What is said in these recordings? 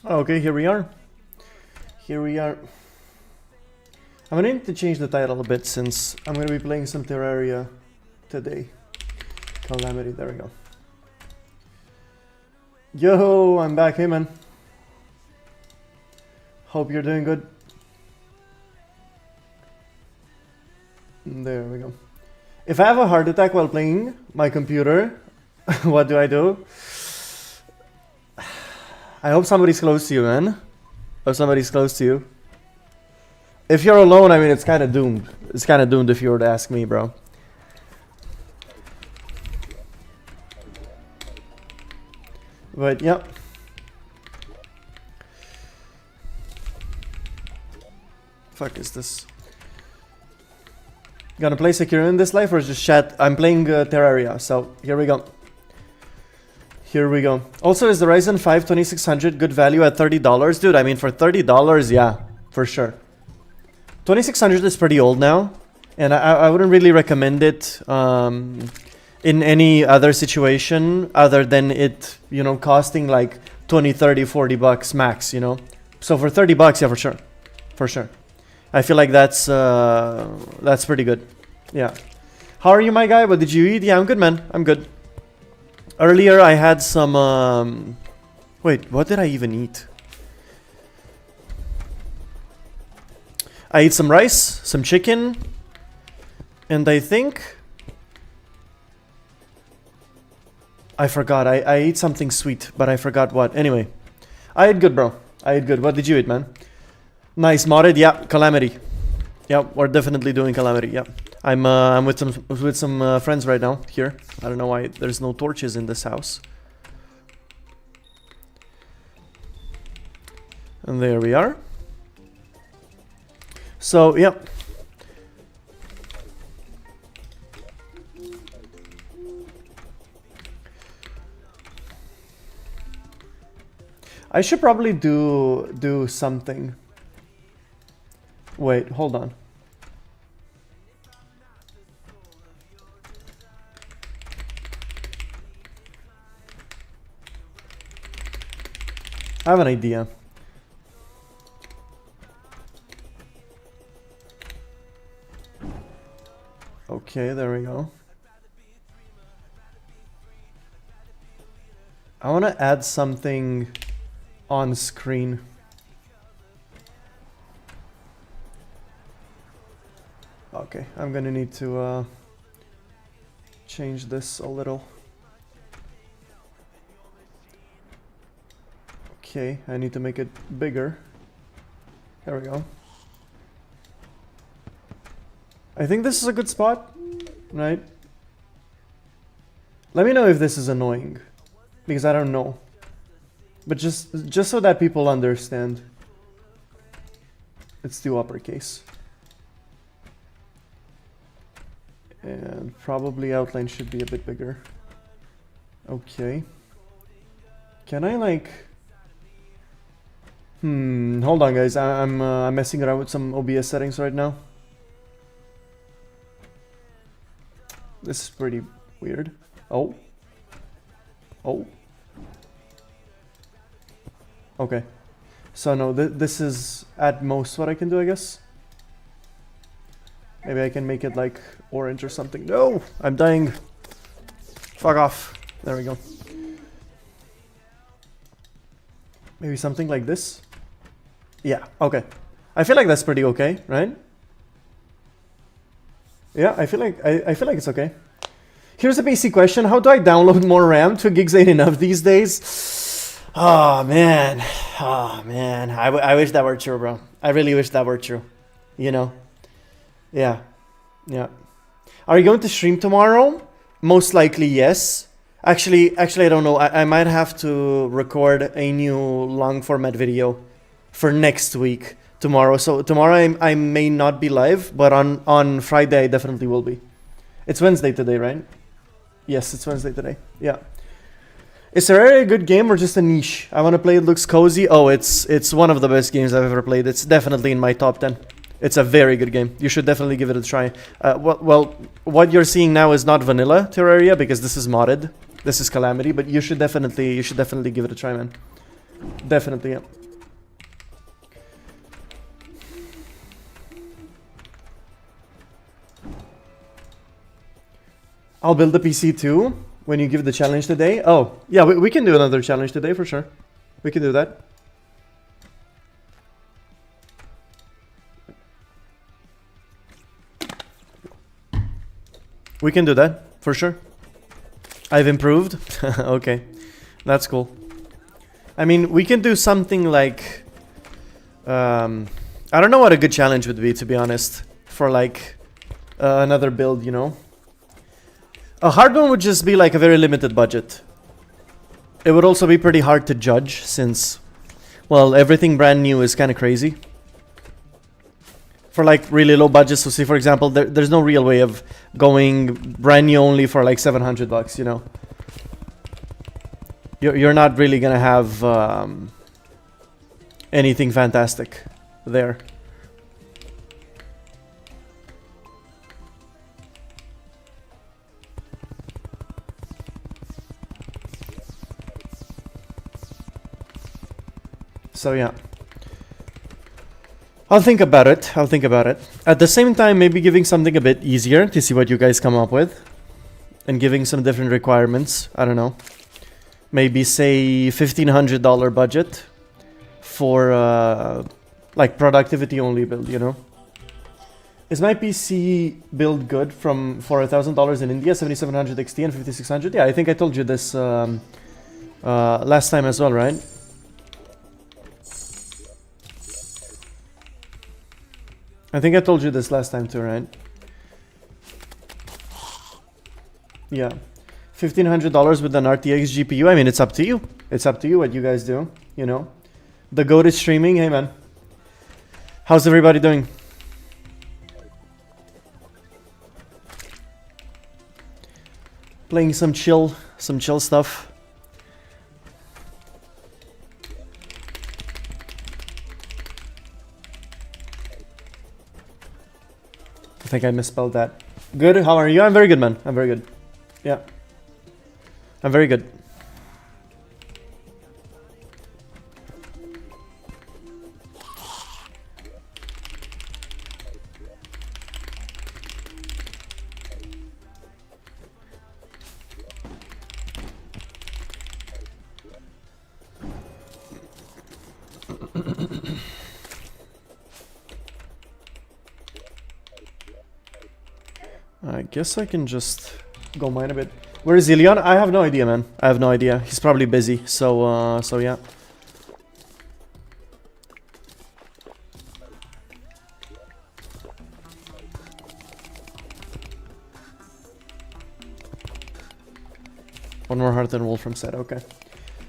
Okay, here we are. Here we are. I'm gonna need to change the title a bit since I'm gonna be playing some Terraria today. Calamity, there we go. Yo, I'm back. Hey man. Hope you're doing good. There we go. If I have a heart attack while playing my computer, what do? I hope somebody's close to you, man. Hope somebody's close to you. If you're alone, I mean, it's kind of doomed. It's kind of doomed if you were to ask me, bro. But, yeah. Fuck is this? Gonna play secure in this life or just chat? I'm playing Terraria, so here we go. Here we go. Also, is the Ryzen 5 2600 good value at $30? Dude, I mean, for $30, yeah, for sure. 2600 is pretty old now, and I wouldn't really recommend it in any other situation other than it, you know, costing like 20, 30, 40 bucks max, you know? So for 30 bucks, yeah, for sure. For sure. I feel like that's pretty good. Yeah. How are you, my guy? What did you eat? Yeah, I'm good, man. I'm good. Earlier, I had some... Wait, what did I even eat? I ate some rice, some chicken, and I think... I forgot. I ate something sweet, but I forgot what. Anyway, I ate good, bro. I ate good. What did you eat, man? Nice, modded. Yeah, Calamity. Yeah, we're definitely doing Calamity. Yeah, I'm with some friends right now here. I don't know why there's no torches in this house. And there we are. So yeah. I should probably do something. Wait, hold on. I have an idea. Okay, there we go. I want to add something on screen. Okay, I'm gonna need to change this a little. Okay, I need to make it bigger. There we go. I think this is a good spot, right? Let me know if this is annoying, because I don't know. But just so that people understand. It's too uppercase. And probably outline should be a bit bigger. Okay. Can I like... hold on guys, I'm messing around with some OBS settings right now. This is pretty weird. Oh. Oh. Okay. So no, this is at most what I can do, I guess. Maybe I can make it like orange or something. No! I'm dying. Fuck off. There we go. Maybe something like this? Yeah, okay. I feel like that's pretty okay, right? Yeah, I feel like it's okay. Here's a basic question. How do I download more RAM? 2 gigs ain't enough these days. Oh man. Oh man. I wish that were true, bro. I really wish that were true. You know? Yeah. Yeah. Are you going to stream tomorrow? Most likely, yes. Actually, I don't know. I might have to record a new long format video for next week tomorrow. So tomorrow I may not be live, but on Friday I definitely will be. It's Wednesday today, right? Yes, it's Wednesday today. Yeah. Is Terraria a good game or just a niche? I want to play. It looks cozy. Oh, it's one of the best games I've ever played. It's definitely in my top 10. It's a very good game. You should definitely give it a try. Well, what you're seeing now is not vanilla Terraria because this is modded. This is Calamity, but you should definitely give it a try, man. Definitely, yeah. I'll build the PC too when you give the challenge today. Oh, yeah, we can do another challenge today for sure. We can do that. We can do that for sure. I've improved. Okay, that's cool. I mean, we can do something like I don't know what a good challenge would be, to be honest, for like another build, you know. A hard one would just be like a very limited budget. It would also be pretty hard to judge since, well, everything brand new is kind of crazy. For like really low budgets, so see for example, there's no real way of going brand new only for like $700, you know. You're not really gonna have anything fantastic there. So yeah, I'll think about it. I'll think about it. At the same time, maybe giving something a bit easier to see what you guys come up with, and giving some different requirements. I don't know. Maybe say $1,500 budget for like productivity only build. You know. Is my PC build good from for $1,000 in India, 7700 XT and 5600? Yeah, I think I told you this last time as well, right? I think I told you this last time too, right? Yeah. $1,500 with an RTX GPU. I mean, it's up to you. It's up to you what you guys do, you know. The GOAT is streaming. Hey, man. How's everybody doing? Playing some chill stuff. I think I misspelled that. Good, how are you? I'm very good, man. I'm very good. Yeah. I'm very good. I guess I can just go mine a bit. Where is Ilion? I have no idea, man. I have no idea. He's probably busy. So yeah. One more heart and wolf from set. Okay.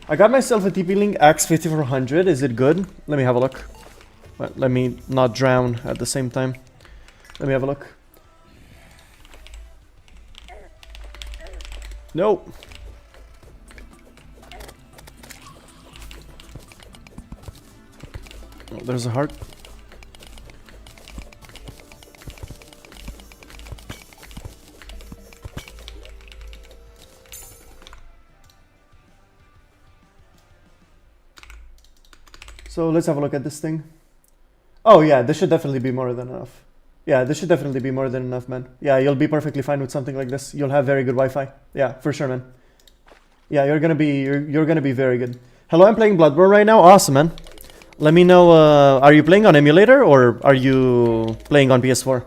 I got myself a TP-Link Axe 5400. Is it good? Let me have a look. Let me not drown at the same time. Let me have a look. No. Oh, there's a heart. So let's have a look at this thing. Oh yeah, this should definitely be more than enough. Yeah, this should definitely be more than enough, man. Yeah, you'll be perfectly fine with something like this. You'll have very good Wi-Fi. Yeah, for sure, man. Yeah, you're gonna be very good. Hello, I'm playing Bloodborne right now. Awesome, man. Let me know. Are you playing on emulator or are you playing on PS4?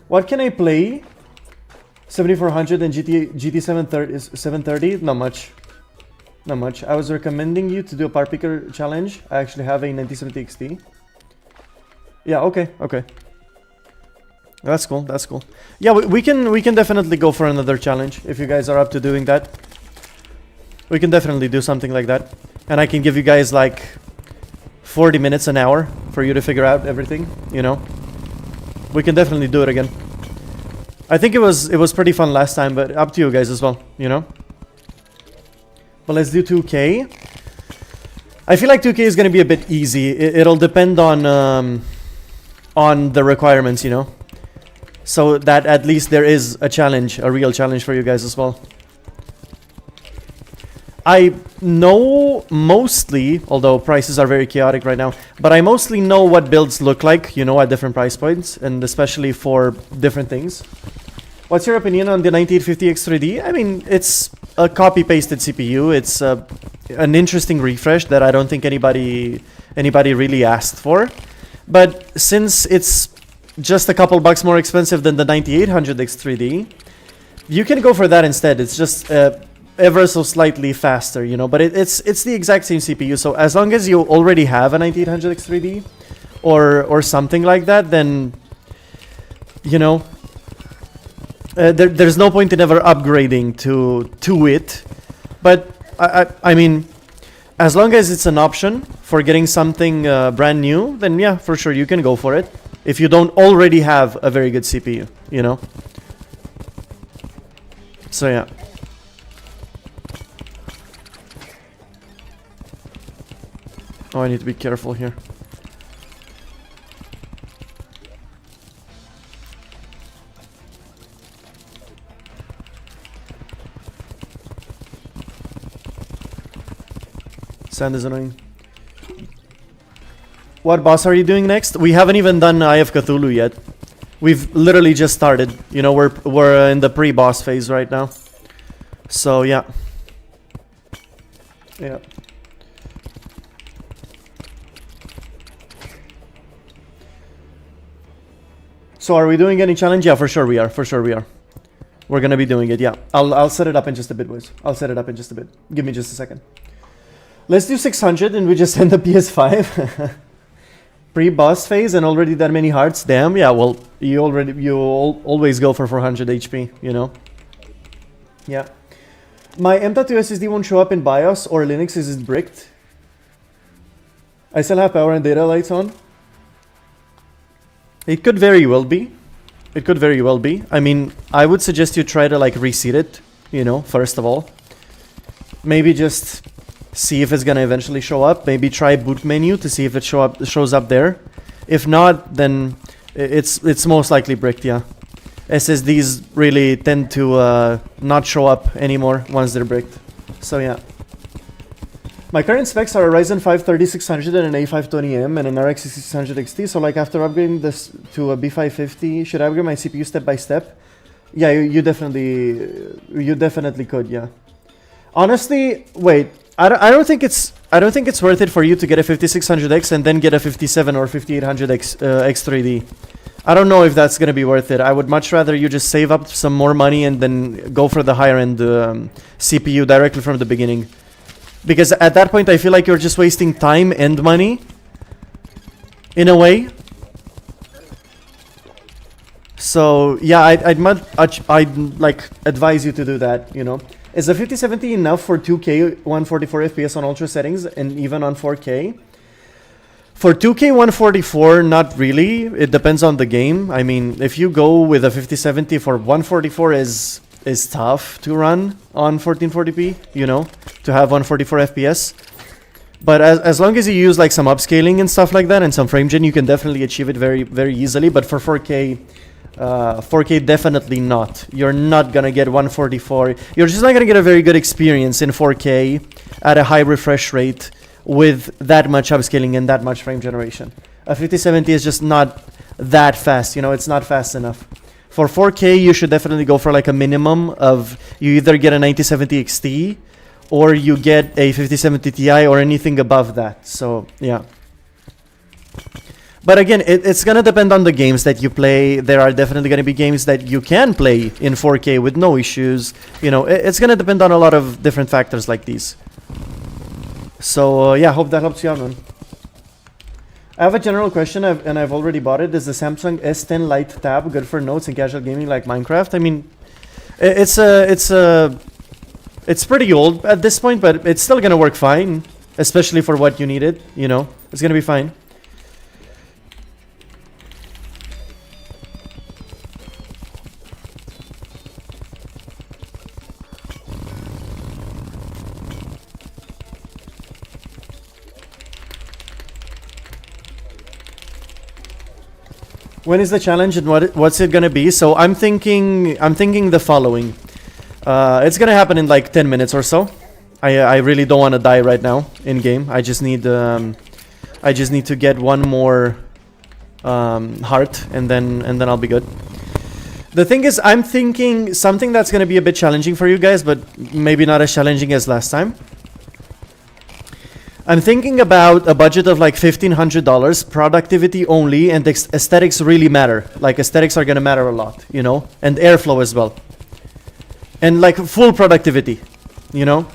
What can I play? 7400 and GT 730. Not much. Not much. I was recommending you to do a power picker challenge. I actually have a 9070 XT. Yeah. Okay. Okay. That's cool. That's cool. Yeah, we can definitely go for another challenge if you guys are up to doing that. We can definitely do something like that, and I can give you guys like 40 minutes an hour for you to figure out everything. You know, we can definitely do it again. I think it was pretty fun last time, but up to you guys as well. You know. But let's do 2K. I feel like 2K is gonna be a bit easy. It'll depend on the requirements. You know. So that at least there is a challenge, a real challenge for you guys as well. I know mostly, although prices are very chaotic right now, but I mostly know what builds look like, you know, at different price points, and especially for different things. What's your opinion on the 9850X3D? I mean, it's a copy-pasted CPU. It's an interesting refresh that I don't think anybody really asked for. But since it's just a couple bucks more expensive than the 9800X3D, you can go for that instead. It's just ever so slightly faster, you know, but it's the exact same CPU. So as long as you already have a 9800X3D or something like that, then, you know, there's no point in ever upgrading to it. But I mean, as long as it's an option for getting something brand new, then yeah, for sure you can go for it. If you don't already have a very good CPU, you know. So yeah. Oh, I need to be careful here. Sand is annoying. What boss are you doing next? We haven't even done Eye of Cthulhu yet. We've literally just started. You know, we're in the pre-boss phase right now. So yeah. Yeah. So are we doing any challenge? Yeah, for sure we are. For sure we are. We're gonna be doing it. Yeah. I'll set it up in just a bit, boys. I'll set it up in just a bit. Give me just a second. Let's do 600 and we just send the PS5. Pre-boss phase and already that many hearts. Damn. Yeah. Well, you always go for 400 HP. You know. Yeah. My M.2 SSD won't show up in BIOS or Linux. Is it bricked? I still have power and data lights on. It could very well be. It could very well be. I mean, I would suggest you try to like reseat it, you know, first of all. Maybe just see if it's gonna eventually show up. Maybe try boot menu to see if it shows up there. If not, then it's most likely bricked, yeah. SSDs really tend to not show up anymore once they're bricked. So yeah. My current specs are a Ryzen 5 3600 and an A520M and an RX 6600 XT. So like after upgrading this to a B550, should I upgrade my CPU step by step? Yeah, you definitely could, yeah. Honestly, wait. I don't think it's worth it for you to get a 5600X and then get a 57 or 5800X X3D. I don't know if that's gonna be worth it. I would much rather you just save up some more money and then go for the higher end CPU directly from the beginning. Because at that point I feel like you're just wasting time and money in a way. So yeah, I'd like advise you to do that, you know. Is the 5070 enough for 2K 144 FPS on ultra settings and even on 4K? For 2K 144, not really. It depends on the game. I mean, if you go with a 5070 for 144 is tough to run on 1440p, you know, to have 144 FPS. But as long as you use like some upscaling and stuff like that and some frame gen, you can definitely achieve it very, very easily. But for 4K, 4K definitely not. You're not gonna get 144. You're just not gonna get a very good experience in 4K at a high refresh rate with that much upscaling and that much frame generation. A 5070 is just not that fast, you know, it's not fast enough. For 4K, you should definitely go for like a minimum of, you either get a 9070 XT or you get a 5070 Ti or anything above that. So yeah. But again, it's gonna depend on the games that you play. There are definitely gonna be games that you can play in 4K with no issues. You know, it's gonna depend on a lot of different factors like these. So yeah, hope that helps you out, man. I have a general question, and I've already bought it. Is the Samsung S10 Lite tab good for notes and casual gaming like Minecraft? I mean, it's pretty old at this point, but it's still gonna work fine, especially for what you need it. You know, it's gonna be fine. When is the challenge and what's it gonna be? So I'm thinking the following. It's gonna happen in like 10 minutes or so. I really don't want to die right now in game. I just need to get one more heart, and then I'll be good. The thing is, I'm thinking something that's gonna be a bit challenging for you guys, but maybe not as challenging as last time. I'm thinking about a budget of like $1,500, productivity only, and aesthetics really matter. Like aesthetics are gonna matter a lot, you know, and airflow as well, and like full productivity, you know.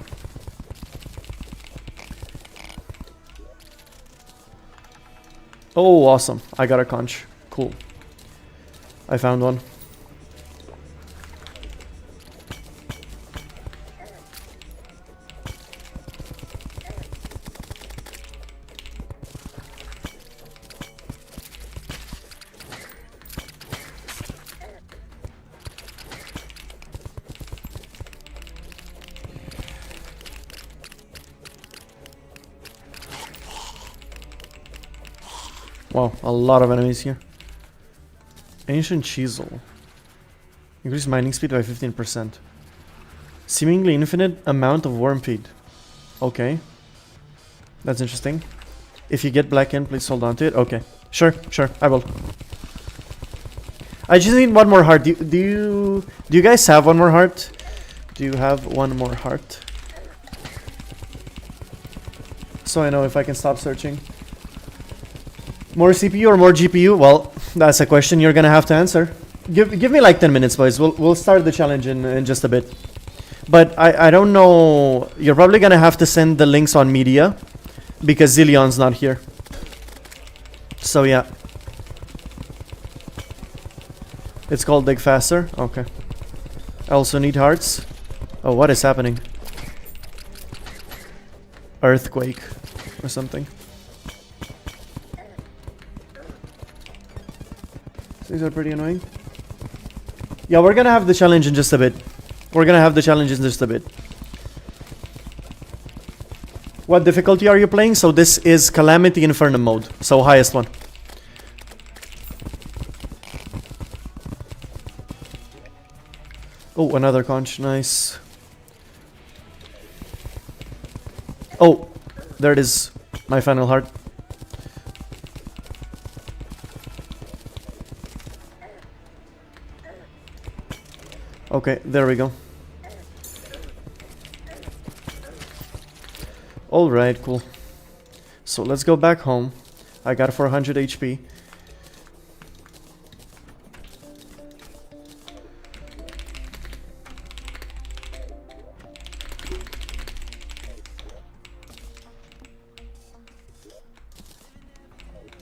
Oh, awesome! I got a conch. Cool. I found one. Wow, a lot of enemies here. Ancient chisel. Increase mining speed by 15%. Seemingly infinite amount of worm feed. Okay. That's interesting. If you get black in, please hold on to it. Okay. Sure, I will. I just need one more heart. Do you guys have one more heart? Do you have one more heart? So I know if I can stop searching. More CPU or more GPU? Well, that's a question you're gonna have to answer. Give me like 10 minutes, boys. We'll start the challenge in just a bit. But I don't know. You're probably gonna have to send the links on media because Zillion's not here. So yeah. It's called Dig Faster. Okay. I also need hearts. Oh, what is happening? Earthquake or something. These are pretty annoying. Yeah, we're gonna have the challenge in just a bit. What difficulty are you playing? So this is Calamity Inferno mode. So highest one. Oh, another conch. Nice. Oh, there it is. My final heart. Okay, there we go. Alright, cool. So let's go back home. I got 400 HP.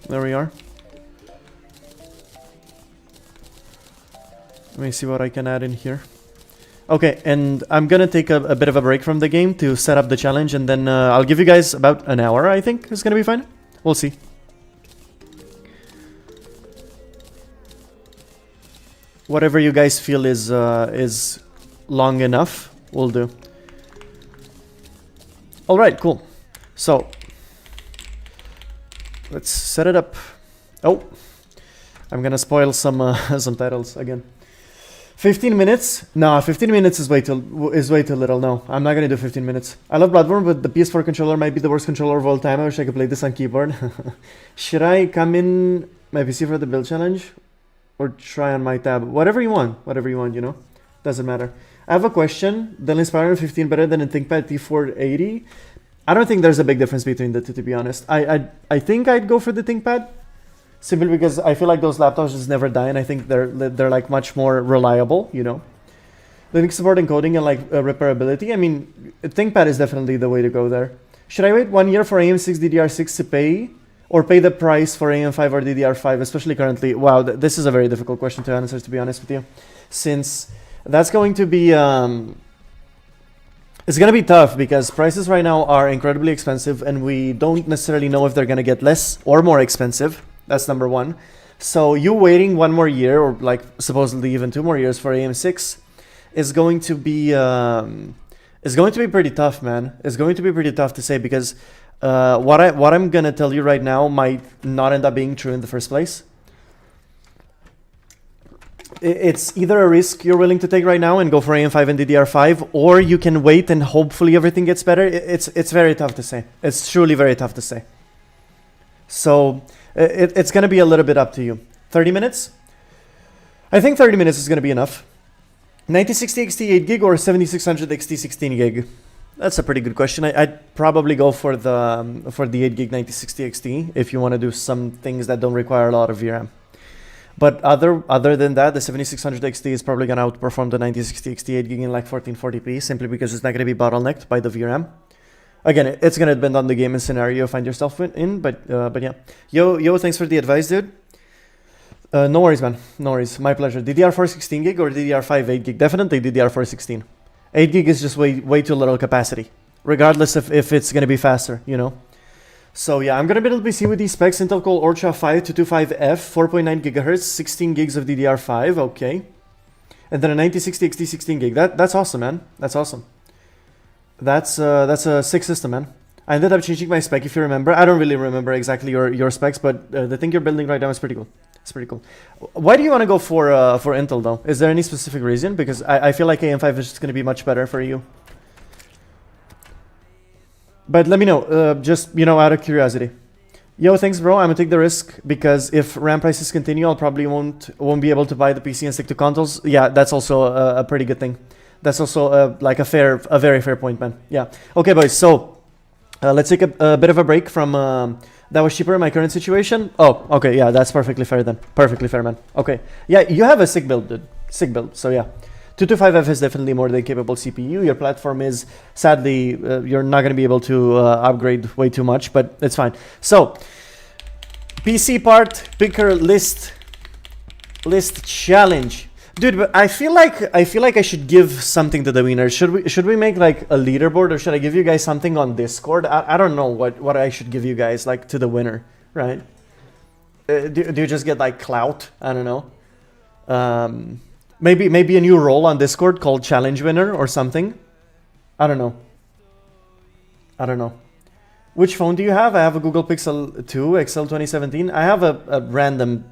There we are. Let me see what I can add in here. Okay, and I'm gonna take a bit of a break from the game to set up the challenge, and then I'll give you guys about an hour, I think. It's gonna be fine. We'll see. Whatever you guys feel is long enough, will do. Alright, cool. So, let's set it up. Oh, I'm gonna spoil some some titles again. 15 minutes? No, 15 minutes is way too little. No, I'm not gonna do 15 minutes. I love Bloodborne, but the PS4 controller might be the worst controller of all time. I wish I could play this on keyboard. Should I come in my PC for the build challenge? Or try on my tab? Whatever you want, you know? Doesn't matter. I have a question. The Inspiron 15 better than a ThinkPad T480? I don't think there's a big difference between the two, to be honest. I think I'd go for the ThinkPad. Simply because I feel like those laptops just never die, and I think they're like much more reliable, you know. Linux support encoding and like repairability. I mean, ThinkPad is definitely the way to go there. Should I wait 1 year for AM6 DDR6 to pay, or pay the price for AM5 or DDR5, especially currently? Wow, this is a very difficult question to answer, to be honest with you, since that's going to be it's gonna be tough because prices right now are incredibly expensive, and we don't necessarily know if they're gonna get less or more expensive. That's number one. So you waiting 1 more year, or like supposedly even 2 more years for AM6 is going to be pretty tough, man. It's going to be pretty tough to say, because what I'm gonna tell you right now might not end up being true in the first place. it's either a risk you're willing to take right now and go for AM5 and DDR5, or you can wait and hopefully everything gets better. It's very tough to say. It's truly very tough to say. So it's going to be a little bit up to you. 30 minutes? I think 30 minutes is going to be enough. 9060 XT 8 gig or 7600 XT 16 gig? That's a pretty good question. I'd probably go for the 8 gig 9060 XT if you want to do some things that don't require a lot of VRAM. But other than that, the 7600 XT is probably going to outperform the 9060 XT 8 gig in like 1440p, simply because it's not going to be bottlenecked by the VRAM. Again, it's going to depend on the game and scenario you find yourself in, but yeah. Yo, thanks for the advice, dude. No worries, man. No worries. My pleasure. DDR4 16 gig or DDR5 8 gig? Definitely DDR4 16. 8 gig is just way too little capacity, regardless if it's going to be faster, you know? So yeah, I'm going to build a PC with these specs. Intel Core Ultra 5225F, 4.9 gigahertz, 16 gigs of DDR5, okay. And then a 9060 XT 16 gig. That's awesome, man. That's awesome. That's a sick system, man. I ended up changing my spec, if you remember. I don't really remember exactly your specs, but the thing you're building right now is pretty cool. It's pretty cool. Why do you want to go for Intel, though? Is there any specific reason? Because I feel like AM5 is just going to be much better for you. But let me know, just, you know, out of curiosity. Yo, thanks, bro. I'm going to take the risk, because if RAM prices continue, I'll probably won't be able to buy the PC and stick to consoles. Yeah, that's also a pretty good thing. That's also like a very fair point, man. Yeah. Okay, boys. So let's take a bit of a break from that was cheaper in my current situation. Oh, okay. Yeah, that's perfectly fair then. Perfectly fair, man. Okay. Yeah, you have a sick build, dude. Sick build. So yeah. 225F is definitely more than capable CPU. Your platform is, sadly, you're not going to be able to upgrade way too much, but it's fine. So, PC part, picker list challenge. Dude, but I feel like I should give something to the winner. Should we make like a leaderboard, or should I give you guys something on Discord? I don't know what I should give you guys, like, to the winner, right? Do you just get like clout? I don't know. Maybe a new role on Discord called challenge winner or something. I don't know. Which phone do you have? I have a Google Pixel 2 XL 2017. I have a random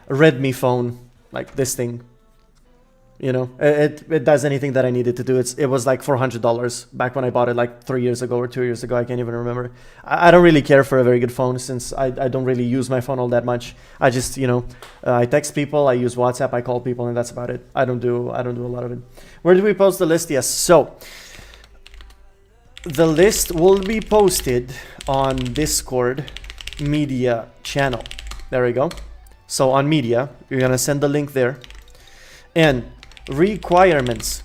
Redmi phone, like this thing. You know, it does anything that I needed to do. It was like $400 back when I bought it like 3 years ago or 2 years ago. I can't even remember. I don't really care for a very good phone, since I don't really use my phone all that much. I just, you know, I text people, I use WhatsApp, I call people, and that's about it. I don't do a lot of it. Where do we post the list? Yes. So the list will be posted on Discord media channel. There we go. So on media, you're gonna send the link there. And requirements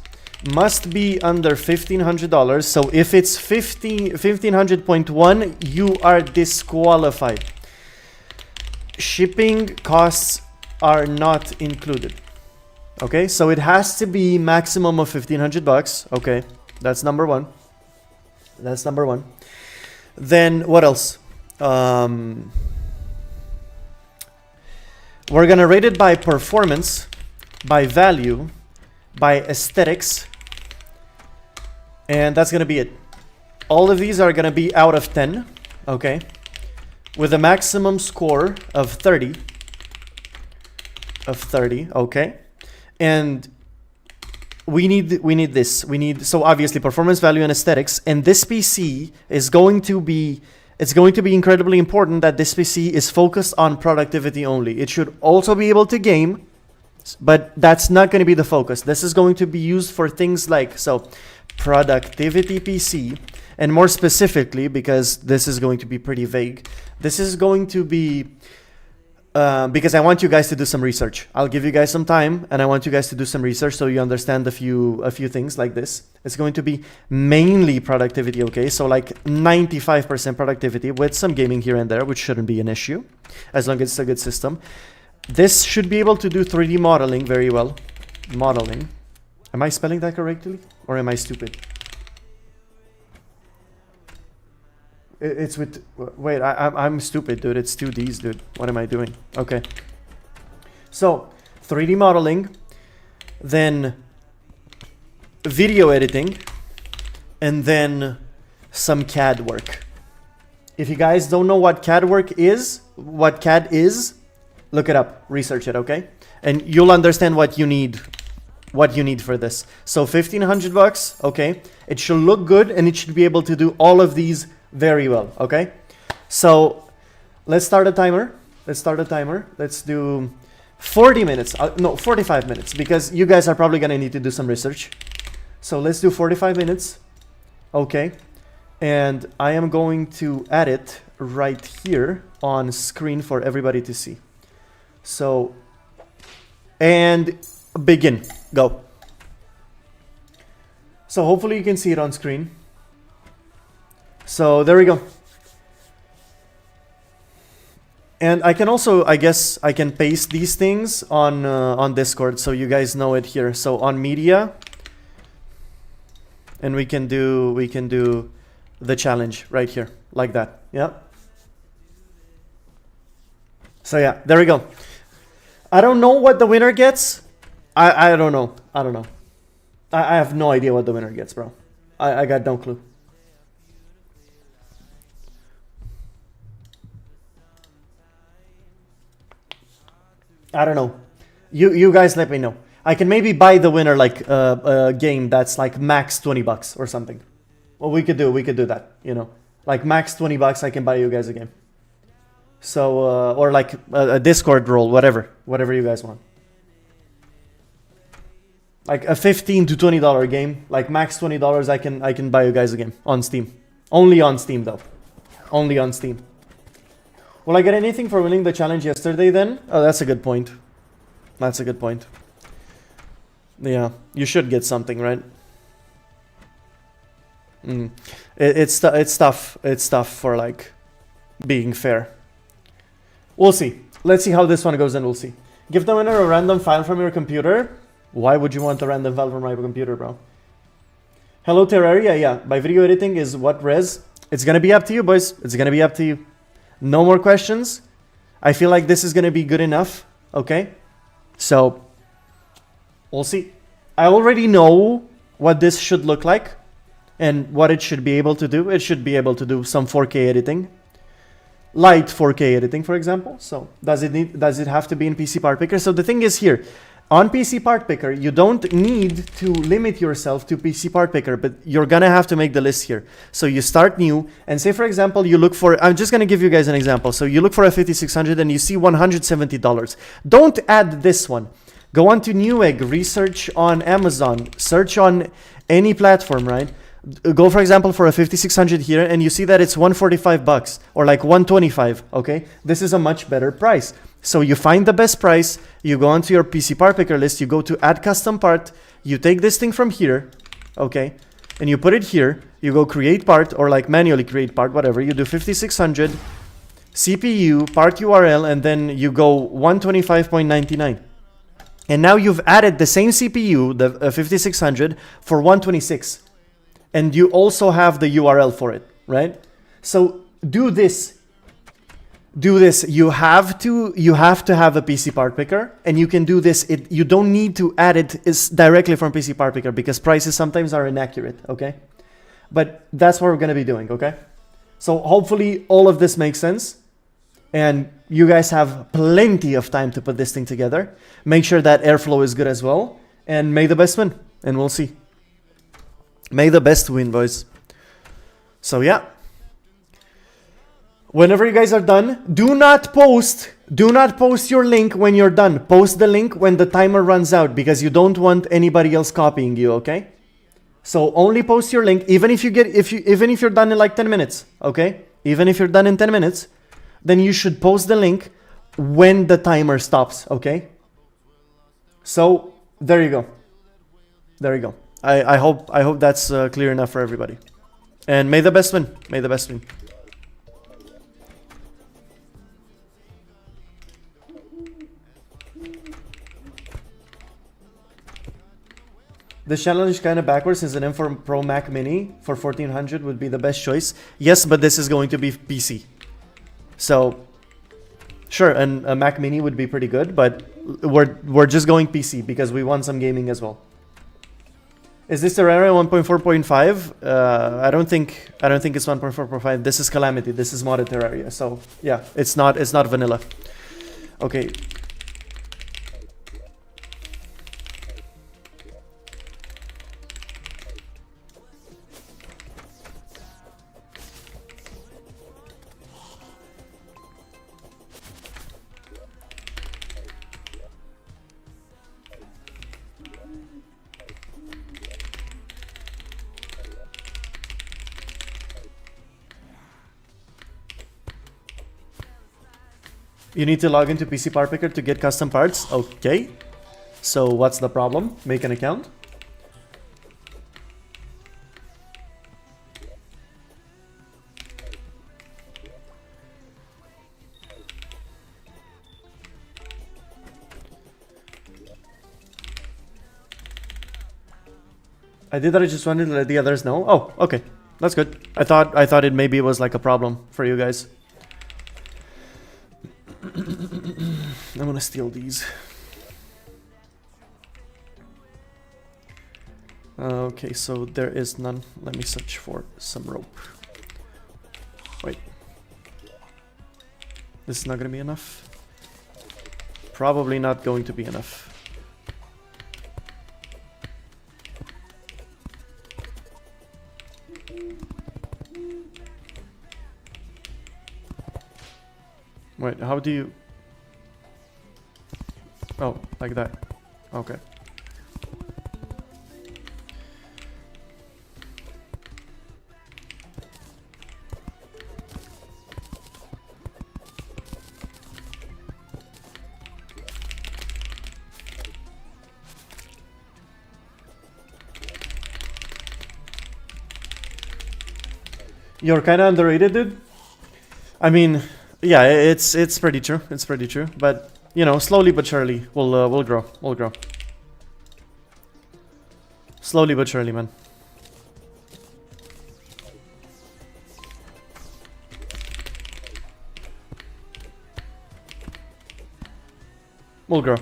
must be under $1,500. So if it's 1,500.1, you are disqualified. Shipping costs are not included. Okay, so it has to be maximum of $1,500. Okay, that's number one. Then what else? We're gonna rate it by performance, by value, by aesthetics, and that's gonna be it. All of these are gonna be out of 10, okay, with a maximum score of 30, okay. And we need this. So obviously performance, value, and aesthetics. And this PC is going to be, it's going to be incredibly important that this PC is focused on productivity only. It should also be able to game, but that's not going to be the focus. This is going to be used for things like, so productivity PC, and more specifically, because this is going to be pretty vague, this is going to be because I want you guys to do some research. I'll give you guys some time, and I want you guys to do some research so you understand a few things like this. It's going to be mainly productivity, okay? So like 95% productivity with some gaming here and there, which shouldn't be an issue, as long as it's a good system. This should be able to do 3D modeling very well. Modeling. Am I spelling that correctly? Or am I stupid? It's with... Wait, I'm stupid, dude. It's 2Ds, dude. What am I doing? Okay. So, 3D modeling. Then video editing. And then some CAD work. If you guys don't know what CAD work is, what CAD is, look it up, research it, okay? and you'll understand what you need for this. So 1,500 bucks, okay? It should look good, and it should be able to do all of these very well, okay? So let's start a timer. Let's do 40 minutes. No, 45 minutes, because you guys are probably gonna need to do some research. So let's do 45 minutes, okay? And I am going to add it right here on screen for everybody to see. So, and begin, go. So hopefully you can see it on screen. So there we go. And I can also, I guess, I can paste these things on Discord so you guys know it here. So on media, and we can do the challenge right here, like that. Yeah. So yeah, there we go. I don't know what the winner gets. I don't know. I have no idea what the winner gets, bro. I got no clue. I don't know. You guys let me know. I can maybe buy the winner like a game that's like max 20 bucks or something. Well, we could do that, you know. Like max 20 bucks, I can buy you guys a game. So, or like a Discord role, whatever you guys want. Like a $15 to $20 game, like max $20, I can buy you guys a game on Steam. Only on Steam though. Only on Steam. Will I get anything for winning the challenge yesterday then? Oh, that's a good point. That's a good point. Yeah, you should get something, right? It's tough. It's tough for like being fair. We'll see. Let's see how this one goes and we'll see. Give the winner a random file from your computer. Why would you want a random file from my computer, bro? Hello, Terraria. Yeah, my video editing is what res? It's gonna be up to you, boys. It's gonna be up to you. No more questions. I feel like this is gonna be good enough. Okay? So, we'll see. I already know what this should look like and what it should be able to do. It should be able to do some 4K editing. Light 4K editing, for example. So, does it have to be in PC Part Picker? So, the thing is here, on PC Part Picker, you don't need to limit yourself to PC Part Picker, but you're gonna have to make the list here. So you start new, and say for example, you look for, I'm just gonna give you guys an example. So you look for a 5600 and you see $170. Don't add this one. Go on to Newegg, research on Amazon, search on any platform, right? Go, for example, for a 5600 here, and you see that it's 145 bucks or like 125, okay? This is a much better price. So you find the best price, you go onto your PC part picker list, you go to add custom part, you take this thing from here, okay? And you put it here, you go create part or like manually create part, whatever. You do 5600, CPU, part URL, and then you go 125.99. And now you've added the same CPU, the 5600, for 126. And you also have the URL for it, right? So do this. You have to have a PC part picker, and you can do this. You don't need to add it directly from PC part picker because prices sometimes are inaccurate, okay? But that's what we're gonna be doing, okay? So hopefully all of this makes sense, and you guys have plenty of time to put this thing together. Make sure that airflow is good as well, and may the best win, and we'll see. May the best win, boys. So yeah. Whenever you guys are done, do not post your link when you're done. Post the link when the timer runs out because you don't want anybody else copying you, okay? So only post your link, even if you're done in like 10 minutes, okay? Even if you're done in 10 minutes, then you should post the link when the timer stops, okay? So there you go. There you go. I hope that's clear enough for everybody. And may the best win. May the best win. This challenge is kind of backwards since an M4 Pro Mac Mini for 1400 would be the best choice. Yes, but this is going to be PC. So, sure, and a Mac Mini would be pretty good, but we're just going PC because we want some gaming as well. Is this Terraria 1.4.5? I don't think it's 1.4.5. This is Calamity. This is modded Terraria. So yeah, it's not vanilla. Okay. You need to log into PC Part Picker to get custom parts. Okay. So what's the problem? Make an account. I did that. I just wanted to let the others know. Oh, okay. That's good. I thought it maybe was like a problem for you guys. I'm gonna steal these. Okay, so there is none. Let me search for some rope. Wait. This is not gonna be enough. Probably not going to be enough. Wait, how do you... Oh, like that. Okay. You're kind of underrated, dude. I mean... Yeah, it's pretty true. It's pretty true. But you know, slowly but surely, we'll grow. We'll grow. Slowly but surely, man. We'll grow.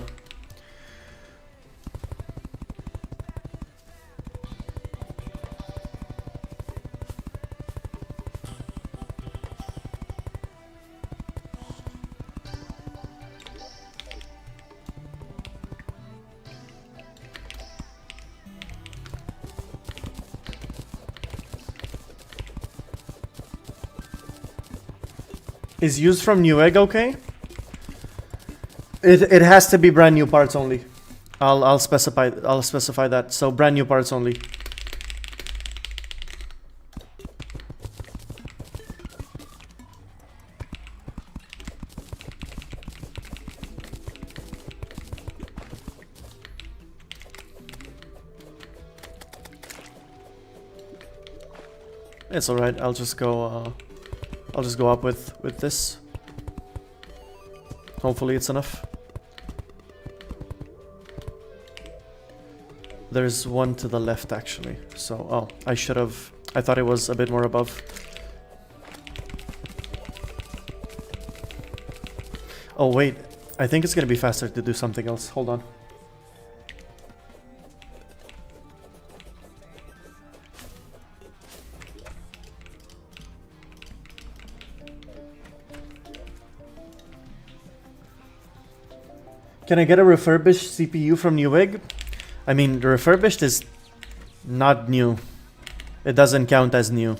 Is used from Newegg okay? It has to be brand new parts only. I'll specify that. So brand new parts only. It's alright. I'll just go up with this. Hopefully it's enough. There's one to the left actually. So, oh, I thought it was a bit more above. Oh wait, I think it's gonna be faster to do something else. Hold on. Can I get a refurbished CPU from Newegg? I mean, the refurbished is not new. It doesn't count as new.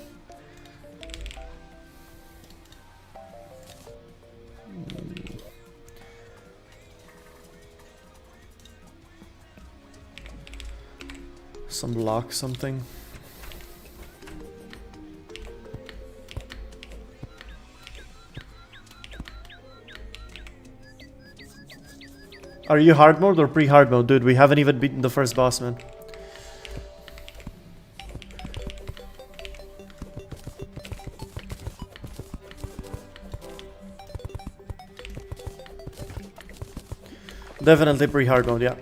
Some lock, something. Are you hard mode or pre-hard mode? Dude, we haven't even beaten the first boss, man. Definitely pre-hard mode, yeah.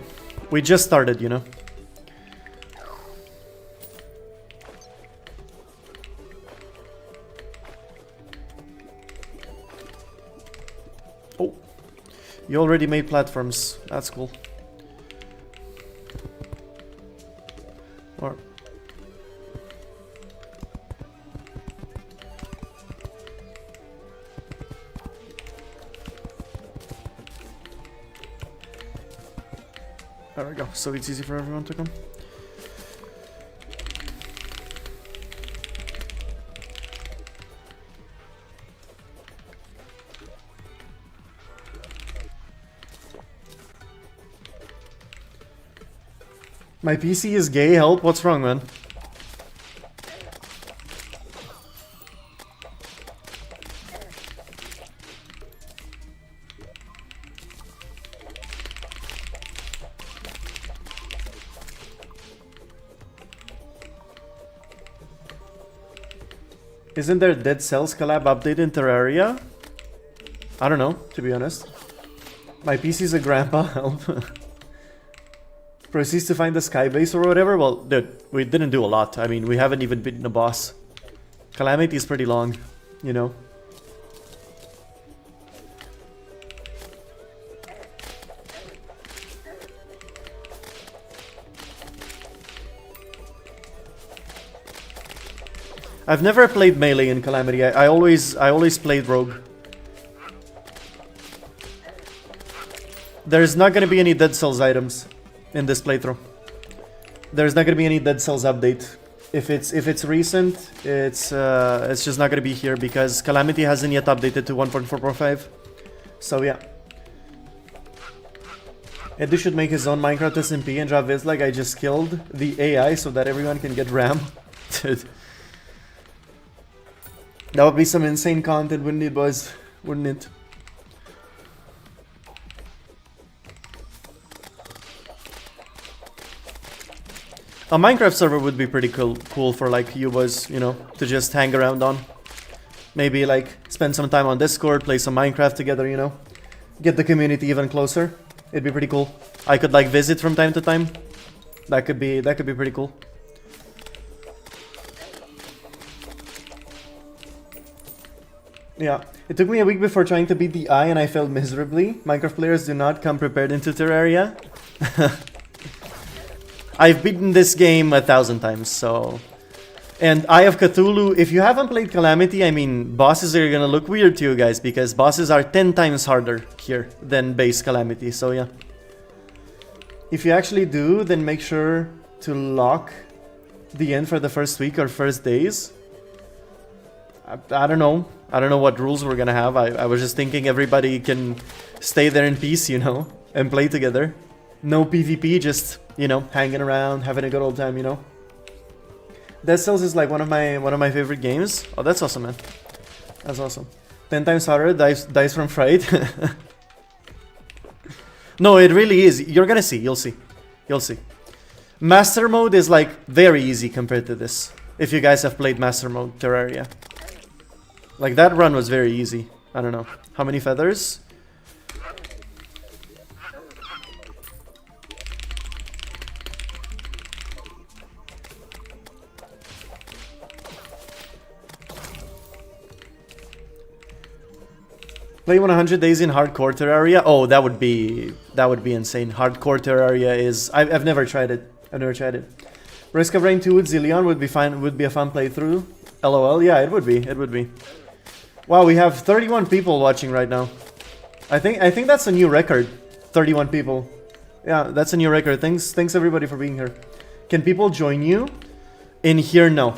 We just started, you know. Oh. You already made platforms. That's cool. Or... There we go. So it's easy for everyone to come. My PC is gay, help, what's wrong, man? Isn't there Dead Cells collab update in Terraria? I don't know, to be honest. My PC's a grandpa, help. Proceeds to find the sky base or whatever? Well, dude, we didn't do a lot. I mean, we haven't even beaten a boss. Calamity is pretty long, you know? I've never played melee in Calamity. I always played rogue. There's not gonna be any Dead Cells items in this playthrough. There's not gonna be any Dead Cells update. If it's recent, it's just not gonna be here because Calamity hasn't yet updated to 1.4.5. So yeah. Edu should make his own Minecraft SMP and drop vids like I just killed the AI so that everyone can get RAM. Dude. That would be some insane content, wouldn't it, boys? Wouldn't it? A Minecraft server would be pretty cool for like you boys, you know, to just hang around on. Maybe like spend some time on Discord, play some Minecraft together, you know. Get the community even closer. It'd be pretty cool. I could like visit from time to time. That could be pretty cool. Yeah, it took me a week before trying to beat the eye and I failed miserably. Minecraft players do not come prepared into Terraria. I've beaten this game 1,000 times, so... And Eye of Cthulhu, if you haven't played Calamity, I mean, bosses are gonna look weird to you guys because bosses are 10 times harder here than base Calamity, so yeah. If you actually do, then make sure to lock the end for the first week or first days. I don't know. I don't know what rules we're gonna have. I was just thinking everybody can stay there in peace, you know, and play together. No PvP, just, you know, hanging around, having a good old time, you know. Dead Cells is like one of my favorite games. Oh, that's awesome, man. That's awesome. 10 times harder, dies from fright. No, it really is. You're gonna see. You'll see. You'll see. Master mode is like very easy compared to this. If you guys have played Master mode Terraria. Like that run was very easy. I don't know. How many feathers? Play 100 days in hardcore Terraria. Oh, that would be insane. Hardcore Terraria is I've never tried it. I've never tried it. Risk of Rain 2 with Zillion would be fine. Would be a fun playthrough. LOL. Yeah, it would be. It would be. Wow, we have 31 people watching right now. I think that's a new record. 31 people. Yeah, that's a new record. Thanks everybody for being here. Can people join you? In here, no.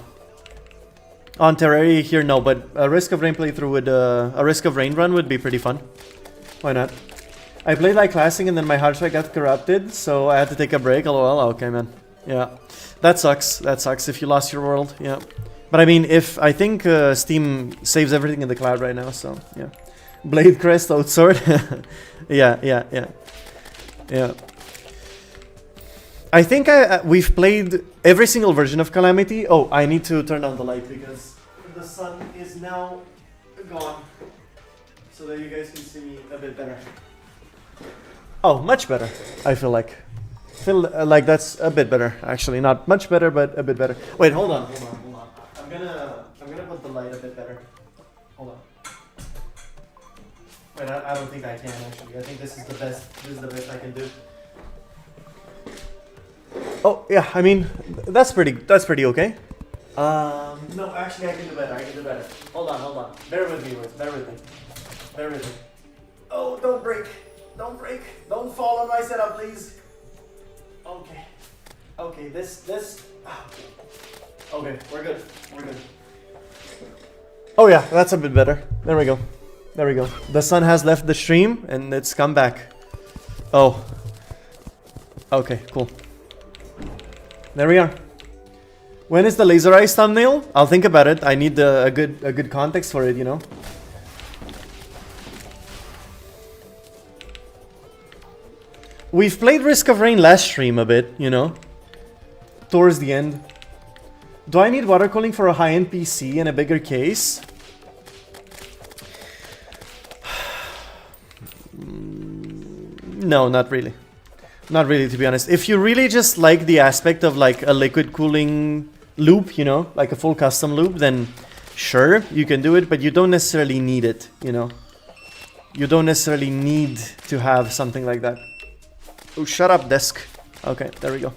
On Terraria here, no. But a Risk of Rain playthrough would a Risk of Rain run would be pretty fun. Why not? I played like Classic and then my hard drive got corrupted, so I had to take a break. LOL. Okay, man. Yeah, that sucks. That sucks if you lost your world. Yeah. But I mean, I think Steam saves everything in the cloud right now, so yeah. Blade Crest, Outsword. Yeah. I think we've played every single version of Calamity. Oh, I need to turn on the light because the sun is now gone. So that you guys can see me a bit better. Oh, much better, I feel like. Like that's a bit better, actually. Not much better, but a bit better. Wait, hold on. I'm gonna put the light a bit better. Hold on. Wait, I don't think I can actually. I think this is the best. This is the best I can do. Oh yeah, I mean that's pretty okay. No, actually I can do better. I can do better. Hold on. Bear with me, boys. Bear with me. Oh, don't break. Don't fall on my setup, please. Okay. This. Okay, we're good. Oh yeah, that's a bit better. There we go. The sun has left the stream and it's come back. Oh. Okay, cool. There we are. When is the laser eyes thumbnail? I'll think about it. I need a good context for it, you know. We've played Risk of Rain last stream a bit, you know. Towards the end. Do I need water cooling for a high-end PC in a bigger case? No, not really. Not really, to be honest. If you really just like the aspect of like a liquid cooling loop, you know, like a full custom loop, then sure, you can do it, but you don't necessarily need it, you know. You don't necessarily need to have something like that. Oh, shut up, desk. Okay, there we go.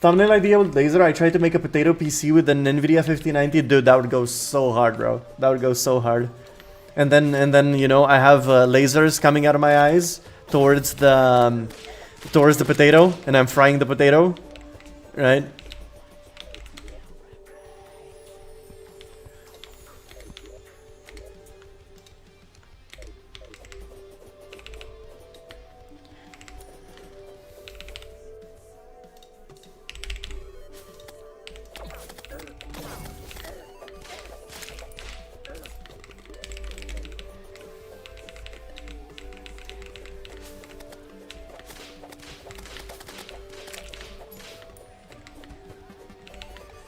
Thumbnail idea with laser. I tried to make a potato PC with an NVIDIA 5090. Dude, that would go so hard, bro. That would go so hard. And then you know, I have lasers coming out of my eyes towards the potato, and I'm frying the potato, right?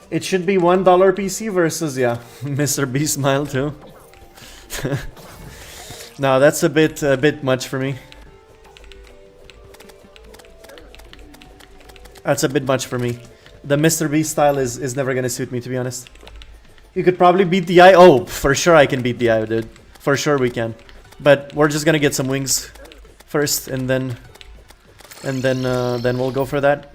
It should be $1 PC versus, yeah, Mr. B smile too. No, that's a bit much for me. That's a bit much for me. The Mr. B style is never gonna suit me, to be honest. You could probably beat the eye. Oh, for sure I can beat the eye, dude. For sure we can. But we're just gonna get some wings first, and then we'll go for that.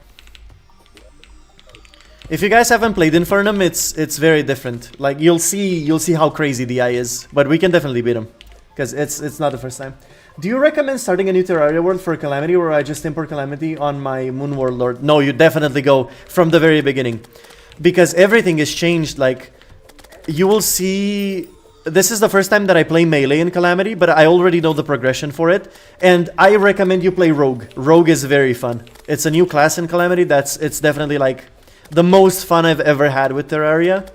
If you guys haven't played Infernum, it's very different. Like you'll see how crazy the eye is, but we can definitely beat him because it's not the first time. Do you recommend starting a new Terraria world for Calamity, or I just import Calamity on my Moon Warlord? No, you definitely go from the very beginning, because everything is changed. Like you will see, this is the first time that I play melee in Calamity, but I already know the progression for it, and I recommend you play Rogue. Rogue is very fun. It's a new class in Calamity. It's definitely like the most fun I've ever had with Terraria.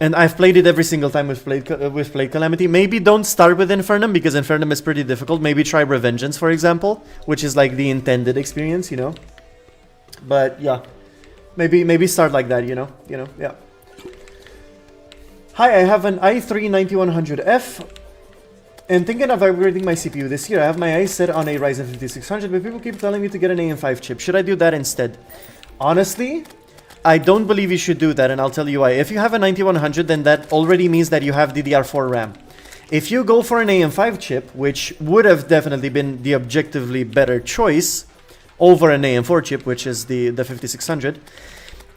And I've played it every single time we've played Calamity. Maybe don't start with Infernum, because Infernum is pretty difficult. Maybe try Revengeance, for example, which is like the intended experience, you know. But yeah, maybe start like that, you know, yeah. Hi, I have an i3-9100F and thinking of upgrading my CPU this year. I have my eyes set on a Ryzen 5600, but people keep telling me to get an AM5 chip. Should I do that instead? Honestly, I don't believe you should do that, and I'll tll you why. If you have a 9100, then that already means that you have DDR4 RAM. If you go for an AM5 chip, which would have definitely been the objectively better choice over an AM4 chip, which is the 5600,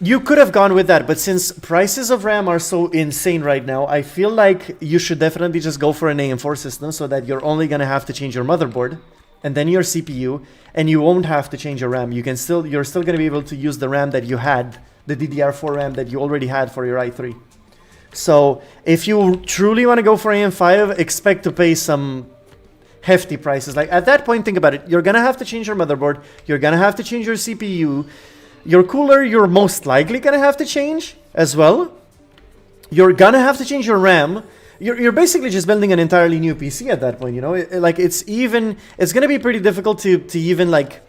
you could have gone with that. But since prices of RAM are so insane right now, I feel like you should definitely just go for an AM4 system, so that you're only going to have to change your motherboard and then your CPU, and you won't have to change your RAM. You're still going to be able to use the RAM that you had, the DDR4 RAM that you already had for your i3. So if you truly want to go for AM5, expect to pay some hefty prices. Like at that point, think about it. You're going to have to change your motherboard. You're going to have to change your CPU. Your cooler, you're most likely going to have to change as well. You're going to have to change your RAM. You're basically just building an entirely new PC at that point, you know? It's going to be pretty difficult to even like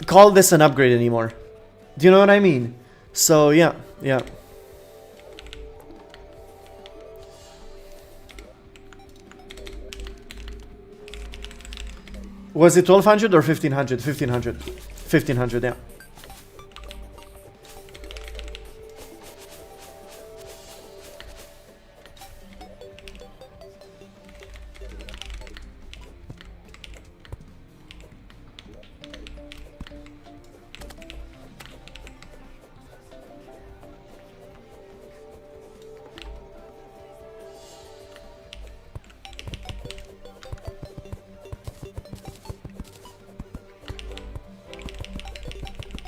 call this an upgrade anymore. Do you know what I mean? So yeah. Was it 1200 or 1500? 1500. 1500, yeah.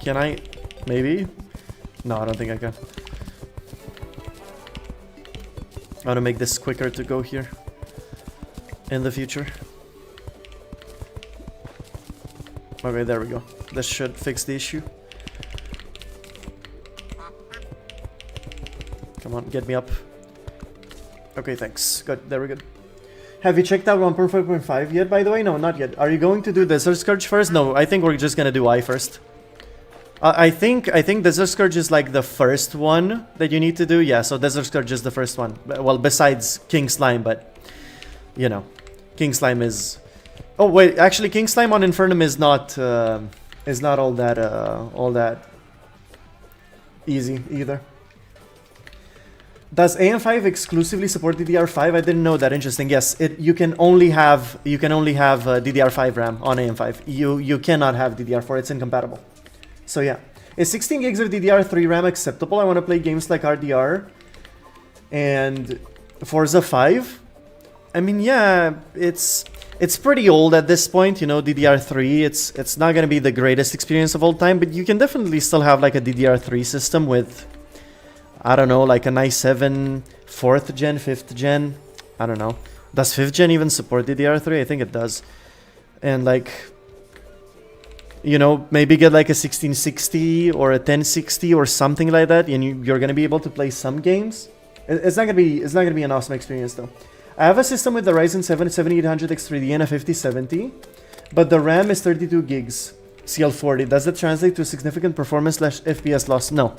Can I? Maybe? No, I don't think I can. I want to make this quicker to go here in the future. Okay, there we go. This should fix the issue. Come on, get me up. Okay, thanks. Good, there we go. Have you checked out 1.5.5 yet, by the way? No, not yet. Are you going to do the search first? No, I think we're just gonna do I first. I think Desert Scourge is like the first one that you need to do. Yeah, so Desert Scourge is the first one. Well, besides King Slime, but you know, King Slime is. Oh wait, actually, King Slime on Infernum is not all that easy either. Does AM5 exclusively support DDR5? I didn't know that. Interesting. Yes, you can only have DDR5 RAM on AM5. You cannot have DDR4. It's incompatible. So yeah, is 16 gigs of DDR3 RAM acceptable? I want to play games like RDR and Forza 5. I mean, yeah, it's pretty old at this point, you know, DDR3. It's not gonna be the greatest experience of all time, but you can definitely still have like a DDR3 system with, I don't know, like an i7 4th gen, 5th gen. I don't know. Does 5th gen even support DDR3? I think it does. And like, you know, maybe get like a 1660 or a 1060 or something like that, and you're gonna be able to play some games. It's not gonna be an awesome experience though. I have a system with the Ryzen 7 7800X3D and a 5070, but the RAM is 32 gigs, CL40. Does that translate to a significant performance / FPS loss? No.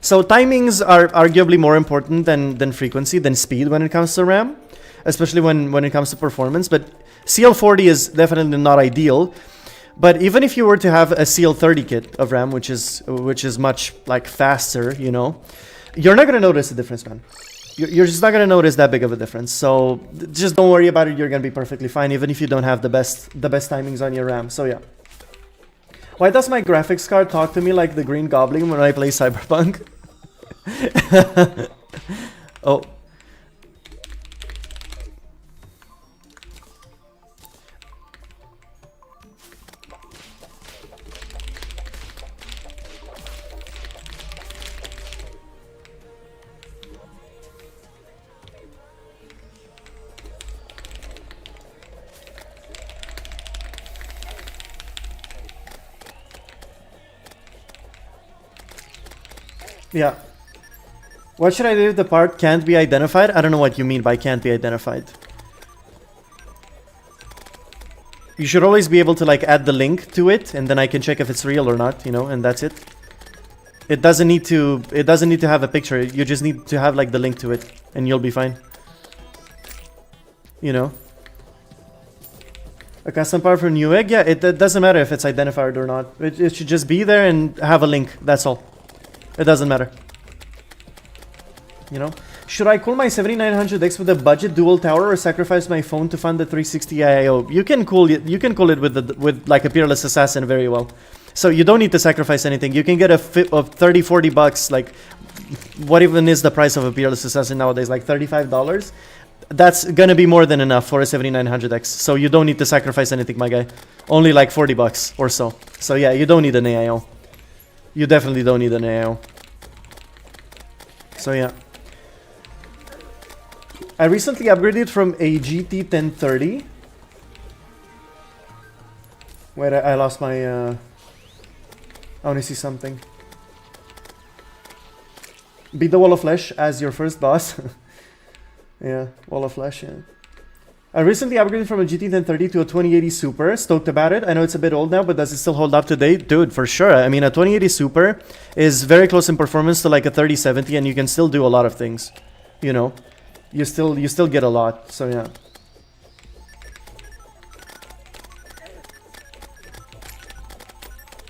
So timings are arguably more important than frequency, than speed when it comes to RAM, especially when it comes to performance. But CL40 is definitely not ideal. But even if you were to have a CL30 kit of RAM, which is much like faster, you know, you're not gonna notice a difference, man. You're just not gonna notice that big of a difference. So just don't worry about it. You're gonna be perfectly fine, even if you don't have the best timings on your RAM. So yeah. Why does my graphics card talk to me like the Green Goblin when I play Cyberpunk? Oh. Yeah. What should I do if the part can't be identified? I don't know what you mean by can't be identified. You should always be able to like add the link to it, and then I can check if it's real or not, you know, and that's it. It doesn't need to have a picture. You just need to have like the link to it, and you'll be fine. You know. A custom part for Newegg? Yeah, it doesn't matter if it's identified or not. It should just be there and have a link. That's all. It doesn't matter. You know? Should I cool my 7900X with a budget dual tower or sacrifice my phone to fund the 360 IIO? You can cool it with like a Peerless Assassin very well. So you don't need to sacrifice anything. You can get a $30-40 bucks. Like, what even is the price of a Peerless Assassin nowadays? Like $35? That's gonna be more than enough for a 7900X. So you don't need to sacrifice anything, my guy. Only like 40 bucks or so. So yeah, you don't need an AIO. You definitely don't need an AIO. So yeah. I recently upgraded from a GT 1030. Wait, I lost my... I want to see something. Beat the Wall of Flesh as your first boss. Yeah, Wall of Flesh, yeah. I recently upgraded from a GT 1030 to a 2080 Super. Stoked about it. I know it's a bit old now, but does it still hold up today? Dude, for sure. I mean, a 2080 Super is very close in performance to like a 3070, and you can still do a lot of things. You know, you still get a lot. So yeah.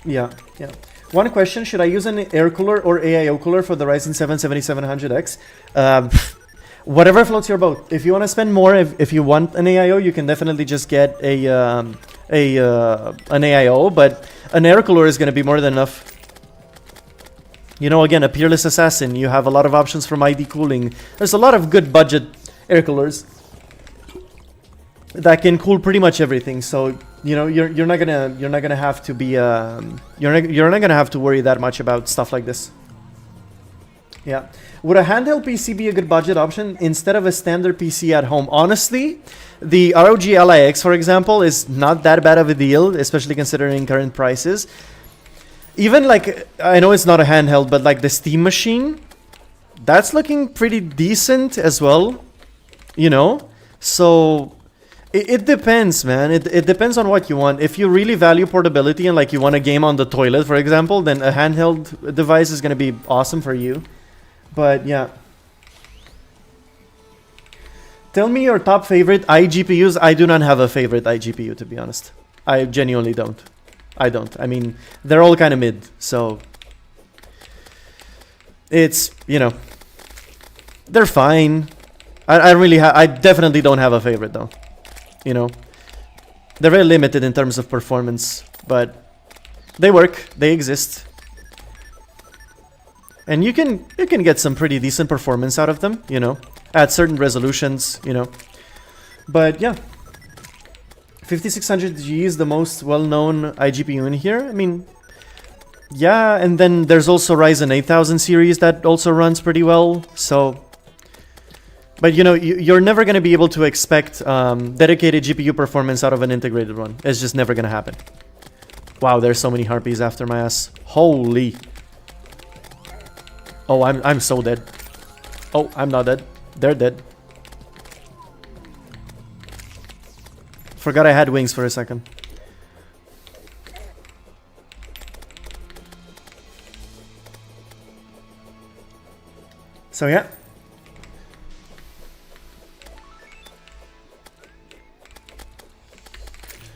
Yeah, yeah. One question: should I use an air cooler or AIO cooler for the Ryzen 7 7700X? Whatever floats your boat. If you want to spend more, if you want an AIO, you can definitely just get an AIO, but an air cooler is going to be more than enough. You know, again, a Peerless Assassin, you have a lot of options from ID cooling. There's a lot of good budget air coolers that can cool pretty much everything. So, you know, you're not gonna have to be you're not gonna have to worry that much about stuff like this. Yeah. Would a handheld PC be a good budget option instead of a standard PC at home? Honestly, the ROG LIX, for example, is not that bad of a deal, especially considering current prices. Even like, I know it's not a handheld, but like the Steam Machine, that's looking pretty decent as well, you know? So It depends, man. It depends on what you want. If you really value portability and like you want a game on the toilet, for example, then a handheld device is gonna be awesome for you. But yeah. Tell me your top favorite iGPUs. I do not have a favorite iGPU, to be honest. I genuinely don't. I don't. I mean, they're all kind of mid, so it's, you know, they're fine. I definitely don't have a favorite though. You know, they're very limited in terms of performance, but they work, they exist. And you can get some pretty decent performance out of them, you know, at certain resolutions, you know. But yeah, 5600G is the most well-known iGPU in here. I mean, yeah, and then there's also Ryzen 8000 series that also runs pretty well, so... But you know, you're never going to be able to expect dedicated GPU performance out of an integrated one. It's just never going to happen. Wow, there's so many harpies after my ass. Holy. Oh, I'm so dead. Oh, I'm not dead. They're dead. Forgot I had wings for a second. So yeah.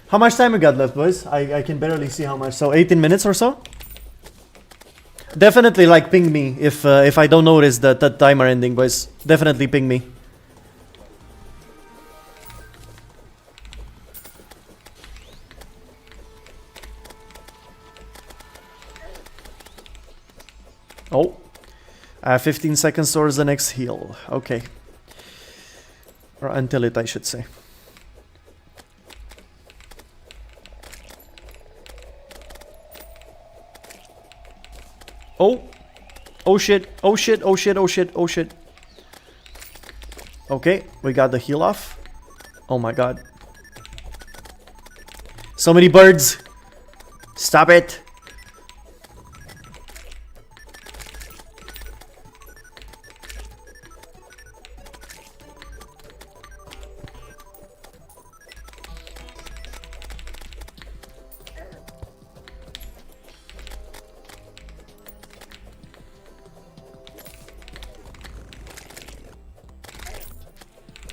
How much time we got left, boys? I can barely see how much. So 18 minutes or so? Definitely like ping me if I don't notice the timer ending, boys. Definitely ping me. Oh. 15 seconds towards the next heal. Okay. Or until it, I should say. Oh. Oh shit. Oh shit. Oh shit. Oh shit. Oh shit. Okay, we got the heal off. Oh my god. So many birds. Stop it.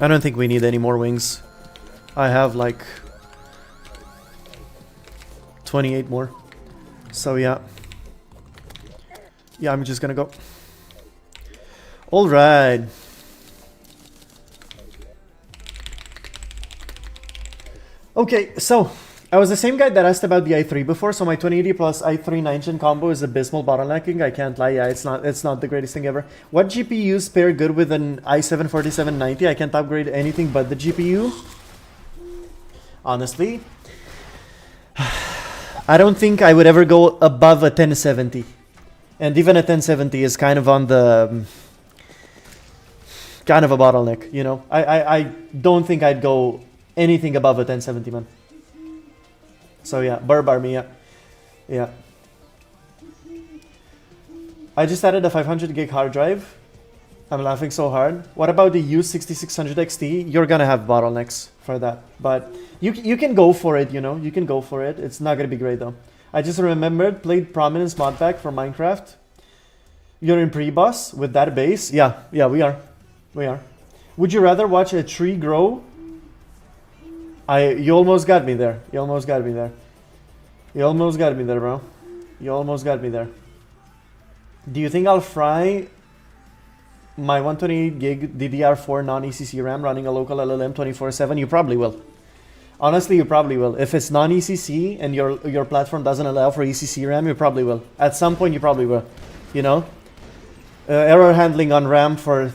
I don't think we need any more wings. I have like 28 more. So yeah. Yeah, I'm just gonna go. Alright. Okay, so I was the same guy that asked about the i3 before, so my 2080 plus i3 9th-gen combo is abysmal bottlenecking. I can't lie, yeah, it's not the greatest thing ever. What GPUs pair good with an i7 4790? I can't upgrade anything but the GPU. Honestly, I don't think I would ever go above a 1070. And even a 1070 is kind of on the... kind of a bottleneck, you know? I don't think I'd go anything above a 1070, man. So yeah, Burb Army, yeah. Yeah. I just added a 500 gig hard drive. I'm laughing so hard. What about the U6600 XT? You're gonna have bottlenecks for that. But you can go for it, you know? You can go for it. It's not gonna be great though. I just remembered, played Prominence mod pack for Minecraft. You're in pre-boss with that base? Yeah, yeah, we are. We are. Would you rather watch a tree grow? You almost got me there. You almost got me there. You almost got me there, bro. You almost got me there. Do you think I'll fry my 128 gig DDR4 non-ECC RAM running a local LLM 24/7? You probably will. Honestly, you probably will. If it's non-ECC and your platform doesn't allow for ECC RAM, you probably will. At some point, you probably will. You know? Error handling on RAM for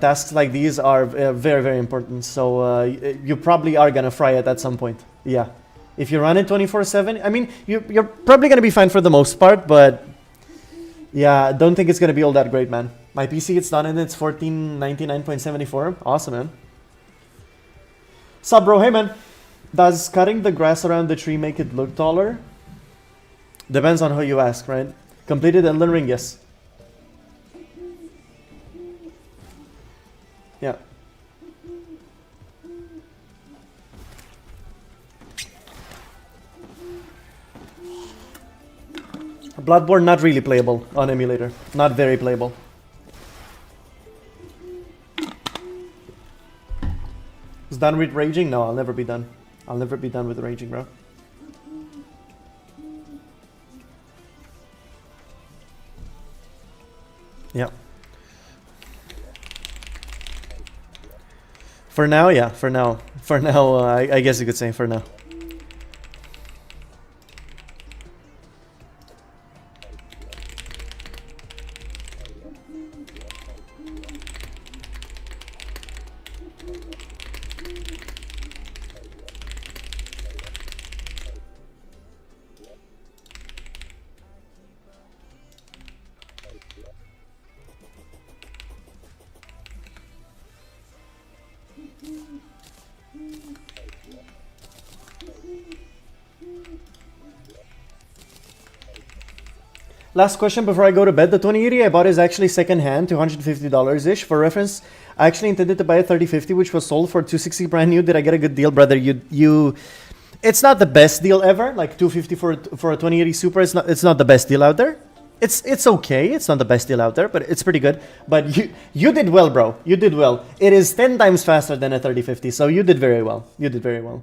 tasks like these are very, very important. So you probably are gonna fry it at some point. Yeah, if you run it 24/7, I mean, you're probably gonna be fine for the most part. But yeah, don't think it's gonna be all that great, man. My PC it's done and it's 1499.74. Awesome, man. Sup, bro? Hey, man. Does cutting the grass around the tree make it look taller? Depends on who you ask, right? Completed Elden Ring, yes. Yeah. Bloodborne not really playable on emulator. Not very playable. Is done with raging? No, I'll never be done. I'll never be done with raging, bro. Yeah. For now, yeah. For now. For now, I guess you could say for now. Last question before I go to bed. The 2080 I bought is actually second-hand, $250-ish. For reference, I actually intended to buy a 3050, which was sold for $260 brand new. Did I get a good deal, brother? It's not the best deal ever. Like $250 for a 2080 Super. It's not the best deal out there. It's okay. It's not the best deal out there, but it's pretty good. But you did well, bro. You did well. It is 10 times faster than a 3050, so you did very well. You did very well.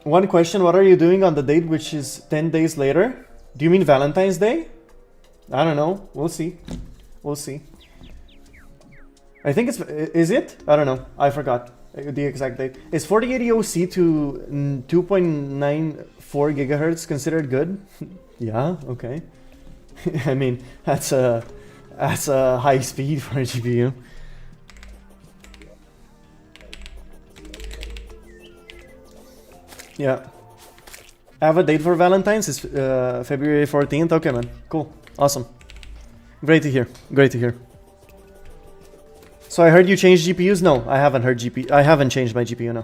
One question, what are you doing on the date which is 10 days later? Do you mean Valentine's Day? I don't know. We'll see. We'll see. I think is it? I don't know. I forgot the exact date. Is 4080 OC to 2.94 gigahertz considered good? Yeah, okay. I mean, that's a high speed for a GPU. Yeah. I have a date for Valentine's. It's February 14th. Okay, man. Cool. Awesome. Great to hear. Great to hear. So I heard you changed GPUs? No, I haven't heard I haven't changed my GPU, no.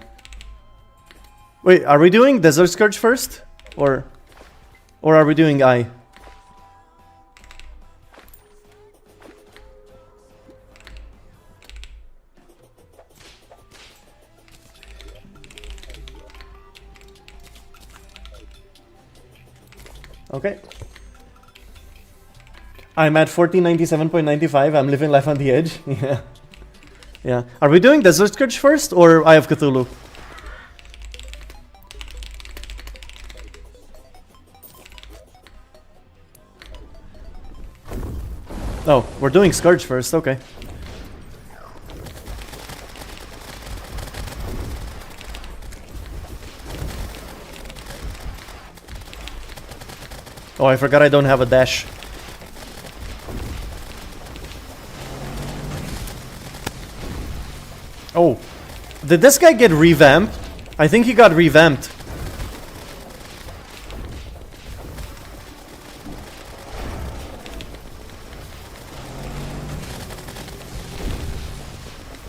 Wait, are we doing Desert Scourge first? Or are we doing I? Okay. I'm at 1497.95. I'm living life on the edge. Yeah. Yeah. Are we doing Desert Scourge first or Eye of Cthulhu? Oh, we're doing Scourge first. Okay. Oh, I forgot I don't have a dash. Oh, did this guy get revamped? I think he got revamped.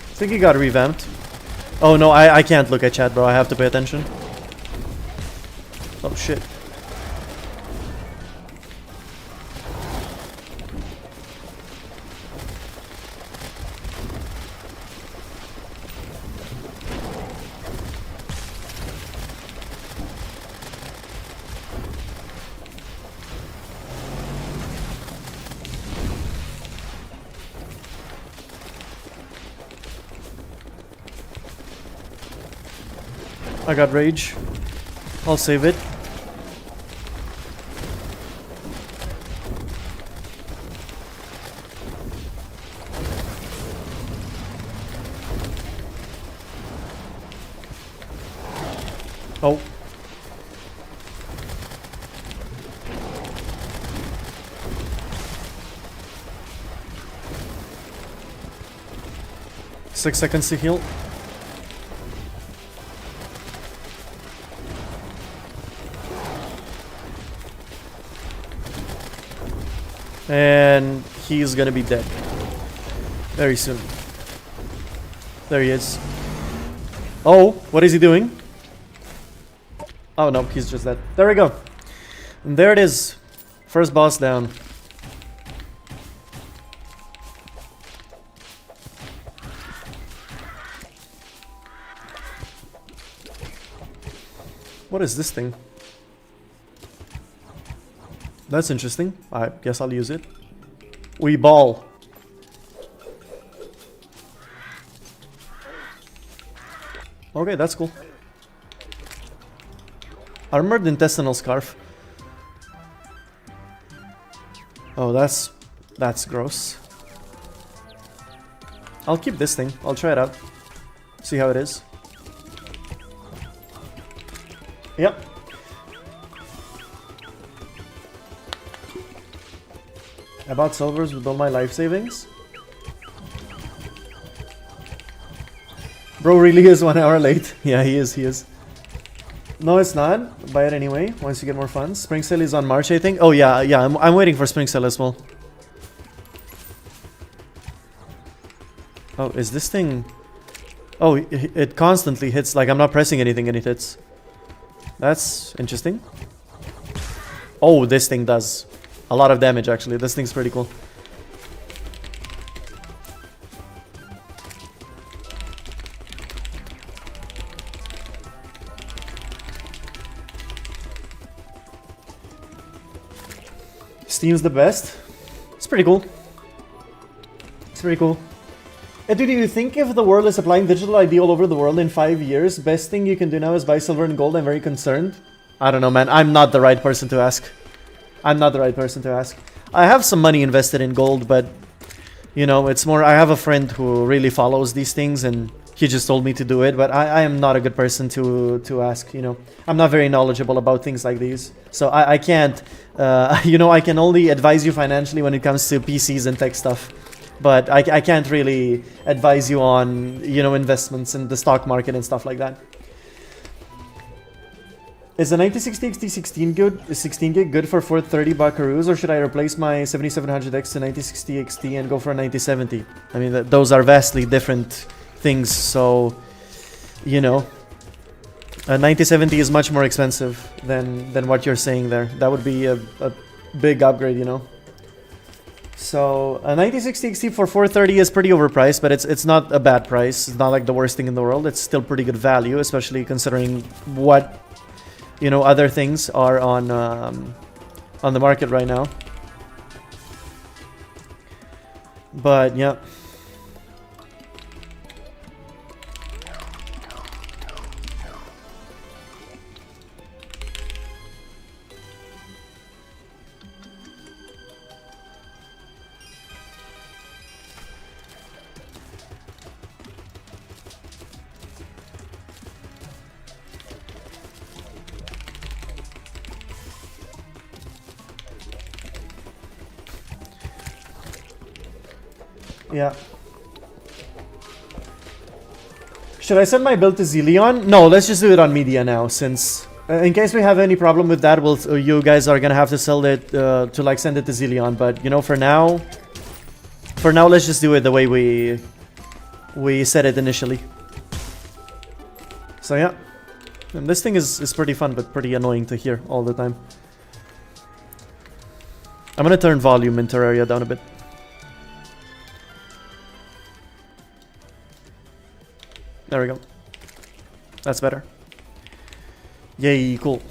I think he got revamped. Oh no, I can't look at chat, bro. I have to pay attention. Oh shit. I got rage. I'll save it. Oh. Six seconds to heal. And he's gonna be dead very soon. There he is. Oh, what is he doing? Oh no, he's just dead. There we go. And there it is. First boss down. What is this thing? That's interesting. I guess I'll use it. We ball. Okay, that's cool. Armored intestinal scarf. Oh, that's gross. I'll keep this thing. I'll try it out. See how it is. Yep. I bought silvers with all my life savings. Bro really is 1 hour late. Yeah, he is. No, it's not. Buy it anyway, once you get more funds. Spring sale is on March, I think. Oh, yeah, I'm waiting for spring sale as well. Oh, is this thing... Oh, it constantly hits, like I'm not pressing anything and it hits. That's interesting. Oh, this thing does a lot of damage, actually. This thing's pretty cool. Steam's the best. It's pretty cool. It's pretty cool. Dude, do you think if the world is applying digital ID all over the world in 5 years, best thing you can do now is buy silver and gold? I'm very concerned. I don't know, man. I'm not the right person to ask. I'm not the right person to ask. I have some money invested in gold, but, you know, it's more... I have a friend who really follows these things, and he just told me to do it, but I am not a good person to ask, you know. I'm not very knowledgeable about things like these. So I can't... you know, I can only advise you financially when it comes to PCs and tech stuff. But I can't really advise you on, you know, investments in the stock market and stuff like that. Is the 9060 XT 16 gig good for 430 buckaroos, or should I replace my 7700X to 9060 XT and go for a 9070? I mean, those are vastly different things, so, you know, a 9070 is much more expensive than what you're saying there. That would be a big upgrade, you know. So a 9060 XT for 430 is pretty overpriced, but it's not a bad price. It's not like the worst thing in the world. It's still pretty good value, especially considering what, you know, other things are on the market right now. But yeah. Yeah. Should I send my build to Zillion? No, let's just do it on media now, since in case we have any problem with that, you guys are gonna have to sell it to like send it to Zillion. But you know, for now, let's just do it the way we said it initially. So yeah, and this thing is pretty fun, but pretty annoying to hear all the time. I'm gonna turn volume in Terraria down a bit. There we go. That's better. Yay, cool.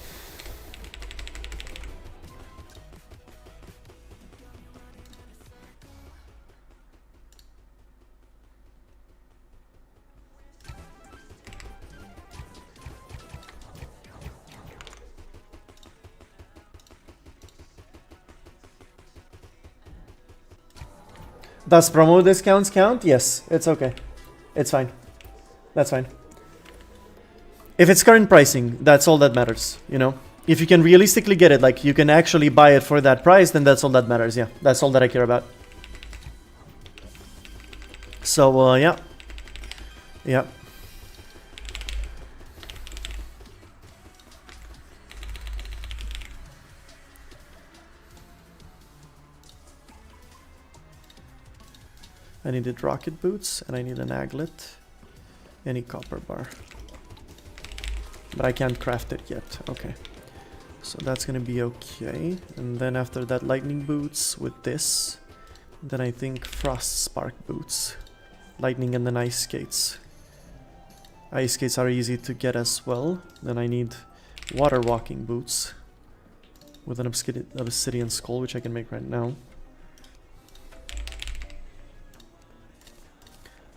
Does promo discounts count? Yes, it's okay. It's fine. That's fine. If it's current pricing, that's all that matters, you know? If you can realistically get it, like you can actually buy it for that price, then that's all that matters, yeah. That's all that I care about. So, yeah. Yeah. I needed rocket boots, and I need an aglet. Any copper bar. But I can't craft it yet. Okay. So that's gonna be okay. And then after that, lightning boots with this. Then I think frost spark boots. Lightning and then ice skates. Ice skates are easy to get as well. Then I need water walking boots. with an obsidian skull, which I can make right now.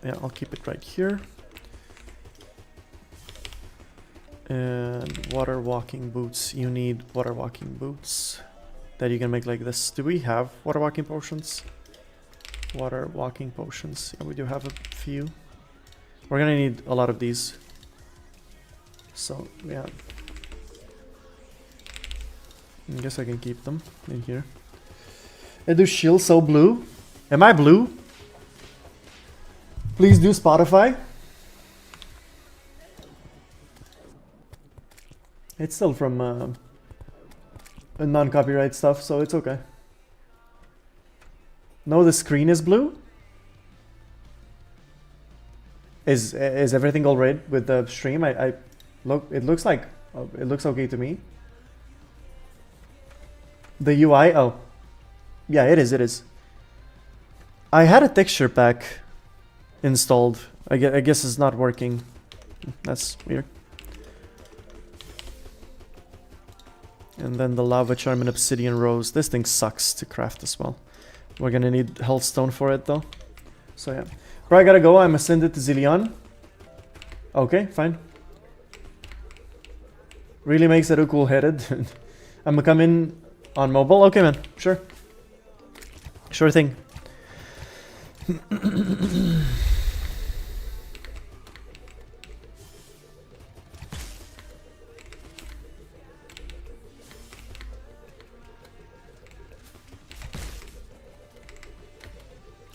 Yeah, I'll keep it right here. And water walking boots. You need water walking boots that you can make like this. Do we have water walking potions? Water walking potions. Yeah, we do have a few. We're gonna need a lot of these. So, yeah. I guess I can keep them in here. I do shield so blue. Am I blue? Please do Spotify. It's still from non-copyright stuff, so it's okay. No, the screen is blue. Is everything all right with the stream? I look. It looks like it looks okay to me. The UI. Oh, yeah, it is. It is. I had a texture pack installed. I guess it's not working. That's weird. And then the lava charm and obsidian rose. This thing sucks to craft as well. We're gonna need healthstone for it though. So yeah. Bro, I gotta go. I'm ascended to Zillion. Okay, fine. Really makes it a cool-headed. I'm gonna come in on mobile. Okay, man. Sure. Sure thing.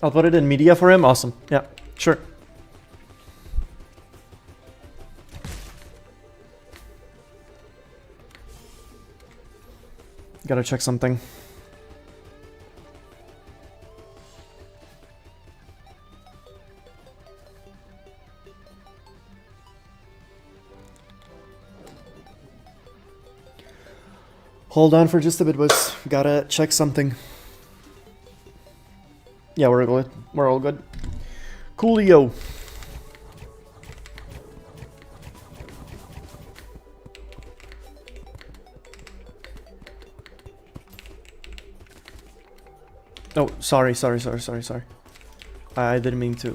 I'll put it in media for him. Awesome. Yeah, sure. Gotta check something. Hold on for just a bit, boys. Gotta check something. Yeah, we're good. We're all good. Coolio. Oh, sorry. I didn't mean to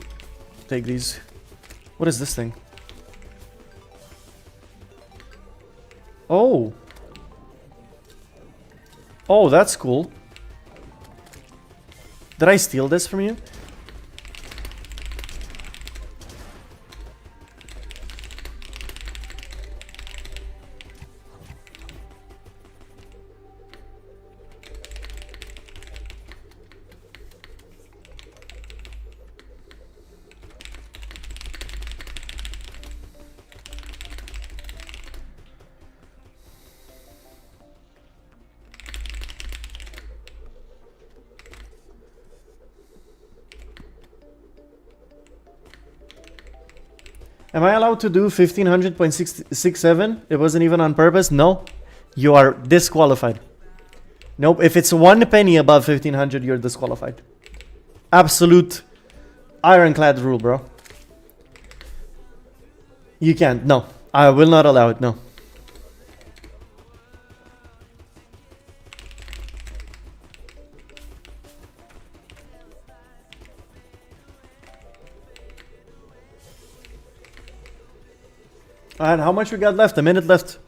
take these. What is this thing? Oh. Oh, that's cool. Did I steal this from you? Am I allowed to do 1500.67? It wasn't even on purpose? No. You are disqualified. Nope. If it's 1 penny above 1500, you're disqualified. Absolute ironclad rule, bro. You can't. No. I will not allow it. No. And how much we got left? A minute left.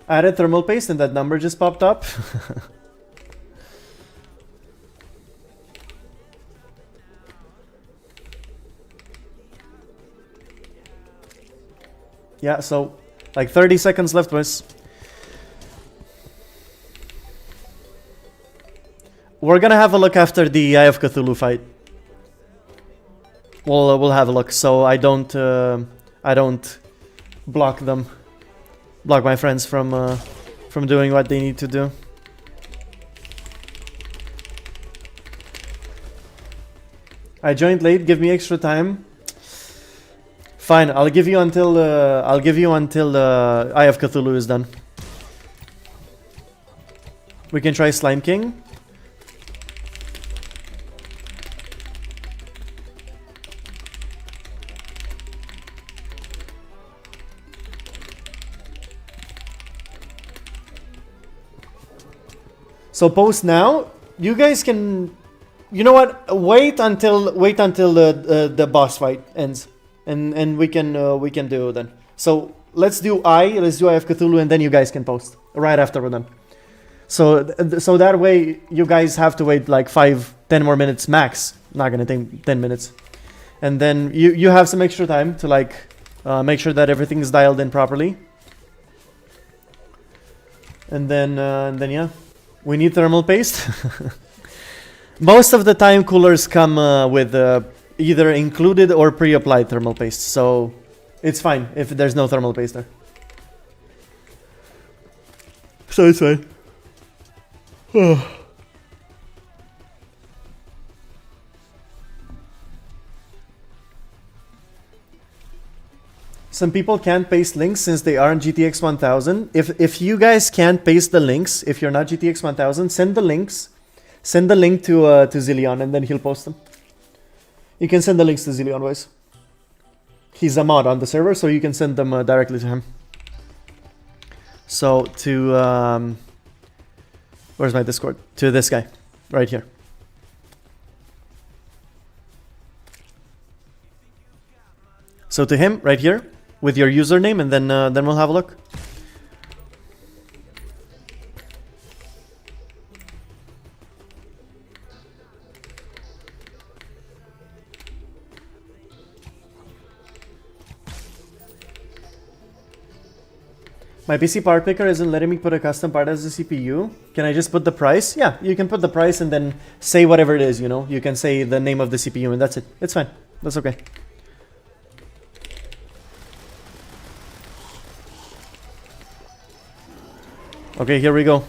I added thermal paste and that number just popped up. Yeah, so like 30 seconds left, boys. We're gonna have a look after the Eye of Cthulhu fight. We'll have a look, so I don't block my friends from doing what they need to do. I joined late. Give me extra time. Fine, I'll give you until Eye of Cthulhu is done. We can try Slime King. So post now. You guys can, you know what? Wait until the boss fight ends, and we can do it then. So let's do Eye of Cthulhu, and then you guys can post right after we're done. So that way you guys have to wait like 5-10 more minutes max. Not gonna take 10 minutes, and then you have some extra time to like make sure that everything is dialed in properly. And then yeah, we need thermal paste. Most of the time coolers come with either included or pre-applied thermal paste, so it's fine if there's no thermal paste there. So it's fine. Some people can't paste links since they aren't GTX 1000. If you guys can't paste the links, if you're not GTX 1000, send the links. Send the link to Zillion, and then he'll post them. You can send the links to Zillion, boys. He's a mod on the server, so you can send them directly to him. So to where's my Discord? To this guy, right here. So to him, right here, with your username, and then we'll have a look. My PC part picker isn't letting me put a custom part as a CPU. Can I just put the price? Yeah, you can put the price and then say whatever it is, you know? You can say the name of the CPU and that's it. It's fine. That's okay. Okay, here we go.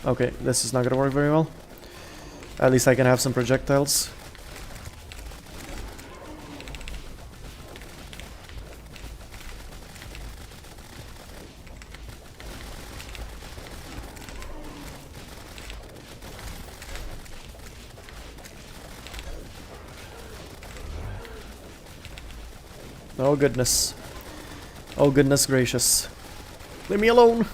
Okay, this is not gonna work very well. At least I can have some projectiles. Oh goodness. Oh goodness gracious. Leave me alone.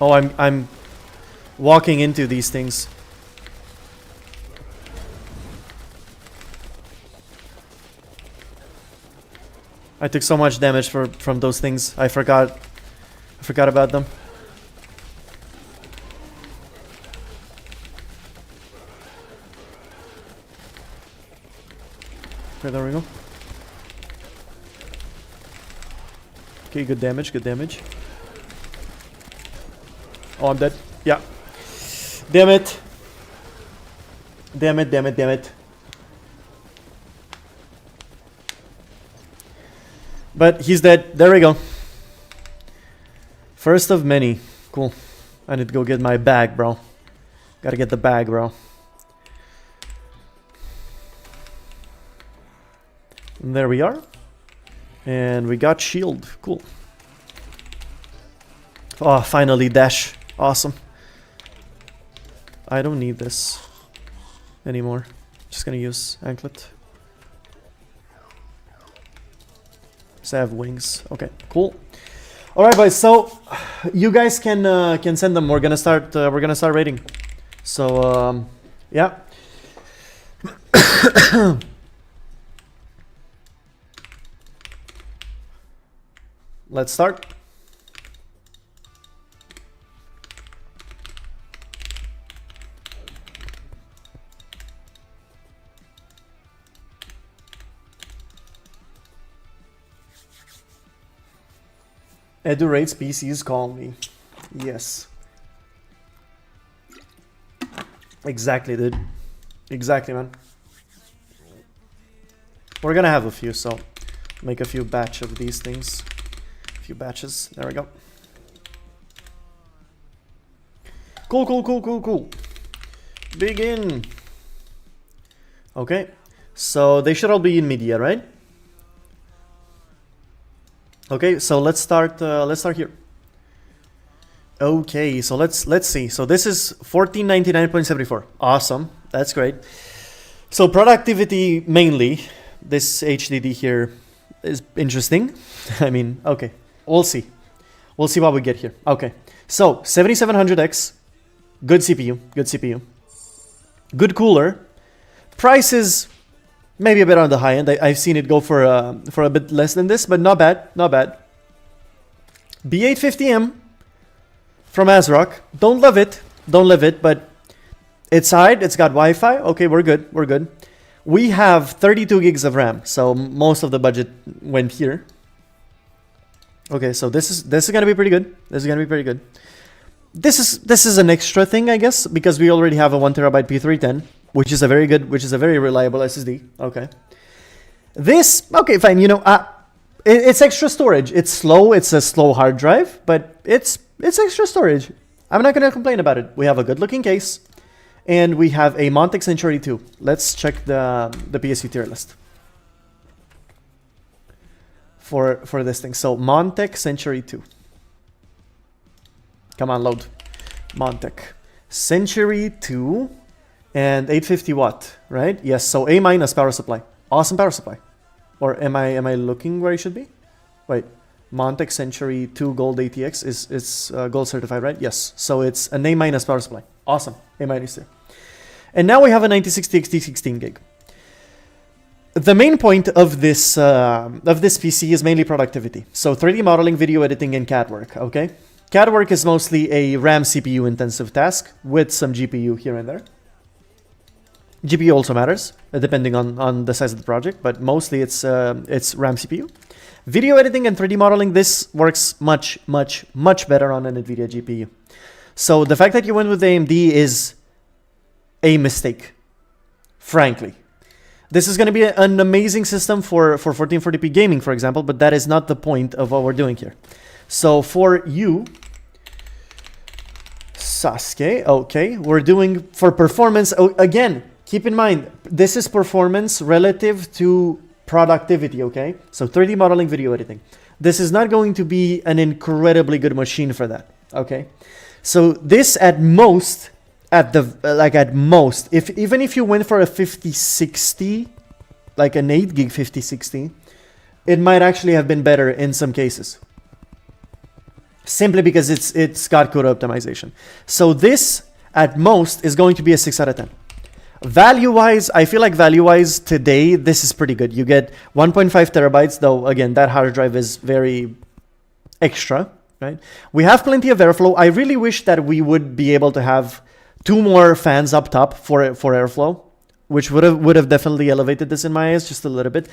Oh, I'm walking into these things. I took so much damage from those things. I forgot about them. Okay, there we go. Okay, good damage, good damage. Oh, I'm dead. Yeah. Damn it. Damn it, damn it, damn it. But he's dead. There we go. First of many. Cool. I need to go get my bag, bro. Gotta get the bag, bro. And there we are. And we got shield. Cool. Oh, finally dash. Awesome. I don't need this anymore. Just gonna use anklet. So I have wings. Okay, cool. All right, guys. So you guys can send them. We're gonna start raiding. So yeah. Let's start. Edu rates PCs, call me. Yes. Exactly, dude. Exactly, man. We're gonna have a few, so make a few batch of these things. A few batches. There we go. Cool, cool, cool, cool, cool. Begin. Okay. So they should all be in media, right? Okay, so let's start here. Okay, so let's see. So this is 1499.74. Awesome. That's great. So productivity mainly. This HDD here is interesting. I mean, okay. We'll see. We'll see what we get here. Okay. So 7700X. Good CPU. Good CPU. Good cooler. Price is maybe a bit on the high end. I've seen it go for a bit less than this, but not bad. Not bad. B850M from ASRock. Don't love it. Don't love it, but it's hard. It's got Wi-Fi. Okay, we're good. We're good. We have 32 gigs of RAM, so most of the budget went here. Okay, so this is gonna be pretty good. This is gonna be pretty good. This is an extra thing, I guess, because we already have a 1 terabyte P310, which is a very reliable SSD. Okay. This, okay, fine. You know, it's extra storage. It's slow. It's a slow hard drive, but it's extra storage. I'm not gonna complain about it. We have a good looking case, and we have a Montec Century 2. Let's check the PSU tier list for this thing. So Montec Century 2. Come on, load. Montec Century 2 and 850 watt, right? Yes. So A minus power supply. Awesome power supply. Or am I looking where I should be? Wait. Montec Century 2 Gold ATX is gold certified, right? Yes. So it's an A minus power supply. Awesome. A minus there. And now we have a 9060 XT 16 gig. The main point of this PC is mainly productivity. So 3D modeling, video editing, and CAD work. Okay. CAD work is mostly a RAM CPU intensive task with some GPU here and there. GPU also matters, depending on the size of the project, but mostly it's RAM CPU. Video editing and 3D modeling, this works much better on an NVIDIA GPU. So the fact that you went with AMD is a mistake, frankly. This is going to be an amazing system for 1440p gaming, for example, but that is not the point of what we're doing here. So for you, Sasuke, okay, we're doing for performance. Oh, again, keep in mind, this is performance relative to productivity, okay? So 3D modeling, video editing. This is not going to be an incredibly good machine for that, okay? So this at most, even if you went for a 5060, like an 8 gig 5060, it might actually have been better in some cases. Simply because it's got code optimization. So this, at most, is going to be a 6 out of 10. Value-wise, I feel like value-wise today, this is pretty good. You get 1.5 terabytes, though, again, that hard drive is very extra, right? We have plenty of airflow. I really wish that we would be able to have 2 more fans up top for airflow, which would have definitely elevated this in my eyes just a little bit.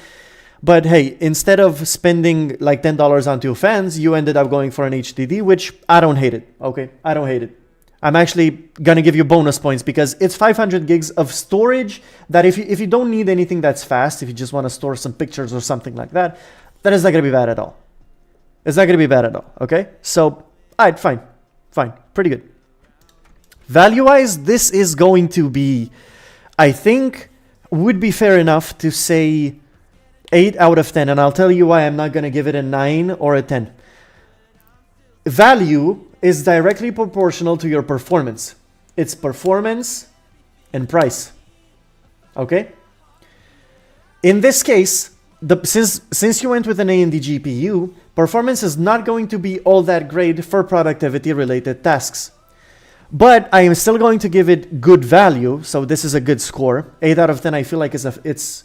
But hey, instead of spending like $10 on 2 fans, you ended up going for an HDD, which I don't hate it. Okay, I don't hate it. I'm actually gonna give you bonus points because it's 500 gigs of storage that if you don't need anything that's fast, if you just want to store some pictures or something like that, that is not gonna be bad at all. It's not gonna be bad at all. Okay, so alright, fine, pretty good. Value-wise, this is going to be, I think, would be fair enough to say 8 out of 10, and I'll tell you why I'm not going to give it a 9 or a 10. Value is directly proportional to your performance. It's performance and price. Okay? In this case, since you went with an AMD GPU, performance is not going to be all that great for productivity-related tasks. But I am still going to give it good value, so this is a good score. 8 out of 10 I feel like it's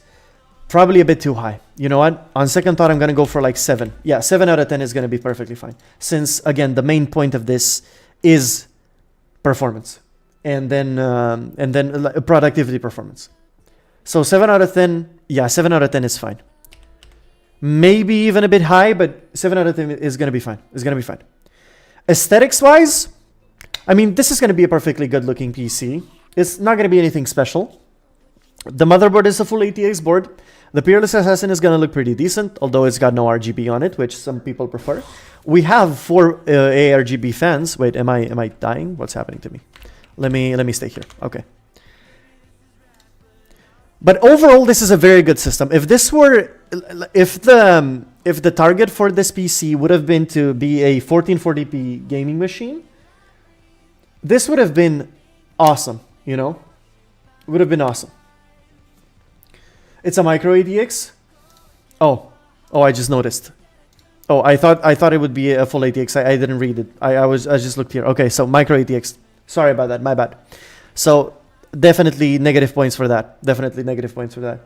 probably a bit too high. You know what? On second thought, I'm going to go for like 7. Yeah, 7 out of 10 is going to be perfectly fine. Since, again, the main point of this is performance. And then productivity performance. So 7 out of 10, yeah, 7 out of 10 is fine. Maybe even a bit high, but 7 out of 10 is going to be fine. It's going to be fine. Aesthetics-wise, I mean, this is going to be a perfectly good-looking PC. It's not going to be anything special. The motherboard is a full ATX board. The Peerless Assassin is going to look pretty decent, although it's got no RGB on it, which some people prefer. We have 4 ARGB fans. Wait, am I dying? What's happening to me? Let me stay here. Okay. But overall, this is a very good system. If the target for this PC would have been to be a 1440p gaming machine, This would have been awesome, you know? Would have been awesome. It's a micro ATX. Oh, I just noticed. Oh, I thought it would be a full ATX. I didn't read it. I just looked here. Okay, so micro ATX. Sorry about that. My bad. So definitely negative points for that. Definitely negative points for that.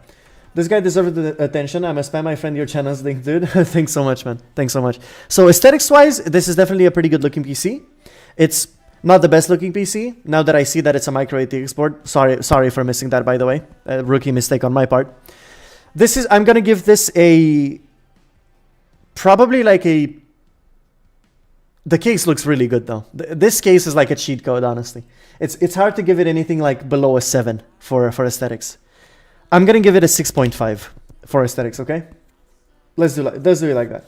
This guy deserves the attention. I'm gonna spam my friend your channel's link, dude. Thanks so much, man. Thanks so much. So aesthetics-wise, this is definitely a pretty good-looking PC. It's not the best-looking PC. Now that I see that it's a micro ATX board, sorry for missing that, by the way. A rookie mistake on my part. I'm gonna give this a probably like a. The case looks really good though. This case is like a cheat code, honestly. It's hard to give it anything like below a 7 for aesthetics. I'm gonna give it a 6.5 for aesthetics, okay? Let's do it like that.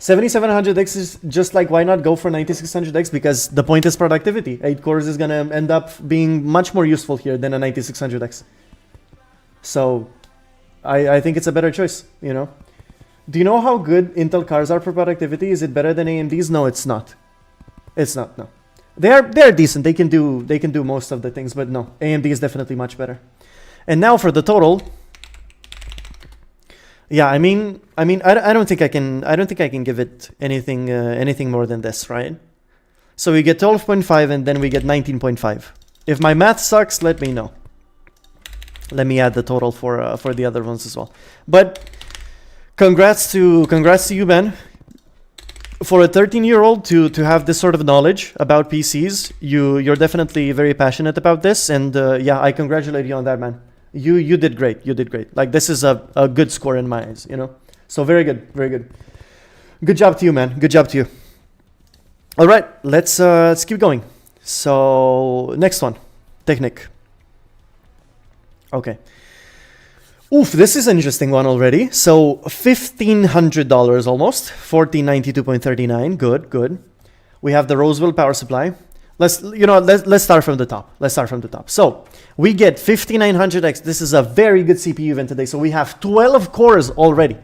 7700X is just like, why not go for 9600X? Because the point is productivity. 8 cores is gonna end up being much more useful here than a 9600X. So I think it's a better choice, you know? Do you know how good Intel cars are for productivity? Is it better than AMD's? No, it's not. It's not, no. They're decent. They can do most of the things, but no, AMD is definitely much better. And now for the total. Yeah, I mean, I don't think I can give it anything more than this, right? So we get 12.5 and then we get 19.5. If my math sucks, let me know. Let me add the total for the other ones as well. But congrats to you, Ben. For a 13-year-old to have this sort of knowledge about PCs, you're definitely very passionate about this, and yeah, I congratulate you on that, man. You did great. You did great. Like, this is a good score in my eyes, you know. So very good, very good. Good job to you, man. Good job to you. All right, let's keep going. So next one, Technic. Okay. Oof, this is an interesting one already. So $1,500 almost, 1492.39. Good. We have the Roseville power supply. Let's start from the top. So we get 5900X. This is a very good CPU event today. So we have 12 cores already.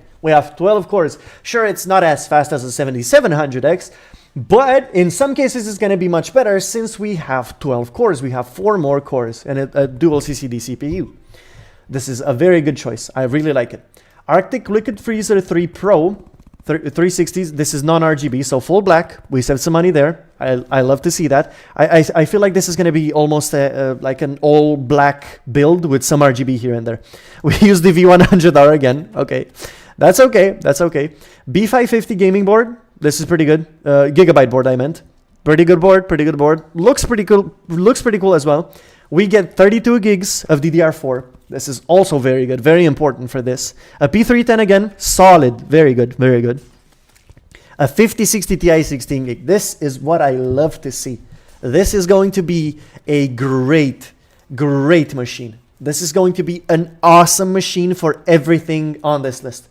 Sure, it's not as fast as a 7700X, but in some cases it's going to be much better since we have 12 cores. We have 4 more cores and a dual CCD CPU. This is a very good choice. I really like it. Arctic Liquid Freezer 3 Pro 360s. This is non-RGB, so full black. We saved some money there. I love to see that. I feel like this is going to be almost like an all black build with some RGB here and there. We use the V100R again. Okay, that's okay. B550 gaming board. This is pretty good. Gigabyte board, I meant. Pretty good board. Looks pretty cool as well. We get 32 gigs of DDR4. This is also very good, very important for this. A P310 again, solid, very good. A 5060 Ti 16 gig. This is what I love to see. This is going to be a great machine. This is going to be an awesome machine for everything on this list.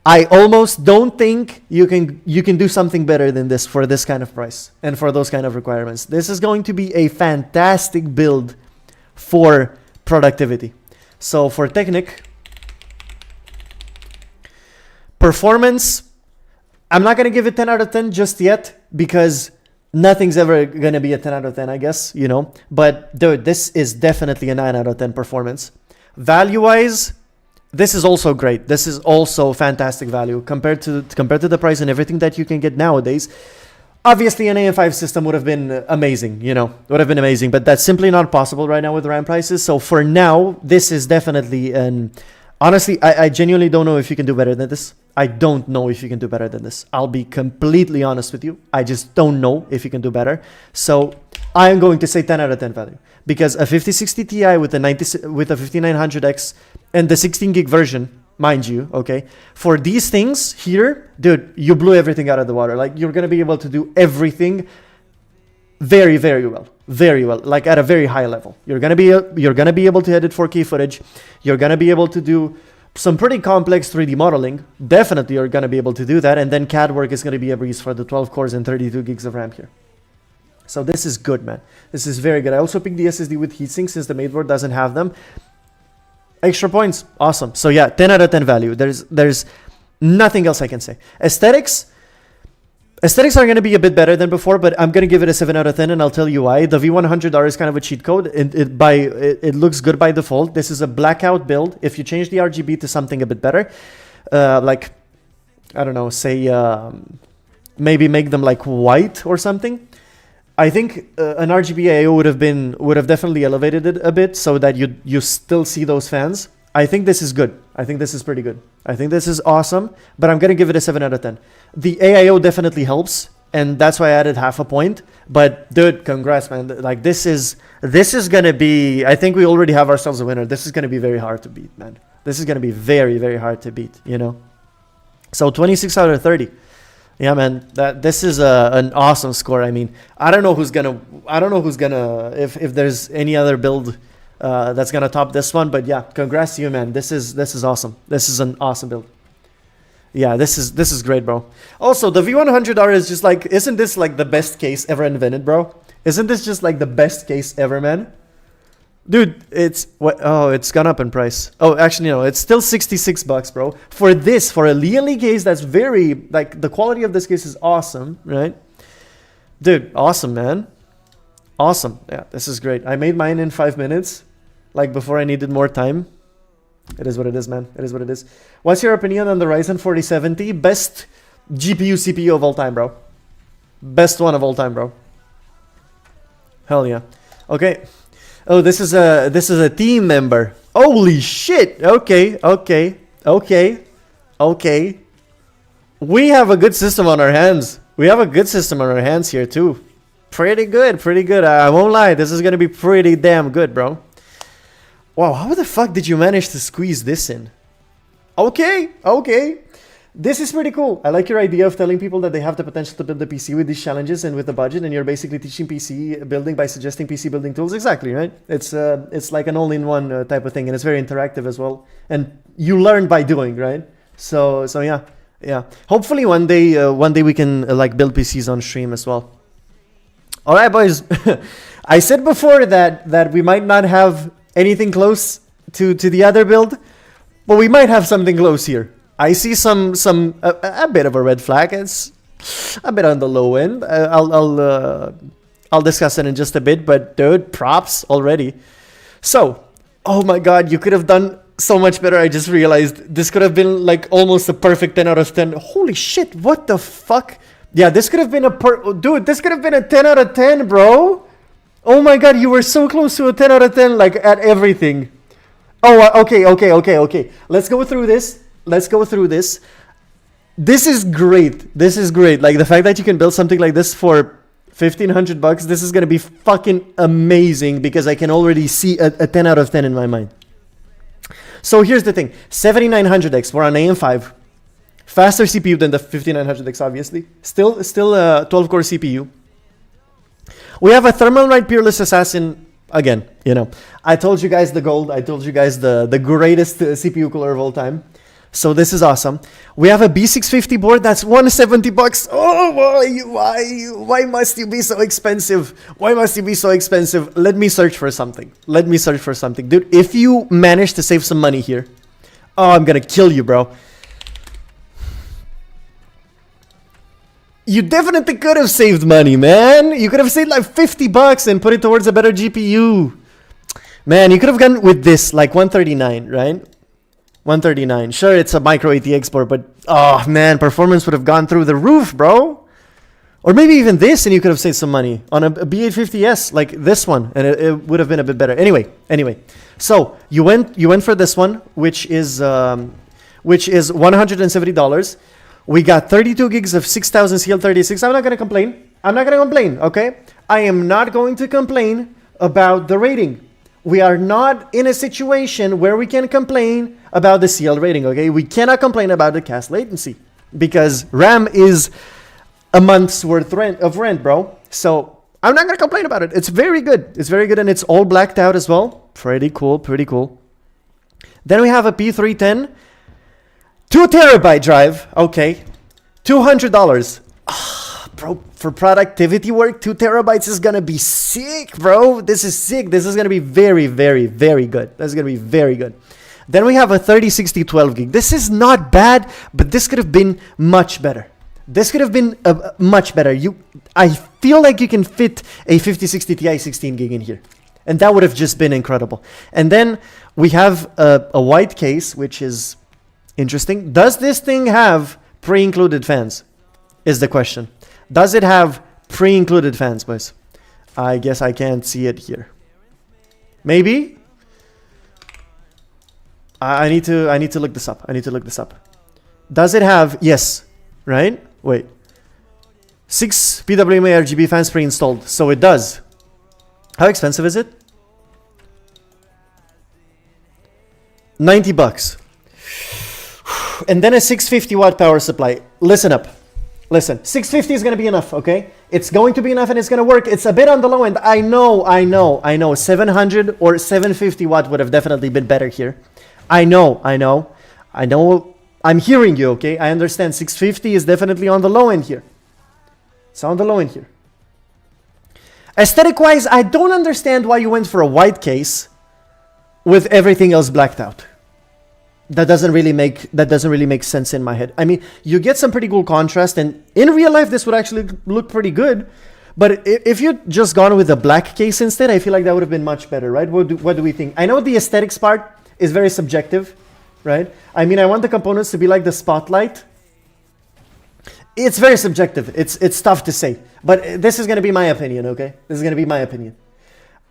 I almost don't think you can do something better than this for this kind of price and for those kind of requirements. This is going to be a fantastic build for productivity. So for Technic, performance, I'm not going to give it 10 out of 10 just yet because nothing's ever going to be a 10 out of 10, I guess, you know. But dude, this is definitely a 9 out of 10 performance. Value-wise, this is also great. This is also fantastic value compared to the price and everything that you can get nowadays. Obviously, an AM5 system would have been amazing, you know, but that's simply not possible right now with RAM prices. So for now, this is definitely honestly, I genuinely don't know if you can do better than this. I don't know if you can do better than this. I'll be completely honest with you. I just don't know if you can do better. So I am going to say 10 out of 10 value because a 5060 Ti with a 5900X and the 16 gig version, mind you, okay, for these things here, dude, you blew everything out of the water. Like, you're going to be able to do everything very, very well, like at a very high level. You're going to be able to edit 4K footage. You're going to be able to do some pretty complex 3D modeling. Definitely you're going to be able to do that. And then CAD work is going to be a breeze for the 12 cores and 32 gigs of RAM here. So this is good, man. This is very good. I also picked the SSD with heatsink since the mainboard doesn't have them. Extra points, awesome. So yeah, 10 out of 10 value. There's nothing else I can say. Aesthetics, Aesthetics are going to be a bit better than before, but I'm going to give it a 7 out of 10, and I'll tell you why. The V100R is kind of a cheat code. It looks good by default. This is a blackout build. If you change the RGB to something a bit better, like, I don't know, say maybe make them like white or something, I think an RGB AO would have definitely elevated it a bit so that you still see those fans. I think this is good. I think this is pretty good. I think this is awesome, but I'm going to give it a 7 out of 10. The AIO definitely helps, and that's why I added half a point. But dude, congrats, man. Like this is going to be, I think we already have ourselves a winner. This is going to be very hard to beat, man. This is going to be very, very hard to beat, you know? So 26 out of 30. Yeah, man, this is an awesome score. I mean, I don't know who's gonna, if there's any other build that's gonna top this one, but yeah, congrats to you, man. This is awesome. This is an awesome build. Yeah, this is great, bro. Also, the V100R is just like, isn't this like the best case ever invented, bro? Isn't this just like the best case ever, man? Dude, it's what? Oh, it's gone up in price. Oh, actually, no, it's still $66, bro. For a Lee case, that's very, like, the quality of this case is awesome, right? Dude, awesome, man. Awesome. Yeah, this is great. I made mine in 5 minutes, like before I needed more time. It is what it is, man. It is what it is. What's your opinion on the Ryzen 4070? Best GPU, CPU of all time, bro. Best one of all time, bro. Hell yeah. Okay. Oh, this is a team member. Holy shit. Okay. We have a good system on our hands. We have a good system on our hands here too. Pretty good. I won't lie. This is gonna be pretty damn good, bro. Wow, how the fuck did you manage to squeeze this in? Okay. This is pretty cool. I like your idea of telling people that they have the potential to build a PC with these challenges and with the budget, and you're basically teaching PC building by suggesting PC building tools. Exactly, right? It's like an all-in-one type of thing, and it's very interactive as well. And you learn by doing, right? So yeah. Hopefully one day we can like build PCs on stream as well. All right, boys. I said before that we might not have anything close to the other build, but we might have something close here. I see a bit of a red flag. It's a bit on the low end. I'll discuss it in just a bit, but dude, props already. So, oh my god, you could have done so much better. I just realized this could have been like almost a perfect 10 out of 10. Holy shit, what the fuck? Yeah, this could have been this could have been a 10 out of 10, bro. Oh my god, you were so close to a 10 out of 10, like at everything. Oh, okay. Let's go through this. This is great. Like the fact that you can build something like this for $1,500, this is gonna be fucking amazing because I can already see a 10 out of 10 in my mind. So here's the thing: 7900X. We're on AM5, faster CPU than the 5900X, obviously. Still a 12-core CPU. We have a Thermal Right Peerless Assassin. Again, you know, I told you guys the gold. I told you guys the greatest CPU cooler of all time. So this is awesome. We have a B650 board that's $170. Oh, why must you be so expensive? Why must you be so expensive? Let me search for something. Dude, if you manage to save some money here, oh, I'm gonna kill you, bro. You definitely could have saved money, man. You could have saved like $50 and put it towards a better GPU. Man, you could have gone with this, like 139, right? 139. Sure, it's a micro ATX board, but oh man, performance would have gone through the roof, bro. Or maybe even this, and you could have saved some money on a B850S, like this one, and it would have been a bit better. Anyway. So you went for this one, which is $170. We got 32 gigs of 6000 CL36. I'm not going to complain. Okay? I am not going to complain about the rating. We are not in a situation where we can complain about the CL rating, okay? We cannot complain about the cast latency because RAM is a month's worth of rent, bro. So I'm not going to complain about it. It's very good. And it's all blacked out as well. Pretty cool. Then we have a P310. 2 terabyte drive, okay, $200. Bro, for productivity work, 2 terabytes is gonna be sick, bro. This is sick. This is gonna be very, very, very good. That's gonna be very good. Then we have a 3060 12 gig. This is not bad, but this could have been much better. This could have been much better. I feel like you can fit a 5060 Ti 16 gig in here. And that would have just been incredible. And then we have a white case, which is interesting. Does this thing have pre-included fans? Is the question. Does it have pre-included fans, boys? I guess I can't see it here. Maybe? I need to look this up. I need to look this up. Does it have... Yes. Right? Wait. 6 PWMA RGB fans pre-installed. So it does. How expensive is it? $90. And then a 650 watt power supply. Listen up. Listen. 650 is going to be enough, okay? It's going to be enough and it's going to work. It's a bit on the low end. I know. 700 or 750 watt would have definitely been better here. I know. I'm hearing you, okay? I understand 650 is definitely on the low end here. It's on the low end here. Aesthetic-wise, I don't understand why you went for a white case with everything else blacked out. That doesn't really make sense in my head. I mean, you get some pretty cool contrast, and in real life, this would actually look pretty good. But if you'd just gone with a black case instead, I feel like that would have been much better, right? What do we think? I know the aesthetics part is very subjective, right? I mean, I want the components to be like the spotlight. It's very subjective. It's tough to say. But this is going to be my opinion, okay? This is going to be my opinion.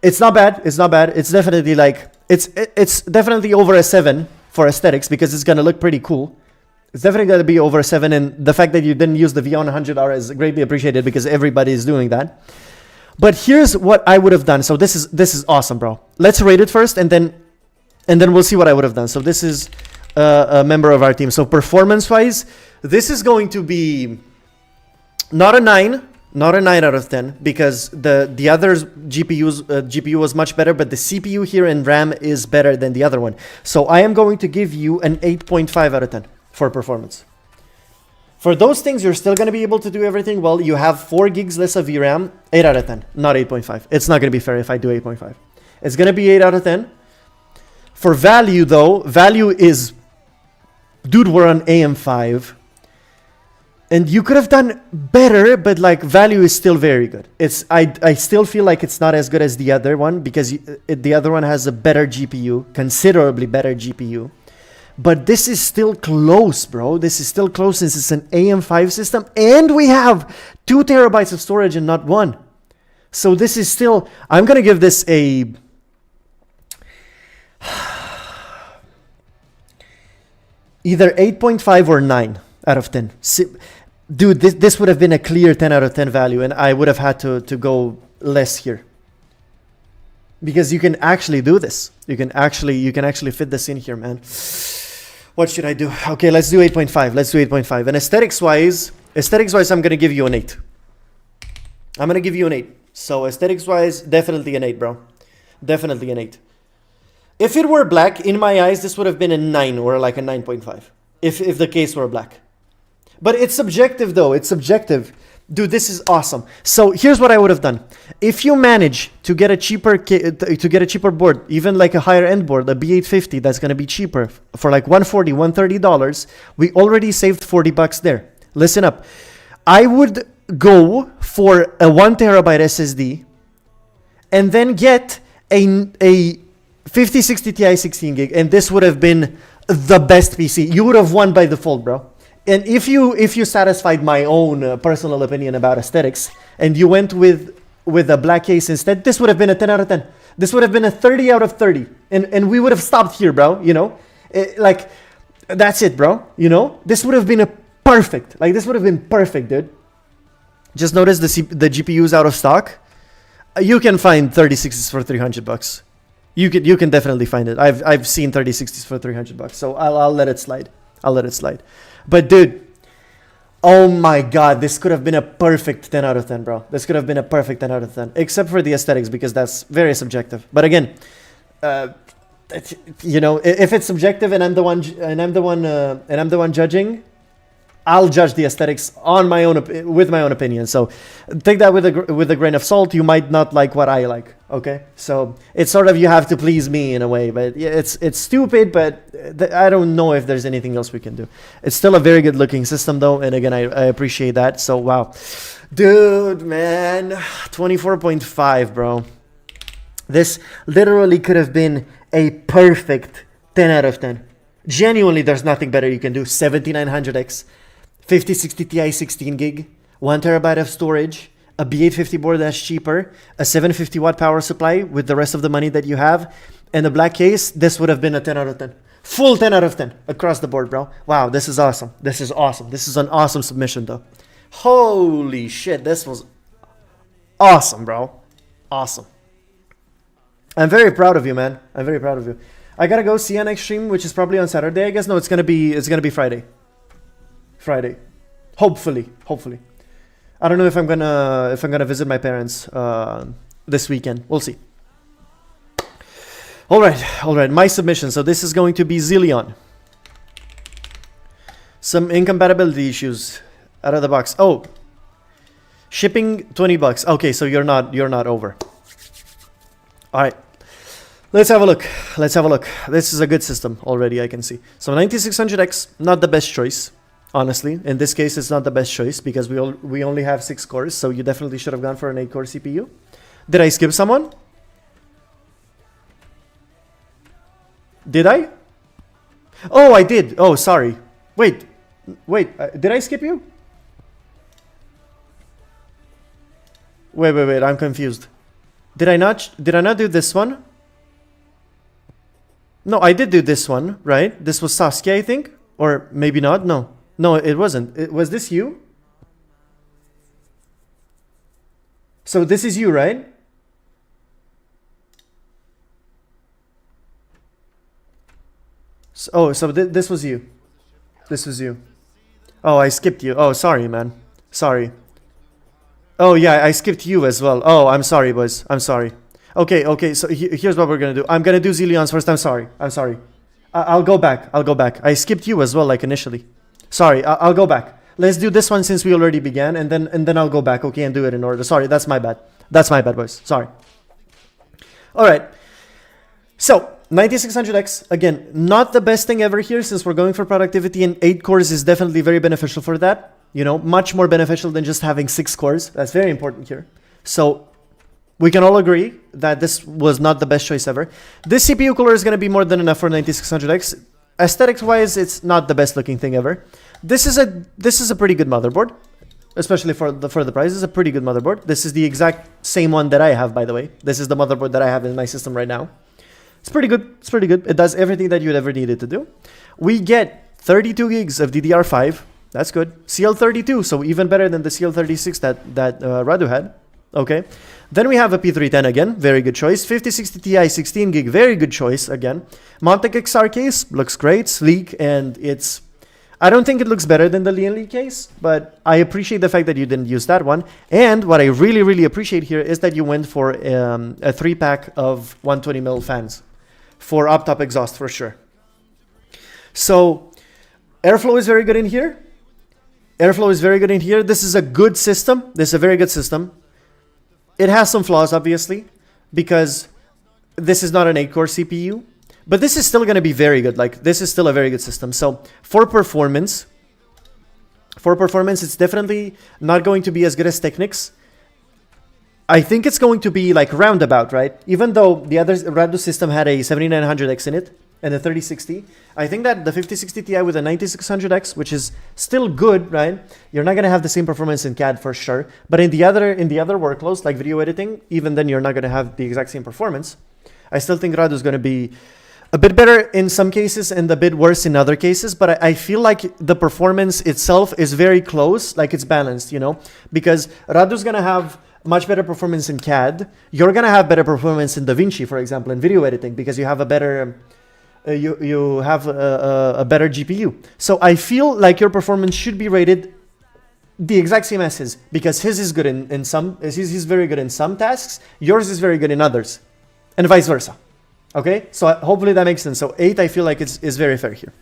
It's not bad. It's not bad. It's definitely like... It's definitely over a 7 for aesthetics because it's going to look pretty cool. It's definitely going to be over a 7. And the fact that you didn't use the Vion 100R is greatly appreciated because everybody is doing that. But here's what I would have done. So this is awesome, bro. Let's rate it first and then we'll see what I would have done. So this is a member of our team. So performance-wise, this is going to be not a 9 out of 10 because the other GPU was much better, but the CPU here and RAM is better than the other one. So I am going to give you an 8.5 out of 10 for performance. For those things, you're still going to be able to do everything well. You have 4 gigs less of VRAM, 8 out of 10, not 8.5. It's not going to be fair if I do 8.5. It's going to be 8 out of 10. For value, though, value is... Dude, we're on AM5. And you could have done better, but like value is still very good. I still feel like it's not as good as the other one because the other one has a better GPU, considerably better GPU. But this is still close, bro. This is still close since it's an AM5 system and we have 2 terabytes of storage and not 1. So this is still, I'm going to give this a... either 8.5 or 9 out of 10. Dude, this would have been a clear 10 out of 10 value, and I would have had to go less here. Because you can actually do this. You can actually fit this in here, man. What should I do? Okay, let's do 8.5. Let's do 8.5. And aesthetics-wise, I'm going to give you an 8. I'm going to give you an 8. So aesthetics-wise, definitely an 8, bro. Definitely an 8. If it were black, in my eyes, this would have been a 9 or like a 9.5. If the case were black. But it's subjective, though. It's subjective. Dude, this is awesome. So here's what I would have done. If you manage to get a cheaper board, even like a higher end board, a B850, that's going to be cheaper for like $140, $130, we already saved $40 there. Listen up. I would go for a 1 terabyte SSD and then get a 5060 Ti 16 gig, and this would have been the best PC. You would have won by default, bro. And if you satisfied my own personal opinion about aesthetics, and you went with a black case instead, this would have been a 10 out of 10. This would have been a 30 out of 30, and we would have stopped here, bro. You know, like that's it, bro. You know, this would have been a perfect. Like this would have been perfect, dude. Just notice the GPU is out of stock. You can find 3060s for $300. You can definitely find it. I've seen 3060s for $300, so I'll let it slide. I'll let it slide. But dude, oh my god, this could have been a perfect 10 out of 10, bro. This could have been a perfect 10 out of 10, except for the aesthetics because that's very subjective. But again, you know, if it's subjective and I'm the one judging, I'll judge the aesthetics on my own with my own opinion. So take that with a grain of salt. You might not like what I like. Okay, so it's sort of you have to please me in a way. But yeah, it's stupid. But I don't know if there's anything else we can do. It's still a very good looking system though, and again I appreciate that. So wow, dude, man, 24.5, bro. This literally could have been a perfect 10 out of 10. Genuinely, there's nothing better you can do. 7900X, 5060 Ti 16 gig, 1 terabyte of storage, a B850 board that's cheaper, a 750 watt power supply with the rest of the money that you have, and a black case. This would have been a 10 out of 10. Full 10 out of 10 across the board, bro. Wow, this is awesome. This is awesome. This is an awesome submission, though. Holy shit, this was awesome, bro. Awesome. I'm very proud of you, man. I'm very proud of you. I gotta go see an next stream, which is probably on Saturday. I guess no, it's gonna be Friday. Friday, hopefully. I don't know if I'm gonna visit my parents this weekend. We'll see. All right. My submission. So this is going to be Zillion. Some incompatibility issues out of the box. Oh, shipping $20. Okay, so you're not over. All right. Let's have a look. This is a good system already, I can see. So 9600X, not the best choice, honestly. In this case, it's not the best choice because we only have 6 cores, so you definitely should have gone for an 8-core CPU. Did I skip someone? Did I? Oh, I did. Oh, sorry. Wait. Did I skip you? Wait. I'm confused. Did I not do this one? No, I did do this one, right? This was Saskia, I think? Or maybe not? No, it wasn't. Was this you? So this is you, right? So, this was you. This was you. Oh, I skipped you. Oh, sorry, man. Sorry. Oh, yeah, I skipped you as well. Oh, I'm sorry, boys. I'm sorry. Okay, so here's what we're gonna do. I'm gonna do Zillion's first. I'm sorry. I'll go back. I skipped you as well, like initially. Sorry, I'll go back. Let's do this one since we already began, and then I'll go back, okay, and do it in order. Sorry, that's my bad. That's my bad, boys. Sorry. All right. So 9600X, again, not the best thing ever here since we're going for productivity, and 8 cores is definitely very beneficial for that. You know, much more beneficial than just having 6 cores. That's very important here. So we can all agree that this was not the best choice ever. This CPU cooler is going to be more than enough for 9600X. Aesthetics-wise, it's not the best looking thing ever. This is a pretty good motherboard, especially for the price. It's a pretty good motherboard. This is the exact same one that I have, by the way. This is the motherboard that I have in my system right now. It's pretty good. It's pretty good. It does everything that you'd ever need it to do. We get 32 gigs of DDR5. That's good. CL32, so even better than the CL36 that Radu had. Okay. Then we have a P310 again, very good choice. 5060 Ti 16 gig, very good choice again. Montec XR case looks great, sleek, and it's... I don't think it looks better than the Lian Li case, but I appreciate the fact that you didn't use that one. And what I really, really appreciate here is that you went for a 3-pack of 120mm fans for up-top exhaust for sure. So airflow is very good in here. This is a good system. This is a very good system. It has some flaws, obviously, because this is not an 8-core CPU, but this is still going to be very good. Like, this is still a very good system. So for performance, it's definitely not going to be as good as Technics. I think it's going to be like roundabout, right? Even though the other Radu system had a 7900X in it and a 3060, I think that the 5060 Ti with a 9600X, which is still good, right? You're not gonna have the same performance in CAD for sure, but in the other workloads like video editing, even then you're not gonna have the exact same performance. I still think Radu is gonna be a bit better in some cases and a bit worse in other cases, but I feel like the performance itself is very close, like it's balanced, you know, because Radu's gonna have much better performance in CAD. You're gonna have better performance in DaVinci, for example, in video editing, because you have a better you have a better GPU. So I feel like your performance should be rated the exact same as his, because his is good in some, he's very good in some tasks, yours is very good in others, and vice versa. Okay, so hopefully that makes sense. So 8, I feel like is very fair here.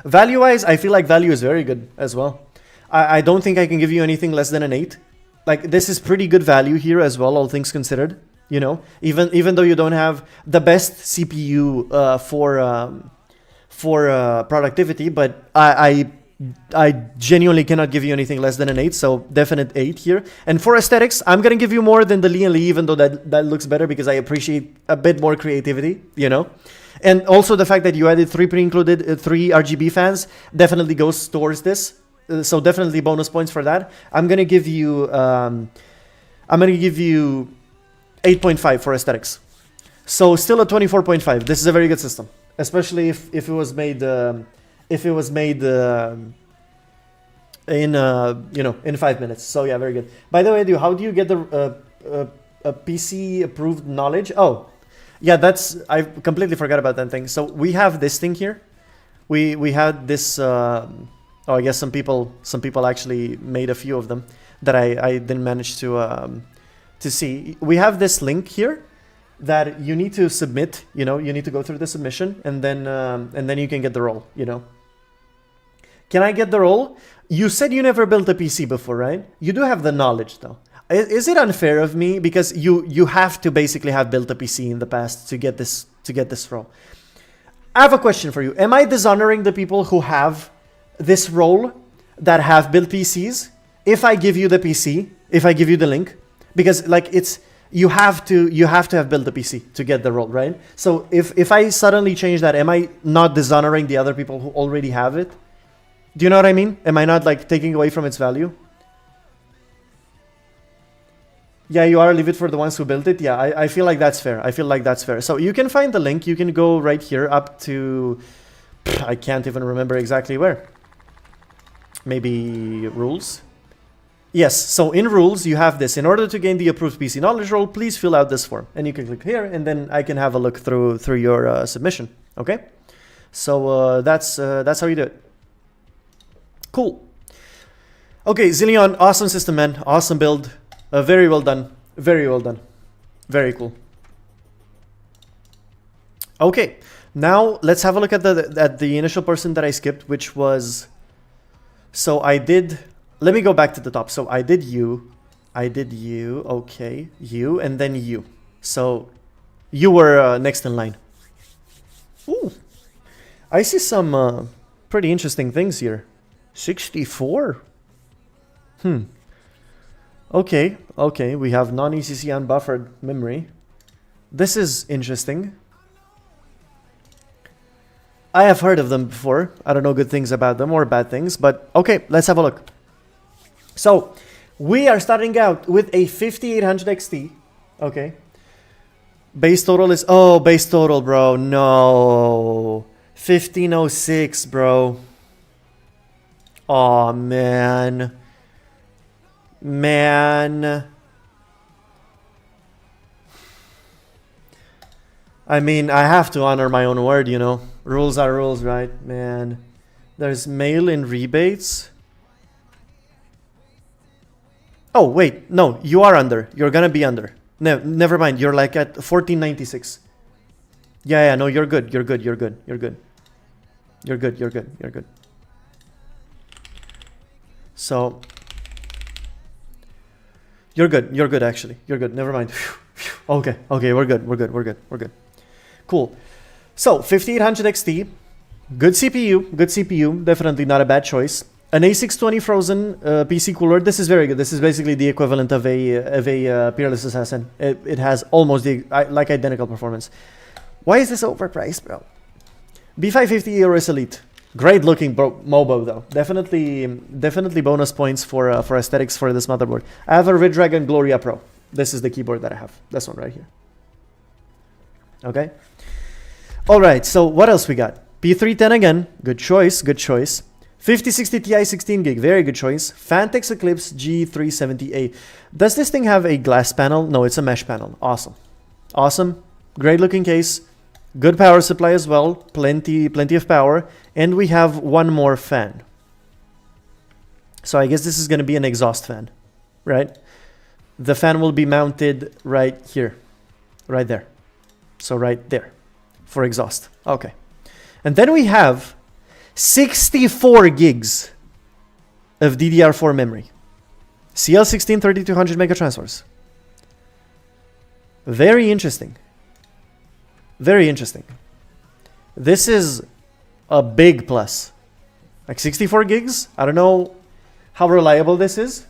Value-wise, I feel like value is very good as well. I don't think I can give you anything less than an 8. Like, this is pretty good value here as well, all things considered. You know, even though you don't have the best CPU for productivity, but I genuinely cannot give you anything less than an 8, so definite 8 here. And for aesthetics, I'm gonna give you more than the Lee and Lee, even though that looks better because I appreciate a bit more creativity, you know. And also the fact that you added 3 pre-included 3 RGB fans definitely goes towards this. So definitely bonus points for that. I'm gonna give you 8.5 for aesthetics. So still a 24.5. This is a very good system, especially if it was made in you know, in 5 minutes. So yeah, very good. By the way, how do you get the a PC approved knowledge? Oh, yeah, I completely forgot about that thing. So we have this thing here. We had this. Oh, I guess some people actually made a few of them that I didn't manage to see. We have this link here that you need to submit. You know, you need to go through the submission, and then you can get the role. You know. Can I get the role? You said you never built a PC before, right? You do have the knowledge, though. Is it unfair of me because you have to basically have built a PC in the past to get this role? I have a question for you. Am I dishonoring the people who have this role that have built PCs if I give you the PC, if I give you the link? Because like you have to have built a PC to get the role, right? So if I suddenly change that, am I not dishonoring the other people who already have it? Do you know what I mean? Am I not like taking away from its value? Yeah, you are. Leave it for the ones who built it. Yeah, I feel like that's fair. I feel like that's fair. So you can find the link. You can go right here up to, I can't even remember exactly where. Maybe rules? Yes, so in rules you have this. In order to gain the approved PC knowledge role, please fill out this form. And you can click here and then I can have a look through your submission. Okay? So that's how you do it. Cool. Okay, Zillion, awesome system, man. Awesome build. Very well done. Very well done. Very cool. Okay, now let's have a look at the initial person that I skipped, which was... So I did... Let me go back to the top. So I did you, okay, you, and then you. So you were next in line. Ooh, I see some pretty interesting things here. 64. Okay, we have non-ECC unbuffered memory. This is interesting. I have heard of them before. I don't know good things about them or bad things, but okay, let's have a look. So we are starting out with a 5800 XT. Okay. Base total is, oh, base total, bro. No. 1506, bro. Oh, man. Man. I mean, I have to honor my own word, you know. Rules are rules, right? Man. There's mail-in rebates. Oh, wait. No, you are under. You're gonna be under. No, never mind. You're like at 1496. Yeah, no, you're good. You're good. You're good. You're good. You're good. You're good. You're good. So... You're good. You're good, actually. You're good. Never mind. Okay. Okay, we're good. We're good. We're good. We're good. Cool. So, 5800 XT. Good CPU. Good CPU. Definitely not a bad choice. An A620 Frozen PC cooler. This is very good. This is basically the equivalent of a Peerless Assassin. It has almost the like identical performance. Why is this overpriced, bro? B550 Eurus Elite. Great looking MOBO though. Definitely bonus points for aesthetics for this motherboard. I have a Red Dragon Gloria Pro. This is the keyboard that I have. This one right here. Okay. All right. So what else we got? P310 again. Good choice. Good choice. 5060 Ti 16 gig. Very good choice. Fantex Eclipse G370A. Does this thing have a glass panel? No, it's a mesh panel. Awesome. Awesome. Great looking case. Good power supply as well. Plenty of power. And we have one more fan. So I guess this is going to be an exhaust fan, right? The fan will be mounted right here, right there. So right there for exhaust. Okay. And then we have 64 gigs of DDR4 memory. CL16 3200 mega transfers. Very interesting. Very interesting. This is a big plus. Like 64 gigs. I don't know how reliable this is,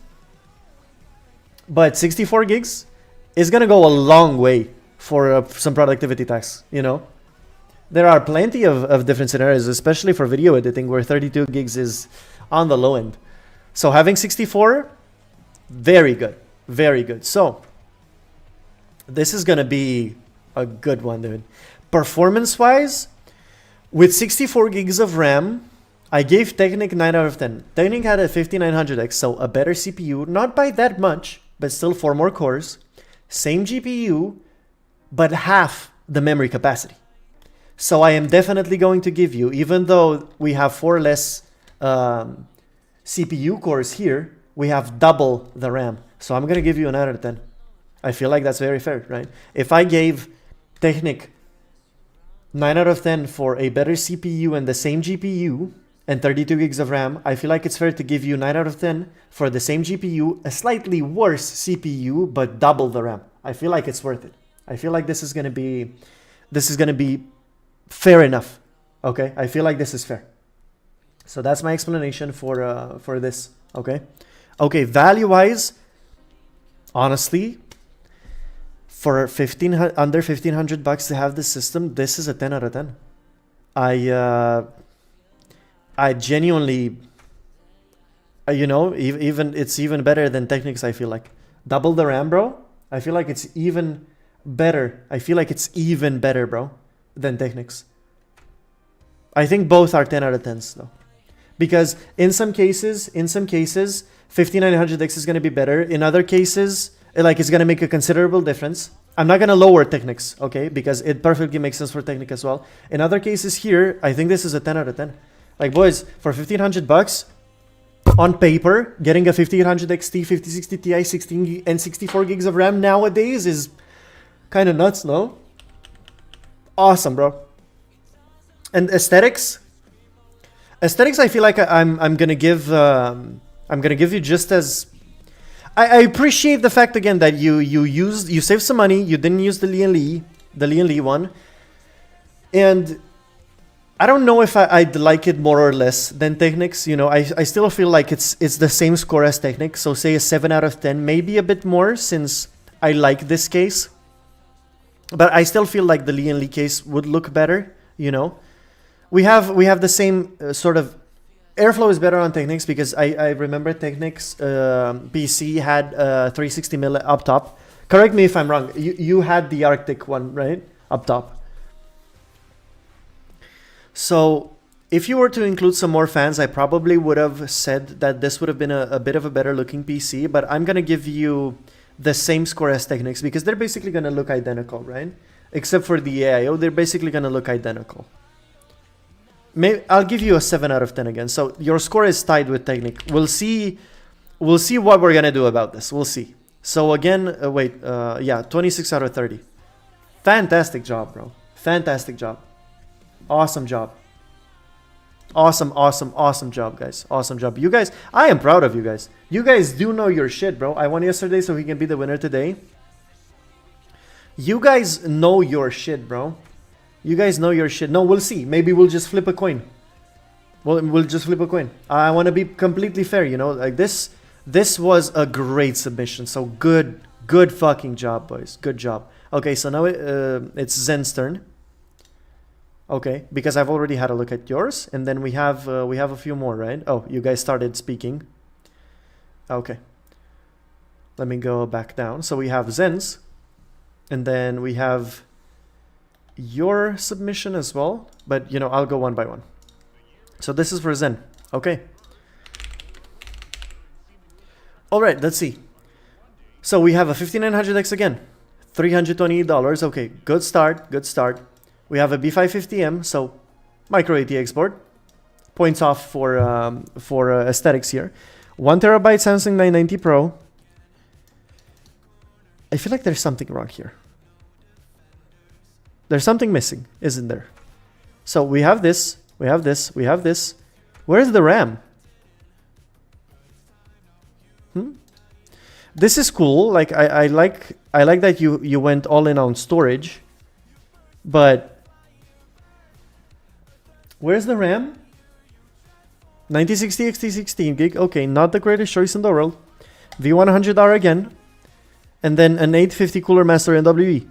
but 64 gigs is going to go a long way for some productivity tasks, you know. There are plenty of different scenarios, especially for video editing, where 32 gigs is on the low end. So having 64, very good. Very good. So this is going to be a good one, dude. Performance-wise, with 64 gigs of RAM, I gave Technic 9 out of 10. Technic had a 5900X, so a better CPU, not by that much, but still 4 more cores. Same GPU, but half the memory capacity. So I am definitely going to give you, even though we have 4 less CPU cores here, we have double the RAM. So I'm going to give you a 9 out of 10. I feel like that's very fair, right? If I gave Technic 9 out of 10 for a better CPU and the same GPU and 32 gigs of RAM, I feel like it's fair to give you 9 out of 10 for the same GPU, a slightly worse CPU, but double the RAM. I feel like it's worth it. I feel like this is going to be fair enough. Okay? I feel like this is fair. So that's my explanation for this. Okay? Okay, value-wise, honestly, for under 1500 bucks to have this system, this is a 10 out of 10. I genuinely, you know, even it's even better than Technics. I feel like double the RAM, bro. I feel like it's even better. I feel like it's even better, bro, than Technics. I think both are 10 out of 10s though, because in some cases, 5900X is going to be better. In other cases, like, it's going to make a considerable difference. I'm not going to lower Technics, okay, because it perfectly makes sense for Technic as well. In other cases here, I think this is a 10 out of 10. Like, boys, for 1500 bucks on paper, getting a 5800 XT, 5060 Ti, 16 and 64 gigs of RAM nowadays is kind of nuts, no? Awesome, bro. And aesthetics, I feel like I'm gonna give you just as I appreciate the fact again that you saved some money. You didn't use the Lian Li one, and I don't know if I'd like it more or less than Technics. You know, I still feel like it's the same score as Technics. So say a 7 out of 10, maybe a bit more since I like this case. But I still feel like the Lian Li case would look better. You know, we have the same sort of airflow is better on Technics because I remember Technics PC had 360 mil up top. Correct me if I'm wrong. You had the Arctic one, right? Up top. So if you were to include some more fans, I probably would have said that this would have been a bit of a better looking PC, but I'm going to give you the same score as Technics because they're basically going to look identical, right? Except for the AIO, they're basically going to look identical. Maybe I'll give you a 7 out of 10 again. So your score is tied with Technic. We'll see what we're going to do about this. We'll see. So again, yeah, 26 out of 30. Fantastic job, bro. Fantastic job. Awesome job. Awesome job, guys. Awesome job. You guys, I am proud of you guys. You guys do know your shit, bro. I won yesterday, so he can be the winner today. You guys know your shit, bro. You guys know your shit. No, we'll see. Maybe we'll just flip a coin. We'll just flip a coin. I want to be completely fair, you know. Like this was a great submission. So good fucking job, boys. Good job. Okay, so now it's Zen's turn. Okay, because I've already had a look at yours, and then we have a few more, right? Oh, you guys started speaking. Okay. Let me go back down. So we have Zen's, and then we have your submission as well, but you know, I'll go one by one. So this is for Zen. Okay. All right, let's see. So we have a 5900X again, $328. Okay, good start. Good start. We have a B550M, so micro ATX board. Points off for aesthetics here. 1 terabyte Samsung 990 Pro. I feel like there's something wrong here. There's something missing, isn't there? So we have this We have this. We have this. Where's the RAM? This is cool. Like I like that you went all in on storage. But where's the RAM? 9060 XT 16 gig. Okay, not the greatest choice in the world. V100R again. And then an 850 Cooler Master NWE.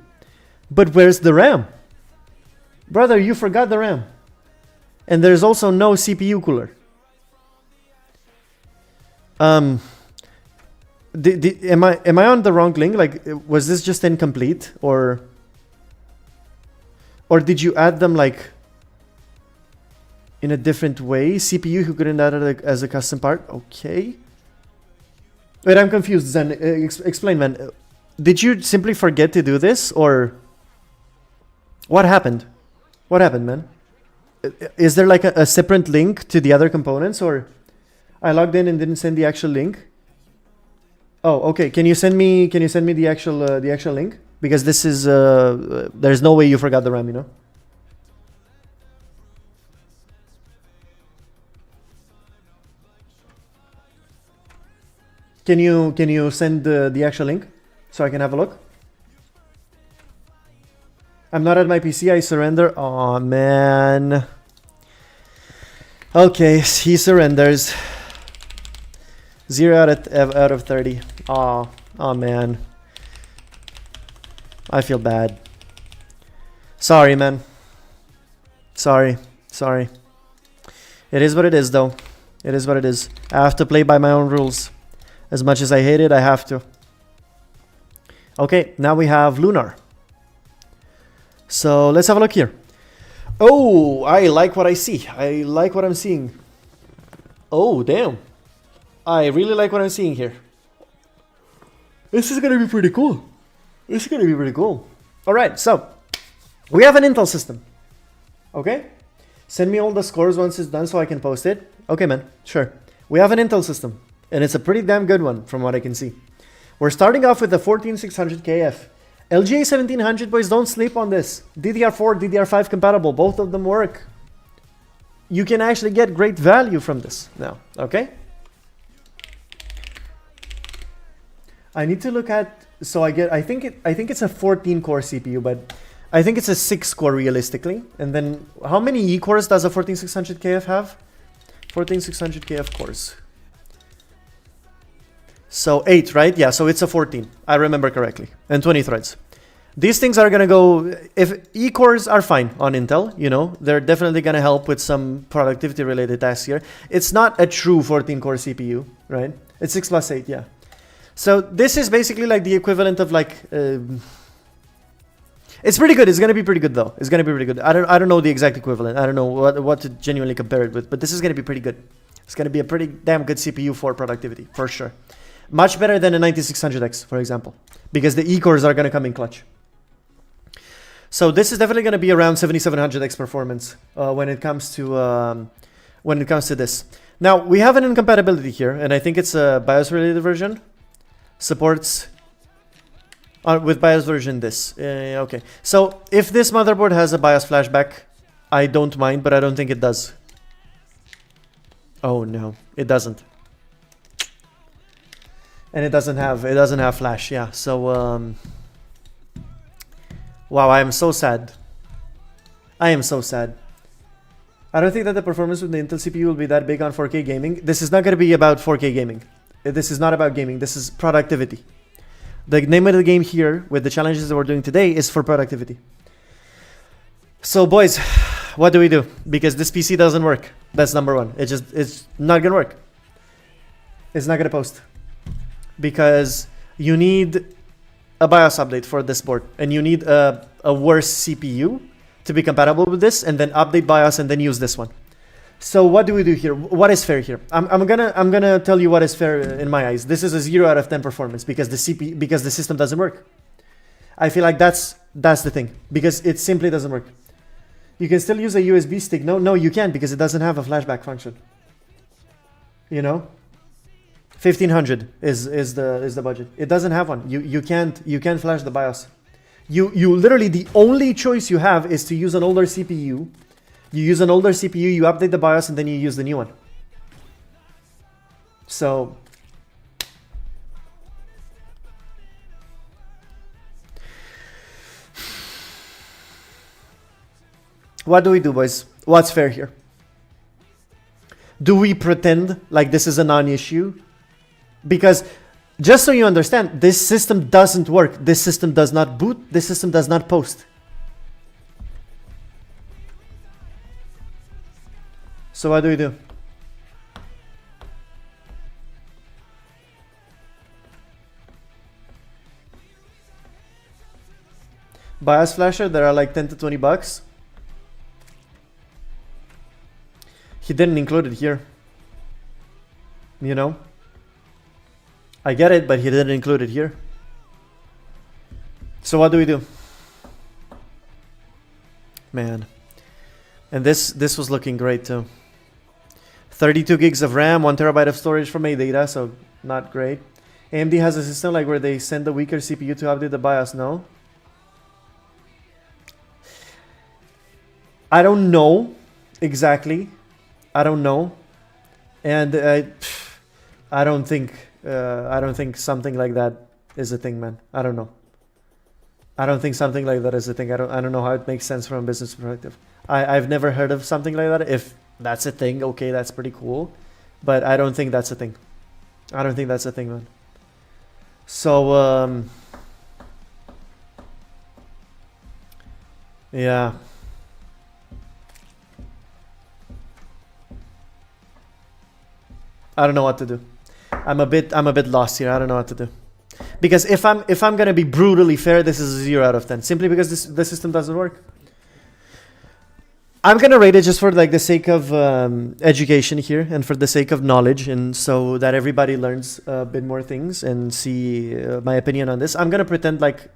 But where's the RAM? Brother, you forgot the RAM. And there's also no CPU cooler. Am I on the wrong link? Like, was this just incomplete? Or did you add them like in a different way? CPU who couldn't add it as a custom part? Okay. Wait, I'm confused, Zen. Explain, man. Did you simply forget to do this, or what happened? What happened, man? Is there like a separate link to the other components, or I logged in and didn't send the actual link? Oh, okay. Can you send me the actual link? Because this is there's no way you forgot the RAM, you know. Can you send the actual link so I can have a look? I'm not at my PC. I surrender. Oh man. Okay, he surrenders. 0 out of 30. Oh man. I feel bad. Sorry, man. Sorry. It is what it is, though. It is what it is. I have to play by my own rules. As much as I hate it, I have to. Okay, now we have Lunar. So let's have a look here. Oh, I like what I see. I like what I'm seeing. Oh, damn. I really like what I'm seeing here. This is going to be pretty cool. This is going to be pretty cool. All right, so we have an Intel system. Okay? Send me all the scores once it's done so I can post it. Okay, man. Sure. We have an Intel system, and it's a pretty damn good one from what I can see. We're starting off with the 14600KF. LGA 1700, boys, don't sleep on this. DDR4, DDR5 compatible. Both of them work. You can actually get great value from this now, okay? I need to look at, so I think it's a 14 core CPU, but I think it's a 6 core realistically. And then how many E cores does a 14600KF have? 14600KF cores. So 8, right? Yeah, so it's a 14. I remember correctly. And 20 threads. These things are going to go, if E-cores are fine on Intel, you know, they're definitely going to help with some productivity related tasks here. It's not a true 14 core CPU, right? It's 6 plus 8, yeah. So this is basically like the equivalent of like, it's pretty good. It's going to be pretty good though. It's going to be pretty good. I don't know the exact equivalent. I don't know what to genuinely compare it with, but this is going to be pretty good. It's going to be a pretty damn good CPU for productivity, for sure. Much better than a 9600X, for example, because the E-cores are going to come in clutch. So this is definitely going to be around 7700X performance when it comes to this. Now we have an incompatibility here, and I think it's a BIOS-related version. Supports with BIOS version this. Okay, so if this motherboard has a BIOS flashback, I don't mind, but I don't think it does. Oh no, it doesn't. And it doesn't have flash, yeah. So wow, I am so sad. I am so sad. I don't think that the performance with the Intel CPU will be that big on 4K gaming. This is not going to be about 4K gaming. This is not about gaming. This is productivity. The name of the game here with the challenges that we're doing today is for productivity. So boys, what do we do? Because this PC doesn't work. That's number one. It's not going to work. It's not going to post. Because you need a BIOS update for this board, and you need a worse CPU to be compatible with this, and then update BIOS and then use this one. So what do we do here? What is fair here? I'm gonna tell you what is fair in my eyes. This is a 0 out of 10 performance because the system doesn't work. I feel like that's the thing, because it simply doesn't work. You can still use a USB stick. No, you can't, because it doesn't have a flashback function. You know? 1500 is the budget. It doesn't have one. You can't flash the BIOS. You literally, the only choice you have is to use an older CPU You use an older CPU, you update the BIOS, and then you use the new one. So what do we do, boys? What's fair here? Do we pretend like this is a non-issue? Because just so you understand, this system doesn't work. This system does not boot. This system does not post. So what do we do? BIOS flasher, there are like 10 to 20 bucks. He didn't include it here. You know? I get it, but he didn't include it here. So what do we do? Man. And this was looking great too. 32 gigs of RAM, 1 terabyte of storage from AData, so not great. AMD has a system like where they send the weaker CPU to update the BIOS, no? I don't know exactly. I don't know, and I don't think something like that is a thing, man. I don't know. I don't think something like that is a thing. I don't know how it makes sense from a business perspective. I've never heard of something like that. If that's a thing, okay, that's pretty cool, but I don't think that's a thing. I don't think that's a thing, man. So yeah. I don't know what to do. I'm a bit lost here. I don't know what to do. Because if I'm gonna be brutally fair, this is a 0 out of 10. Simply because the system doesn't work. I'm gonna rate it just for like the sake of education here and for the sake of knowledge, and so that everybody learns a bit more things and see my opinion on this. I'm gonna pretend like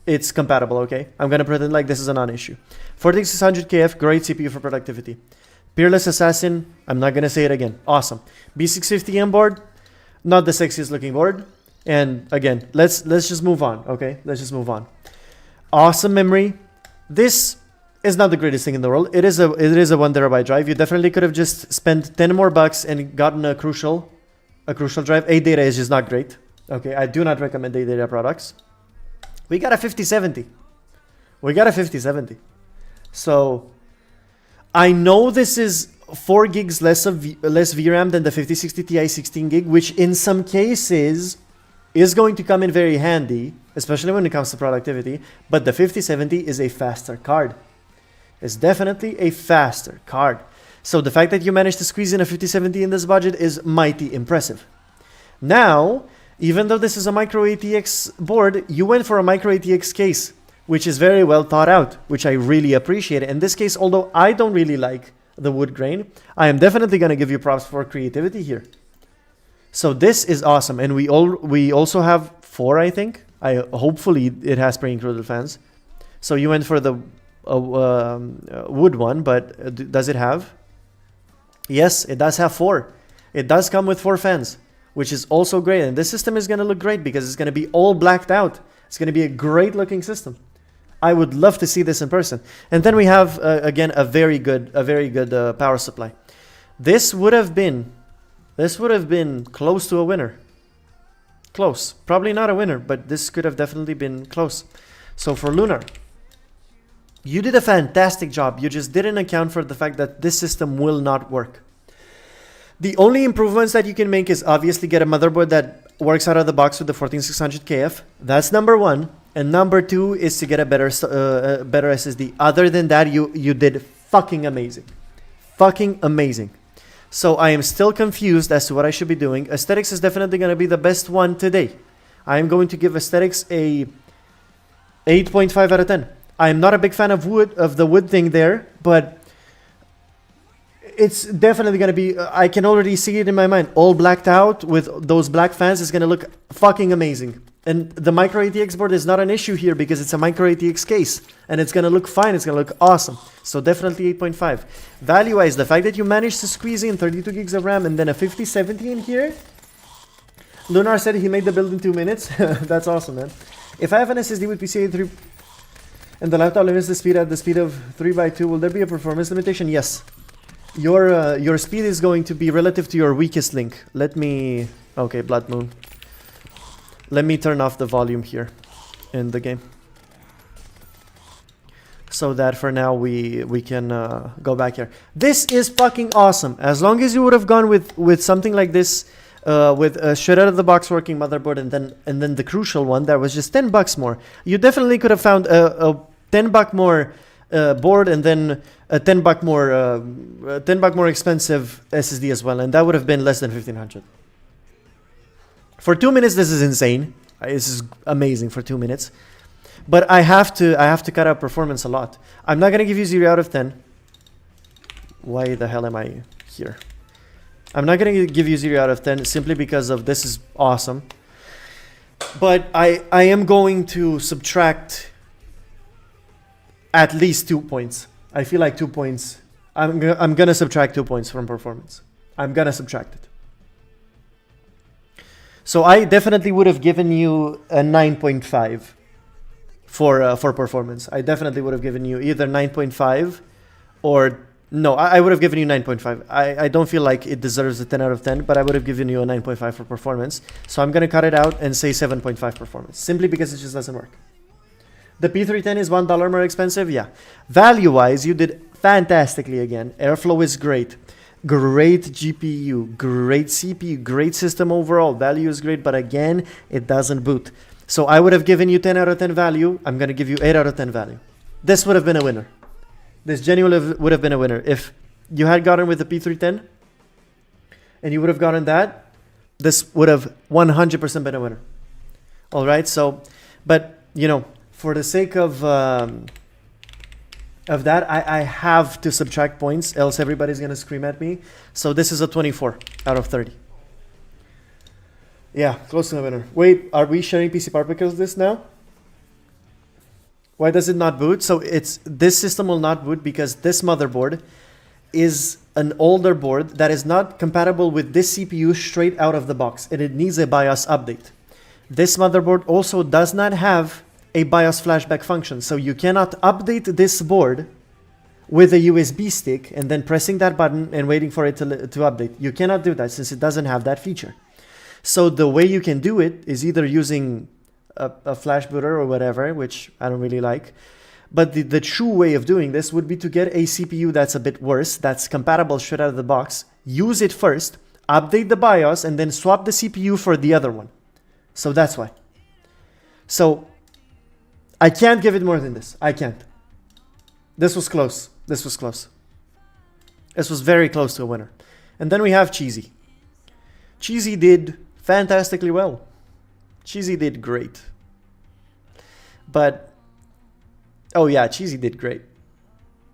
it's compatible, okay? I'm gonna pretend like this is a non-issue. 4600KF, great CPU for productivity. Peerless Assassin, I'm not gonna say it again. Awesome. B650M board, not the sexiest looking board. And again, let's just move on, okay? Let's just move on. Awesome memory. This is not the greatest thing in the world. It is a 1 terabyte drive. You definitely could have just spent 10 more bucks and gotten a crucial drive. AData is just not great. Okay, I do not recommend AData products. We got a 5070. We got a 5070. So I know this is 4 gigs less VRAM than the 5060 Ti 16 gig, which in some cases is going to come in very handy, especially when it comes to productivity. But the 5070 is a faster card. It's definitely a faster card. So the fact that you managed to squeeze in a 5070 in this budget is mighty impressive. Now, even though this is a micro ATX board, you went for a micro ATX case, which is very well thought out, which I really appreciate. In this case, although I don't really like the wood grain, I am definitely going to give you props for creativity here. So this is awesome. And we also have 4, I think. Hopefully it has pre-included fans. So you went for the wood one, but does it have? Yes, it does have 4. It does come with 4 fans, which is also great. And this system is going to look great because it's going to be all blacked out. It's going to be a great looking system. I would love to see this in person. And then we have, again, a very good power supply. This would have been close to a winner. Close. Probably not a winner, but this could have definitely been close. So for Lunar, you did a fantastic job. You just didn't account for the fact that this system will not work. The only improvements that you can make is obviously get a motherboard that works out of the box with the 14600KF. That's number 1. And number 2 is to get a better SSD. Other than that, you did fucking amazing. Fucking amazing. So I am still confused as to what I should be doing. Aesthetics is definitely going to be the best one today. I am going to give Aesthetics a 8.5 out of 10. I am not a big fan of the wood thing there, but it's definitely going to be, I can already see it in my mind. All blacked out with those black fans is going to look fucking amazing. And the micro ATX board is not an issue here because it's a micro ATX case. And it's going to look fine. It's going to look awesome. So definitely 8.5. Value-wise, the fact that you managed to squeeze in 32 gigs of RAM and then a 5070 in here. Lunar said he made the build in 2 minutes. That's awesome, man. If I have an SSD with PCIe 3... And the laptop limits the speed at the speed of 3x2. Will there be a performance limitation? Yes. Your speed is going to be relative to your weakest link. Let me... Okay, Blood Moon. Let me turn off the volume here in the game. So that for now we can go back here. This is fucking awesome. As long as you would have gone with something like this, with a straight out of the box working motherboard, and then the crucial one that was just $10 more. You definitely could have found a $10 more board, and then a $10 more expensive SSD as well, and that would have been less than 1500. For 2 minutes, this is insane. This is amazing for 2 minutes. But I have to cut out performance a lot. I'm not gonna give you 0 out of 10. Why the hell am I here? I'm not gonna give you 0 out of 10 simply because of this is awesome. But I am going to subtract at least 2 points. I feel like 2 points. I'm gonna subtract 2 points from performance. I'm gonna subtract it. So I definitely would have given you a 9.5 for performance. I definitely would have given you either 9.5 or no, I would have given you 9.5. I don't feel like it deserves a 10 out of 10, but I would have given you a 9.5 for performance. So I'm going to cut it out and say 7.5 performance, simply because it just doesn't work. The P310 is $1 more expensive? Yeah. Value-wise, you did fantastically again. Airflow is great. Great GPU, great CPU, great system overall. Value is great, but again, it doesn't boot. So I would have given you 10 out of 10 value. I'm going to give you 8 out of 10 value. This would have been a winner. This genuinely would have been a winner. If you had gotten with the P310 and you would have gotten that, this would have 100% been a winner. All right. So, but you know, for the sake of that, I have to subtract points, else everybody's going to scream at me. So this is a 24 out of 30. Yeah, close to a winner. Wait, are we sharing PC part because of this now? Why does it not boot? So this system will not boot because this motherboard is an older board that is not compatible with this CPU straight out of the box, and it needs a BIOS update. This motherboard also does not have a BIOS flashback function, so you cannot update this board with a USB stick and then pressing that button and waiting for it to update. You cannot do that since it doesn't have that feature. So the way you can do it is either using a flash booter or whatever, which I don't really like. But the true way of doing this would be to get a CPU that's a bit worse, that's compatible straight out of the box, use it first, update the BIOS, and then swap the CPU for the other one. So that's why. So I can't give it more than this. I can't. This was close. This was close. This was very close to a winner. And then we have Cheesy. Cheesy did fantastically well. Cheesy did great. But, oh yeah, Cheesy did great.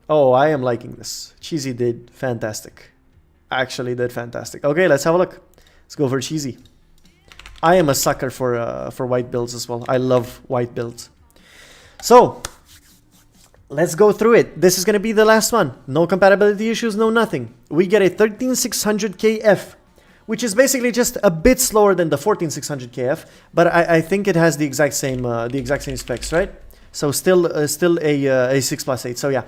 Oh, I am liking this. Cheesy did fantastic. Actually did fantastic. Okay, let's have a look. Let's go for Cheesy. I am a sucker for white builds as well. I love white builds. So, let's go through it. This is going to be the last one. No compatibility issues, no nothing. We get a 13600KF, which is basically just a bit slower than the 14600KF, but I think it has the exact same specs, right? So still a 6+8. So yeah,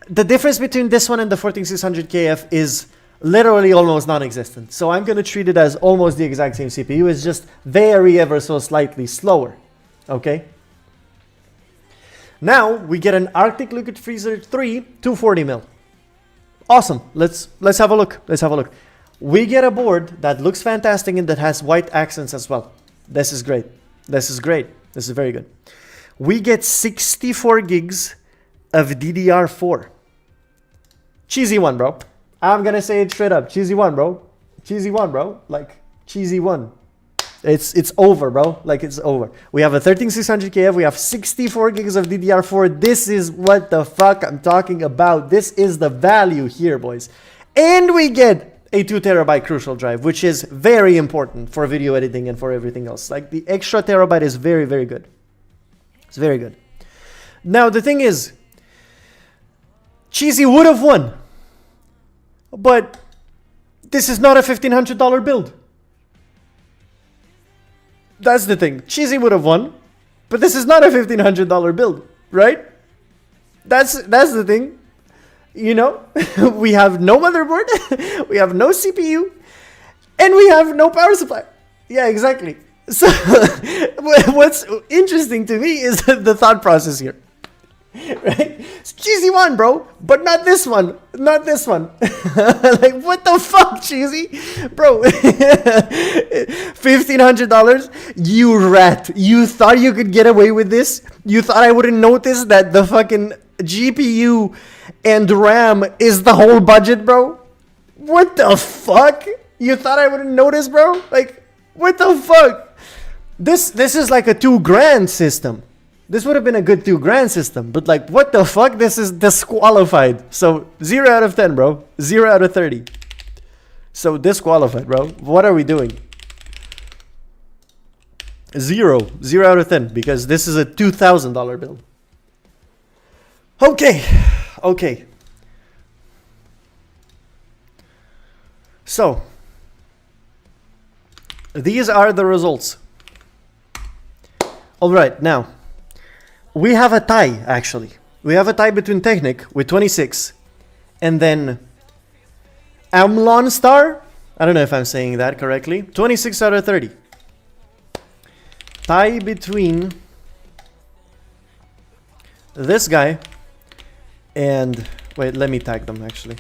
the difference between this one and the 14600KF is literally almost non-existent. So I'm gonna treat it as almost the exact same CPU. It's just very ever so slightly slower. Okay. Now we get an Arctic Liquid Freezer 3 240mm. Awesome. Let's have a look. Let's have a look. We get a board that looks fantastic and that has white accents as well. This is great. This is great. This is very good. We get 64 gigs of DDR4. Cheesy one, bro. I'm gonna say it straight up. Cheesy one, bro. Cheesy one, bro. Like, cheesy one. It's over, bro. Like, it's over. We have a 13600KF. We have 64 gigs of DDR4. This is what the fuck I'm talking about. This is the value here, boys. And we get a 2 terabyte crucial drive, which is very important for video editing and for everything else. Like, the extra terabyte is very, very good. It's very good. Now, the thing is, Cheesy would have won, but this is not a $1,500 build. That's the thing. Cheesy would have won, but this is not a $1,500 build, right? That's the thing. You know, we have no motherboard, we have no CPU, and we have no power supply. Yeah, exactly. So what's interesting to me is the thought process here. Right? It's cheesy one, bro, but not this one. Not this one. Like, what the fuck, cheesy? Bro, $1,500? You rat. You thought you could get away with this? You thought I wouldn't notice that the fucking GPU and RAM is the whole budget, bro? What the fuck? You thought I wouldn't notice, bro? Like, what the fuck? This is like a $2,000 system. This would have been a good $2,000 system, but like, what the fuck? This is disqualified. So 0 out of 10, bro. 0 out of 30. So disqualified, bro. What are we doing? 0 out of 10, because this is a $2,000 build. Okay. So these are the results. All right, now we have a tie, actually. We have a tie between Technic with 26 and then Amlon Star. I don't know if I'm saying that correctly. 26 out of 30. Tie between this guy and, wait, let me tag them actually.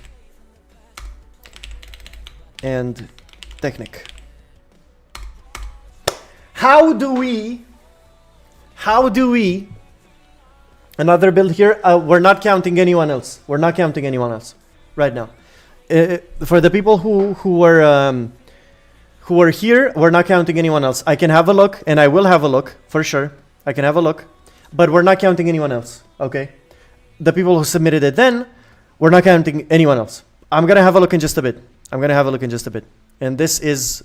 And Technic. How do we, another build here, we're not counting anyone else. We're not counting anyone else right now. For the people who are here, we're not counting anyone else. I can have a look, and I will have a look, for sure. I can have a look, but we're not counting anyone else, okay? The people who submitted it then, we're not counting anyone else. I'm gonna have a look in just a bit. And this is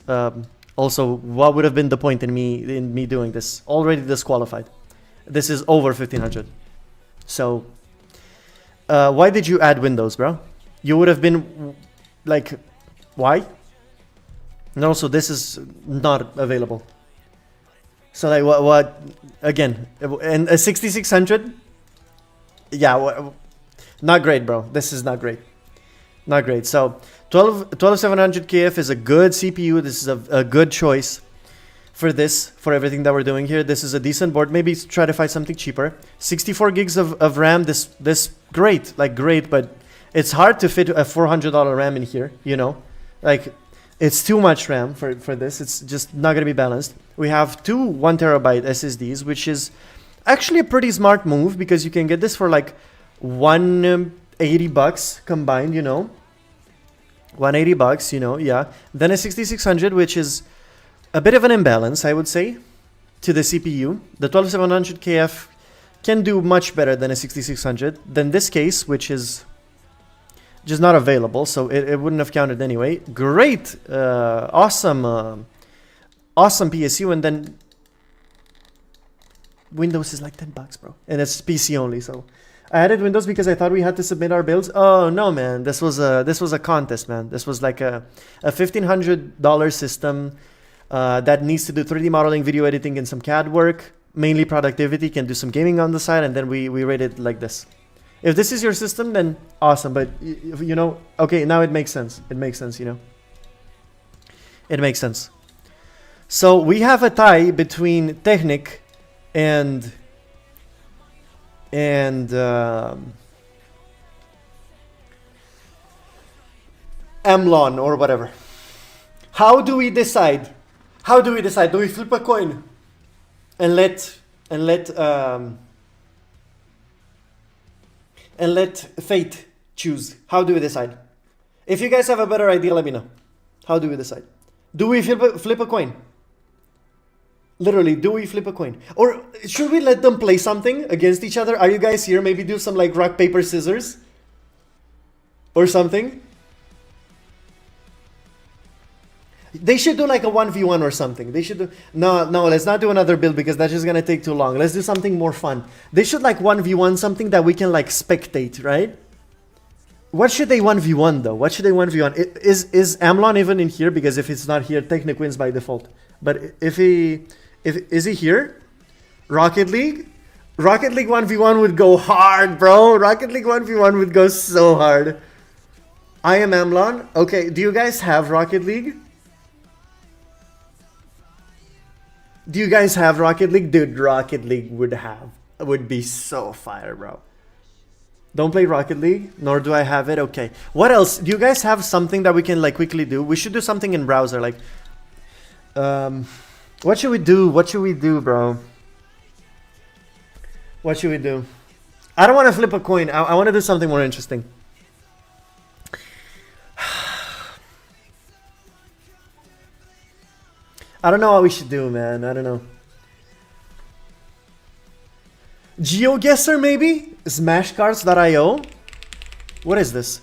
also what would have been the point in me doing this. Already disqualified. This is over 1,500. So, why did you add Windows, bro? You would have been like, why? No, so this is not available. So like, what again? And a 6600? Yeah, not great, bro. This is not great. Not great. So 12700 KF is a good CPU. This is a good choice for this, for everything that we're doing here. This is a decent board. Maybe try to find something cheaper. 64 gigs of RAM. This great, but it's hard to fit a $400 RAM in here, you know? Like, it's too much RAM for this. It's just not going to be balanced. We have two 1 terabyte SSDs, which is actually a pretty smart move because you can get this for like $180 combined, you know? $180, you know, yeah. Then a 6600, which is a bit of an imbalance, I would say, to the CPU. The 12700 KF can do much better than a 6600. Then this case, which is just not available, so it wouldn't have counted anyway. Great, awesome PSU, and then Windows is like $10, bro, and it's PC only. So I added Windows because I thought we had to submit our builds. Oh no, man, this was a contest, man. This was like a $1,500 system that needs to do 3D modeling, video editing, and some CAD work, mainly productivity. Can do some gaming on the side, and then we rated like this. If this is your system, then awesome. But you know, okay, now it makes sense. It makes sense, you know. It makes sense. So we have a tie between Technic and Amlon or whatever. How do we decide? Do we flip a coin and let fate choose? How do we decide? If you guys have a better idea, let me know. How do we decide? Do we flip a coin? Literally, do we flip a coin? Or should we let them play something against each other? Are you guys here? Maybe do some like rock, paper, scissors or something. They should do like a 1v1 or something. They should do... No, let's not do another build because that's just gonna take too long. Let's do something more fun. They should like 1v1 something that we can like spectate, right? What should they 1v1 though? What should they 1v1? Is Amlon even in here? Because if it's not here, Technic wins by default. But is he here? Rocket League? Rocket League 1v1 would go hard, bro. Rocket League 1v1 would go so hard. I am Amlon. Okay, do you guys have Rocket League? Do you guys have Rocket League? Dude, Rocket League would be so fire, bro. Don't play Rocket League, nor do I have it. Okay. What else? Do you guys have something that we can like quickly do? We should do something in browser, like what should we do? What should we do, bro? What should we do? I don't want to flip a coin. I want to do something more interesting. I don't know what we should do, man. I don't know. GeoGuessr, maybe? Smashcards.io? What is this?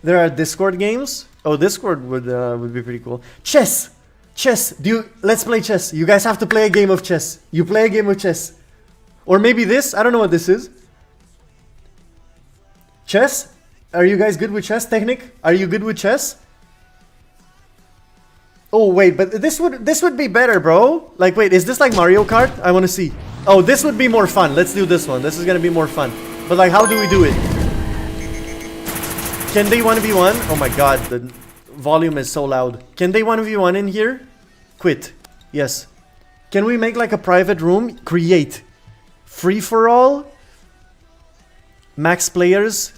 There are Discord games? Oh, Discord would be pretty cool. Chess! Chess! Let's play chess. You guys have to play a game of chess. You play a game of chess. Or maybe this? I don't know what this is. Chess? Are you guys good with chess? Technic? Are you good with chess? Oh wait, but this would be better, bro. Like, wait, is this like Mario Kart? I want to see. Oh, this would be more fun. Let's do this one. This is gonna be more fun. But like, how do we do it? Can they 1v1? Oh my god, the volume is so loud. Can they 1v1 in here? Quit. Yes. Can we make like a private room? Create. Free for all? Max players?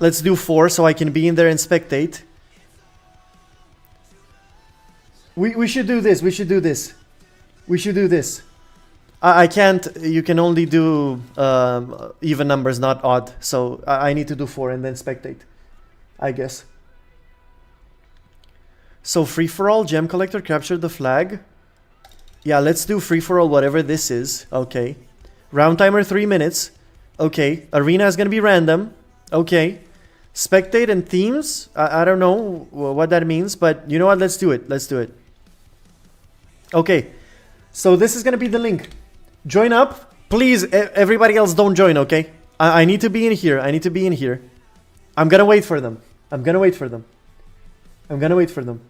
Let's do 4 so I can be in there and spectate. We should do this. We should do this. We should do this. I can't. You can only do even numbers, not odd. So I need to do 4 and then spectate, I guess. So free for all, gem collector, capture the flag. Yeah, let's do free for all, whatever this is. Okay. Round timer 3 minutes. Okay. Arena is gonna be random. Okay. Spectate and themes. I don't know what that means, but you know what? Let's do it. Let's do it. Okay. So this is gonna be the link. Join up. Please, everybody else don't join, okay? I need to be in here. I need to be in here. I'm gonna wait for them. I'm gonna wait for them. I'm gonna wait for them.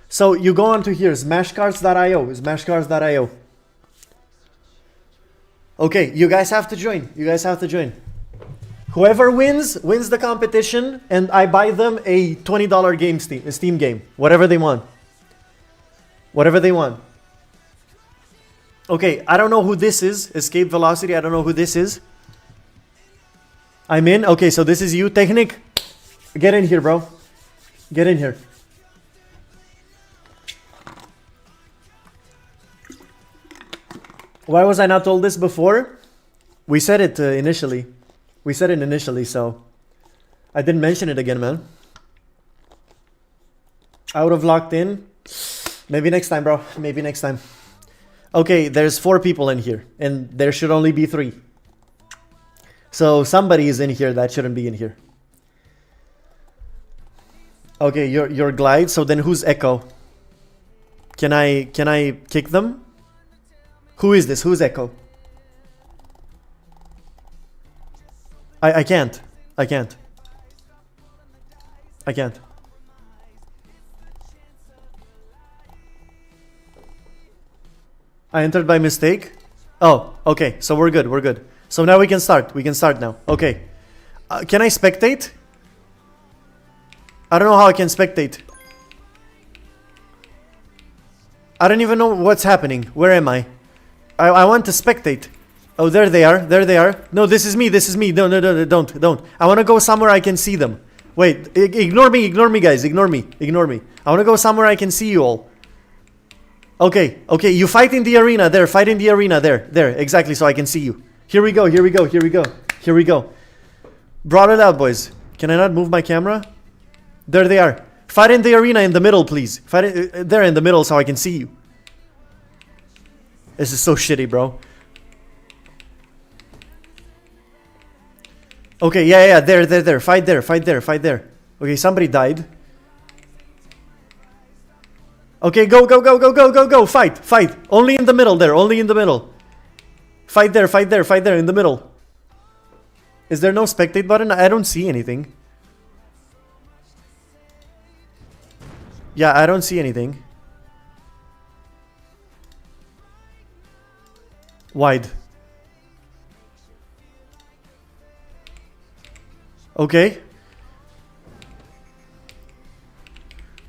So you go on to here, smashcards.io, smashcards.io. Okay, you guys have to join. You guys have to join. Whoever wins the competition, and I buy them a $20 game Steam game. Whatever they want. Whatever they want. Okay, I don't know who this is. Escape Velocity, I don't know who this is. I'm in. Okay, so this is you. Technic, get in here, bro. Get in here. Why was I not told this before? We said it initially. We said it initially, so I didn't mention it again, man. I would have locked in. Maybe next time, bro. Maybe next time. Okay, there's 4 people in here, and there should only be 3. So somebody is in here that shouldn't be in here. Okay, you're glide. So then who's Echo? Can I kick them? Who is this? Who's Echo? I can't. I can't. I can't. I entered by mistake. Oh, okay. So we're good. We're good. So now we can start. We can start now. Okay. Can I spectate? I don't know how I can spectate. I don't even know what's happening. Where am I? I want to spectate. Oh, there they are. There they are. No, this is me. This is me. No, no, no, don't. I want to go somewhere I can see them. Wait, ignore me, guys. Ignore me. I want to go somewhere I can see you all. Okay, you fight in the arena there. Fight in the arena there. There, exactly, so I can see you. Here we go. Brought it out, boys. Can I not move my camera? There they are. Fight in the arena in the middle, please. Fight there in the middle so I can see you. This is so shitty, bro. Okay, yeah, there. Fight there. Okay, somebody died. Okay, go. Fight. Only in the middle there, Fight there, in the middle. Is there no spectate button? I don't see anything. Yeah, I don't see anything. Wide. Okay.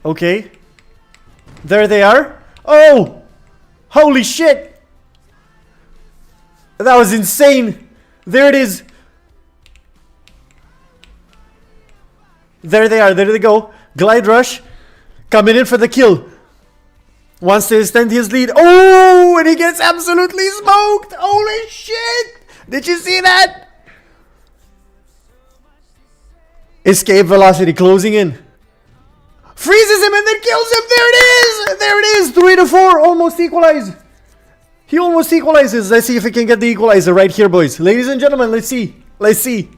Okay. There they are. Oh! Holy shit! That was insane. There it is. There they are. There they go. Glide rush. Coming in for the kill. Wants to extend his lead. Oh! And he gets absolutely smoked. Holy shit! Did you see that? Escape velocity closing in. Freezes him and then kills him. There it is. There it is. 3-4. Almost equalized. He almost equalizes. Let's see if he can get the equalizer right here, boys. Ladies and gentlemen, let's see. Let's see.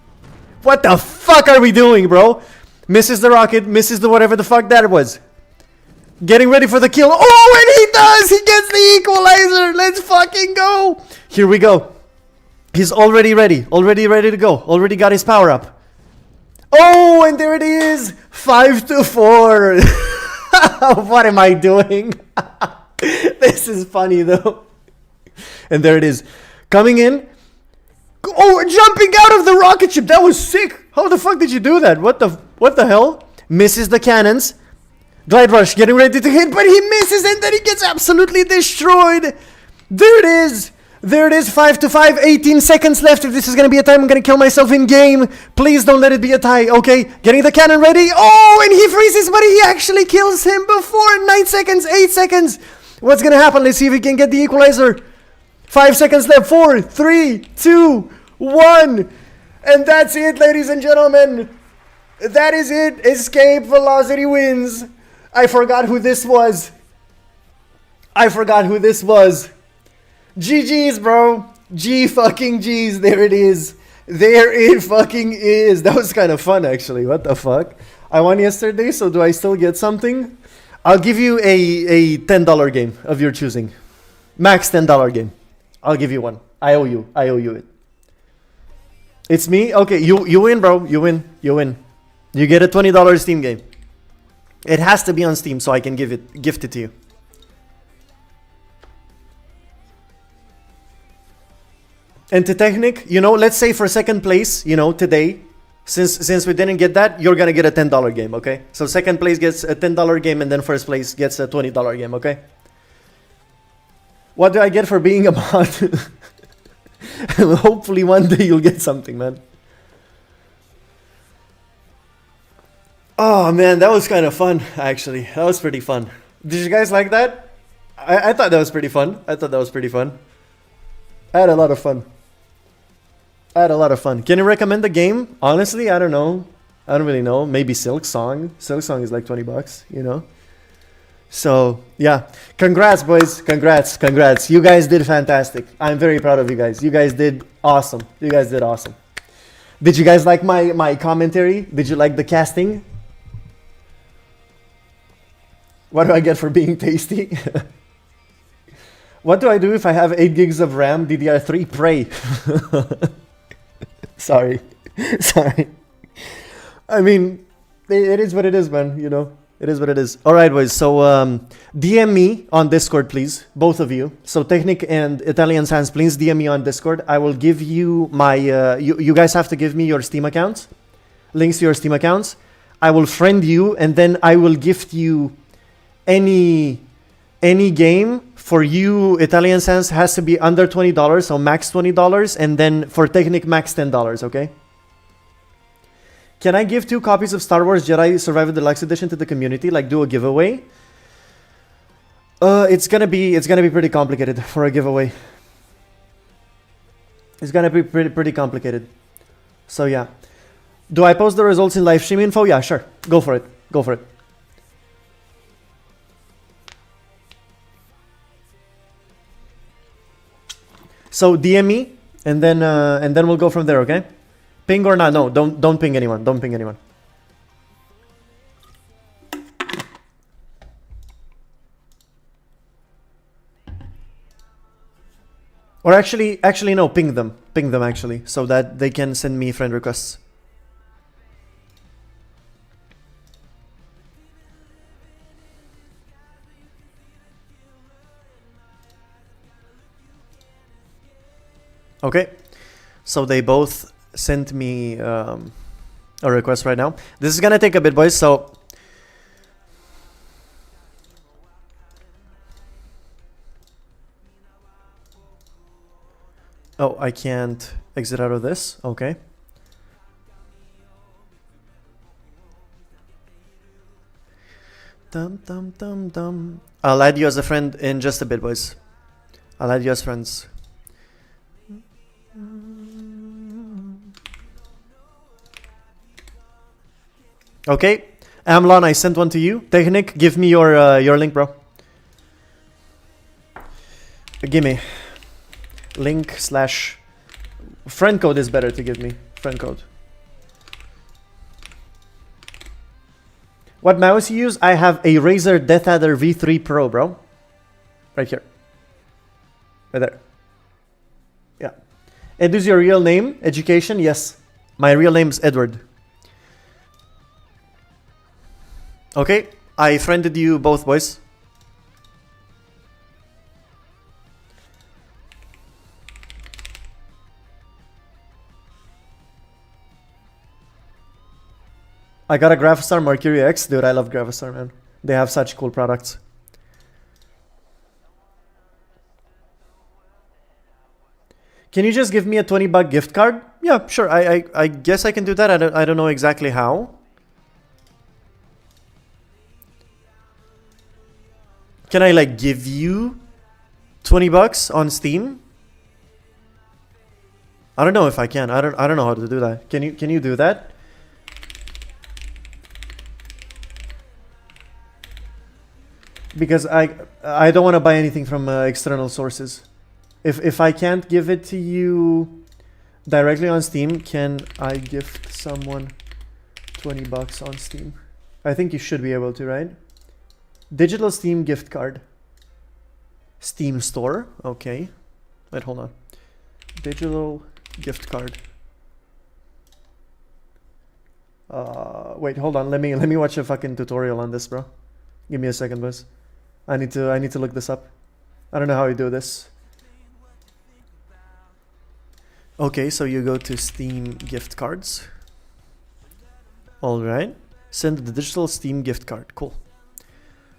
What the fuck are we doing, bro? Misses the rocket. Misses the whatever the fuck that was. Getting ready for the kill. Oh, and he does. He gets the equalizer. Let's fucking go. Here we go. He's already ready. Already ready to go. Already got his power up. Oh, and there it is. 5-4. What am I doing? This is funny though. And there it is. Coming in. Oh, jumping out of the rocket ship. That was sick. How the fuck did you do that? What the hell? Misses the cannons. Glide rush getting ready to hit, but he misses and then he gets absolutely destroyed. There it is. There it is, 5-5, 18 seconds left. If this is going to be a tie, I'm going to kill myself in game. Please don't let it be a tie. Okay, getting the cannon ready. Oh, and he freezes, but he actually kills him before 9 seconds, 8 seconds. What's going to happen? Let's see if he can get the equalizer. 5 seconds left. 4, 3, 2, 1. And that's it, ladies and gentlemen. That is it. Escape velocity wins. I forgot who this was. GG's, bro. G fucking G's. There it is. There it fucking is. That was kind of fun, actually. What the fuck? I won yesterday, so do I still get something? I'll give you a $10 game of your choosing. Max $10 game. I'll give you one. I owe you it. It's me? Okay, you win, bro. You win. You get a $20 Steam game. It has to be on Steam so I can gift it to you. And to Technic, you know, let's say for second place, you know, today, since we didn't get that, you're gonna get a $10 game, okay? So second place gets a $10 game and then first place gets a $20 game, okay? What do I get for being a bot? Hopefully one day you'll get something, man. Oh man, that was kind of fun, actually. That was pretty fun. Did you guys like that? I thought that was pretty fun. I had a lot of fun. Can you recommend the game? Honestly, I don't know. I don't really know. Maybe Silk Song. Silk Song is like $20, you know? So, yeah. Congrats, boys. Congrats. You guys did fantastic. I'm very proud of you guys. You guys did awesome. Did you guys like my commentary? Did you like the casting? What do I get for being tasty? What do I do if I have 8 gigs of RAM, DDR3? Pray. Sorry. I mean, it is what it is, man. You know, it is what it is. All right, boys. So DM me on Discord, please. Both of you. So Technic and Italian Sans, please DM me on Discord. I will give you my... you guys have to give me your Steam accounts. Links to your Steam accounts. I will friend you, and then I will gift you any game. For you, Italian Sans has to be under $20, so max $20, and then for Technic, max $10, okay? Can I give 2 copies of Star Wars Jedi Survivor Deluxe Edition to the community, like do a giveaway? It's gonna be pretty complicated for a giveaway. It's gonna be pretty complicated. So yeah. Do I post the results in live stream info? Yeah, sure. Go for it. So DM me, and then we'll go from there, okay? Ping or not? No, don't ping anyone. Or actually no, ping them actually, so that they can send me friend requests. Okay, so they both sent me a request right now. This is gonna take a bit, boys, so... Oh, I can't exit out of this. Okay. Dum dum dum dum. I'll add you as a friend in just a bit, boys. I'll add you as friends. Okay, Amlon, I sent one to you. Technic, give me your link, bro. Give me link / friend code is better to give me. Friend code. What mouse you use? I have a Razer Death Adder V3 Pro, bro. Right here. Right there. Yeah. Ed is your real name? Education? Yes. My real name's Edward. Okay. I friended you both, boys. I got a Graphistar Mercury X. Dude, I love Graphistar, man. They have such cool products. Can you just give me a $20 gift card? Yeah, sure. I guess I can do that. I don't know exactly how. Can I like give you $20 on Steam? I don't know if I can. I don't know how to do that. Can you do that? Because I don't want to buy anything from external sources. If I can't give it to you directly on Steam, can I gift someone $20 on Steam? I think you should be able to, right? Digital Steam gift card. Steam store. Okay. Wait, hold on. Digital gift card. Wait, hold on. Let me watch a fucking tutorial on this, bro. Give me a second, boys. I need to look this up. I don't know how you do this. Okay, so you go to Steam gift cards. All right. Send the digital Steam gift card. Cool.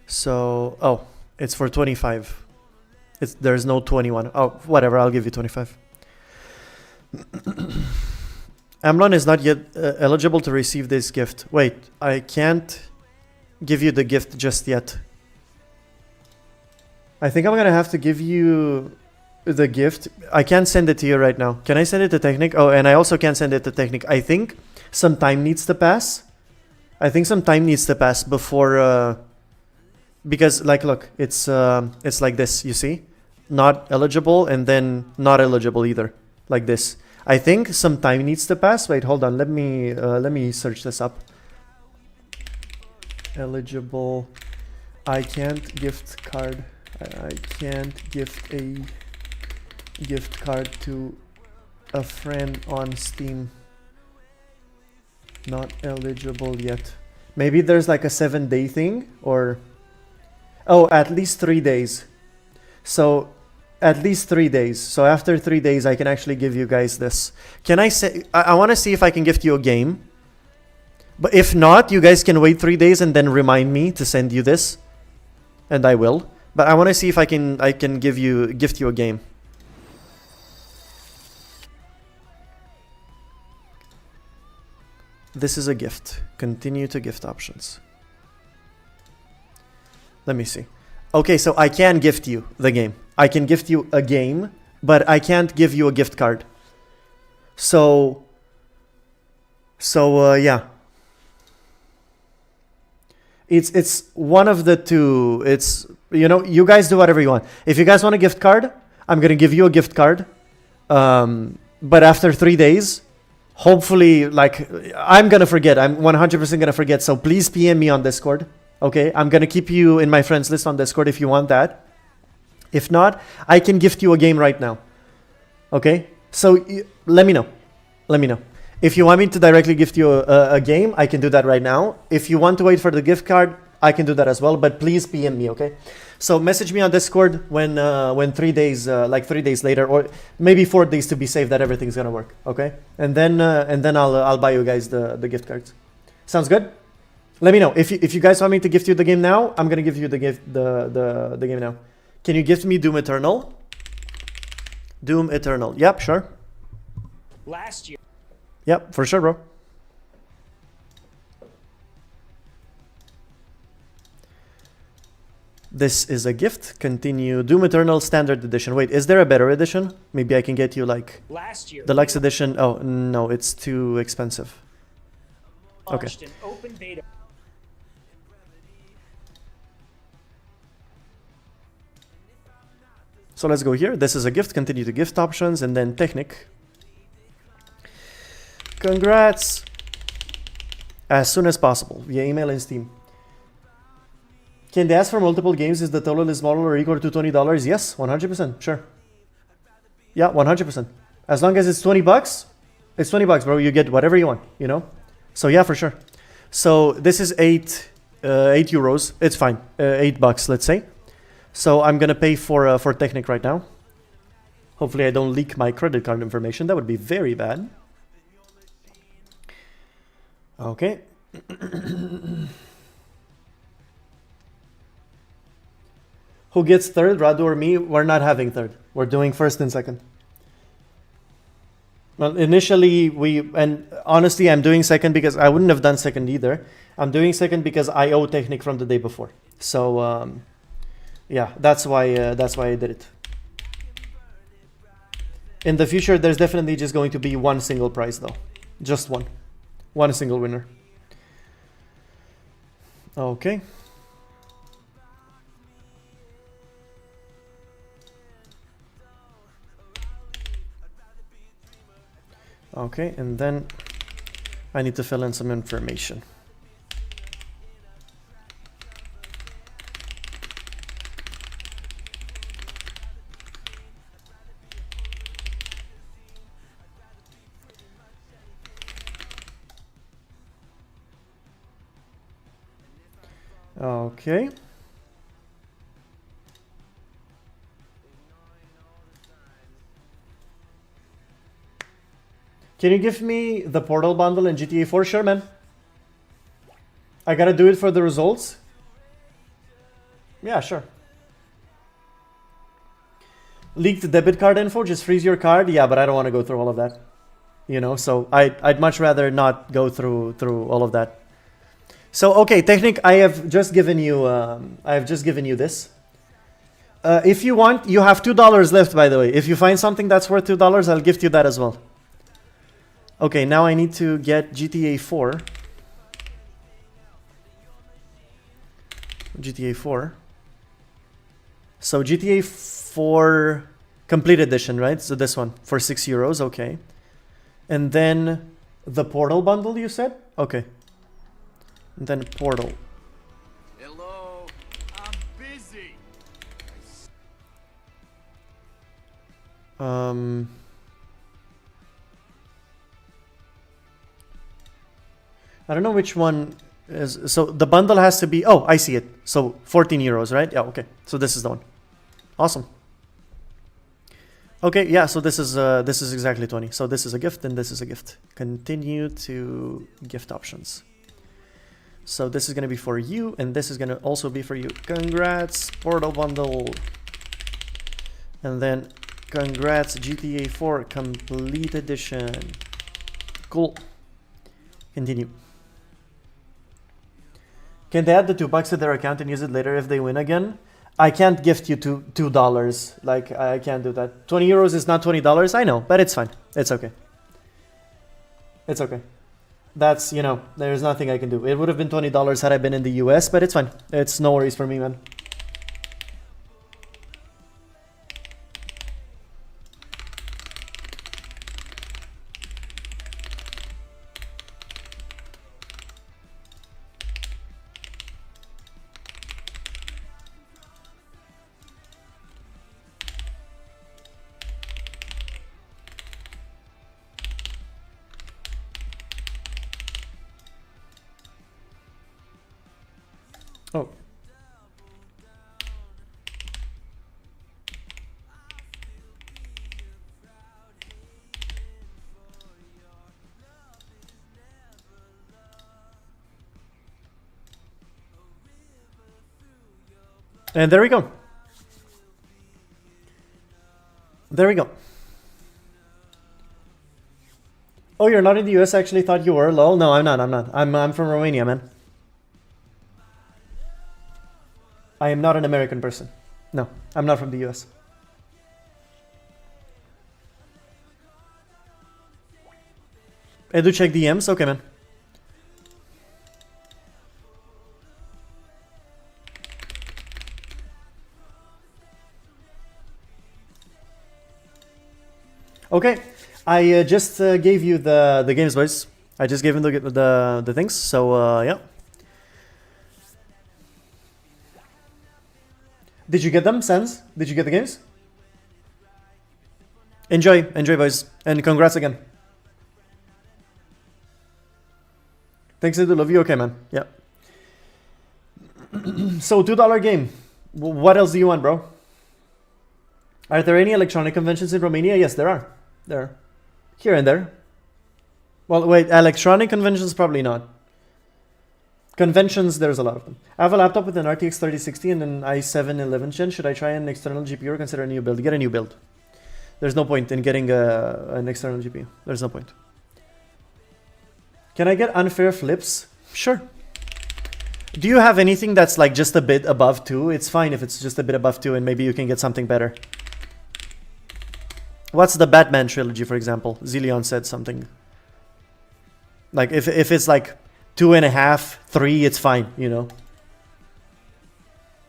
So, oh, it's for 25. There's no 21. Oh, whatever. I'll give you 25. Amlon is not yet eligible to receive this gift. Wait, I can't give you the gift just yet. I think I'm gonna have to give you the gift. I can't send it to you right now. Can I send it to Technic? Oh, and I also can't send it to Technic. I think some time needs to pass. I think some time needs to pass before because like look, it's like this, you see? Not eligible and then not eligible either. Like this. I think some time needs to pass. Wait, hold on. Let me search this up. Eligible. I can't gift card. I can't gift a gift card to a friend on Steam. Not eligible yet. Maybe there's like a 7-day thing or... Oh, at least 3 days. So, at least 3 days. So after 3 days, I can actually give you guys this. Can I say... I want to see if I can gift you a game. But if not, you guys can wait 3 days and then remind me to send you this. And I will. But I want to see if I can gift you a game. This is a gift. Continue to gift options. Let me see. Okay, so I can gift you the game. I can gift you a game, but I can't give you a gift card. So yeah. It's one of the two. It's, you know, you guys do whatever you want. If you guys want a gift card, I'm going to give you a gift card. But after 3 days, hopefully, like, I'm going to forget. I'm 100% going to forget. So please PM me on Discord. Okay, I'm going to keep you in my friends list on Discord if you want that. If not, I can gift you a game right now. Okay, so let me know. Let me know. If you want me to directly gift you a game, I can do that right now. If you want to wait for the gift card, I can do that as well. But please PM me, okay? So message me on Discord when 3 days, like 3 days later, or maybe 4 days to be safe that everything's gonna work, okay? And then I'll buy you guys the gift cards. Sounds good? Let me know if you guys want me to gift you the game now. I'm gonna give you the game now. Can you gift me Doom Eternal? Doom Eternal. Yep, sure. Last year. Yep, for sure, bro. This is a gift. Continue. Doom Eternal Standard Edition. Wait, is there a better edition? Maybe I can get you like last year. Deluxe Edition. Oh no, it's too expensive. Okay. An open beta. So let's go here. This is a gift. Continue to gift options and then Technic. Congrats. As soon as possible via email and Steam. Can they ask for multiple games? Is the total smaller or equal to $20? Yes, 100%. Sure. Yeah, 100%. As long as it's 20 bucks, it's 20 bucks, bro. You get whatever you want, you know? So yeah, for sure. So this is 8 euros. It's fine. 8 bucks, let's say. So I'm gonna pay for Technic right now. Hopefully I don't leak my credit card information. That would be very bad. Okay. Who gets third, Radu or me? We're not having third. We're doing first and second. Well, initially and honestly, I'm doing second because I wouldn't have done second either. I'm doing second because I owe Technic from the day before. So yeah, that's why I did it. In the future, there's definitely just going to be one single prize though. Just one single winner. Okay. Okay, and then I need to fill in some information. Okay. Can you give me the Portal bundle in GTA 4? Sure, man. I gotta do it for the results? Yeah, sure. Leaked debit card info, just freeze your card? Yeah, but I don't want to go through all of that. You know, so I'd much rather not go through all of that. So, okay, Technic, I have just given you this. If you want, you have $2 left, by the way. If you find something that's worth $2, I'll gift you that as well. Okay, now I need to get GTA 4. GTA 4. So GTA 4 Complete Edition, right? So this one for 6 euros, okay. And then the Portal bundle, you said? Okay. And then Portal. Hello, I'm busy. I don't know which one is. So the bundle has to be. Oh, I see it. So 14 euros, right? Yeah, okay. So this is the one. Awesome. Okay, yeah. So this is exactly 20. So this is a gift, and this is a gift. Continue to gift options. So this is gonna be for you, and this is gonna also be for you. Congrats, Portal bundle. And then congrats, GTA 4 Complete Edition. Cool. Continue. Can they add the $2 to their account and use it later if they win again? I can't gift you $2. Like, I can't do that. 20 euros is not $20. I know, but it's fine. It's okay. It's okay. That's, you know, there's nothing I can do. It would have been $20 had I been in the US, but it's fine. It's no worries for me, man. Oh. And there we go. There we go. Oh, you're not in the US? I actually thought you were. Lol. No, I'm not. I'm from Romania, man. I am not an American person. No, I'm not from the US. Edu, check DMs. Okay, man. Okay, I just gave you the games, boys. I just gave him the things. So yeah. Did you get them, Sans? Did you get the games? Enjoy, boys, and congrats again. Thanks, Edu. Love you. Okay, man. Yeah. So $2 game. What else do you want, bro? Are there any electronic conventions in Romania? Yes, there are. There are. Here and there. Well, wait, electronic conventions, probably not. Conventions, there's a lot of them. I have a laptop with an RTX 3060 and an i7 11th gen. Should I try an external GPU or consider a new build? Get a new build. There's no point in getting an external GPU. There's no point. Can I get unfair flips? Sure. Do you have anything that's like just a bit above 2? It's fine if it's just a bit above 2 and maybe you can get something better. What's the Batman trilogy, for example? Zillion said something. Like if it's like 2.5, 3, it's fine, you know.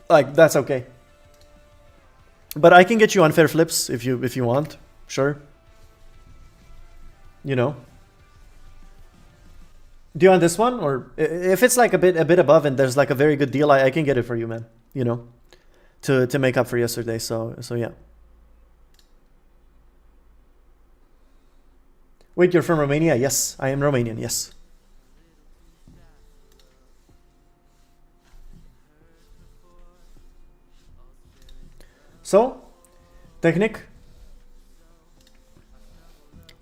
Like that's okay. But I can get you unfair flips if you want. Sure. You know. Do you want this one? Or if it's like a bit above and there's like a very good deal, I can get it for you, man. You know. To make up for yesterday. So yeah. Wait, you're from Romania? Yes, I am Romanian, yes. So, Technic?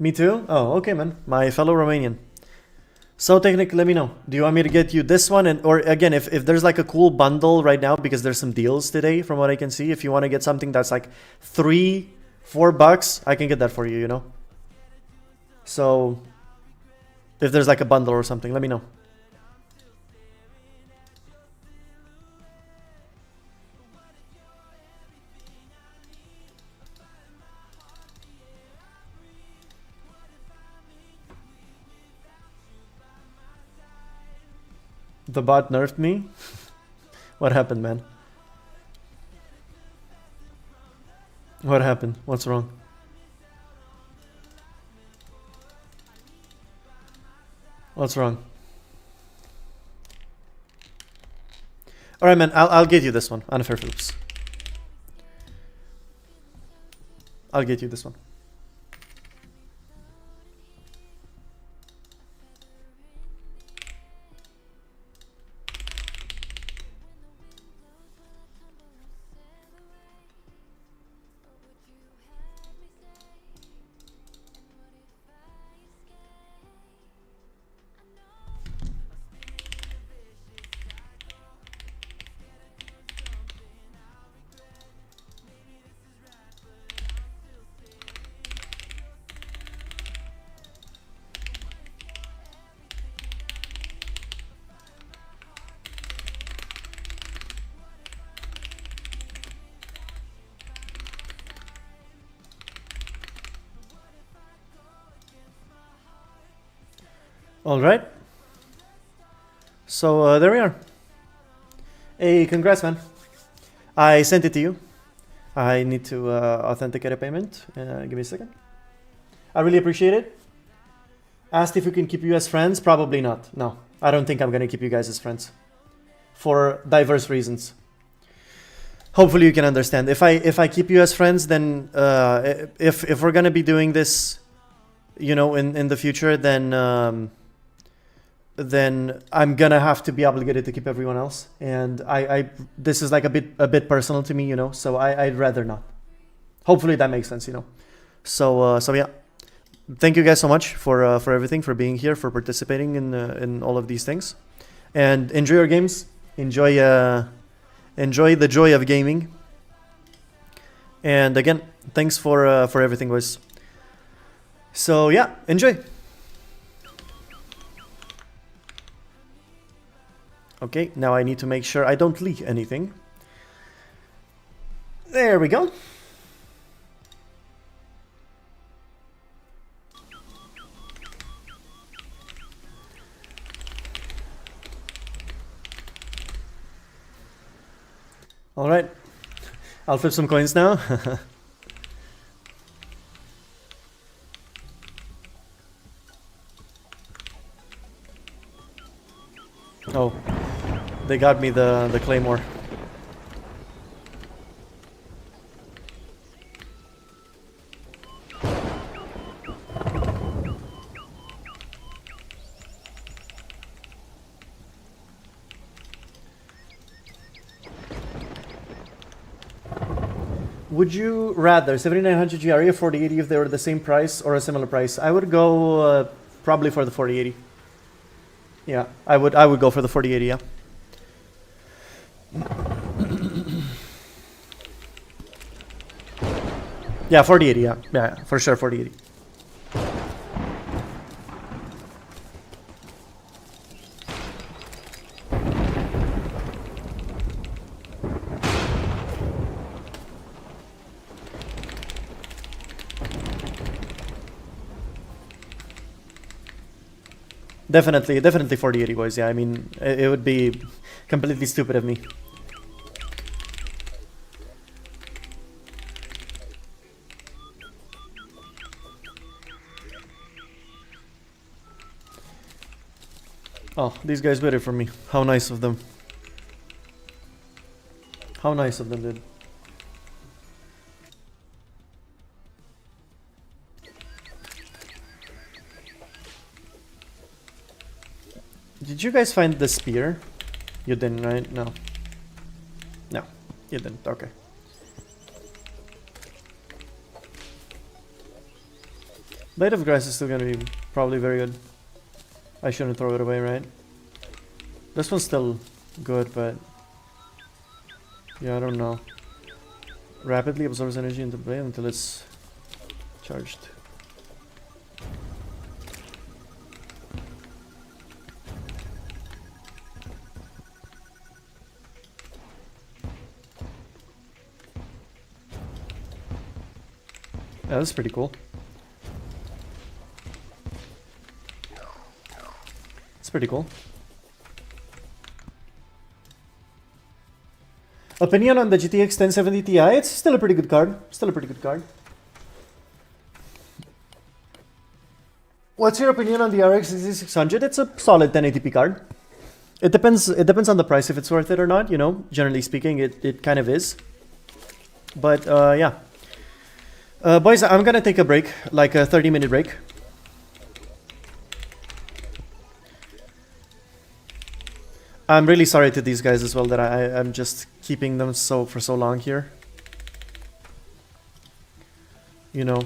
Me too? Oh, okay, man. My fellow Romanian. So, Technic, let me know. Do you want me to get you this one? Or again, if there's like a cool bundle right now, because there's some deals today from what I can see. If you want to get something that's like $3-4, I can get that for you, you know? So, if there's like a bundle or something, let me know. The bot nerfed me? What happened, man? What happened? What's wrong? What's wrong? All right, man. I'll get you this one. Unfair flips. I'll get you this one. All right. So there we are. Hey, congrats, man. I sent it to you. I need to authenticate a payment. Give me a second. I really appreciate it. Asked if we can keep you as friends. Probably not. No, I don't think I'm going to keep you guys as friends. For diverse reasons. Hopefully you can understand. If I keep you as friends, then if we're going to be doing this, you know, in the future, then then I'm gonna have to be obligated to keep everyone else. And I this is like a bit personal to me, you know. So I'd rather not. Hopefully that makes sense, you know. So yeah, thank you guys so much for everything, for being here, for participating in all of these things, and enjoy your games. Enjoy the joy of gaming. And again, thanks for everything, guys. So yeah, enjoy. Okay, now I need to make sure I don't leak anything. There we go. All right, I'll flip some coins now. Oh, they got me the claymore. Would you rather 7900 GRE or 4080 if they were the same price or a similar price? I would go probably for the 4080. Yeah, I would go for the 4080, yeah. Yeah, 4080, yeah. Yeah, for sure 4080. Definitely 4080, boys. Yeah, I mean, it would be completely stupid of me. Oh, these guys waited for me. How nice of them. How nice of them, dude. Did you guys find the spear? You didn't, right? No. No, you didn't. Okay. Blade of Grass is still gonna be probably very good. I shouldn't throw it away, right? This one's still good, but yeah, I don't know. Rapidly absorbs energy into blade until it's charged. Yeah, that's pretty cool. It's pretty cool. Opinion on the GTX 1070 Ti? It's still a pretty good card. Still a pretty good card. What's your opinion on the RX 6600? It's a solid 1080p card. It depends on the price if it's worth it or not, you know. Generally speaking, it kind of is. But yeah. Boys, I'm gonna take a break, like a 30-minute break. I'm really sorry to these guys as well that I'm just keeping them for so long here. You know.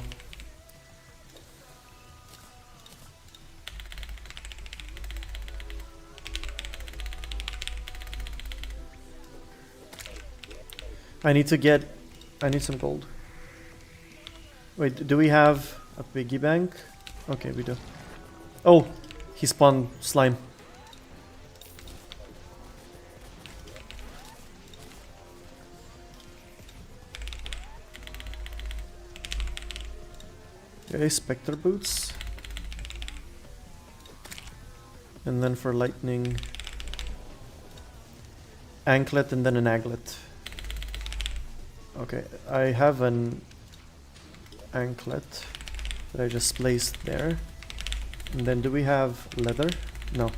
I need some gold. Wait, do we have a piggy bank? Okay, we do. Oh, he spawned slime. Okay, Spectre boots. And then for lightning, anklet and then an aglet. Okay, I have an anklet that I just placed there. And then do we have leather? No.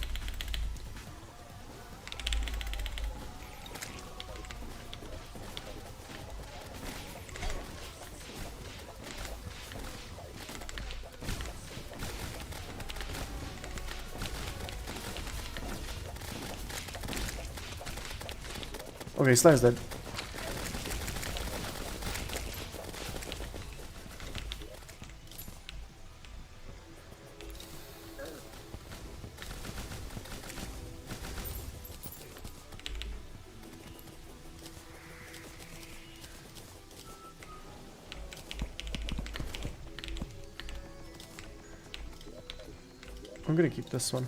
Okay, Slayer's dead. I'm gonna keep this one.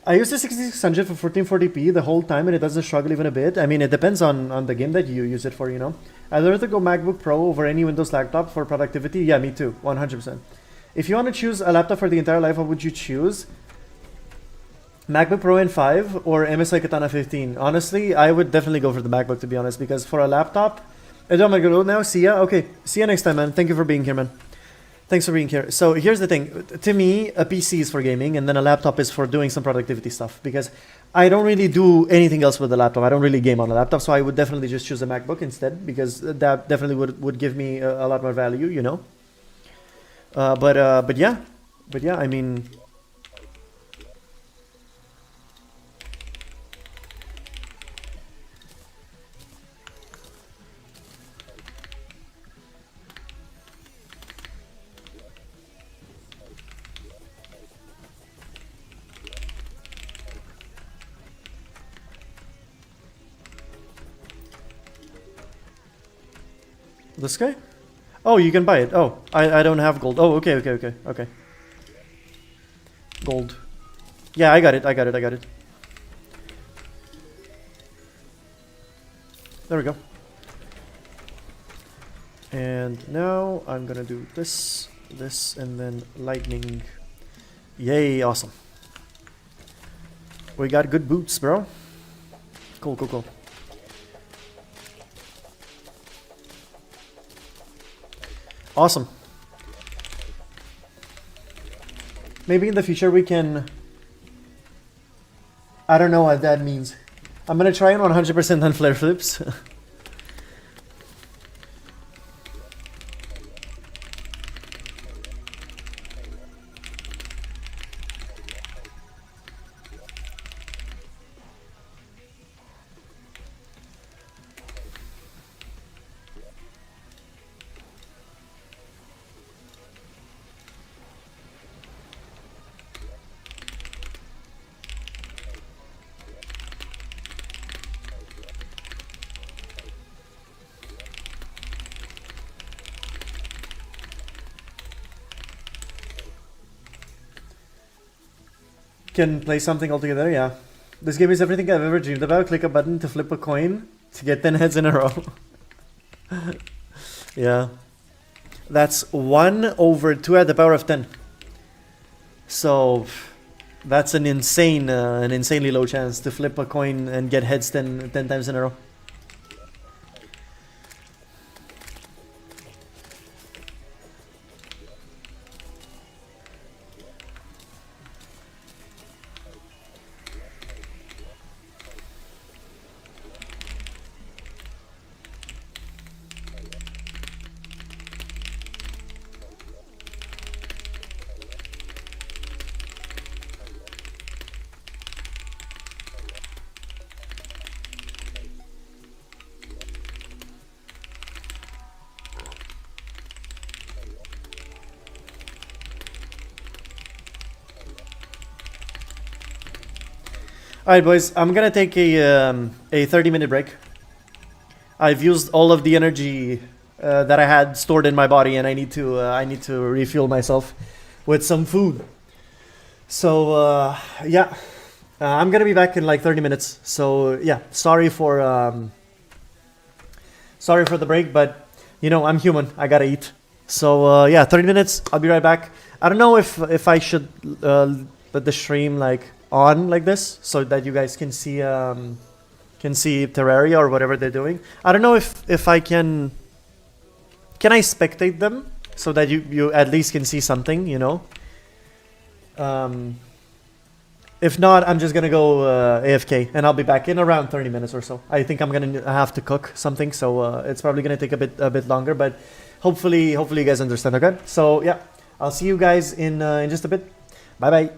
I use the 6600 for 1440p the whole time and it doesn't struggle even a bit. I mean, it depends on the game that you use it for, you know. I'd rather go MacBook Pro over any Windows laptop for productivity. Yeah, me too, 100%. If you want to choose a laptop for the entire life, what would you choose? MacBook Pro N5 or MSI Katana 15? Honestly, I would definitely go for the MacBook, to be honest, because for a laptop... I'm gonna go now, see ya? Okay, see ya next time, man. Thank you for being here, man. Thanks for being here. So here's the thing. To me, a PC is for gaming and then a laptop is for doing some productivity stuff because I don't really do anything else with the laptop. I don't really game on a laptop, so I would definitely just choose a MacBook instead because that definitely would give me a lot more value, you know? But yeah, I mean... This guy? Oh, you can buy it. Oh, I don't have gold. Oh, okay. Gold. Yeah, I got it. There we go. And now I'm gonna do this, and then lightning. Yay, awesome. We got good boots, bro. Cool. Awesome. Maybe in the future we can... I don't know what that means. I'm gonna try on 100% on flare flips. Can play something altogether, yeah. This game is everything I've ever dreamed about. Click a button to flip a coin to get 10 heads in a row. Yeah. That's 1 over 2 at the power of 10. So that's an insanely low chance to flip a coin and get heads 10 times in a row. Alright boys, I'm gonna take a 30-minute break. I've used all of the energy that I had stored in my body and I need to refuel myself with some food. So yeah, I'm gonna be back in like 30 minutes. So yeah, sorry for the break, but you know, I'm human, I gotta eat. So yeah, 30 minutes, I'll be right back. I don't know if I should put the stream like on like this so that you guys can see Terraria or whatever they're doing. I don't know if I can I spectate them so that you at least can see something, you know. If not, I'm just gonna go AFK, and I'll be back in around 30 minutes or so. I think I'm gonna have to cook something, so it's probably gonna take a bit longer, but hopefully you guys understand. Okay, so yeah, I'll see you guys in just a bit. Bye bye.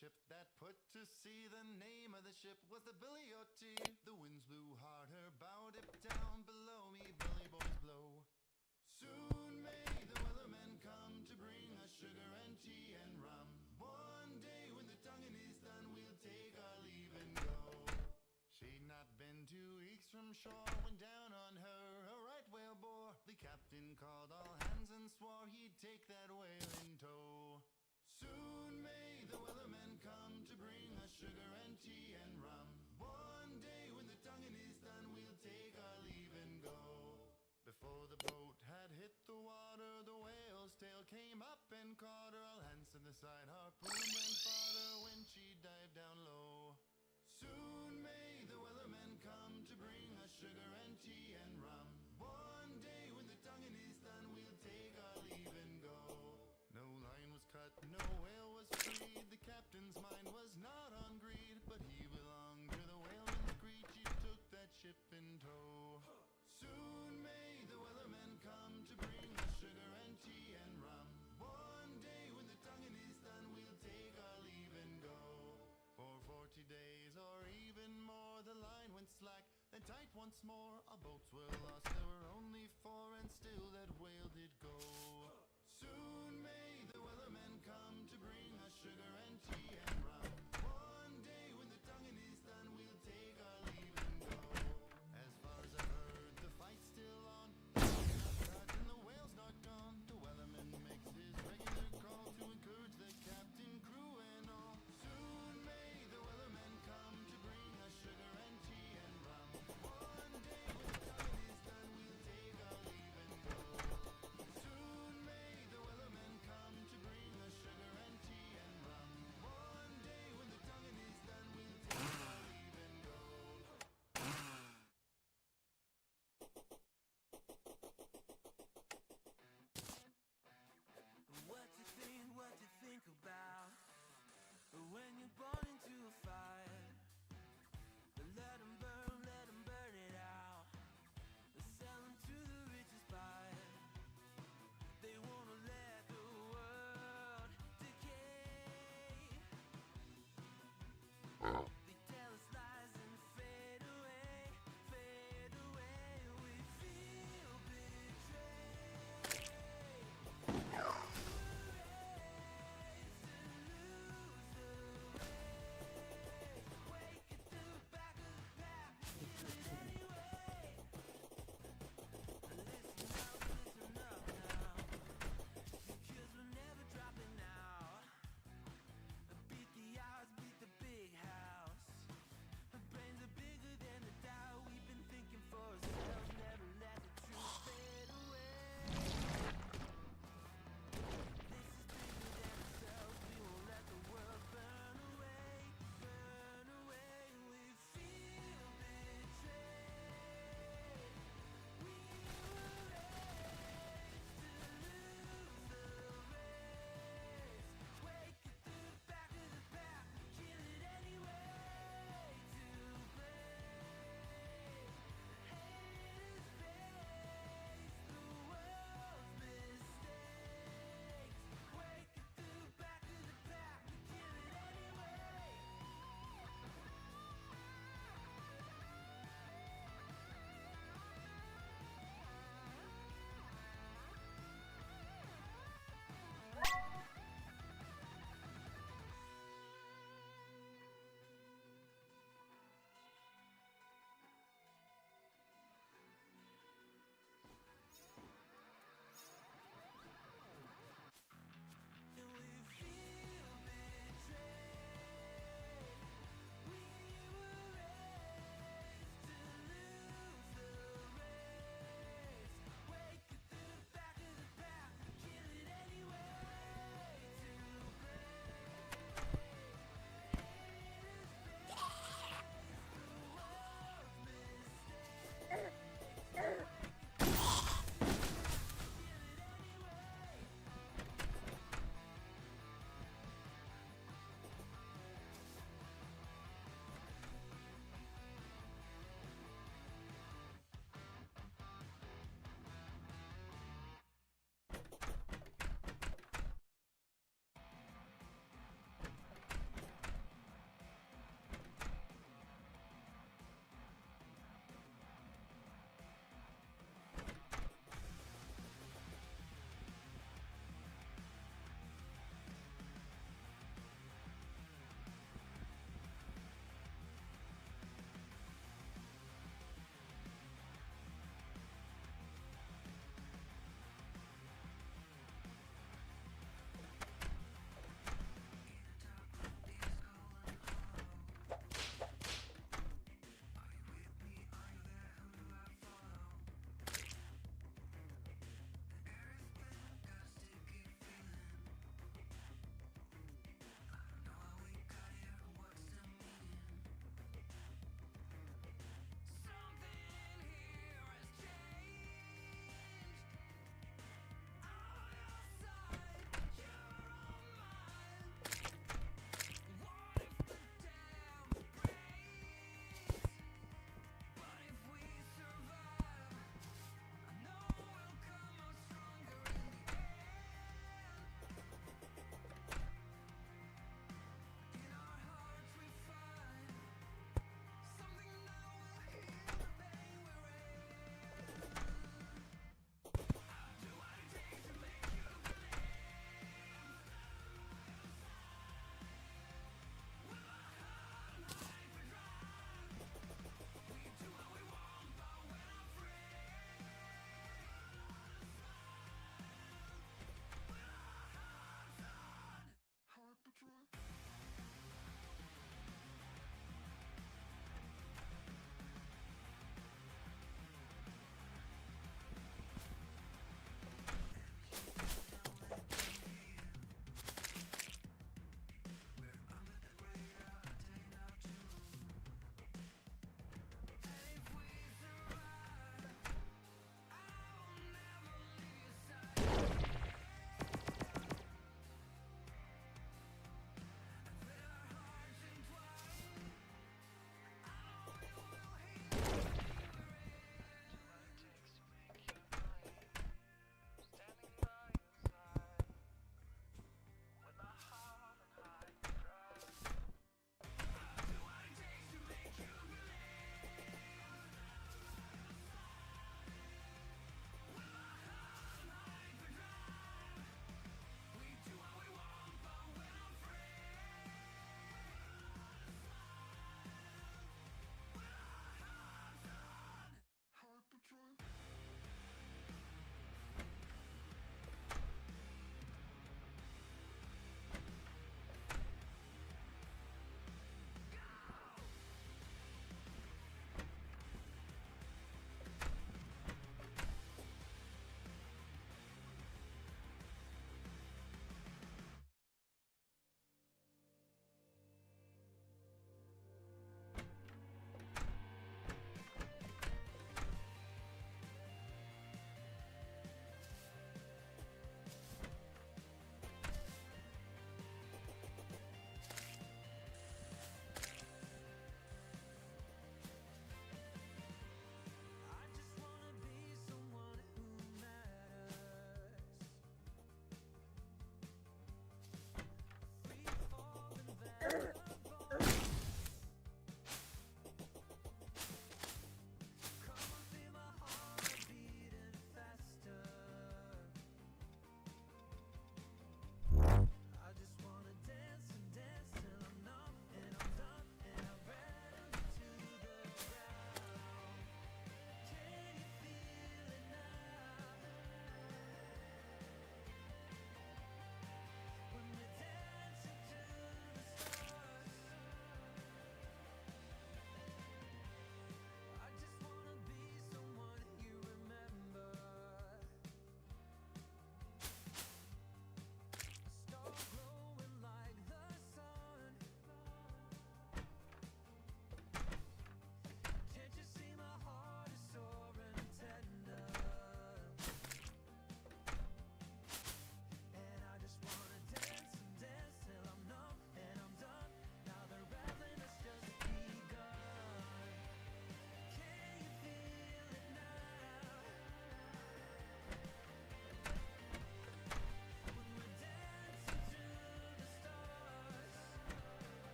ship that put to sea. The name of the ship was the Billy O.T. The winds blew hard, her bow dipped down. Below me, belly boys blow. Soon may the weathermen come to bring us sugar and tea and rum. One day when the tonguing is done, we'll take our leave and go. She'd not been 2 weeks from shore when down on her a right whale bore. The captain called all hands and swore he'd take that whale in tow. Soon may the weathermen come to bring us sugar and tea and rum. One day when the tonguing is done, we'll take our leave and go. Before the boat had hit the water, the whale's tail came up and caught her. All hands to the side, harpoon and fought her when she dived down low. Soon may the weathermen come to bring us sugar and tea and rum. One day when the tonguing is done, we'll take our leave and go. No line was cut, no whale was freed. The captain's mind was not on greed, but he belonged to the whaleman's greed. She took that ship in tow. Soon may the weathermen come to bring us sugar and tea and rum. One day when the tonguing is done, we'll take our leave and go. For 40 days or even more, the line went slack, then tight once more. Our boats were lost, there were only 4, and still that whale did go. Soon may the weathermen come to bring us sugar and tea and rum. One day when the tonguing is done, we'll take our leave and go. As far as I've heard, the fight's still on. The line's not cut and the whale's not gone. The weatherman makes his regular call to encourage the captain, crew, and all. Soon may the weathermen come to bring us sugar and tea and rum. One day when the tonguing is done, we'll take our leave and go. Soon may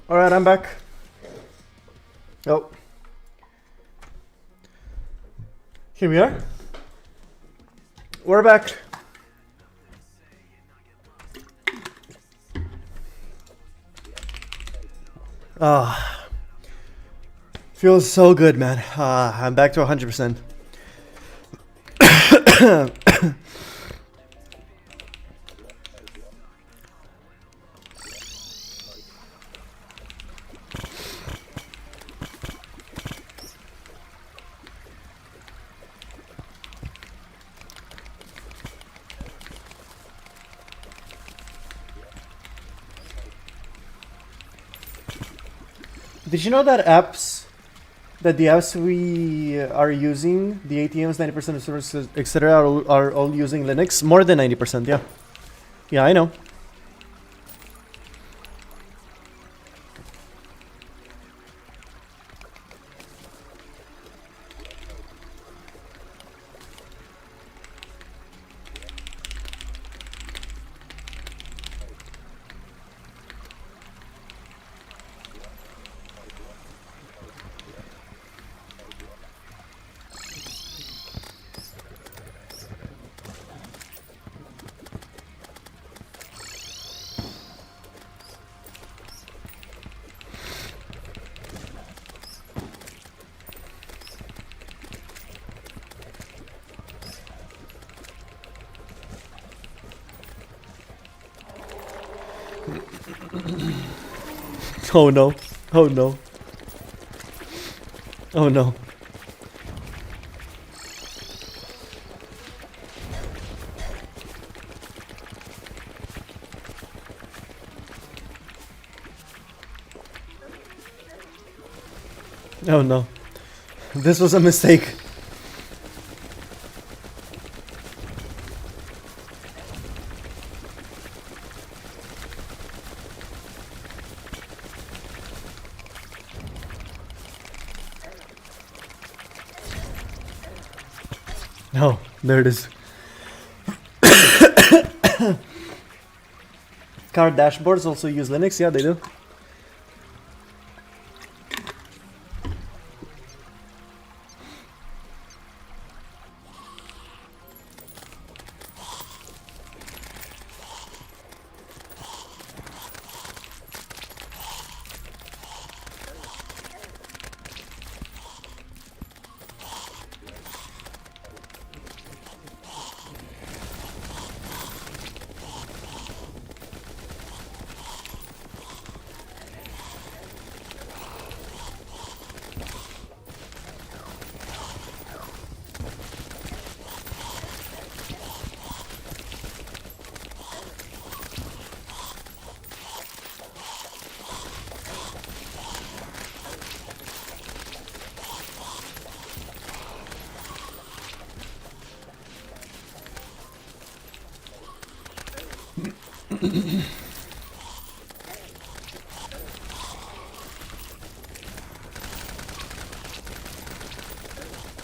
Alright, I'm back. Oh. Here we are. We're back. Ah. Feels so good, man. I'm back to 100%. Did you know that the apps we are using, the ATMs, 90% of services, etc., are all using Linux? More than 90%, yeah. Yeah, I know. Oh no. Oh no. Oh no. Oh no. This was a mistake. Oh, there it is. Car dashboards also use Linux? Yeah, they do.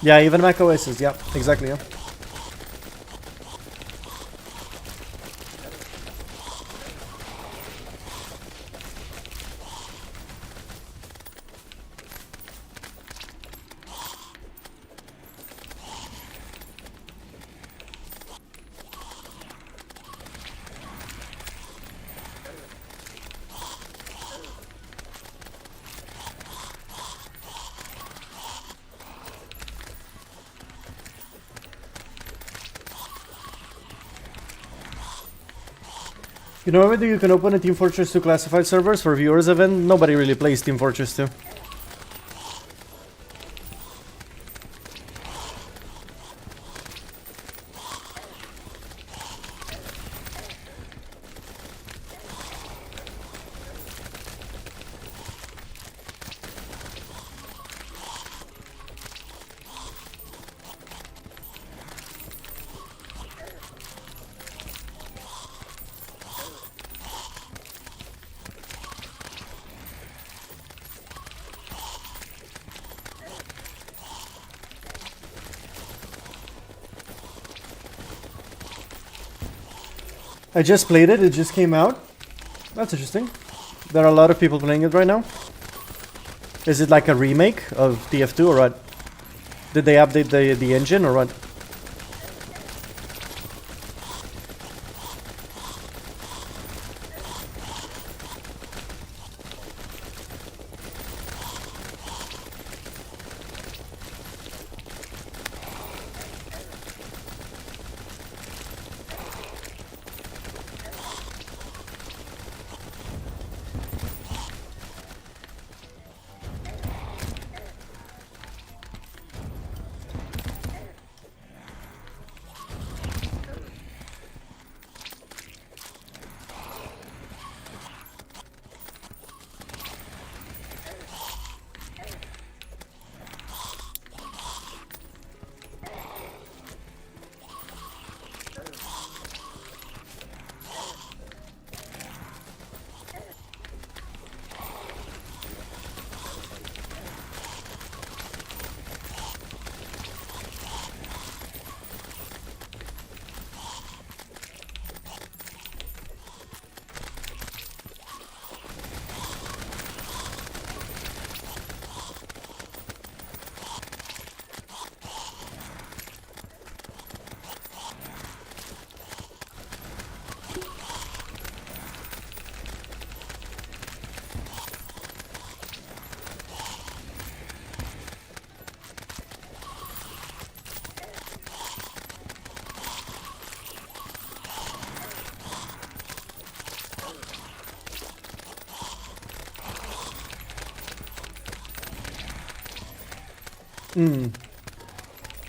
Yeah, even Mac OSs. Yeah, exactly. Yeah. You know whether you can open a Team Fortress 2 classified servers for viewers event? Nobody really plays Team Fortress 2. I just played it. It just came out. That's interesting. There are a lot of people playing it right now. Is it like a remake of TF2 or what? Did they update the engine or what?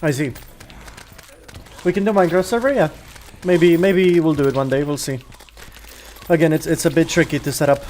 I see. We can do Minecraft server, yeah. Maybe we'll do it one day. We'll see. Again, it's a bit tricky to set up.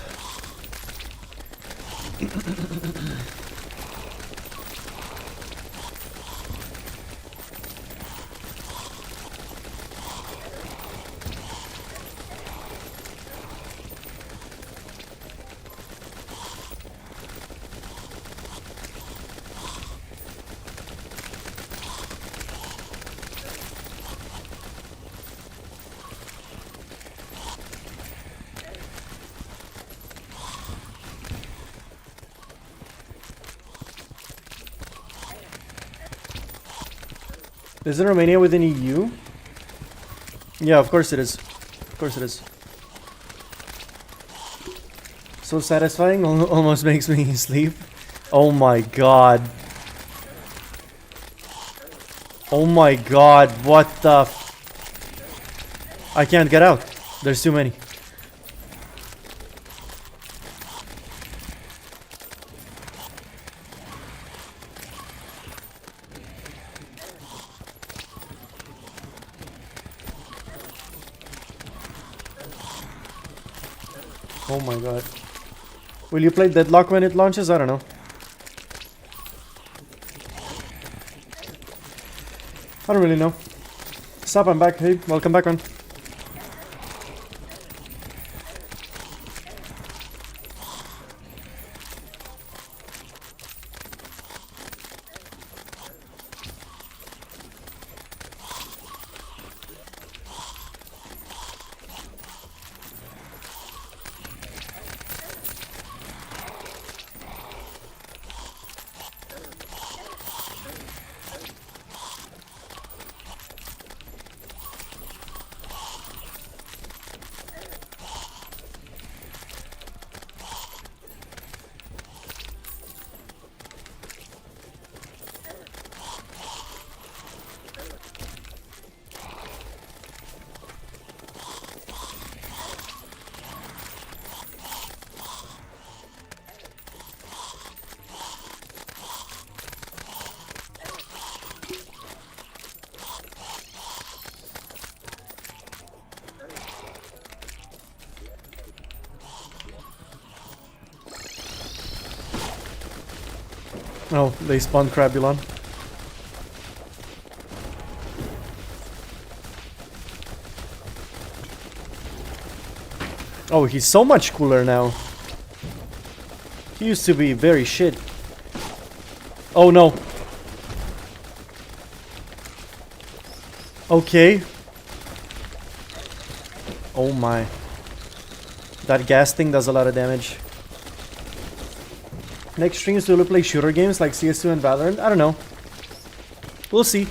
Isn't Romania within EU? Yeah, of course it is. Of course it is. So satisfying, almost makes me sleep. Oh my god. Oh my god, what the I can't get out. There's too many. Oh my god. Will you play Deadlock when it launches? I don't know. I don't really know. Sup, I'm back. Hey, welcome back, man. Oh, they spawned Crabulon. Oh, he's so much cooler now. He used to be very shit. Oh no. Okay. Oh my. That gas thing does a lot of damage. Next streams, will we play shooter games like CS2 and Valorant? I don't know. We'll see.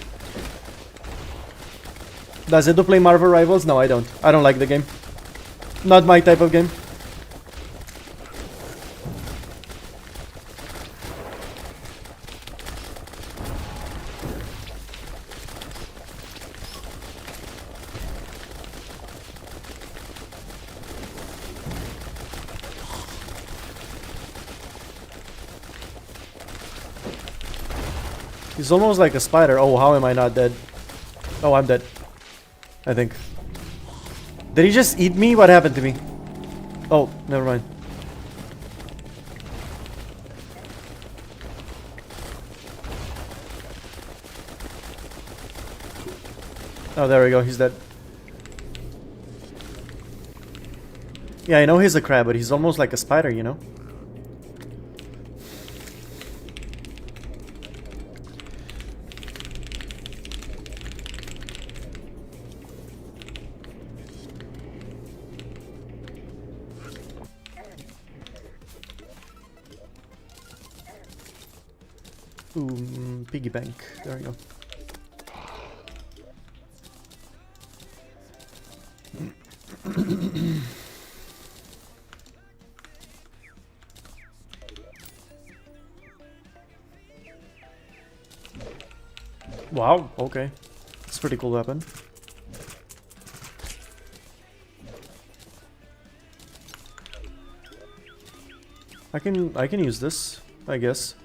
Does Edu play Marvel Rivals? No, I don't. I don't like the game. Not my type of game. He's almost like a spider. Oh, how am I not dead? Oh, I'm dead. I think. Did he just eat me? What happened to me? Oh, never mind. Oh, there we go. He's dead. Yeah, I know he's a crab, but he's almost like a spider, you know? Ooh, piggy bank. There we go. Wow, okay. It's a pretty cool weapon. I can use this, I guess.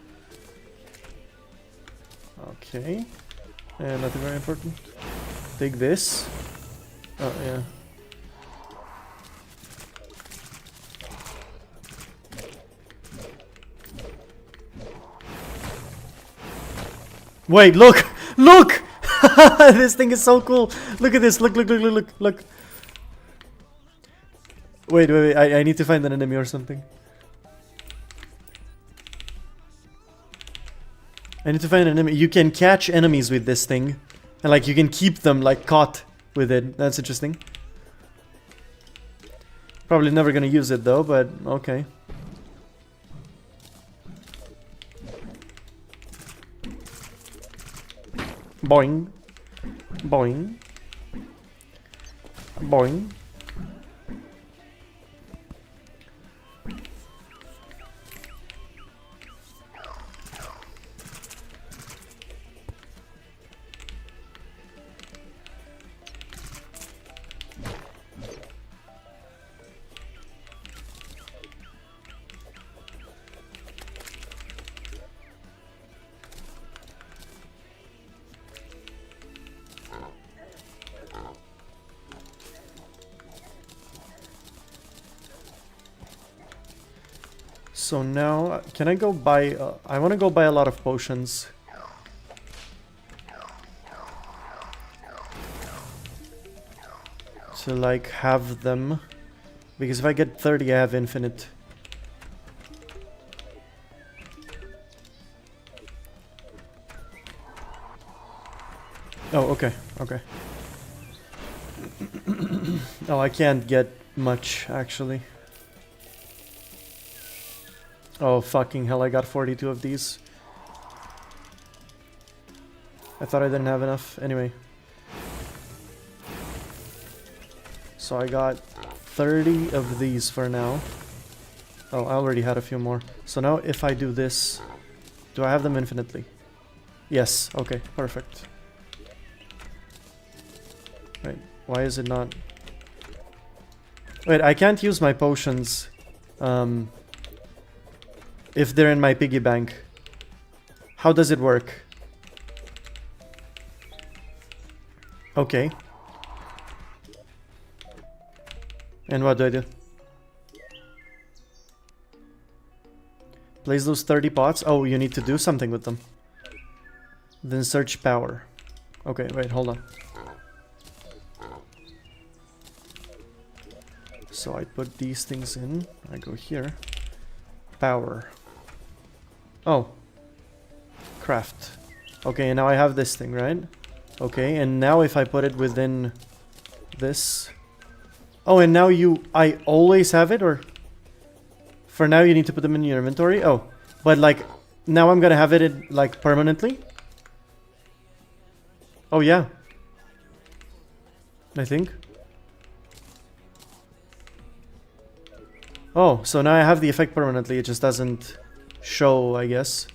Okay. And nothing very important. Take this. Oh yeah. Wait, look! Look! This thing is so cool. Look at this. Look, look, look, look, look, look. Wait, wait, wait. I need to find an enemy or something. I need to find an enemy. You can catch enemies with this thing. And like you can keep them like caught with it. That's interesting. Probably never gonna use it though, but okay. Boing. Boing. Boing. So now, can I go buy... I want to go buy a lot of potions. To like have them. Because if I get 30 I have infinite. Oh, okay, okay. Oh, I can't get much actually. Oh, fucking hell, I got 42 of these. I thought I didn't have enough. Anyway. So I got 30 of these for now. Oh, I already had a few more. So now if I do this, do I have them infinitely? Yes, okay, perfect. Wait, why is it not... Wait, I can't use my potions. If they're in my piggy bank. How does it work? Okay. And what do I do? Place those 30 pots? Oh, you need to do something with them. Then search power. Okay, wait, hold on. So I put these things in. I go here. Power. Oh. Craft. Okay, and now I have this thing, right? Okay, and now if I put it within this, Oh, and now I always have it, or? For now you need to put them in your inventory? Oh, but like, now I'm gonna have it in, like, permanently? Oh yeah. I think. Oh, so now I have the effect permanently, it just doesn't show, I guess.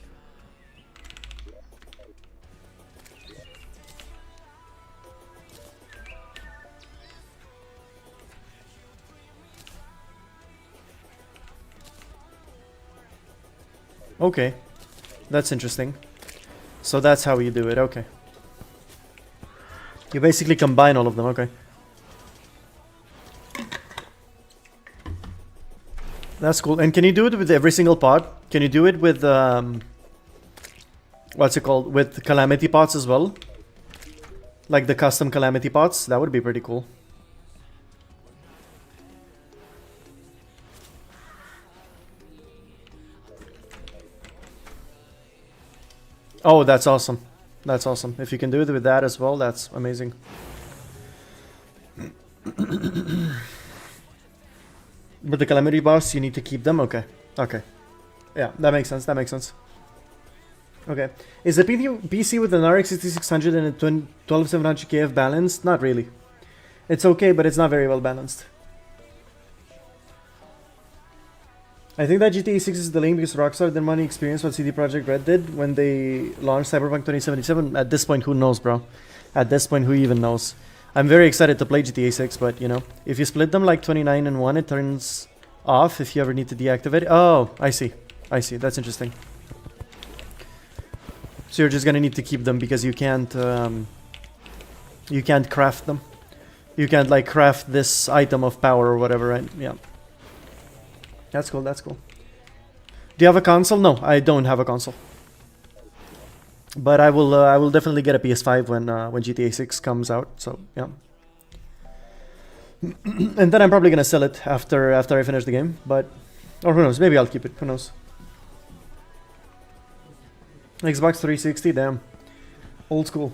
Okay, that's interesting. So that's how you do it, okay. You basically combine all of them, okay. That's cool. And can you do it with every single pod? Can you do it with, what's it called? With calamity pots as well? Like the custom calamity pots? That would be pretty cool. Oh, that's awesome. That's awesome. If you can do it with that as well, that's amazing. But the calamity boss, you need to keep them? Okay. Okay. Yeah, that makes sense. That makes sense. Okay. Is the PC with an RX 6600 and a 12700 KF balanced? Not really. It's okay, but it's not very well balanced. I think that GTA 6 is the lane because Rockstar didn't want to experience what CD Projekt Red did when they launched Cyberpunk 2077. At this point, who knows, bro? At this point, who even knows? I'm very excited to play GTA 6, but, you know, if you split them like 29 and 1, it turns off if you ever need to deactivate it. Oh, I see. I see. That's interesting. So you're just gonna need to keep them because you can't craft them. You can't, like, craft this item of power or whatever, right? Yeah. That's cool, that's cool. Do you have a console? No, I don't have a console. But I will definitely get a PS5 when GTA 6 comes out, so yeah. And then I'm probably gonna sell it after I finish the game, but... Or who knows, maybe I'll keep it, who knows. Xbox 360, damn. Old school.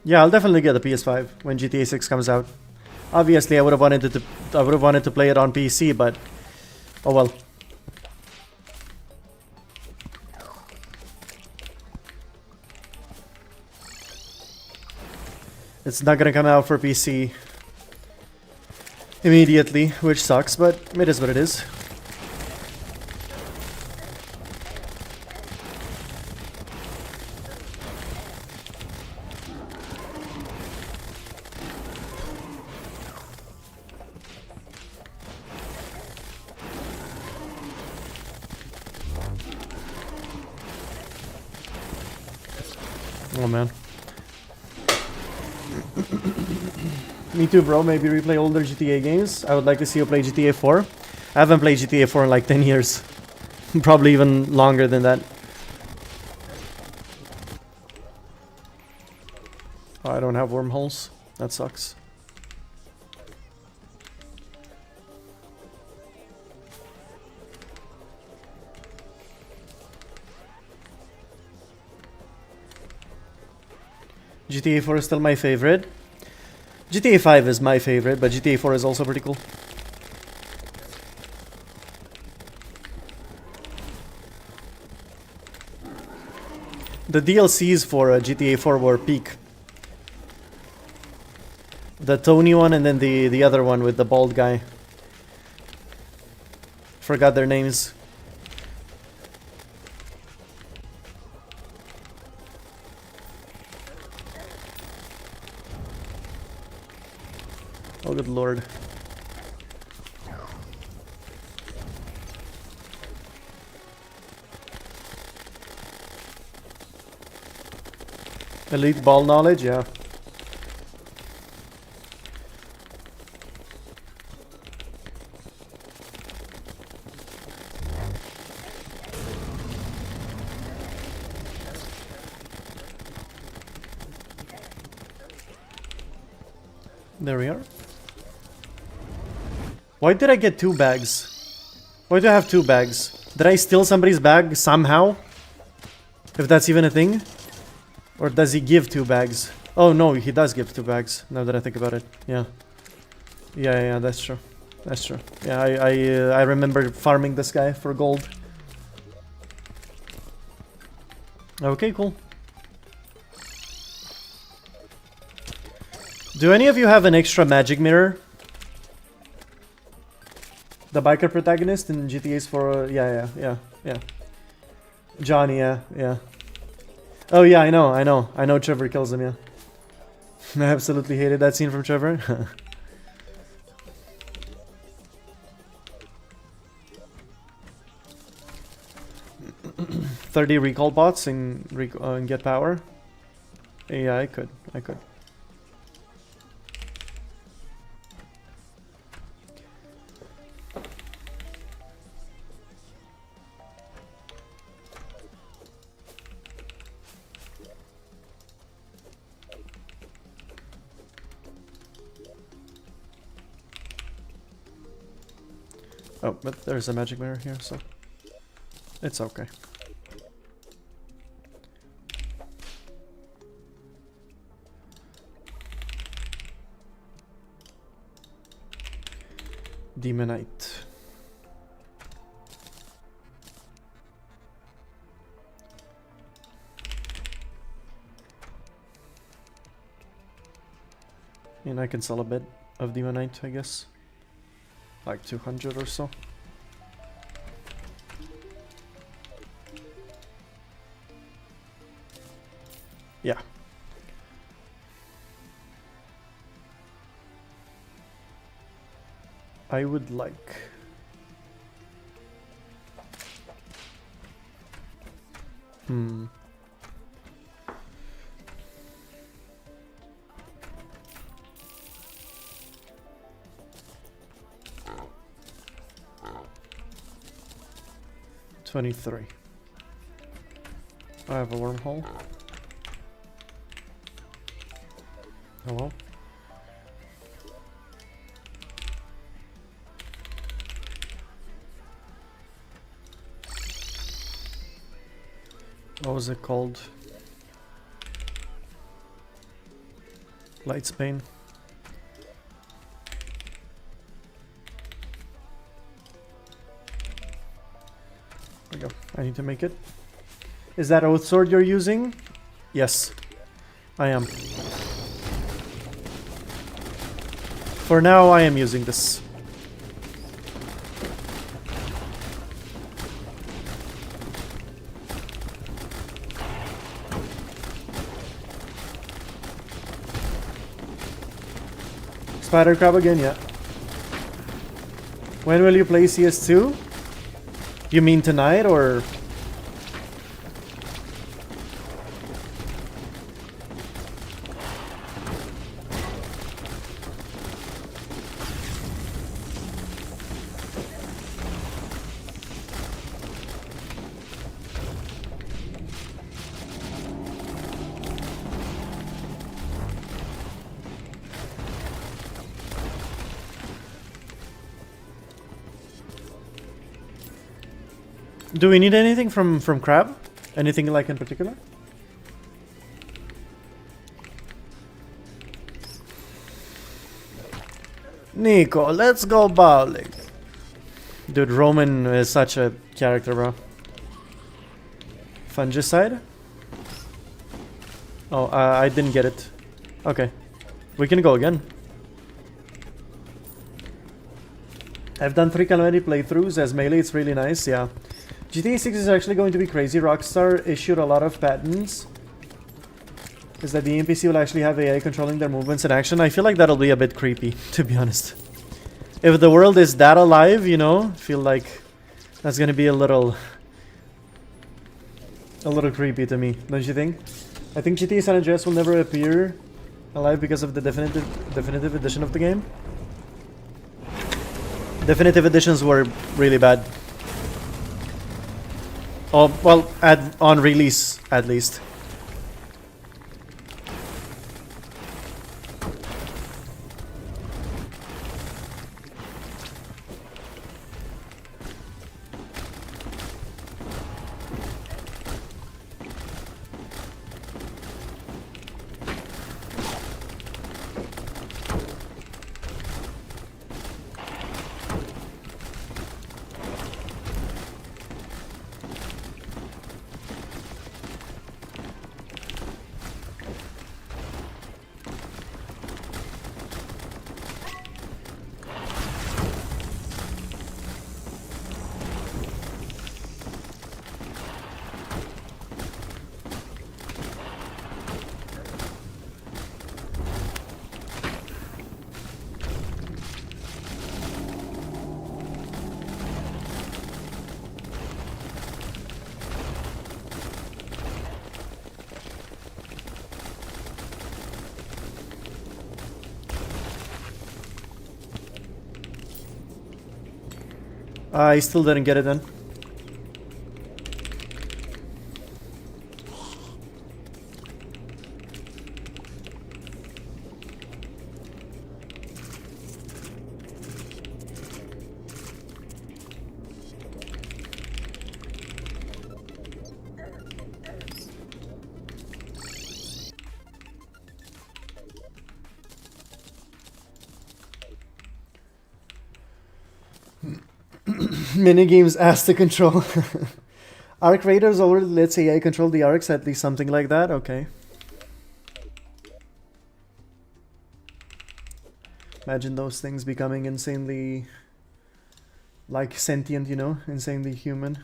Yeah, I'll definitely get the PS5 when GTA 6 comes out. Obviously, I would have wanted to play it on PC, but oh well. It's not gonna come out for PC immediately, which sucks, but it is what it is. Oh man. Me too, bro. Maybe replay older GTA games. I would like to see you play GTA 4. I haven't played GTA 4 in like 10 years. Probably even longer than that. Oh, I don't have wormholes. That sucks. GTA 4 is still my favorite. GTA 5 is my favorite, but GTA 4 is also pretty cool. The DLCs for GTA 4 were peak. The Tony one and then the other one with the bald guy. Forgot their names. Oh, good lord. Elite ball knowledge, yeah. There we are. Why did I get 2 bags? Why do I have 2 bags? Did I steal somebody's bag somehow? If that's even a thing? Or does he give 2 bags? Oh no, he does give 2 bags, now that I think about it. Yeah. Yeah, that's true. That's true. Yeah, I remember farming this guy for gold. Okay, cool. Do any of you have an extra magic mirror? The biker protagonist in GTA's 4... yeah. Johnny, yeah. Oh yeah, I know Trevor kills him, yeah. I absolutely hated that scene from Trevor. 30 recall bots and get power. Yeah, I could. Oh, but there's a magic mirror here, so it's okay. Demonite. And I can sell a bit of Demonite, I guess. Like 200 or so. Yeah. I would like... $23. I have a wormhole. Hello? What was it called? Light Spain. There we go. I need to make it. Is that Oath Sword you're using? Yes, I am. For now, I am using this. Spider Crab again, yeah. When will you play CS2? You mean tonight or... Do we need anything from Crab? Anything like in particular? Nico, let's go bowling. Dude, Roman is such a character, bro. Fungicide? Oh, I didn't get it. Okay. We can go again. I've done 3 Calamity playthroughs as melee, it's really nice, yeah. GTA 6 is actually going to be crazy. Rockstar issued a lot of patents. Is that the NPC will actually have AI controlling their movements and action? I feel like that'll be a bit creepy, to be honest. If the world is that alive, you know, I feel like that's gonna be a little creepy to me, don't you think? I think GTA San Andreas will never appear alive because of the definitive edition of the game. Definitive editions were really bad. Oh, well, on release, at least. I still didn't get it then. Minigames asked to control. Arc Raiders already lets AI control the arcs, at least something like that. Okay. Imagine those things becoming insanely, like, sentient, you know, insanely human.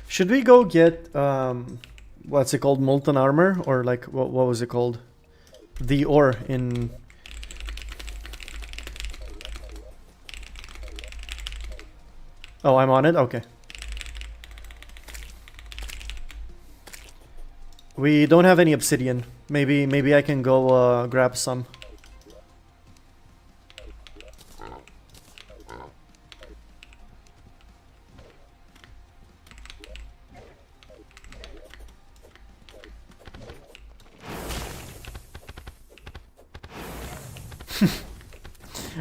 Should we go get, what's it called, molten armor? Or like, what was it called? The ore in... Oh, I'm on it? Okay. We don't have any obsidian. Maybe I can go grab some.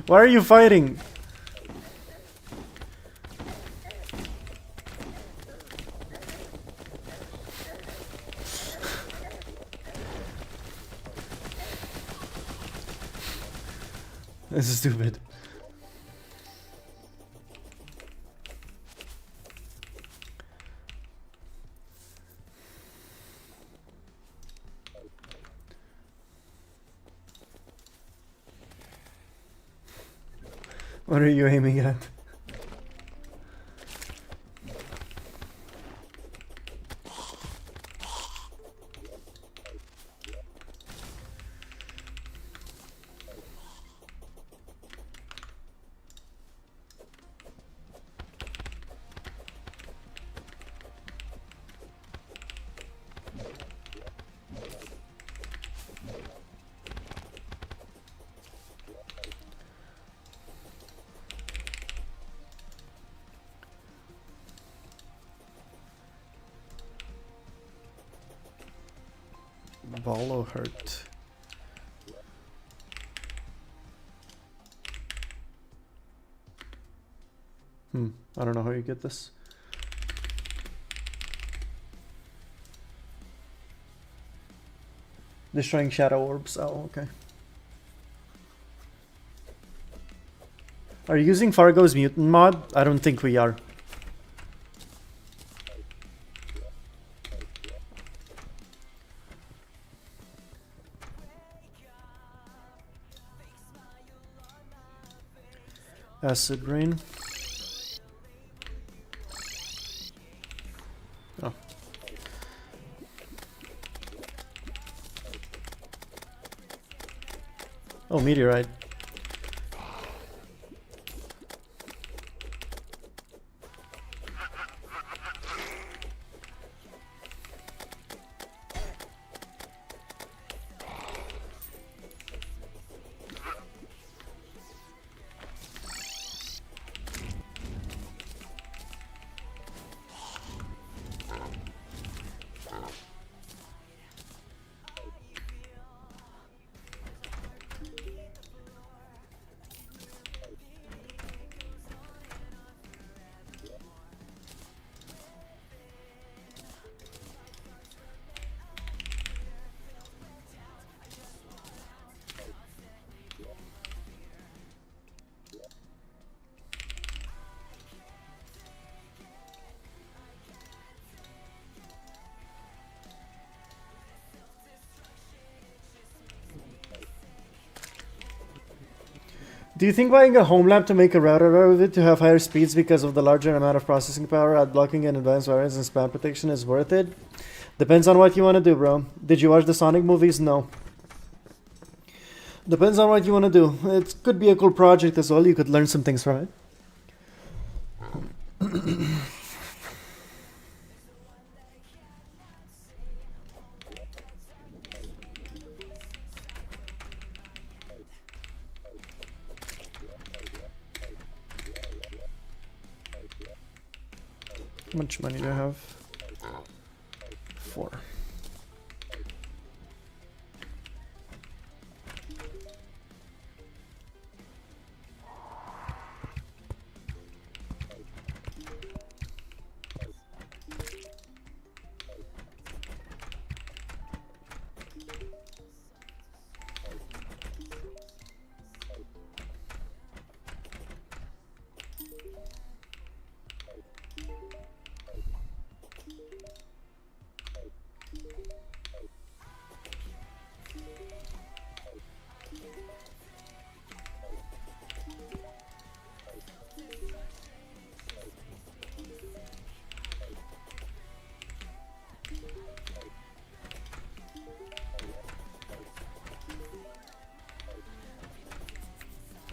Why are you fighting? This is stupid. What are you aiming at? Bolo hurt. I don't know how you get this. Destroying shadow orbs. Oh, okay. Are you using Fargo's mutant mod? I don't think we are. Acid rain. Oh. Oh, meteorite. Do you think buying a home lab to make a router out of it to have higher speeds because of the larger amount of processing power, ad blocking and advanced wireless and spam protection is worth it? Depends on what you want to do, bro. Did you watch the Sonic movies? No. Depends on what you want to do. It could be a cool project as well. You could learn some things from it. How much money do I have? 4.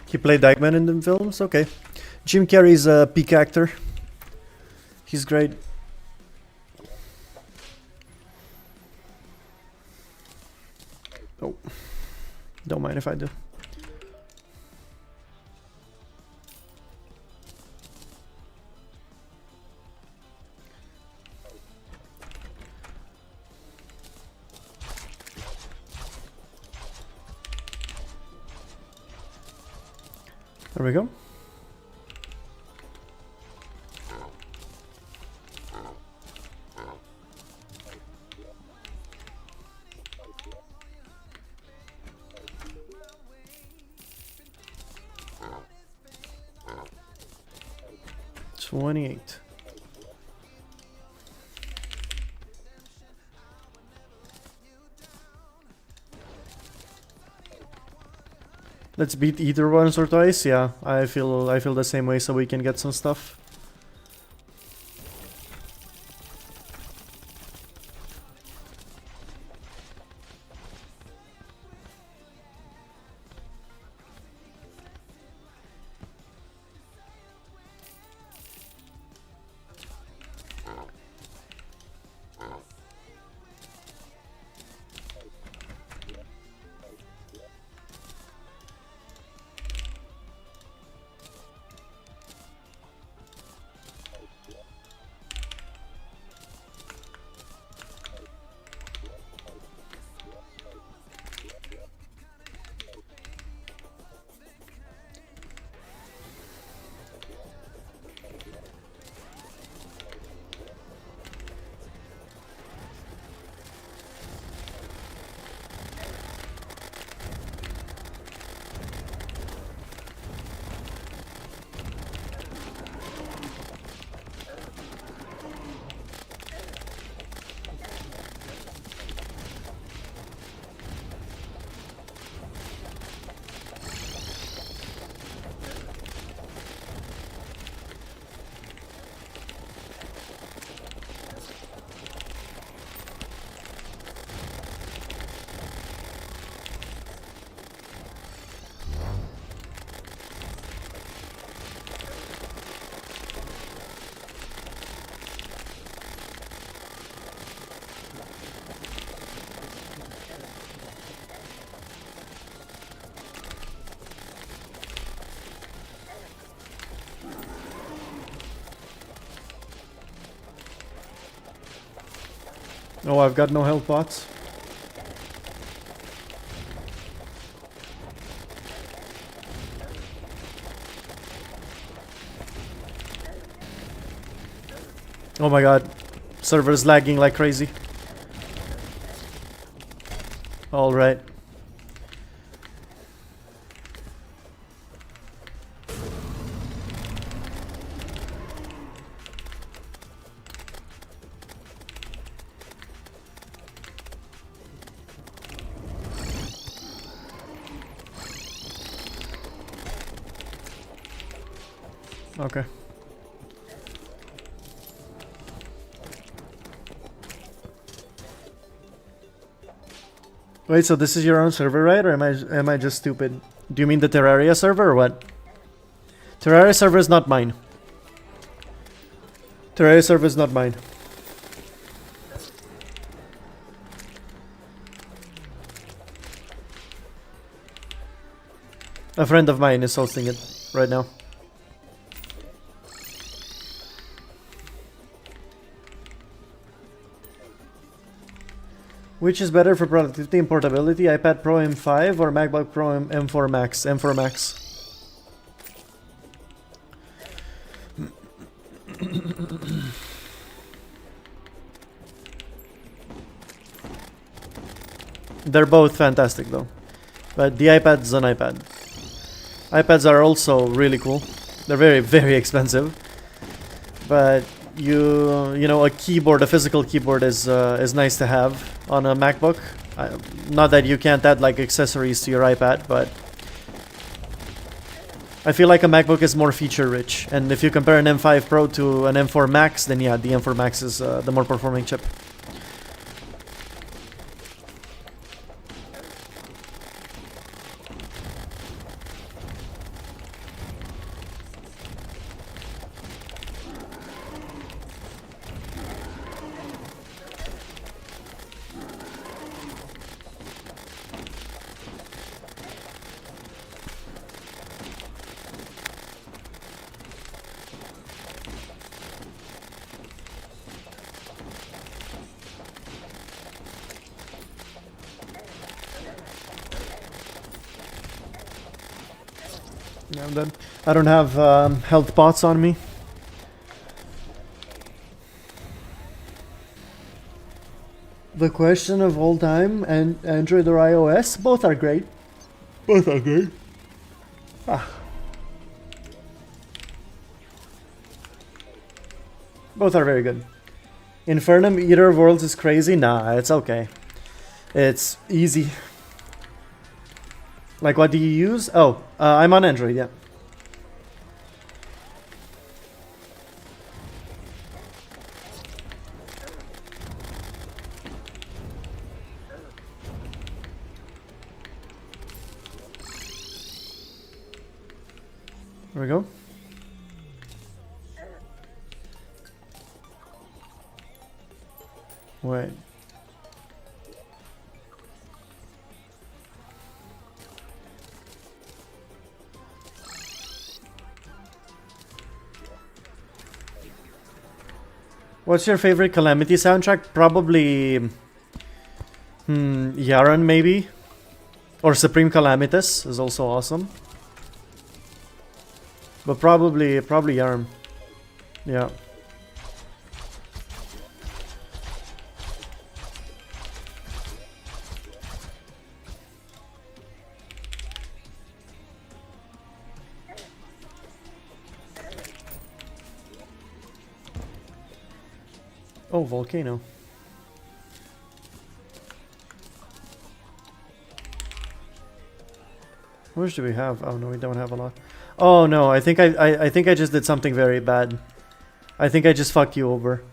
He played Eggman in the films? Okay. Jim Carrey's a peak actor. He's great. Oh. Don't mind if I do. There we go. $28. Let's beat either once or twice. Yeah, I feel the same way, so we can get some stuff. Oh, I've got no health pots. Oh my god. Server's lagging like crazy. Alright. Okay. Wait, so this is your own server, right? Or am I just stupid? Do you mean the Terraria server or what? Terraria server is not mine. Terraria server is not mine. A friend of mine is hosting it right now. Which is better for productivity and portability, iPad Pro M5 or MacBook Pro M4 Max? M4 Max. They're both fantastic though. But the iPad's an iPad. iPads are also really cool. They're very, very expensive. But you know, a keyboard, a physical keyboard is nice to have on a MacBook. Not that you can't add like accessories to your iPad, but I feel like a MacBook is more feature rich. And if you compare an M5 Pro to an M4 Max, then yeah, the M4 Max is the more performing chip. Yeah, I'm done. I don't have health pots on me. The question of all time, and Android or iOS, both are great. Both are great. Ah. Both are very good. Infernum Eater of Worlds is crazy? Nah, it's okay. It's easy. Like, what do you use? Oh, I'm on Android, yeah. There we go. Wait. What's your favorite Calamity soundtrack? Probably Yaron maybe. Or Supreme Calamitous is also awesome. But probably Yaron. Yeah. Oh, volcano. How much do we have? Oh no, we don't have a lot. Oh no, I think I think I just did something very bad. I think I just fucked you over.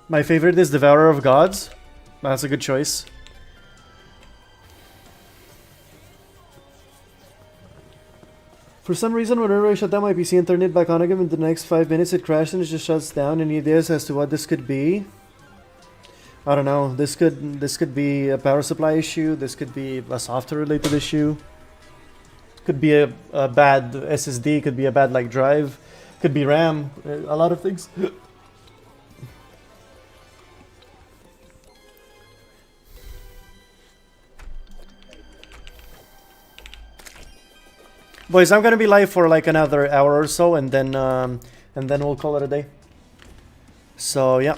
My favorite is Devourer of Gods. That's a good choice. For some reason, whenever I shut down my PC and turn it back on again in the next 5 minutes, it crashes and it just shuts down. Any ideas as to what this could be? I don't know. This could be a power supply issue. This could be a software related issue. Could be a bad SSD. Could be a bad like drive. Could be RAM. A lot of things. Boys, I'm gonna be live for like another hour or so, and then we'll call it a day. So yeah.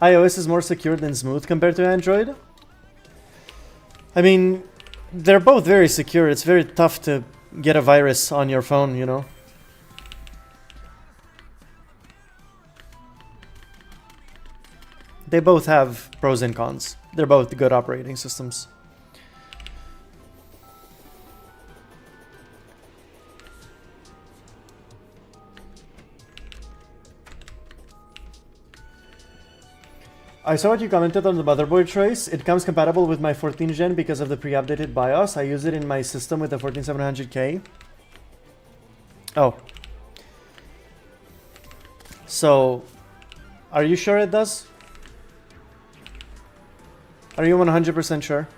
iOS is more secure than smooth compared to Android. I mean, they're both very secure. It's very tough to get a virus on your phone, you know. They both have pros and cons. They're both good operating systems. I saw what you commented on the motherboard choice. It comes compatible with my 14th gen because of the pre-updated BIOS. I use it in my system with the 14700K. Oh. So, are you sure it does? Are you 100% sure?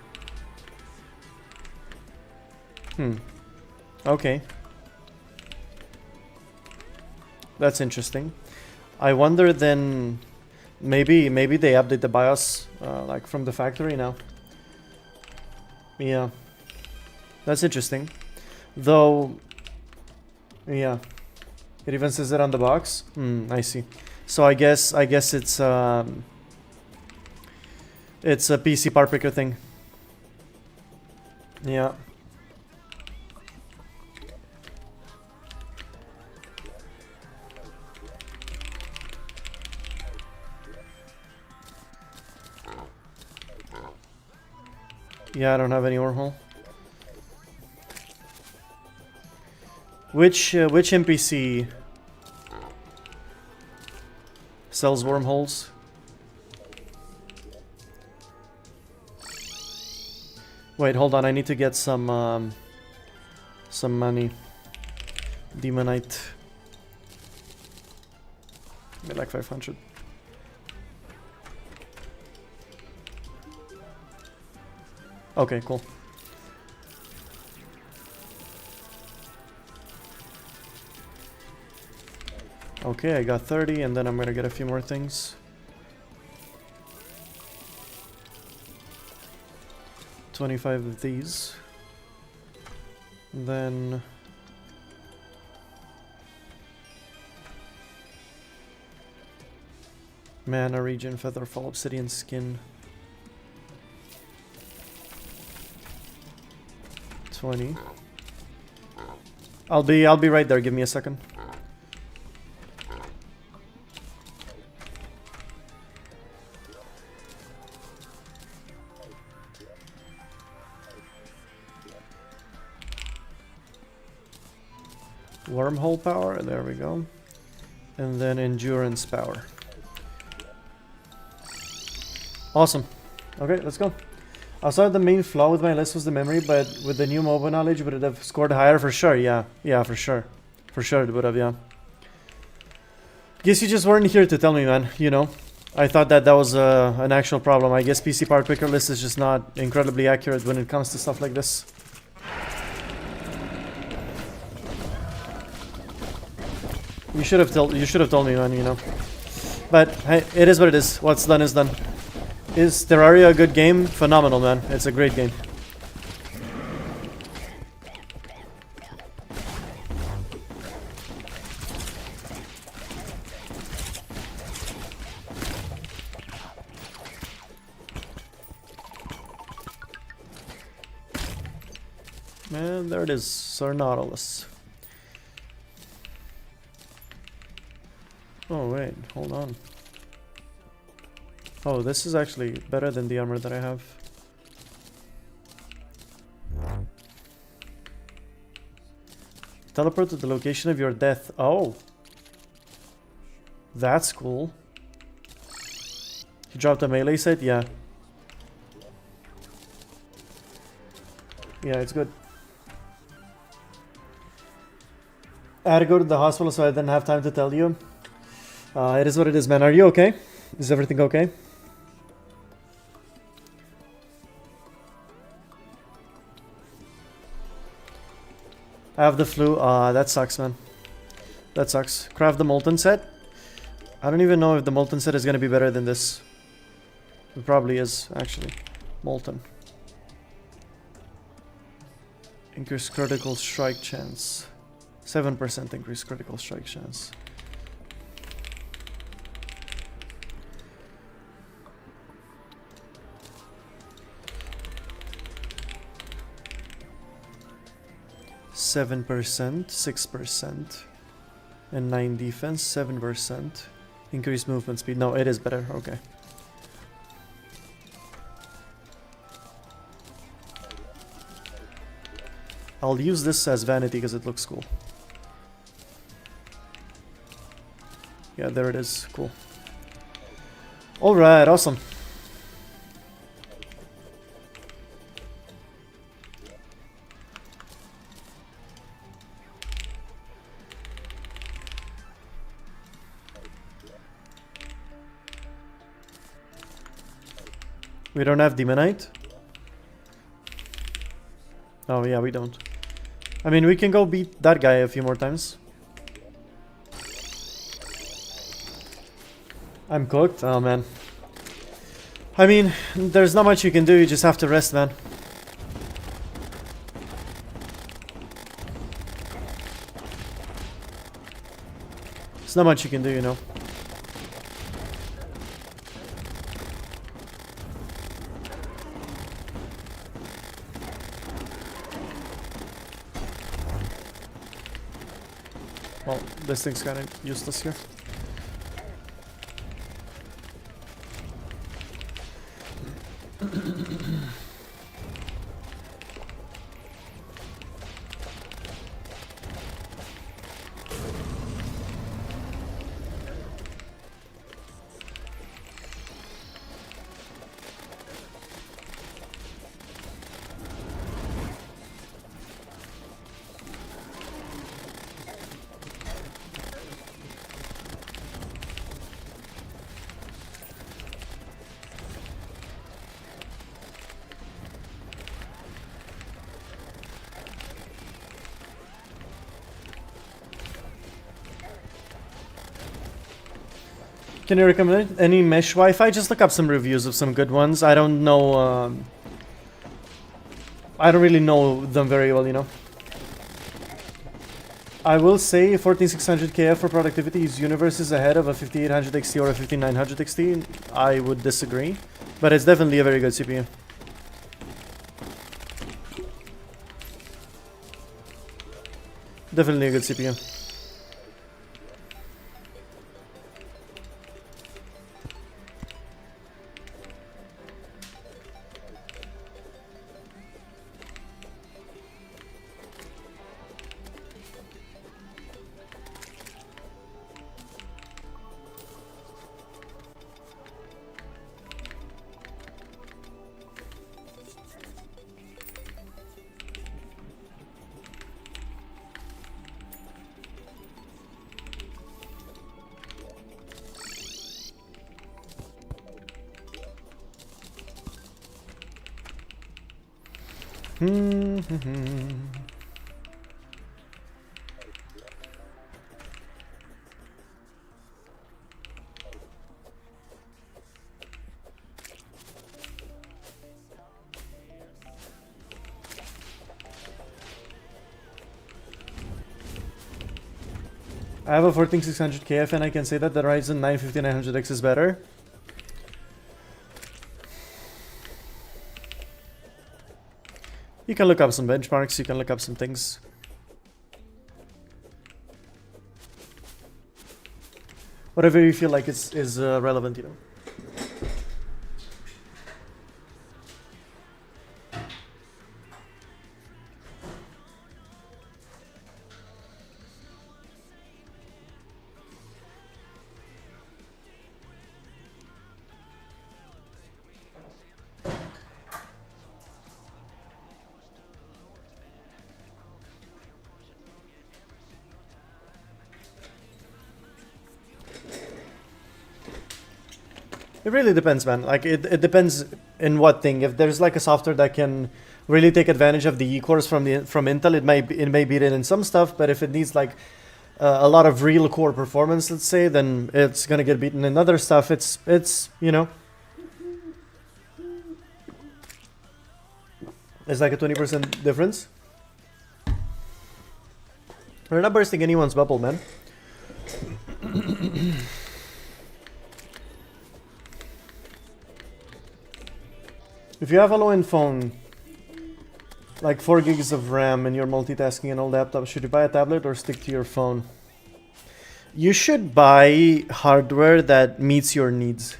Okay. That's interesting. I wonder then... Maybe they update the BIOS like from the factory now. Yeah. That's interesting. Though... Yeah. It even says it on the box? I see. So I guess it's a PC part picker thing. Yeah. Yeah, I don't have any wormhole. Which NPC sells wormholes? Wait, hold on. I need to get some money. Demonite. Maybe like 500. Okay, cool. Okay, I got 30, and then I'm gonna get a few more things. 25 of these. Then... Mana, regen, featherfall, obsidian skin. 20. I'll be right there. Give me a second. Wormhole power, there we go. And then endurance power. Awesome. Okay, let's go. I saw the main flaw with my list was the memory, but with the new mobile knowledge, would it have scored higher? For sure, yeah. Yeah, for sure. For sure it would have, yeah. Guess you just weren't here to tell me, man, you know. I thought that was an actual problem. I guess PC part picker list is just not incredibly accurate when it comes to stuff like this. You should have told me, man, you know. But hey, it is what it is. What's done is done. Is Terraria a good game? Phenomenal, man. It's a great game. And there it is, Sir Nautilus. Oh wait, hold on. Oh, this is actually better than the armor that I have. Teleport to the location of your death. Oh. That's cool. You dropped a melee set? Yeah. Yeah, it's good. I had to go to the hospital, so I didn't have time to tell you. It is what it is, man. Are you okay? Is everything okay? I have the flu. That sucks, man. That sucks. Craft the Molten set. I don't even know if the Molten set is going to be better than this. It probably is, actually. Molten. Increase critical strike chance. 7% increase critical strike chance. %, 6%, and 9 defense, 7%. Increase movement speed. No, it is better. Okay. I'll use this as vanity because it looks cool. Yeah, there it is. Cool. Alright, awesome. We don't have Demonite? Oh yeah, we don't. I mean, we can go beat that guy a few more times. I'm cooked? Oh man. I mean, there's not much you can do, you just have to rest, man. There's not much you can do, you know. Well, this thing's kind of useless here. Can you recommend any mesh Wi-Fi? Just look up some reviews of some good ones. I don't know. I don't really know them very well, you know. I will say 14600 KF for productivity is universe is ahead of a 5800 XT or a 5900 XT. I would disagree, but it's definitely a very good CPU. Definitely a good CPU. I have a 14600 KF and I can say that the Ryzen 9 5900X is better. You can look up some benchmarks, you can look up some things. Whatever you feel like is relevant, you know. It really depends, man. Like it depends in what thing. If there's like a software that can really take advantage of the E-cores from Intel, it may beat it in some stuff. But if it needs like a lot of real core performance, let's say, then it's gonna get beaten in other stuff. It's you know, it's like a 20% difference. We're not bursting anyone's bubble, man. If you have a low-end phone, like 4 gigs of RAM and you're multitasking an old laptop, should you buy a tablet or stick to your phone? You should buy hardware that meets your needs.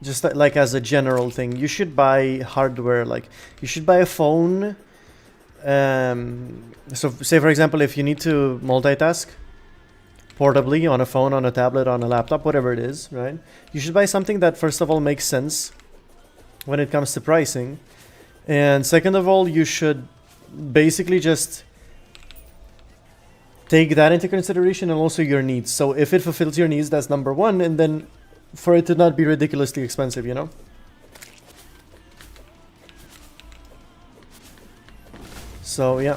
Just like as a general thing, you should buy hardware, like you should buy a phone. So say for example, if you need to multitask portably on a phone, on a tablet, on a laptop, whatever it is, right? You should buy something that first of all makes sense when it comes to pricing, and second of all, you should basically just take that into consideration and also your needs. So if it fulfills your needs, that's number one, and then for it to not be ridiculously expensive, you know? So yeah.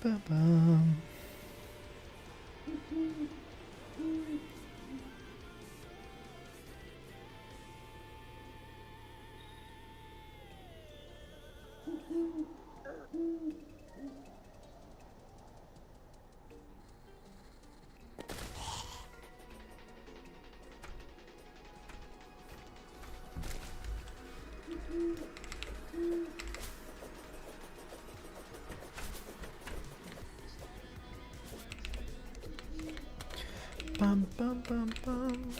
Ba-bum. Bum, bum, bum, bum.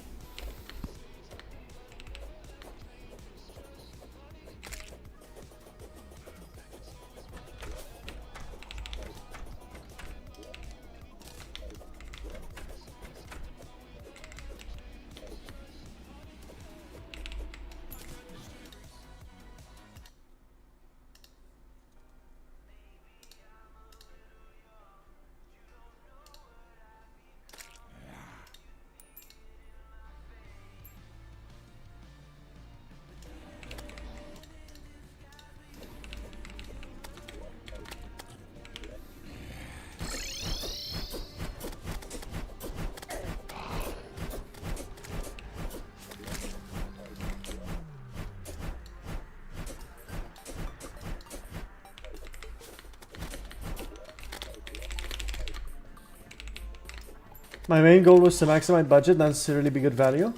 My main goal was to maximize budget, not necessarily be good value.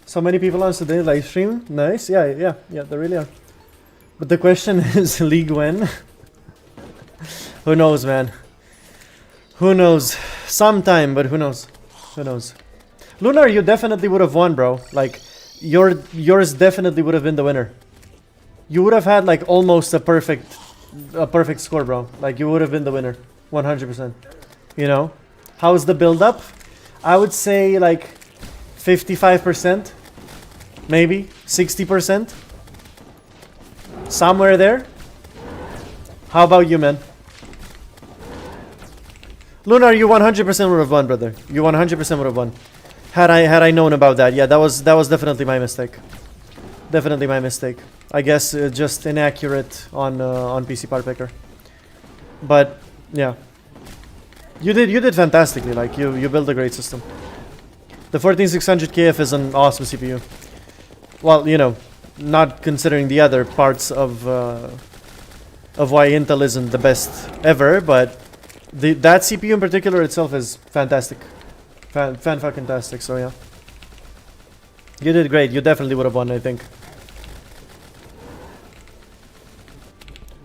So many people on today live stream. Nice. Yeah, they really are. But the question is, league when? Who knows, man? Who knows? Sometime, but who knows? Who knows? Lunar, you definitely would have won, bro. Like, yours definitely would have been the winner. You would have had like almost a perfect score, bro. Like, you would have been the winner, 100%. You know? How's the build up? I would say like 55%, maybe 60%, somewhere there. How about you, man? Lunar, you 100% would have won, brother. You 100% would have won. Had I known about that, yeah, that was definitely my mistake. Definitely my mistake. I guess just inaccurate on PC Part Picker. But yeah. You did fantastically. Like you built a great system. The 14600KF is an awesome CPU. Well, you know, not considering the other parts of why Intel isn't the best ever, but that CPU in particular itself is fantastic, fantastic. So yeah, you did great. You definitely would have won, I think.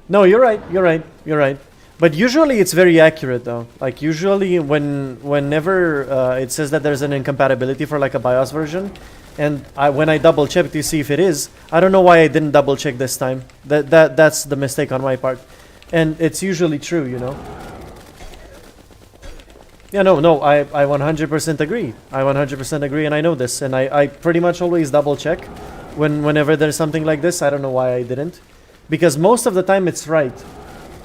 No, you're right. You're right. You're right. But usually it's very accurate though. Like usually whenever it says that there's an incompatibility for like a BIOS version, and when I double check to see if it is, I don't know why I didn't double check this time. That's the mistake on my part, and it's usually true, you know. Yeah, no, I 100% agree. I 100% agree, and I know this, and I pretty much always double check whenever there's something like this. I don't know why I didn't, because most of the time it's right.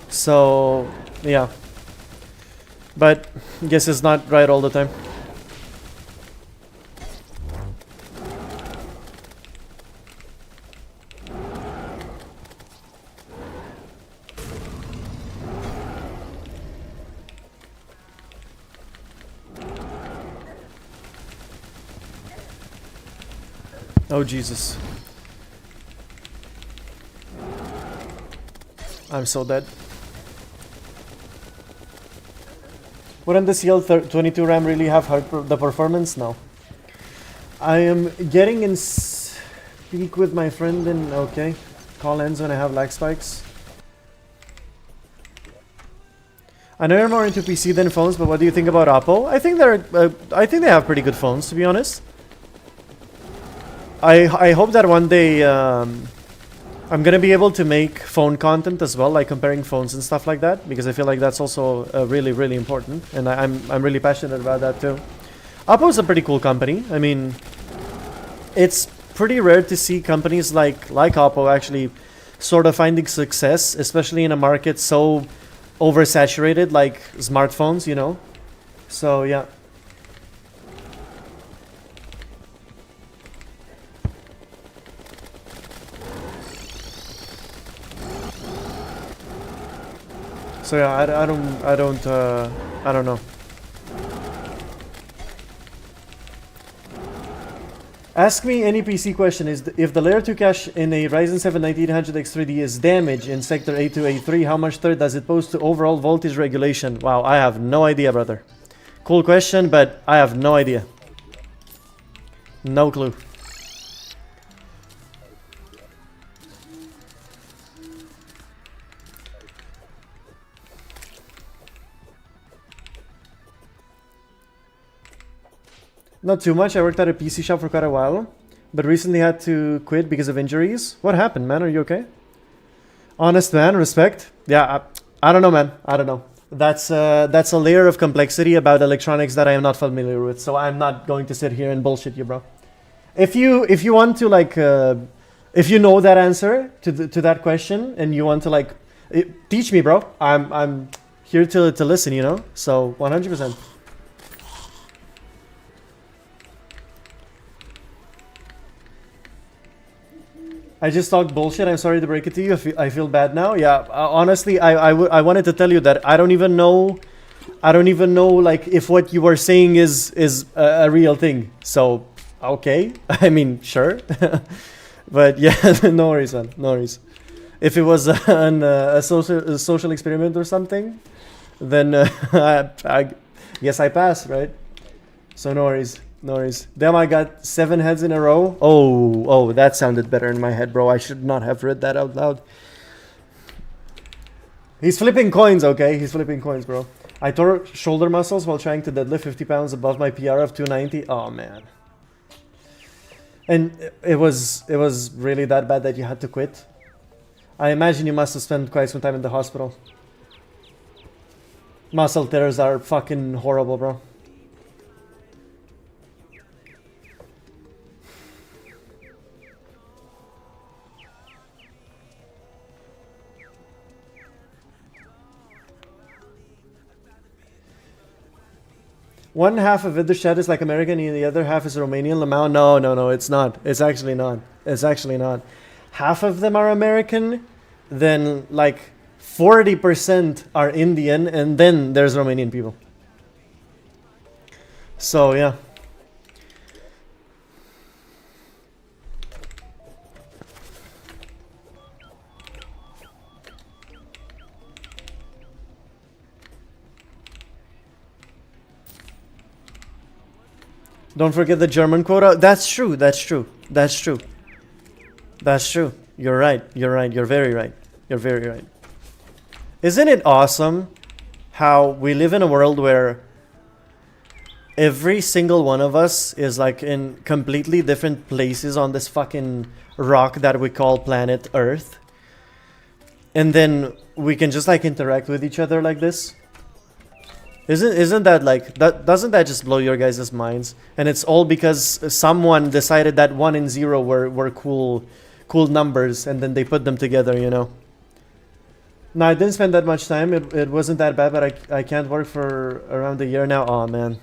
So yeah, but I guess it's not right all the time. Oh Jesus. I'm so dead. Wouldn't the CL22 RAM really have hurt the performance? No. I am getting in speak with my friend and okay. Call ends when I have lag spikes. I know you're more into PC than phones, but what do you think about Oppo? I think they have pretty good phones, to be honest. I hope that one day I'm gonna be able to make phone content as well, like comparing phones and stuff like that, because I feel like that's also really important, and I'm really passionate about that too. Oppo's a pretty cool company. I mean, it's pretty rare to see companies like Oppo actually sort of finding success, especially in a market so oversaturated like smartphones, you know. So yeah. So yeah, I don't know. Ask me any PC question. If the layer 2 cache in a Ryzen 7 9800X3D is damaged in sector A2, A3, how much threat does it pose to overall voltage regulation? Wow, I have no idea, brother. Cool question, but I have no idea. No clue. Not too much. I worked at a PC shop for quite a while, but recently had to quit because of injuries. What happened, man? Are you okay? Honest man, respect. Yeah, I don't know, man. I don't know. That's a layer of complexity about electronics that I am not familiar with. So I'm not going to sit here and bullshit you, bro. If you want to like, if you know that answer to that question and you want to like, teach me, bro. I'm here to listen. You know. So 100%. I just talked bullshit. I'm sorry to break it to you. I feel bad now. Yeah, honestly, I wanted to tell you that I don't even know like if what you were saying is a real thing. So okay, I mean sure, but yeah, no worries, man. No worries. If it was a social experiment or something, then I guess I pass, right? So no worries. No worries. Damn, I got 7 heads in a row. Oh, that sounded better in my head, bro. I should not have read that out loud. He's flipping coins, okay? He's flipping coins, bro. I tore shoulder muscles while trying to deadlift 50 pounds above my PR of 290. Oh, man. And it was really that bad that you had to quit? I imagine you must have spent quite some time in the hospital. Muscle tears are fucking horrible, bro. One half of Vidushat is like American and the other half is Romanian. Lamau? No, it's not. It's actually not. It's actually not. Half of them are American, then like 40% are Indian, and then there's Romanian people. So yeah. Don't forget the German quota. That's true. That's true. That's true. That's true. You're right. You're right. You're very right. You're very right. Isn't it awesome how we live in a world where every single one of us is like in completely different places on this fucking rock that we call planet Earth, and then we can just like interact with each other like this? Isn't that like that? Doesn't that just blow your guys' minds? And it's all because someone decided that 1 and 0 were cool numbers, and then they put them together, you know. No, I didn't spend that much time. It wasn't that bad, but I can't work for around a year now. Oh man.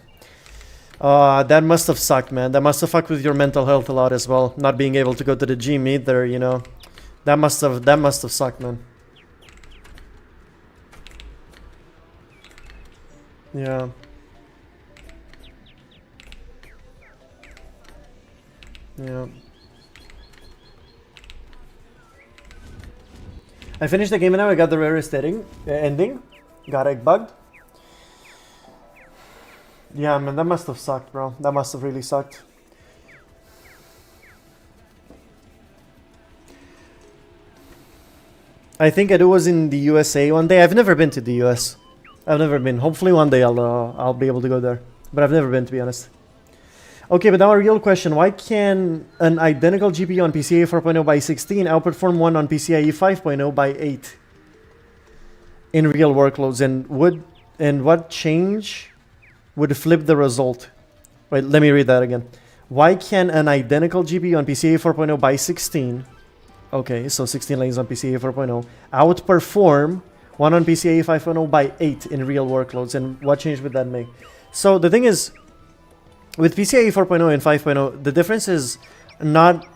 That must have sucked, man. That must have fucked with your mental health a lot as well. Not being able to go to the gym either, you know. That must have sucked, man. Yeah. Yeah. I finished the game and now I got the rarest ending. Got egg bugged. Yeah, man, that must have sucked, bro. That must have really sucked. I think it was in the USA one day. I've never been to the US. I've never been. Hopefully one day I'll be able to go there. But I've never been, to be honest. Okay, but now a real question. Why can an identical GPU on PCIe 4.0 by 16 outperform one on PCIe 5.0 by 8 in real workloads? And what change would flip the result? Wait, let me read that again. Why can an identical GPU on PCIe 4.0 by 16, okay, so 16 lanes on PCIe 4.0, outperform one on PCIe 5.0 by 8 in real workloads? And what change would that make? So the thing is, with PCIe 4.0 and 5.0, the difference is not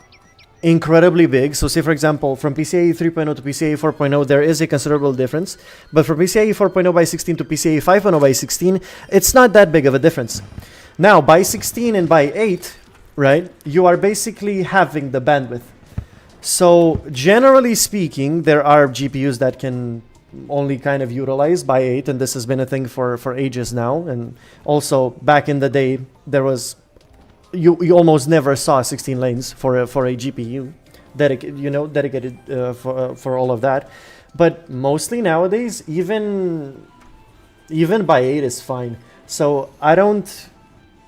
incredibly big. So say, for example, from PCIe 3.0 to PCIe 4.0, there is a considerable difference. But from PCIe 4.0 by 16 to PCIe 5.0 by 16, it's not that big of a difference. Now, by 16 and by 8, right, you are basically having the bandwidth. So generally speaking, there are GPUs that can only kind of utilize by 8, and this has been a thing for ages now. And also back in the day, there was you almost never saw 16 lanes for a GPU dedicated for all of that. But mostly nowadays, even by 8 is fine. So I don't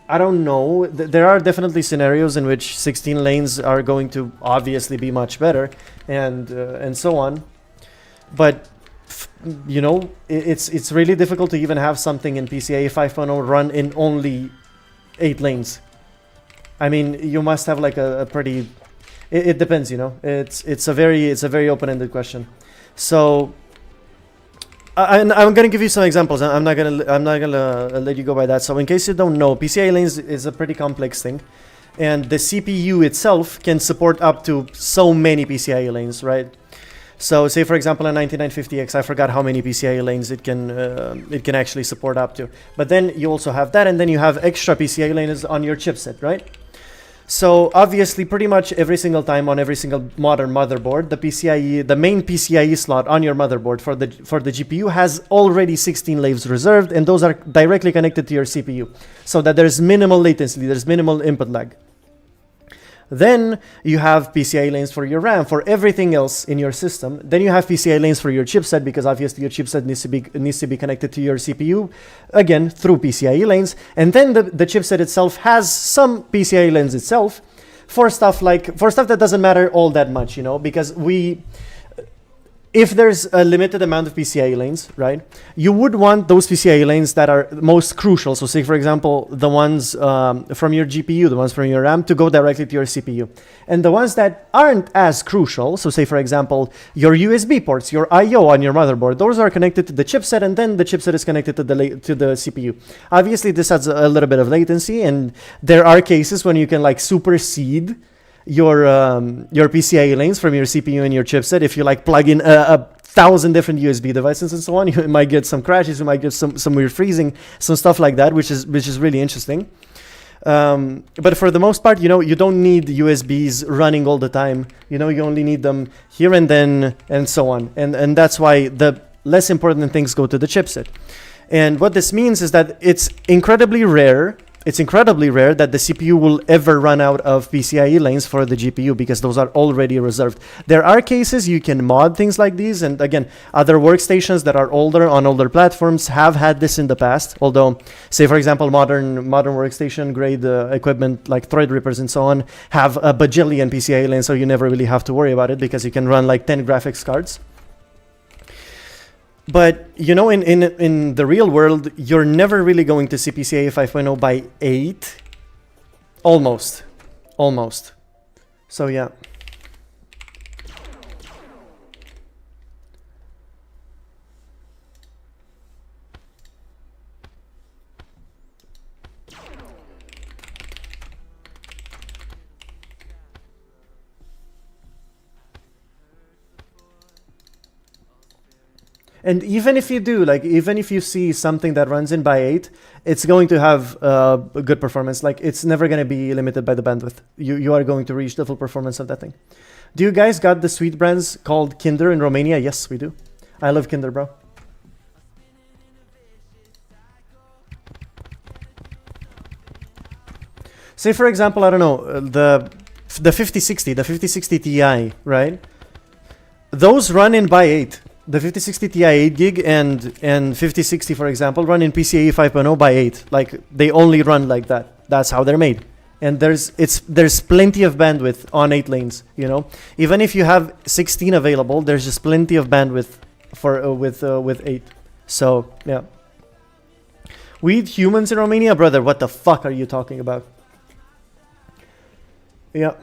know. There are definitely scenarios in which 16 lanes are going to obviously be much better, and so on. But you know, it's really difficult to even have something in PCIe 5.0 run in only 8 lanes. I mean, you must have like a pretty. It depends, you know. It's a very open-ended question. So I'm gonna give you some examples. I'm not gonna let you go by that. So in case you don't know, PCIe lanes is a pretty complex thing, and the CPU itself can support up to so many PCIe lanes, right? So say, for example, a 9950X, I forgot how many PCIe lanes it can actually support up to. But then you also have that, and then you have extra PCIe lanes on your chipset, right? So obviously, pretty much every single time on every single modern motherboard, the main PCIe slot on your motherboard for the GPU has already 16 lanes reserved, and those are directly connected to your CPU, so that there's minimal latency, there's minimal input lag. Then you have PCIe lanes for your RAM, for everything else in your system. Then you have PCIe lanes for your chipset, because obviously your chipset needs to be connected to your CPU, again through PCIe lanes. And then the chipset itself has some PCIe lanes itself for stuff that doesn't matter all that much, you know, because if there's a limited amount of PCIe lanes, right, you would want those PCIe lanes that are most crucial. So say, for example, the ones from your GPU, the ones from your RAM, to go directly to your CPU. And the ones that aren't as crucial, so say, for example, your USB ports, your I/O on your motherboard, those are connected to the chipset, and then the chipset is connected to the CPU. Obviously, this adds a little bit of latency, and there are cases when you can like supersede your PCIe lanes from your CPU and your chipset. If you like plug in a 1,000 different USB devices and so on, you might get some crashes, you might get some weird freezing, some stuff like that, which is really interesting. But for the most part, you know, you don't need USBs running all the time. You know, you only need them here and then, and so on. And that's why the less important things go to the chipset. And what this means is that it's incredibly rare that the CPU will ever run out of PCIe lanes for the GPU, because those are already reserved. There are cases you can mod things like these, and again, other workstations that are older on older platforms have had this in the past. Although, say for example, modern workstation grade equipment like Threadrippers and so on have a bajillion PCIe lanes, so you never really have to worry about it, because you can run like 10 graphics cards. But you know, in the real world, you're never really going to see PCIe 5.0 by 8. Almost. Almost. So yeah. And even if you do, like, even if you see something that runs in by 8, it's going to have a good performance. Like, it's never going to be limited by the bandwidth. You are going to reach the full performance of that thing. Do you guys got the sweet brands called Kinder in Romania? Yes, we do. I love Kinder, bro. Say, for example, I don't know, the 5060, the 5060 Ti, right? Those run in by 8. The 5060 Ti 8 gig and 5060, for example, run in PCIe 5.0 by 8. Like, they only run like that. That's how they're made. And there's plenty of bandwidth on 8 lanes, you know? Even if you have 16 available, there's just plenty of bandwidth for with 8. So, yeah. We eat humans in Romania, brother. What the fuck are you talking about? Yeah.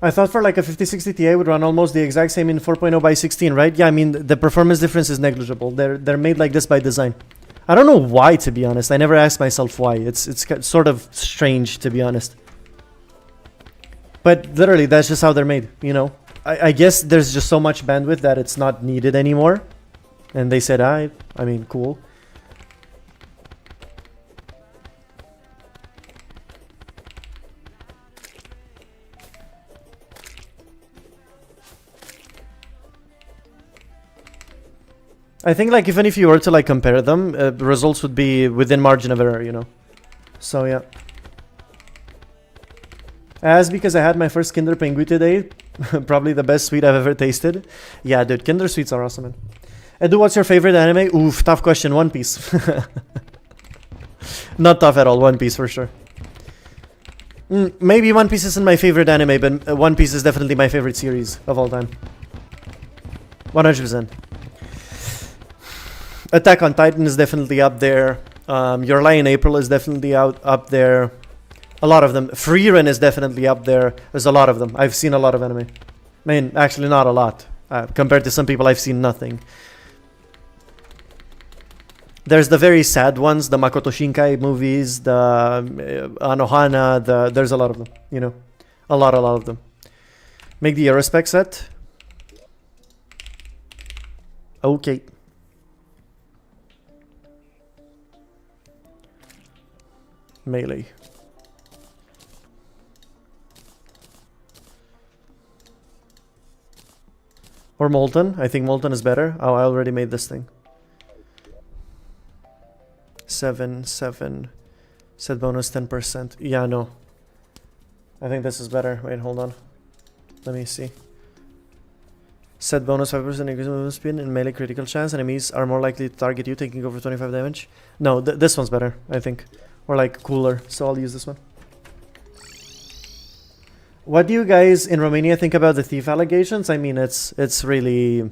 I thought for like a 5060 Ti would run almost the exact same in 4.0 by 16, right? Yeah, I mean, the performance difference is negligible. They're made like this by design. I don't know why, to be honest. I never asked myself why. It's sort of strange, to be honest. But literally, that's just how they're made, you know? I guess there's just so much bandwidth that it's not needed anymore. And they said, I mean, cool. I think, like, even if you were to, like, compare them, results would be within margin of error, you know? So, yeah. As because I had my first Kinder Penguin today, probably the best sweet I've ever tasted. Yeah, dude, Kinder sweets are awesome, man. Edu, what's your favorite anime? Oof, tough question. One Piece. Not tough at all. One Piece, for sure. Maybe One Piece isn't my favorite anime, but One Piece is definitely my favorite series of all time. 100%. Attack on Titan is definitely up there. Your Lie in April is definitely up there. A lot of them. Frieren is definitely up there. There's a lot of them. I've seen a lot of anime. I mean, actually not a lot. Compared to some people, I've seen nothing. There's the very sad ones, the Makoto Shinkai movies, the Anohana, there's a lot of them, you know. A lot of them. Make the Aerospec set. Okay. Melee. Or Molten. I think Molten is better. Oh, I already made this thing. 7. Set bonus 10%. Yeah, no. I think this is better. Wait, hold on. Let me see. Set bonus 5% increase movement speed and melee critical chance. Enemies are more likely to target you, taking over 25 damage. No, this one's better, I think. Or like cooler, so I'll use this one. What do you guys in Romania think about the thief allegations? I mean, it's really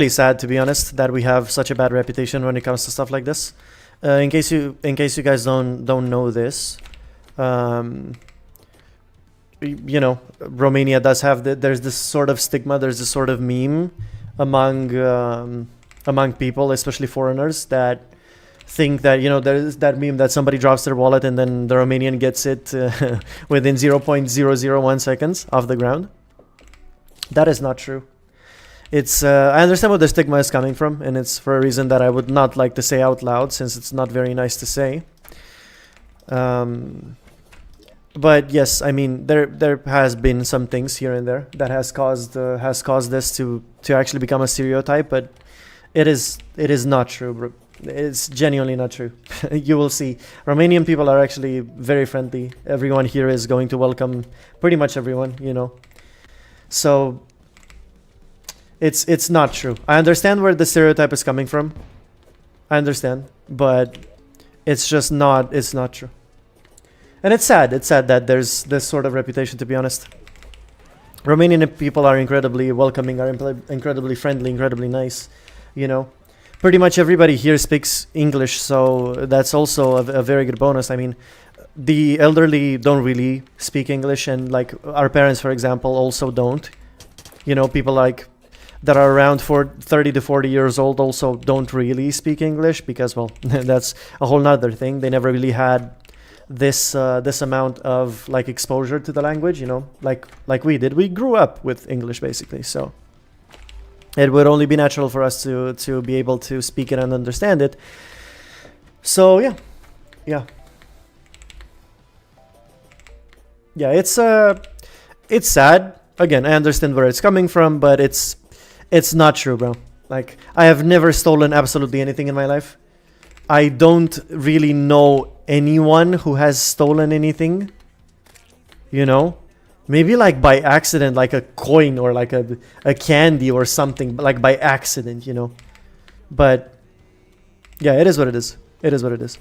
sad, to be honest, that we have such a bad reputation when it comes to stuff like this. In case you guys don't know this, you know, Romania does have there's this sort of stigma, there's this sort of meme among people, especially foreigners, that think that, you know, there's that meme that somebody drops their wallet and then the Romanian gets it within 0.001 seconds off the ground. That is not true. it's I understand where the stigma is coming from, and it's for a reason that I would not like to say out loud, since it's not very nice to say. But yes, I mean there has been some things here and there that has caused this to actually become a stereotype, but it is not true, bro. It's genuinely not true. You will see, Romanian people are actually very friendly. Everyone here is going to welcome pretty much everyone, you know. So it's not true. I understand where the stereotype is coming from. I understand, but it's just not. It's not true. And it's sad. It's sad that there's this sort of reputation, to be honest. Romanian people are incredibly welcoming, are incredibly friendly, incredibly nice, you know. Pretty much everybody here speaks English, so that's also a very good bonus. I mean, the elderly don't really speak English, and like our parents, for example, also don't. You know, people like that are around 30 to 40 years old also don't really speak English because, well, that's a whole nother thing. They never really had this amount of like exposure to the language, you know, like we did. We grew up with English basically, so it would only be natural for us to be able to speak it and understand it. So yeah, it's sad. Again, I understand where it's coming from, but it's not true, bro. Like, I have never stolen absolutely anything in my life. I don't really know anyone who has stolen anything, you know. Maybe like by accident, like a coin or like a candy or something, like by accident, you know. But yeah, it is what it is. It is what it is.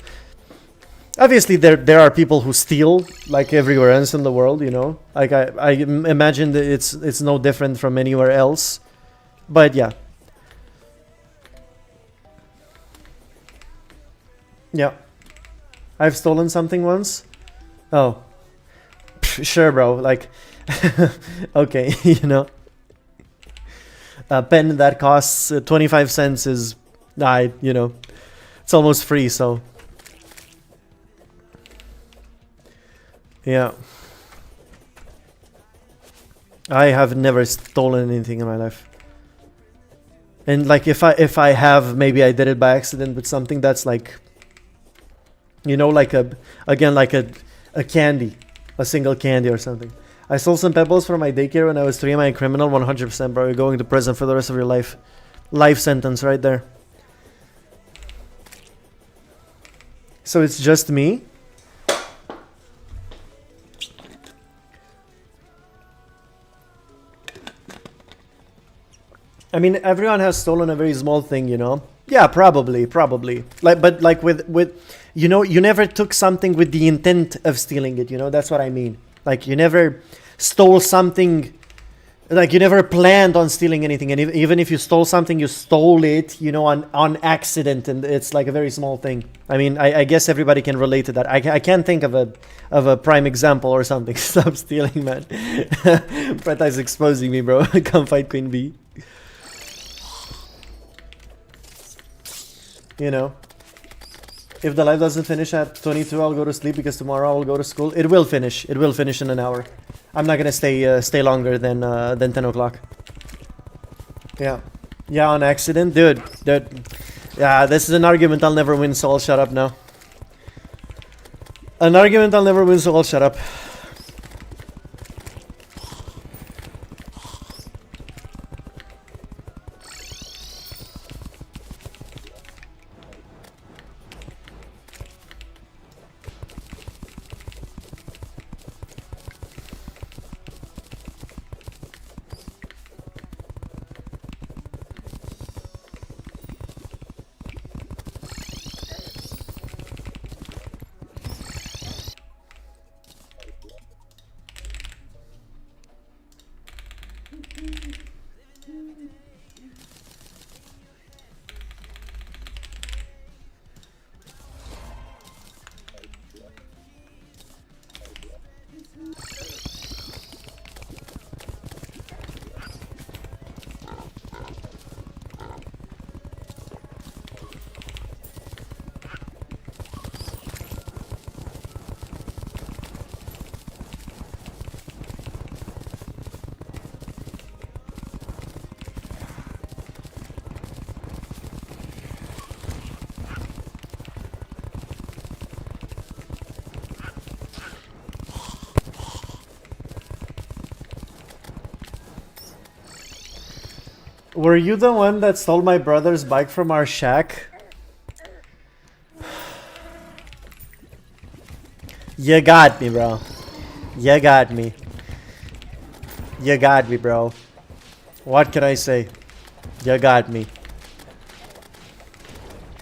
Obviously, there are people who steal like everywhere else in the world, you know. Like I imagine that it's no different from anywhere else. But yeah. Yeah. I've stolen something once. Oh. Sure, bro. Like, okay, you know. A pen that costs 25 cents is, you know, it's almost free, so. Yeah. I have never stolen anything in my life. And like if I have, maybe I did it by accident with something that's like, you know, like a candy, a single candy or something. I stole some pebbles from my daycare when I was 3. Am I a criminal? 100%, bro. You're going to prison for the rest of your life. Life sentence right there. So it's just me? I mean, everyone has stolen a very small thing, you know? Yeah, probably. Like, but like with, you know, you never took something with the intent of stealing it, you know? That's what I mean. Like, you never stole something, like, you never planned on stealing anything. And even if you stole something, you stole it, you know, on accident. And it's like a very small thing. I mean, I guess everybody can relate to that. I can't think of a prime example or something. Stop stealing, man. Preta's exposing me, bro. Come fight Queen Bee. You know, if the live doesn't finish at 22, I'll go to sleep because tomorrow I'll go to school. It will finish. It will finish in an hour. I'm not gonna stay longer than 10 o'clock. Yeah, on accident, dude. Yeah, this is an argument I'll never win, so I'll shut up now. An argument I'll never win, so I'll shut up. Were you the one that stole my brother's bike from our shack? You got me, bro. You got me. You got me, bro. What can I say? You got me.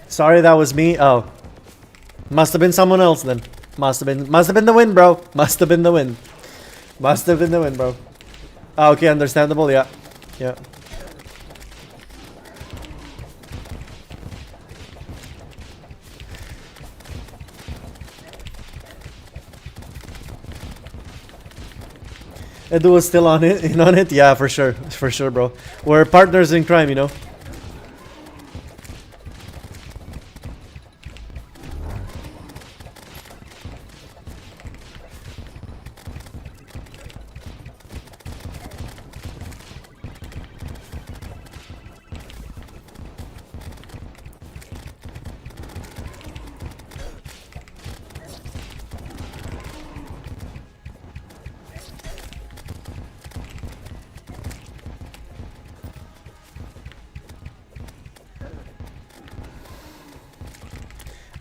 Sorry, that was me. Oh, must have been someone else then. Must have been the wind, bro. Must have been the wind. Must have been the wind, bro. Oh, okay, understandable. Yeah, yeah. Edu was still on it, in on it. Yeah, for sure, bro. We're partners in crime, you know.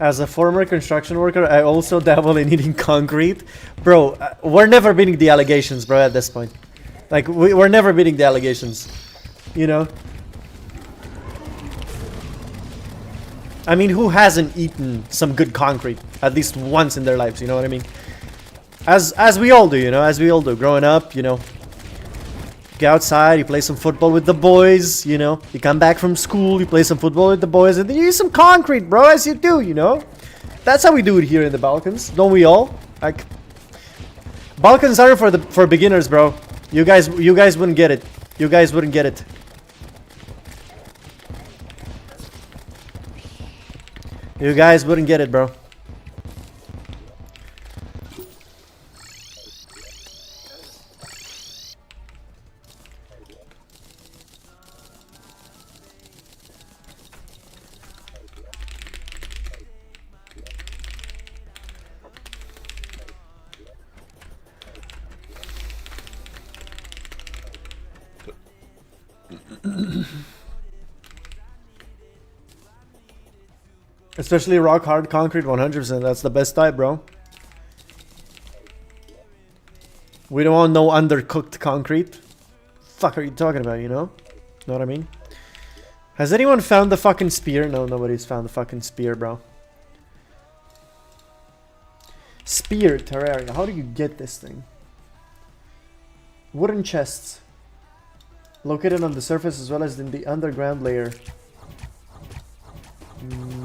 As a former construction worker, I also dabble in eating concrete. Bro, we're never beating the allegations, bro, at this point. Like, we're never beating the allegations. You know? I mean, who hasn't eaten some good concrete at least once in their lives, you know what I mean? As we all do, you know, as we all do. Growing up, you know. You go outside, you play some football with the boys, you know. You come back from school, you play some football with the boys, and then you eat some concrete, bro, as you do, you know. That's how we do it here in the Balkans, don't we all? Like, Balkans are for beginners, bro. You guys wouldn't get it. You guys wouldn't get it. You guys wouldn't get it, bro. Especially rock hard concrete, 100%. That's the best type, bro. We don't want no undercooked concrete. Fuck are you talking about, you know? Know what I mean? Has anyone found the fucking spear? No, nobody's found the fucking spear, bro. Spear terraria. How do you get this thing? Wooden chests. Located on the surface as well as in the underground layer.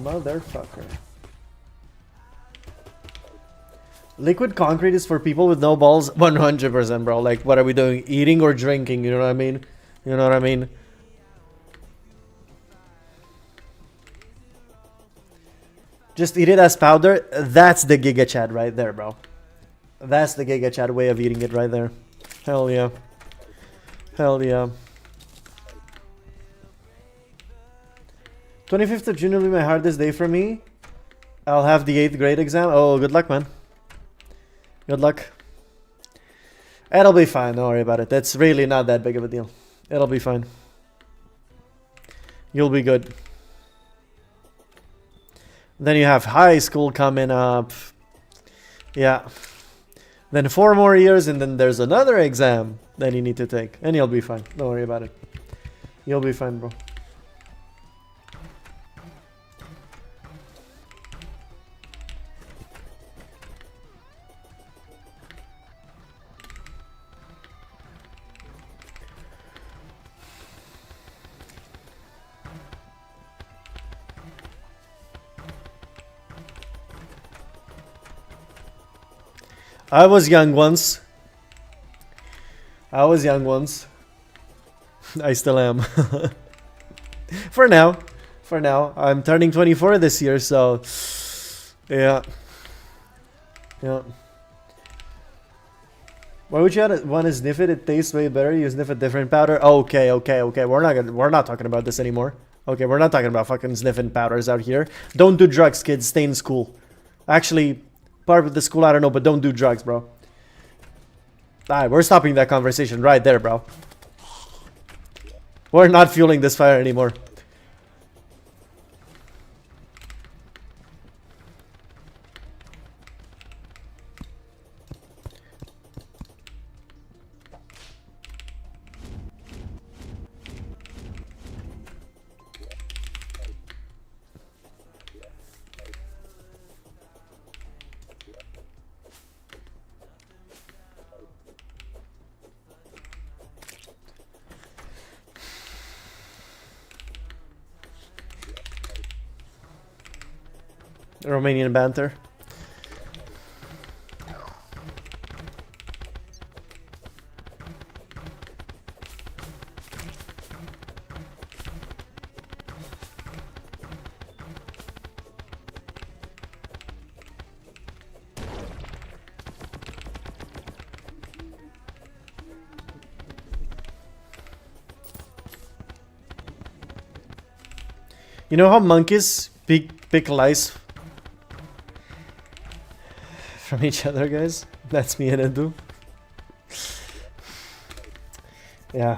Motherfucker. Liquid concrete is for people with no balls. 100%, bro. Like, what are we doing? Eating or drinking? You know what I mean? You know what I mean? Just eat it as powder. That's the Giga Chad right there, bro. That's the Giga Chad way of eating it right there. Hell yeah. Hell yeah. 25th of June will be my hardest day for me. I'll have the 8th grade exam. Oh, good luck, man. Good luck. It'll be fine. Don't worry about it. That's really not that big of a deal. It'll be fine. You'll be good. Then you have high school coming up. Yeah. Then 4 more years and then there's another exam that you need to take. And you'll be fine. Don't worry about it. You'll be fine, bro. I was young once. I was young once. I still am. For now. For now. I'm turning 24 this year, so... Yeah. Yeah. Why would you want to sniff it? It tastes way better. You sniff a different powder. Okay, okay, okay. We're not talking about this anymore. Okay, we're not talking about fucking sniffing powders out here. Don't do drugs, kids. Stay in school. Actually... Part of the school, I don't know, but don't do drugs, bro. Alright, we're stopping that conversation right there, bro. We're not fueling this fire anymore. Romanian banter. You know how monkeys pick lice from each other, guys? That's me and Edu. Yeah.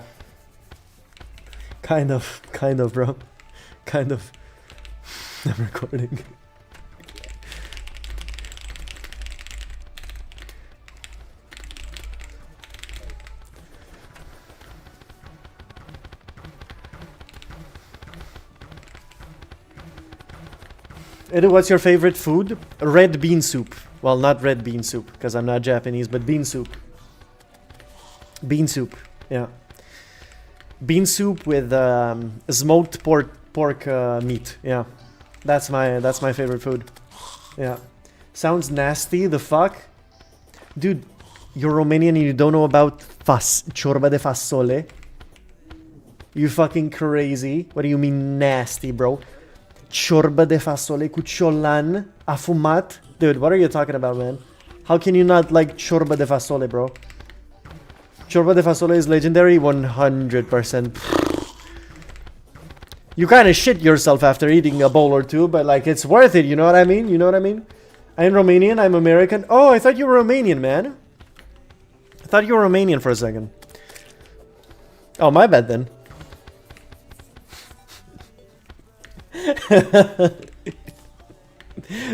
Kind of, bro. Kind of. I'm recording. Edu, what's your favorite food? Red bean soup. Well, not red bean soup, because I'm not Japanese, but bean soup. Bean soup, yeah. Bean soup with smoked pork meat, yeah. That's my favorite food. Yeah. Sounds nasty, the fuck? Dude, you're Romanian and you don't know about ciorba de fasole? You fucking crazy. What do you mean nasty, bro? Ciorba de fasole cu ciolan afumat. Dude, what are you talking about, man? How can you not like ciorba de fasole, bro? Ciorba de fasole is legendary, 100%. You kind of shit yourself after eating a bowl or two, but like it's worth it, you know what I mean? You know what I mean? I'm Romanian, I'm American. Oh, I thought you were Romanian, man. I thought you were Romanian for a second. Oh, my bad then.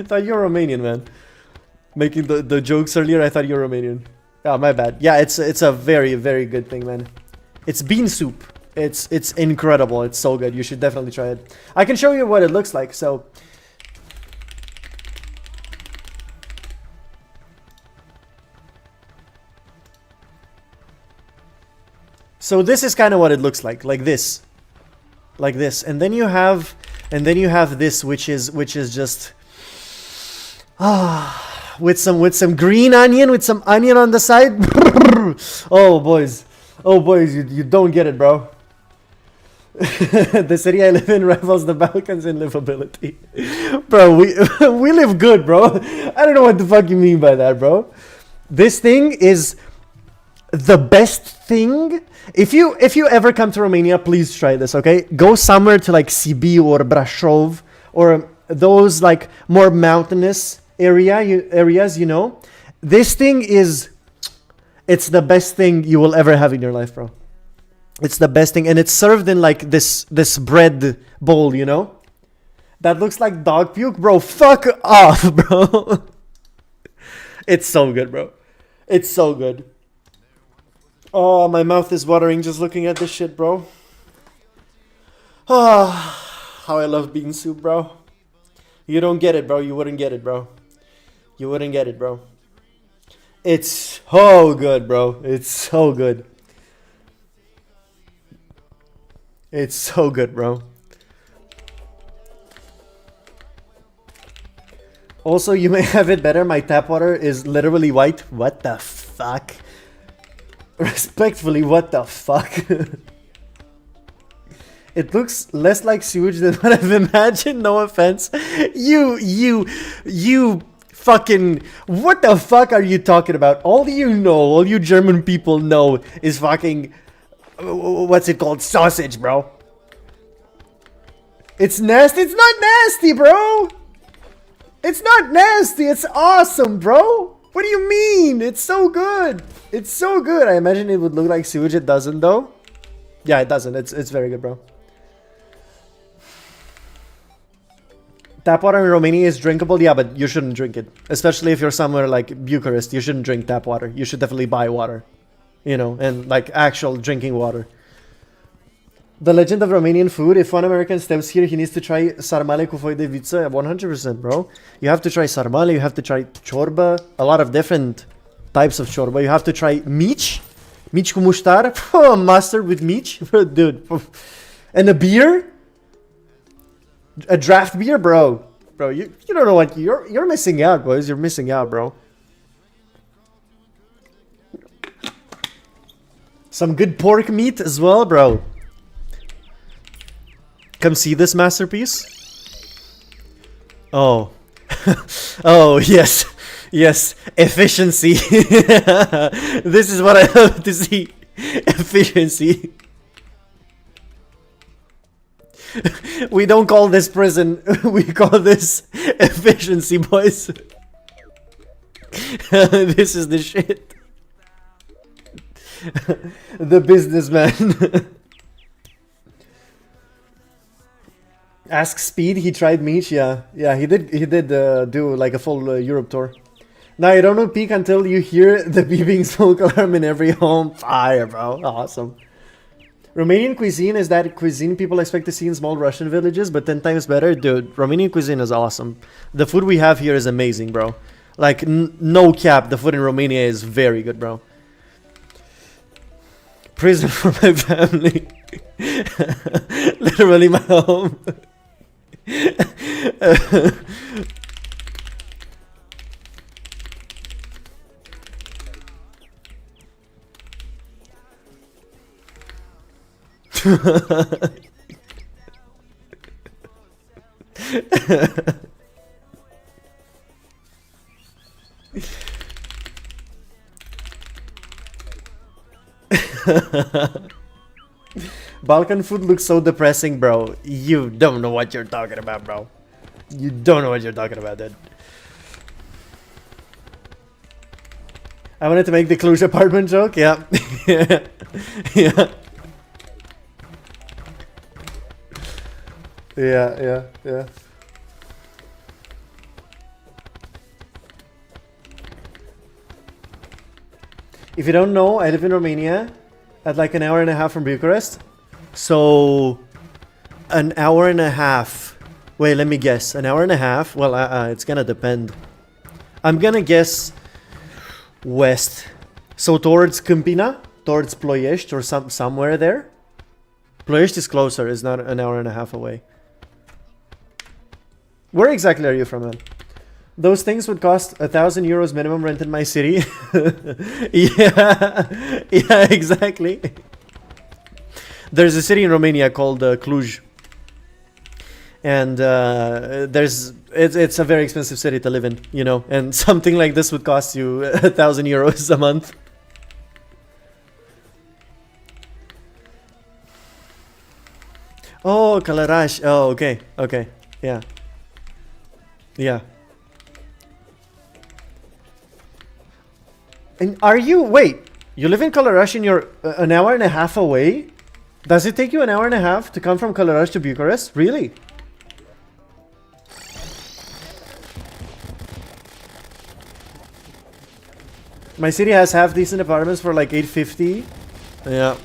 Thought you were Romanian, man. Making the jokes earlier, I thought you were Romanian. Oh, my bad. Yeah, it's a very, very good thing, man. It's bean soup. It's incredible. It's so good. You should definitely try it. I can show you what it looks like. So this is kind of what it looks like this. Like this. And then you have this which is just with some green onion, with some onion on the side. Oh boys, you don't get it, bro. The city I live in rivals the Balkans in livability. Bro, we live good, bro. I don't know what the fuck you mean by that, bro. This thing is the best thing. If you ever come to Romania, please try this, okay? Go somewhere to like Sibiu or Brașov or those like more mountainous areas, you know. This thing it's the best thing you will ever have in your life, bro. It's the best thing, and it's served in like this bread bowl, you know? That looks like dog puke, bro. Fuck off, bro. It's so good, bro. It's so good. Oh, my mouth is watering just looking at this shit, bro. Oh, how I love bean soup, bro. You don't get it, bro. You wouldn't get it, bro. You wouldn't get it, bro. It's so good, bro. It's so good. It's so good, bro. Also, you may have it better. My tap water is literally white. What the fuck? Respectfully, what the fuck? It looks less like sewage than what I've imagined. No offense. You fucking... What the fuck are you talking about? All you German people know is fucking... What's it called? Sausage, bro. It's nasty. It's not nasty, bro. It's not nasty. It's awesome, bro. What do you mean? It's so good. It's so good. I imagine it would look like sewage. It doesn't, though. Yeah, it doesn't. It's very good, bro. Tap water in Romania is drinkable, yeah, but you shouldn't drink it. Especially if you're somewhere like Bucharest, you shouldn't drink tap water. You should definitely buy water, you know, and like actual drinking water. The legend of Romanian food. If one American steps here, he needs to try sarmale cu foi de viță. 100%, bro. You have to try sarmale, you have to try ciorba, a lot of different types of ciorba. You have to try mici, mici cu muștar, mustard with mici, dude. And a beer, a draft beer, bro. Bro, you don't know what you're missing out, boys. You're missing out, bro. Some good pork meat as well, bro. Come see this masterpiece. Oh. Oh, yes. Yes. Efficiency. This is what I love to see. Efficiency. We don't call this prison. We call this efficiency, boys. This is the shit. The businessman. Ask Speed, he tried Meech, yeah. Yeah, he did do like a full Europe tour. Now you don't know peak until you hear the beeping smoke alarm in every home. Fire, bro. Awesome. Romanian cuisine is that cuisine people expect to see in small Russian villages, but 10 times better. Dude, Romanian cuisine is awesome. The food we have here is amazing, bro. Like, no cap, the food in Romania is very good, bro. Prison for my family. Literally my home. Balkan food looks so depressing, bro. You don't know what you're talking about, bro. You don't know what you're talking about, dude. I wanted to make the Cluj apartment joke, yeah. Yeah. Yeah. Yeah. If you don't know, I live in Romania at like an hour and a half from Bucharest. So, an hour and a half. Wait, let me guess. An hour and a half? Well, it's gonna depend. I'm gonna guess west. So towards Câmpina, towards Ploiești or somewhere there. Ploiești is closer, it's not an hour and a half away. Where exactly are you from, man? Those things would cost 1,000 euros minimum rent in my city. Yeah, exactly. There's a city in Romania called Cluj. And it's a very expensive city to live in, you know. And something like this would cost you 1,000 euros a month. Oh, Călăraș. Oh, okay. Okay. Yeah. Yeah. And are you... Wait. You live in Călăraș and you're an hour and a half away? Does it take you an hour and a half to come from Călăraș to Bucharest? Really? My city has half decent apartments for like 850. Yeah.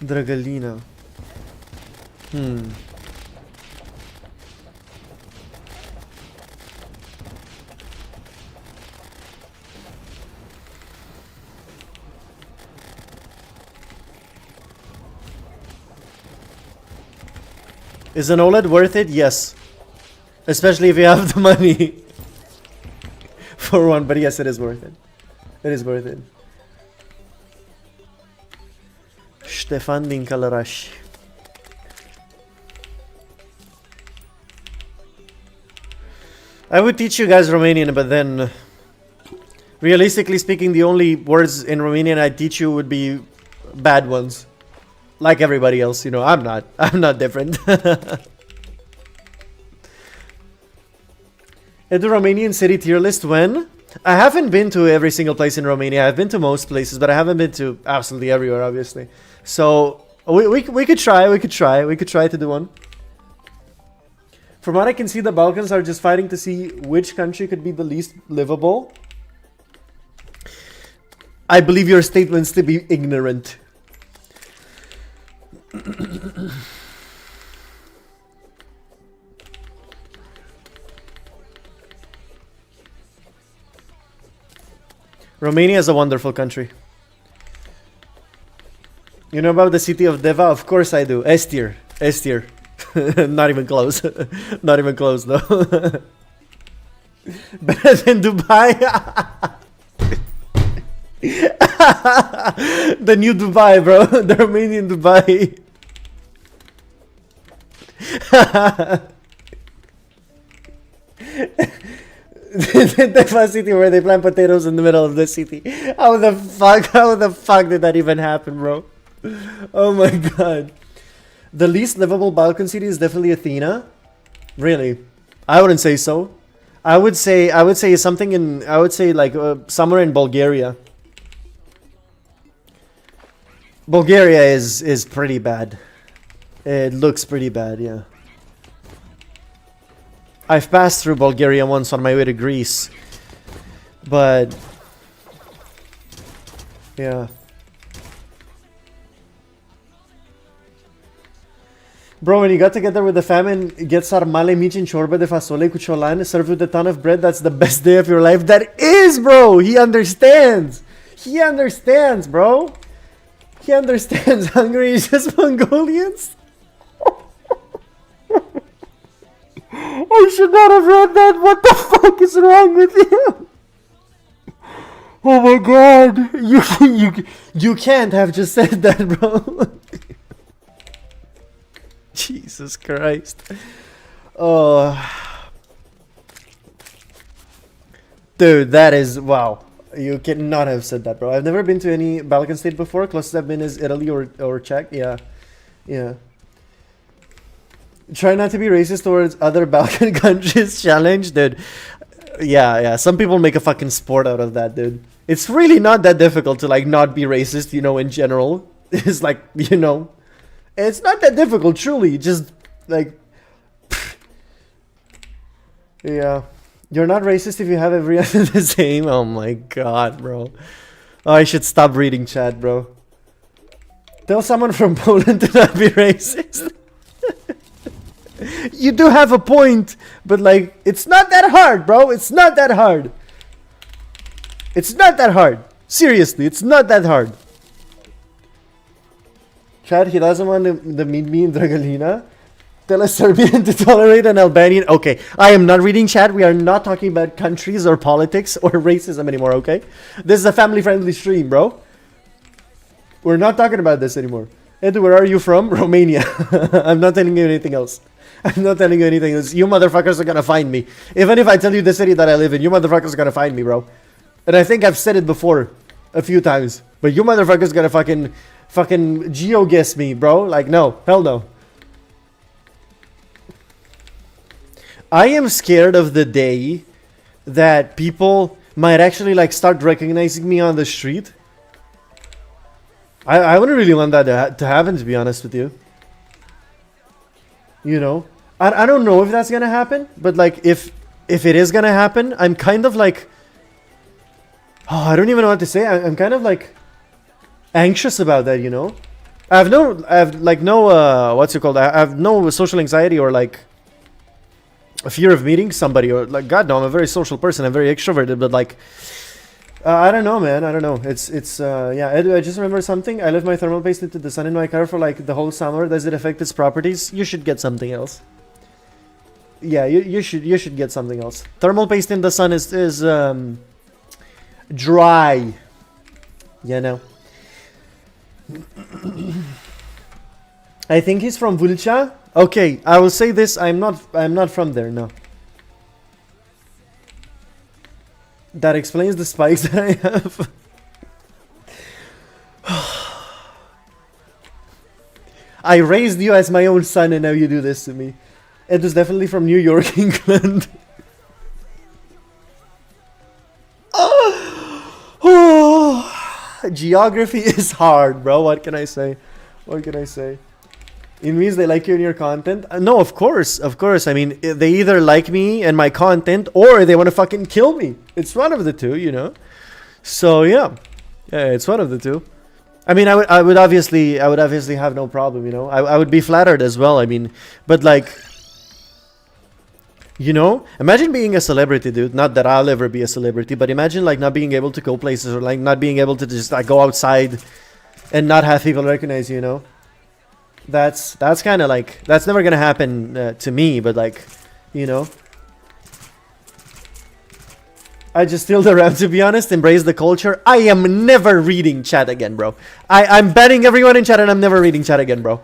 Drăgălina. Is an OLED worth it? Yes. Especially if you have the money for one, but yes, it is worth it. It is worth it. Ștefan din Călăraș. I would teach you guys Romanian, but then realistically speaking, the only words in Romanian I teach you would be bad ones. like everybody else, you know. I'm not different. At the Romanian city tier list when? I haven't been to every single place in Romania. I've been to most places, but I haven't been to absolutely everywhere, obviously. So we could try to do one. From what I can see, the Balkans are just fighting to see which country could be the least livable. I believe your statements to be ignorant. Romania is a wonderful country. You know about the city of Deva? Of course I do. S tier. S tier. Not even close. Not even close though. Better than Dubai. The new Dubai, bro. The Romanian Dubai. The city where they plant potatoes in the middle of the city. How the fuck did that even happen, bro? Oh my god. The least livable Balkan city is definitely Athena. Really? I wouldn't say so. I would say something in, I would say like somewhere in Bulgaria. Bulgaria is pretty bad. It looks pretty bad, yeah. I've passed through Bulgaria once on my way to Greece. But yeah. Bro, when you got together with the famine, get sarmale mici în ciorbă de fasole cu ciolan, served with a ton of bread, that's the best day of your life. That is, bro! He understands! He understands, bro! He understands. Hungary is just Mongolians? I should not have read that. What the fuck is wrong with you? Oh my god. You can't have just said that, bro. Jesus Christ. Oh. Dude, that is... Wow. You cannot have said that, bro. I've never been to any Balkan state before. Closest I've been is Italy or Czech. Yeah. Yeah. Try not to be racist towards other Balkan countries challenge, dude. Yeah. Some people make a fucking sport out of that, dude. It's really not that difficult to, like, not be racist, you know, in general. It's like, you know... It's not that difficult, truly. Just, like... Yeah. You're not racist if you have every other the same. Oh my god, bro. Oh, I should stop reading chat, bro. Tell someone from Poland to not be racist. You do have a point, but like, it's not that hard, bro. It's not that hard. It's not that hard. Seriously, it's not that hard. Chad, he doesn't want to meet me in Dragalina. Tell a Serbian to tolerate an Albanian. Okay, I am not reading chat. We are not talking about countries or politics or racism anymore, okay? This is a family-friendly stream, bro. We're not talking about this anymore. Edu, where are you from? Romania. I'm not telling you anything else. I'm not telling you anything else. You motherfuckers are gonna find me. Even if I tell you the city that I live in, you motherfuckers are gonna find me, bro. And I think I've said it before a few times. But you motherfuckers gonna fucking geo-guess me, bro. Like, no. Hell no. I am scared of the day that people might actually, like, start recognizing me on the street. I wouldn't really want that to happen, to be honest with you. You know? I don't know if that's gonna happen, but, like, if it is gonna happen, I'm kind of, like... Oh, I don't even know what to say. I'm kind of, like, anxious about that, you know? I have no, what's it called? I have no social anxiety or, like... a fear of meeting somebody, or like, god no, I'm a very social person, I'm very extroverted, but like, I don't know, man, I don't know, it's yeah, I just remember something. I left my thermal paste into the sun in my car for like the whole summer. Does it affect its properties? You should get something else. Yeah, you should get something else. Thermal paste in the sun is dry, you know. I think he's from Vulcha. Okay, I will say this, I'm not from there, no. That explains the spikes that I have. I raised you as my own son, and now you do this to me. It was definitely from New York, England. Geography is hard, bro. What can I say? What can I say? It means they like you and your content. No, of course, of course. I mean, they either like me and my content, or they want to fucking kill me. It's one of the two, you know. So yeah, it's one of the two. I mean, I would obviously have no problem, you know. I would be flattered as well. I mean, but like, you know, imagine being a celebrity, dude. Not that I'll ever be a celebrity, but imagine like not being able to go places, or like not being able to just like go outside and not have people recognize you, you know. That's kind of like, that's never gonna happen to me, but like, you know, I just steal the rap, to be honest. Embrace the culture. I am never reading chat again, bro. I'm banning everyone in chat, and I'm never reading chat again, bro.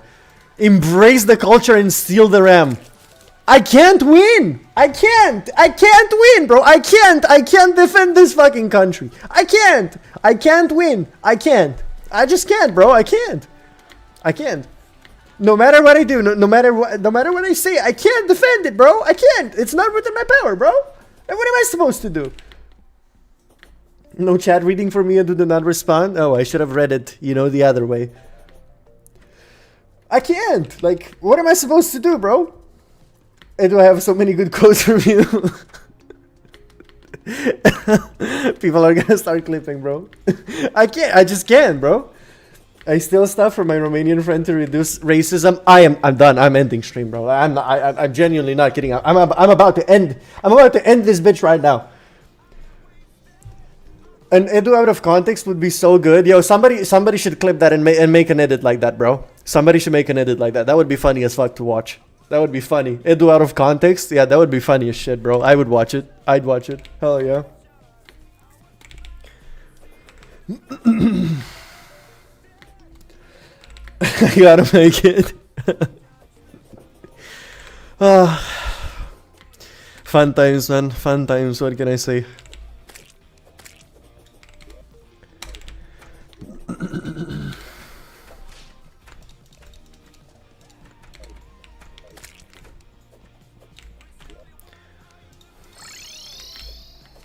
Embrace the culture and steal the RAM. I can't win. I can't win, bro. I can't defend this fucking country. I can't win. I just can't, bro. I can't. No matter what I do, no matter what I say, I can't defend it, bro. I can't. It's not within my power, bro. And what am I supposed to do? No chat reading for me and do not respond? Oh, I should have read it, you know, the other way. I can't. Like, what am I supposed to do, bro? And do I have so many good quotes from you? People are gonna start clipping, bro. I just can't, bro. I steal stuff from my Romanian friend to reduce racism. I'm done. I'm ending stream, bro. I'm genuinely not kidding. I'm about to end this bitch right now. An Edu out of context would be so good. Yo, somebody should clip that and make an edit like that, bro. Somebody should make an edit like that. That would be funny as fuck to watch. That would be funny. Edu out of context? Yeah, that would be funny as shit, bro. I would watch it. I'd watch it. Hell yeah. You gotta make it. Fun times, man. Fun times. What can I say?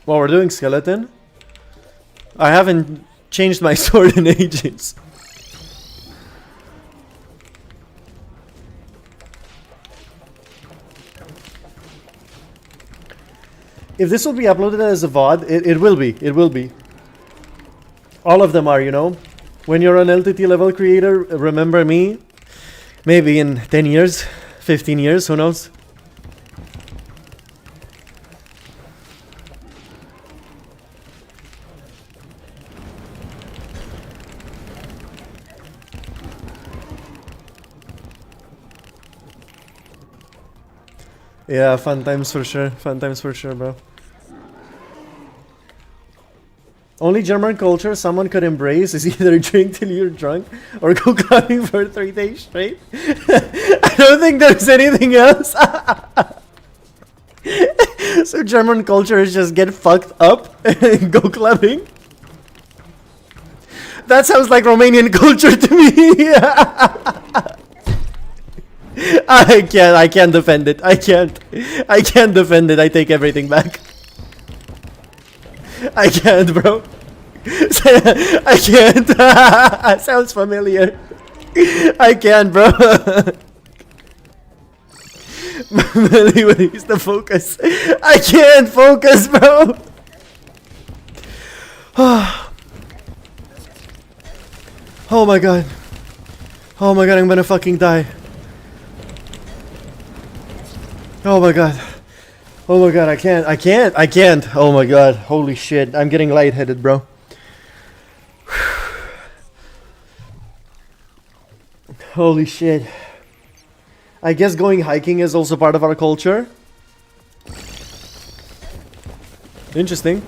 Well, we're doing skeleton. I haven't changed my sword in ages. If this will be uploaded as a VOD, it will be. It will be. All of them are, you know. When you're an LTT level creator, remember me. Maybe in 10 years, 15 years, who knows? Yeah, fun times for sure. Fun times for sure, bro. Only German culture someone could embrace is either drink till you're drunk or go clubbing for 3 days straight. I don't think there's anything else. So German culture is just get fucked up and go clubbing. That sounds like Romanian culture to me. I can't defend it. I can't defend it. I take everything back. I can't, bro. I can't. Sounds familiar. I can't, bro. Use the focus. I can't focus, bro. Oh my god. Oh my god, I'm gonna fucking die. Oh my god. Oh my god, I can't. Oh my god, holy shit. I'm getting lightheaded, bro. Holy shit. I guess going hiking is also part of our culture. Interesting.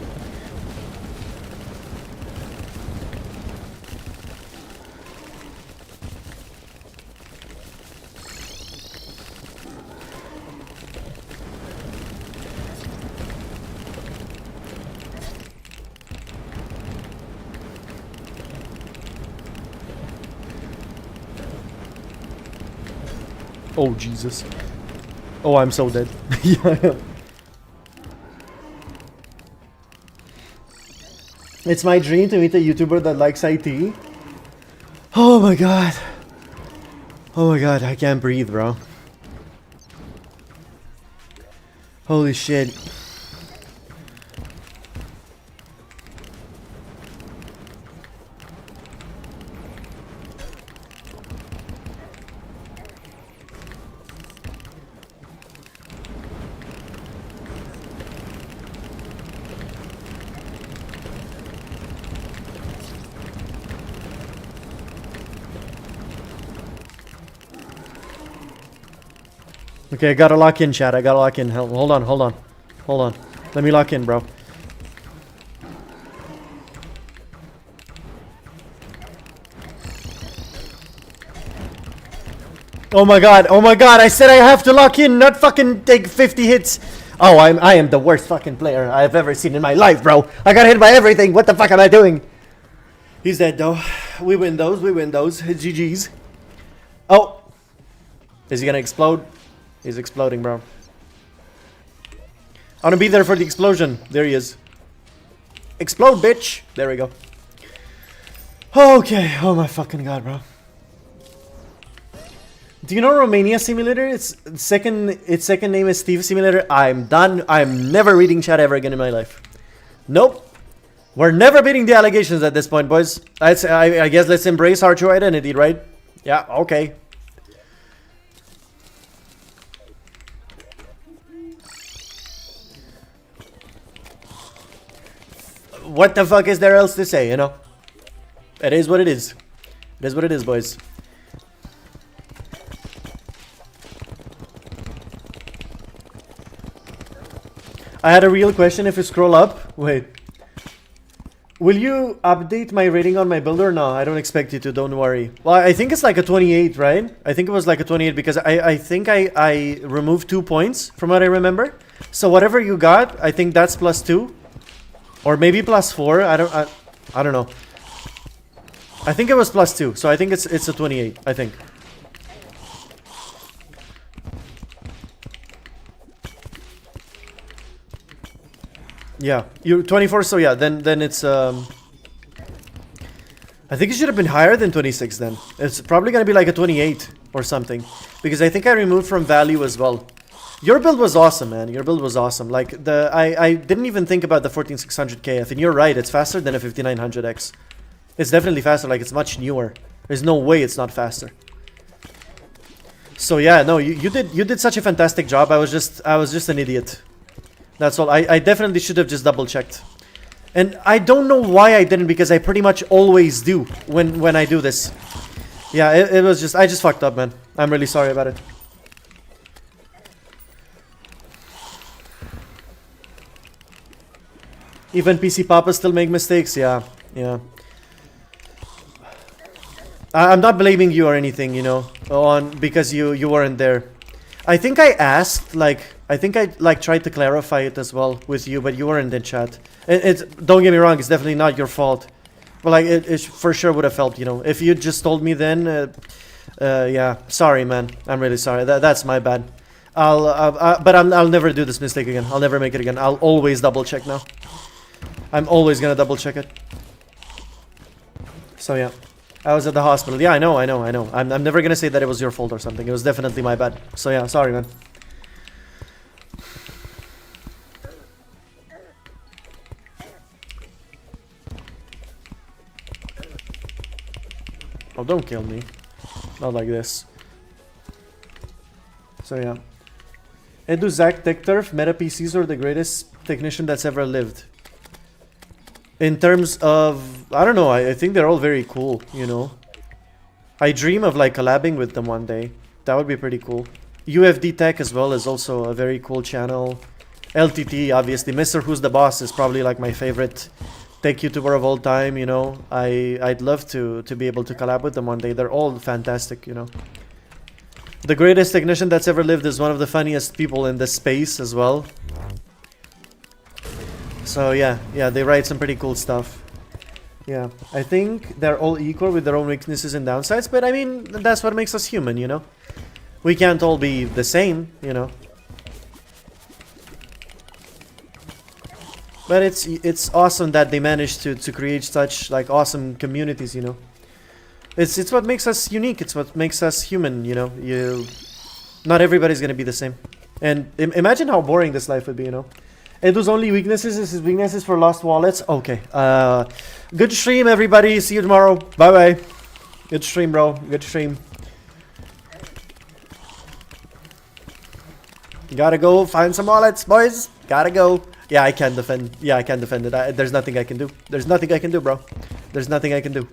Oh, Jesus. Oh, I'm so dead. Yeah. It's my dream to meet a YouTuber that likes IT. Oh my god. Oh my god, I can't breathe, bro. Holy shit. Okay, I gotta lock in, chat. I gotta lock in. Hold on, hold on. Hold on. Let me lock in, bro. Oh my god, I said I have to lock in, not fucking take 50 hits. Oh, I am the worst fucking player I've ever seen in my life, bro. I got hit by everything. What the fuck am I doing? He's dead though. We win those, we win those. GG's. Oh. Is he gonna explode? He's exploding, bro. I wanna be there for the explosion. There he is. Explode, bitch. There we go. Okay. Oh my fucking god, bro. Do you know Romania Simulator? Its second name is Steve Simulator. I'm done. I'm never reading chat ever again in my life. Nope. We're never beating the allegations at this point, boys. I guess let's embrace our true identity, right? Yeah, okay. What the fuck is there else to say, you know? It is what it is. It is what it is, boys. I had a real question. If you scroll up, wait. Will you update my rating on my builder? No, I don't expect you to, don't worry. Well, I think it's like a 28, right? I think it was like a 28 because I think I removed 2 points from what I remember. So whatever you got, I think that's +2. Or maybe +4. I don't know. I think it was +2. So I think it's a 28, I think. Yeah, you're 24, so yeah, then it's I think it should have been higher than 26 then. It's probably gonna be like a 28 or something. Because I think I removed from value as well. Your build was awesome, man. Your build was awesome. Like I didn't even think about the 14600 KF, and you're right, it's faster than a 5900X. It's definitely faster, like it's much newer. There's no way it's not faster. So yeah, no, you did such a fantastic job. I was just an idiot. That's all. I definitely should have just double checked. And I don't know why I didn't, because I pretty much always do when I do this. Yeah, it was just, I just fucked up, man. I'm really sorry about it. Even PC Papas still make mistakes. Yeah, yeah. I'm not blaming you or anything, you know, because you weren't there. I think I asked, like, I think I tried to clarify it as well with you, but you weren't in chat. Don't get me wrong, it's definitely not your fault. But like, it for sure would have helped, you know. If you just told me then, yeah, sorry, man. I'm really sorry. That's my bad. But I'll never do this mistake again. I'll never make it again. I'll always double check now. I'm always gonna double check it. So yeah. I was at the hospital. Yeah, I know. I'm never gonna say that it was your fault or something. It was definitely my bad. So yeah, sorry, man. Oh, don't kill me. Not like this. So yeah. Edu Zach TechTurf, Meta PCs are the greatest technician that's ever lived. In terms of, I don't know, I think they're all very cool, you know. I dream of like collabing with them one day. That would be pretty cool. UFD Tech as well is also a very cool channel. LTT, obviously. Mr. Who's the Boss is probably like my favorite tech YouTuber of all time, you know. I'd love to be able to collab with them one day. They're all fantastic, you know. The greatest technician that's ever lived is one of the funniest people in this space as well. So yeah, they write some pretty cool stuff. Yeah, I think they're all equal with their own weaknesses and downsides, but I mean, that's what makes us human, you know? We can't all be the same, you know. But it's awesome that they managed to create such like awesome communities, you know. It's what makes us unique. It's what makes us human, you know. Not everybody's gonna be the same. And imagine how boring this life would be, you know. Edu's only weaknesses is his weaknesses for lost wallets. Okay. Good stream, everybody. See you tomorrow. Bye bye. Good stream, bro. Good stream. Gotta go find some wallets, boys. Gotta go. Yeah, I can't defend. Yeah, I can't defend it. There's nothing I can do. There's nothing I can do, bro. There's nothing I can do.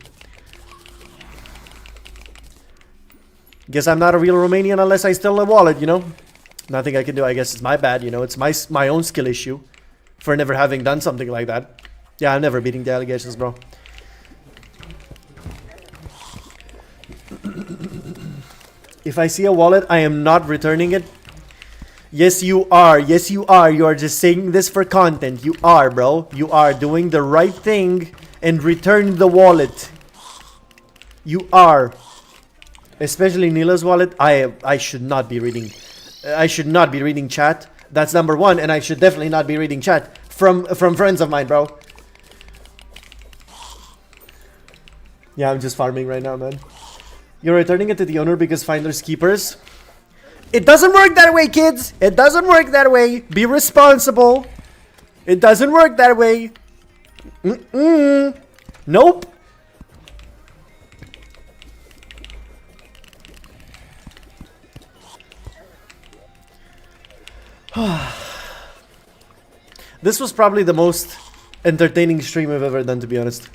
Guess I'm not a real Romanian unless I steal a wallet, you know? Nothing I can do. I guess it's my bad, you know? It's my own skill issue for never having done something like that. Yeah, I'm never beating the allegations, bro. If I see a wallet, I am not returning it. Yes, you are. Yes, you are. You are just saying this for content. You are, bro. You are doing the right thing and return the wallet. You are. Especially Nila's wallet. I should not be reading. I should not be reading chat. That's number one. And I should definitely not be reading chat from friends of mine, bro. Yeah, I'm just farming right now, man. You're returning it to the owner because finders keepers. It doesn't work that way, kids. It doesn't work that way. Be responsible. It doesn't work that way. Nope. This was probably the most entertaining stream I've ever done, to be honest.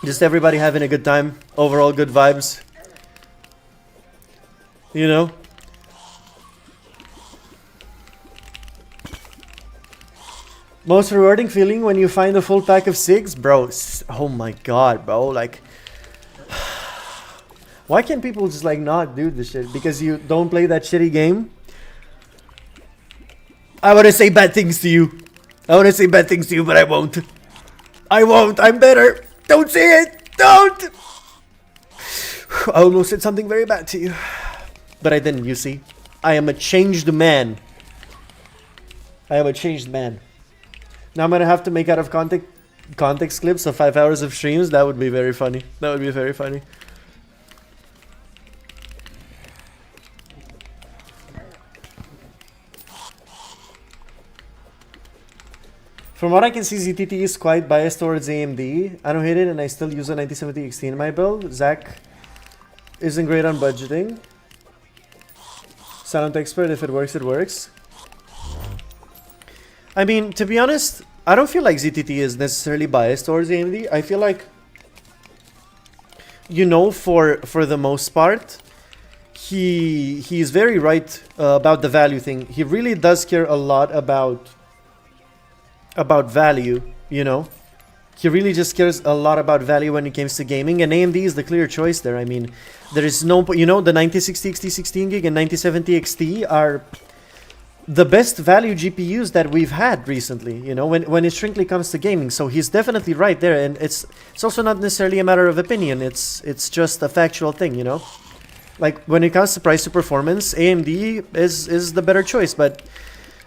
Just everybody having a good time. Overall good vibes. You know? Most rewarding feeling when you find a full pack of cigs? Bro, oh my god, bro. Like, why can't people just like not do this shit? Because you don't play that shitty game? I want to say bad things to you. I want to say bad things to you, but I won't. I won't. I'm better. Don't say it. Don't. I almost said something very bad to you. But I didn't, you see. I am a changed man. I am a changed man. Now I'm going to have to make out of context clips of 5 hours of streams. That would be very funny. That would be very funny. From what I can see, ZTT is quite biased towards AMD. I don't hate it and I still use a 9070 XT in my build. Zach isn't great on budgeting. Silent expert, if it works, it works. I mean, to be honest, I don't feel like ZTT is necessarily biased towards AMD. I feel like, you know, for the most part, he's very right about the value thing. He really does care a lot about value, you know. He really just cares a lot about value when it comes to gaming, and AMD is the clear choice there. I mean, there is no, you know, the 9060 XT 16 gig and 9070 XT are the best value GPUs that we've had recently, you know, when it strictly comes to gaming. So he's definitely right there, and it's also not necessarily a matter of opinion. It's just a factual thing, you know. Like when it comes to price to performance, AMD is the better choice, but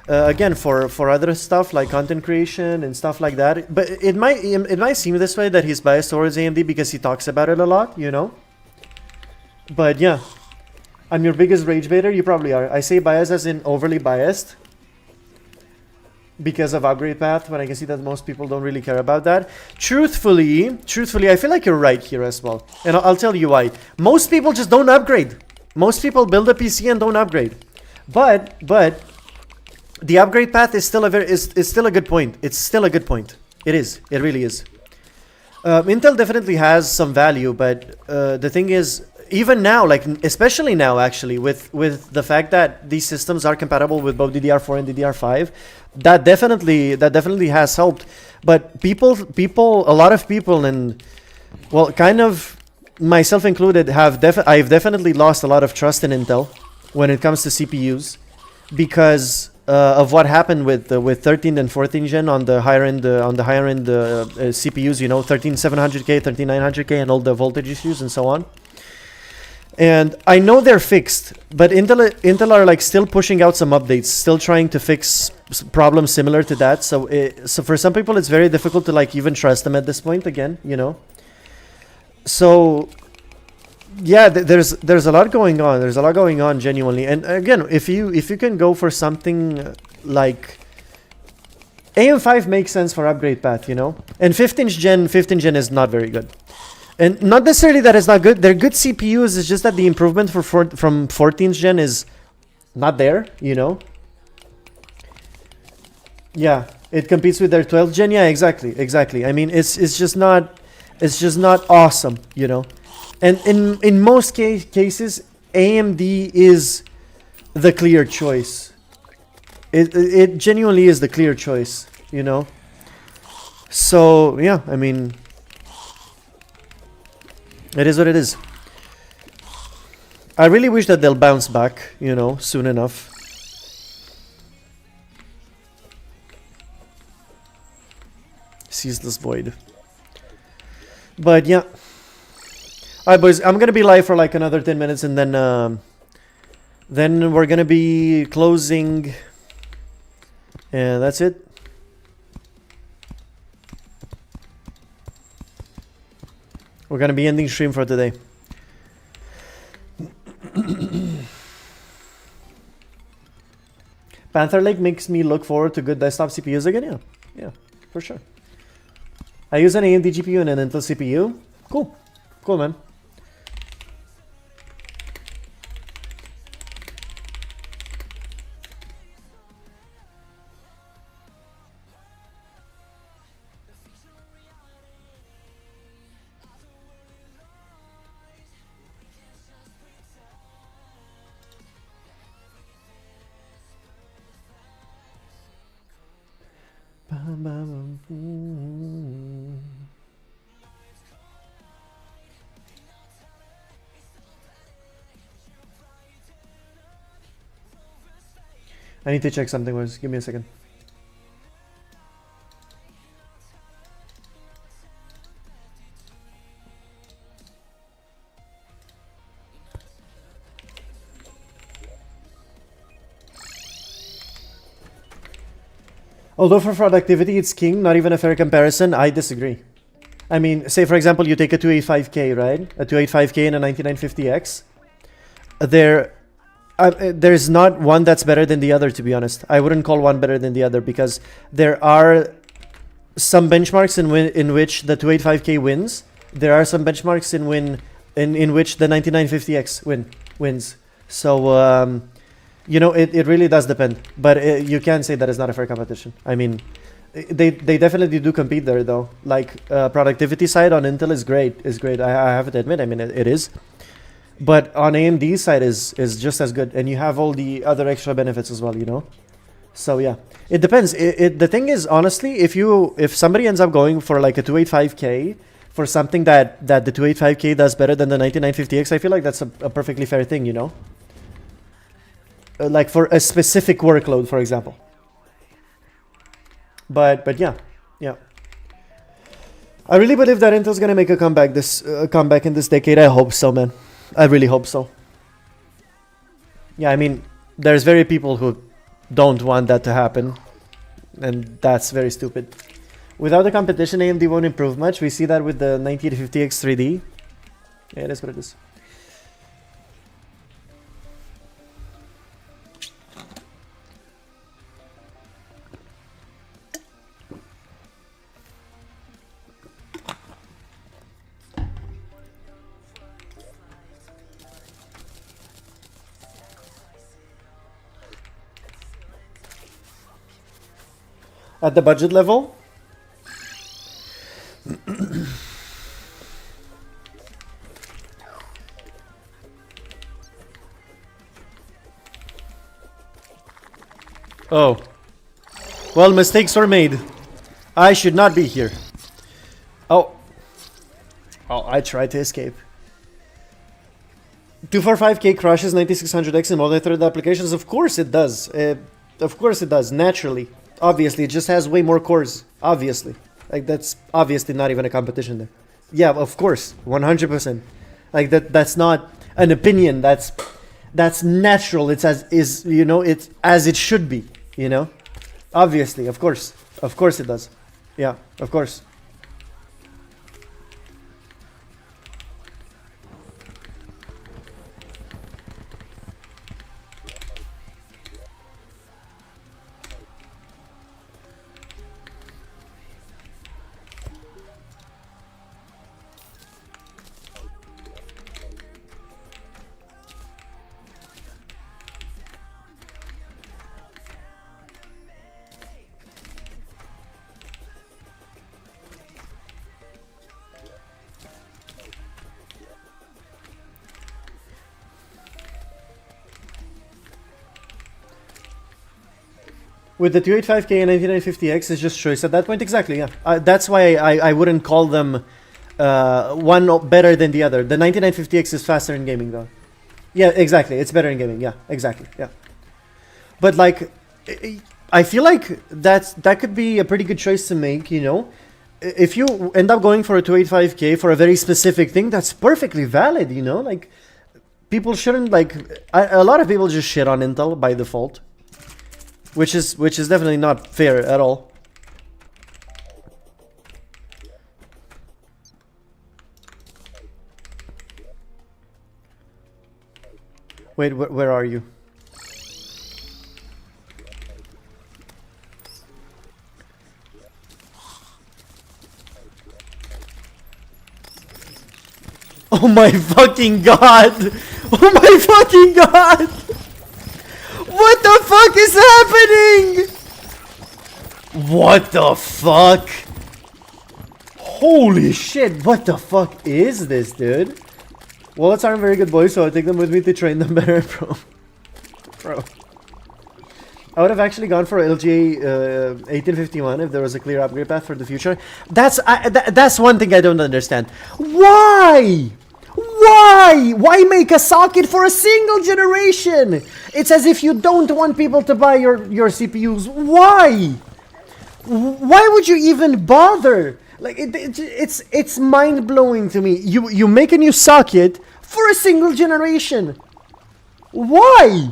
again, for other stuff like content creation and stuff like that, but it might seem this way that he's biased towards AMD because he talks about it a lot, you know. But yeah, I'm your biggest rage baiter. You probably are. I say biased as in overly biased because of upgrade path, when I can see that most people don't really care about that. Truthfully, I feel like you're right here as well, and I'll tell you why. Most people just don't upgrade. Most people build a PC and don't upgrade, but the upgrade path is still still a good point. It's still a good point. It is. It really is. Intel definitely has some value, but the thing is, even now, like especially now, actually, with the fact that these systems are compatible with both DDR4 and DDR5, that definitely has helped. But a lot of people, and well, kind of myself included, I've definitely lost a lot of trust in Intel when it comes to CPUs because of what happened with 13th and 14th gen on the higher end CPUs, you know, 13700K, 13900K, and all the voltage issues and so on. And I know they're fixed, but Intel are like still pushing out some updates, still trying to fix problems similar to that. So so for some people, it's very difficult to like even trust them at this point again, you know. So yeah, there's a lot going on. There's a lot going on genuinely. And again, if you can go for something like AM5 makes sense for upgrade path, you know. And 15th gen is not very good. And not necessarily that it's not good. They're good CPUs. It's just that the improvement from 14th gen is not there, you know. Yeah, it competes with their 12th gen. Yeah, exactly. I mean, it's just not awesome, you know. And in most cases, AMD is the clear choice. It genuinely is the clear choice, you know. So yeah, I mean, it is what it is. I really wish that they'll bounce back, you know, soon enough. Ceaseless void. But yeah. Alright, boys, I'm gonna be live for like another 10 minutes and then we're gonna be closing. And that's it. We're gonna be ending stream for today. Panther Lake makes me look forward to good desktop CPUs again. Yeah, for sure. I use an AMD GPU and an Intel CPU. Cool, man. I need to check something, boys. Give me a second. Although for productivity it's king, not even a fair comparison, I disagree. I mean, say for example you take a 285K, right? A 285K and a 9950X. There's not one that's better than the other, to be honest. I wouldn't call one better than the other because there are some benchmarks in which the 285K wins. There are some benchmarks in which the 9950X wins. So you know, it really does depend. But you can say that it's not a fair competition. I mean, they definitely do compete there though. Like productivity side on Intel is great. I have to admit. I mean, it is. But on AMD's side is just as good, and you have all the other extra benefits as well, you know. So yeah, it depends. The thing is, honestly, if somebody ends up going for like a 285K for something that the 285K does better than the 9950X, I feel like that's a perfectly fair thing, you know. Like for a specific workload, for example. But yeah. I really believe that Intel's gonna make a comeback in this decade. I hope so, man. I really hope so. Yeah, I mean, there's very people who don't want that to happen, and that's very stupid. Without the competition, AMD won't improve much. We see that with the 9050X 3D. Yeah, it is what it is. At the budget level? Oh. Well, mistakes were made. I should not be here. Oh, I tried to escape. 245K crushes 9600X in multi-threaded applications? Of course it does. Of course it does, naturally. Obviously, it just has way more cores. Obviously. Like, that's obviously not even a competition there. Yeah, of course. 100%. Like, that's not... an opinion that's natural. It's as is, you know, it's as it should be, you know. Obviously, of course it does. Yeah, of course. With the 285K and 9950X, it's just choice at that point. Exactly, yeah. That's why I wouldn't call them one better than the other. The 9950X is faster in gaming, though. Yeah, exactly. It's better in gaming. Yeah, exactly. Yeah. But like, I feel like that could be a pretty good choice to make. You know, if you end up going for a 285K for a very specific thing, that's perfectly valid. You know, like people shouldn't like. A lot of people just shit on Intel by default. Which is definitely not fair at all. Wait, where are you? Oh my fucking god! Oh my fucking god! What the fuck is happening? What the fuck? Holy shit, what the fuck is this, dude? Wallets aren't very good boys, so I take them with me to train them better, bro. Bro. I would have actually gone for LGA 1851 if there was a clear upgrade path for the future. That's one thing I don't understand. Why? Why make a socket for a single generation? It's as if you don't want people to buy your CPUs. Why? Why would you even bother? Like it's mind-blowing to me. You make a new socket for a single generation. Why?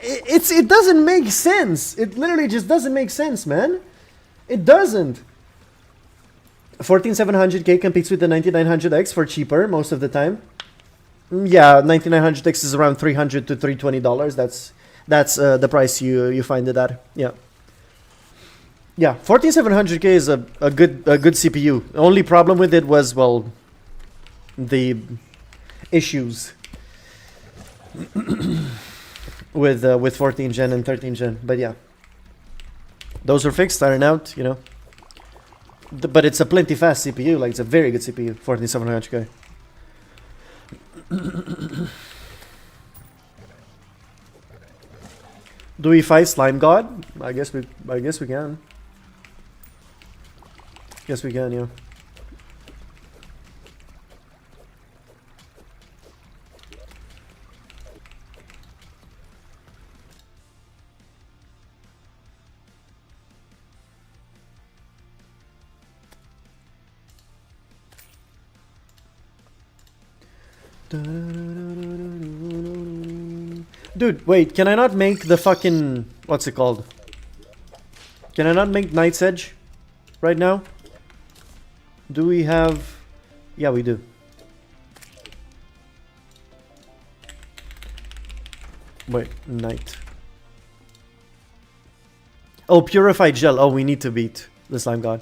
It doesn't make sense. It literally just doesn't make sense, man. It doesn't. 14700K competes with the 9900X for cheaper most of the time. Yeah, 9900X is around $300 to $320. That's the price you find it at. Yeah. Yeah, 14700K is a good CPU. The only problem with it was, well, the issues with 14 gen and 13 gen. But yeah, those are fixed, iron out, you know. But it's a plenty fast CPU. Like, it's a very good CPU, 14700K. Do we fight Slime God? I guess we can. Yes, we can, yeah. Dude, wait, can I not make the fucking... What's it called? Can I not make Night's Edge right now? Do we have... Yeah, we do. Wait, Night. Oh, Purified Gel. Oh, we need to beat the Slime God.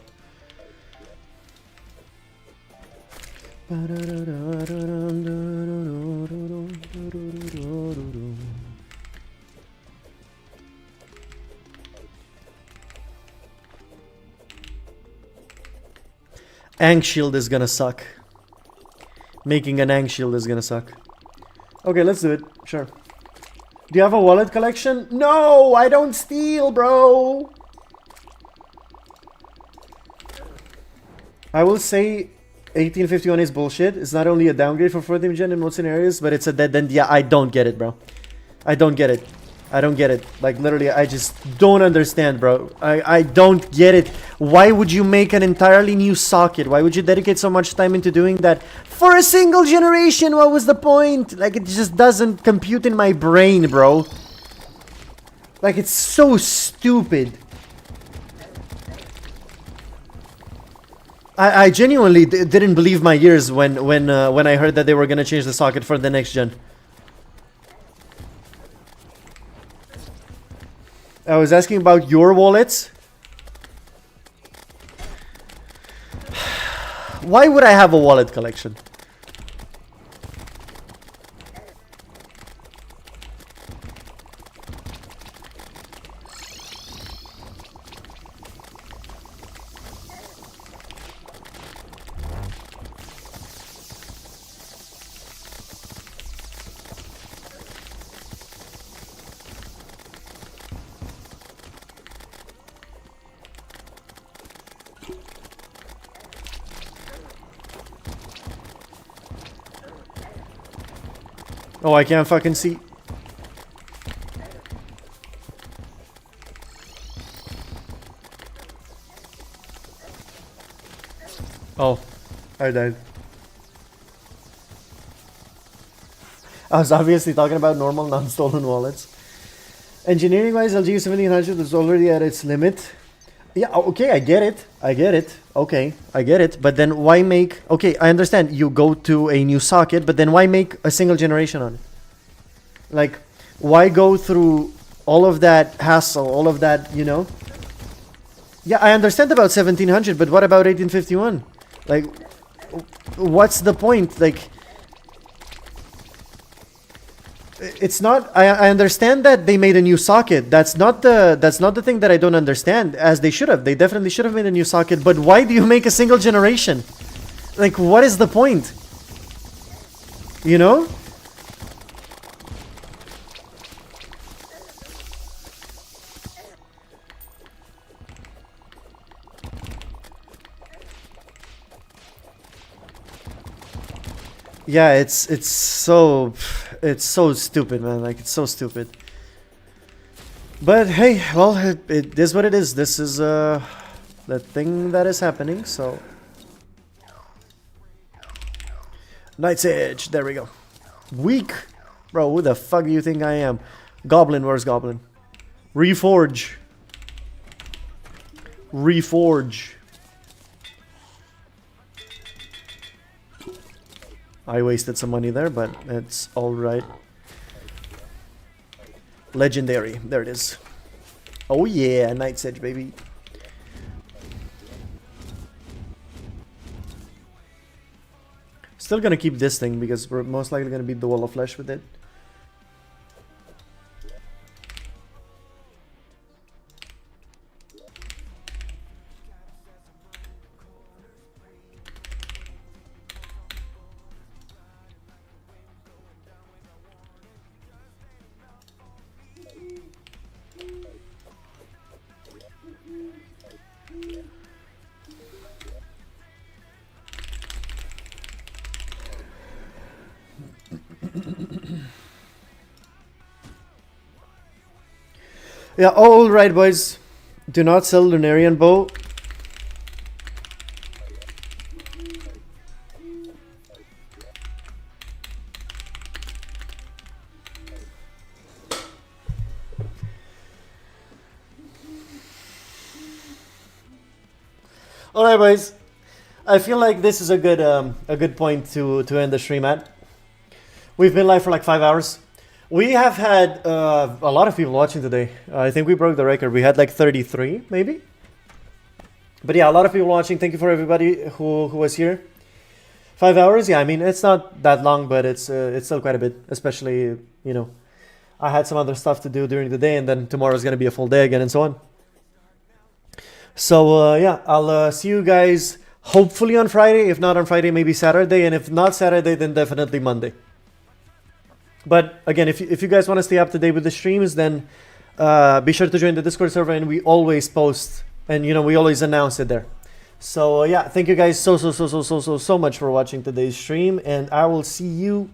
Ang Shield is gonna suck. Making an Ang Shield is gonna suck. Okay, let's do it. Sure. Do you have a wallet collection? No, I don't steal, bro. I will say 1851 is bullshit. It's not only a downgrade for 14th gen in most scenarios, but it's a dead end. Yeah, I don't get it, bro. I don't get it. I don't get it. Like, literally, I just don't understand, bro. I don't get it. Why would you make an entirely new socket? Why would you dedicate so much time into doing that? For a single generation, what was the point? Like, it just doesn't compute in my brain, bro. Like, it's so stupid. I genuinely didn't believe my ears when I heard that they were gonna change the socket for the next gen. I was asking about your wallets. Why would I have a wallet collection? Oh, I can't fucking see. Oh, I died. I was obviously talking about normal, non-stolen wallets. Engineering-wise, LG 1700 is already at its limit. Yeah, okay, I get it. I get it. Okay, I get it. But then why make... Okay, I understand you go to a new socket, but then why make a single generation on it? Like, why go through all of that hassle, all of that, you know? Yeah, I understand about 1700, but what about 1851? Like, what's the point? Like... It's not. I understand that they made a new socket. That's not the thing that I don't understand. As they should have. They definitely should have made a new socket. But why do you make a single generation? Like, what is the point? You know? Yeah, it's so stupid, man. Like, it's so stupid. But hey, well, it is what it is. This is the thing that is happening. So, Night's Edge. There we go. Weak, bro. Who the fuck do you think I am? Goblin. Where's Goblin? Reforge. Reforge. I wasted some money there, but it's alright. Legendary. There it is. Oh yeah, Night's Edge, baby. Still gonna keep this thing because we're most likely gonna beat the Wall of Flesh with it. Yeah, all right, boys. Do not sell Lunarian bow. All right, boys. I feel like this is a good point to end the stream at. We've been live for like 5 hours. We have had a lot of people watching today. I think we broke the record. We had like 33, maybe. But yeah, a lot of people watching. Thank you for everybody who was here. 5 hours, yeah. I mean, it's not that long, but it's still quite a bit. Especially, you know, I had some other stuff to do during the day, and then tomorrow's gonna be a full day again, and so on. So yeah, I'll see you guys hopefully on Friday. If not on Friday, maybe Saturday, and if not Saturday, then definitely Monday. But again, if you guys want to stay up to date with the streams, then be sure to join the Discord server, and we always post, and you know, we always announce it there. So yeah, thank you guys so much for watching today's stream, and I will see you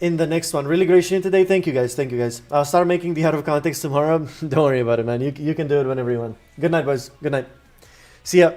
in the next one. Really great stream today. Thank you guys. Thank you guys. I'll start making the out of context tomorrow. Don't worry about it, man. You can do it whenever you want. Good night, boys. Good night. See ya.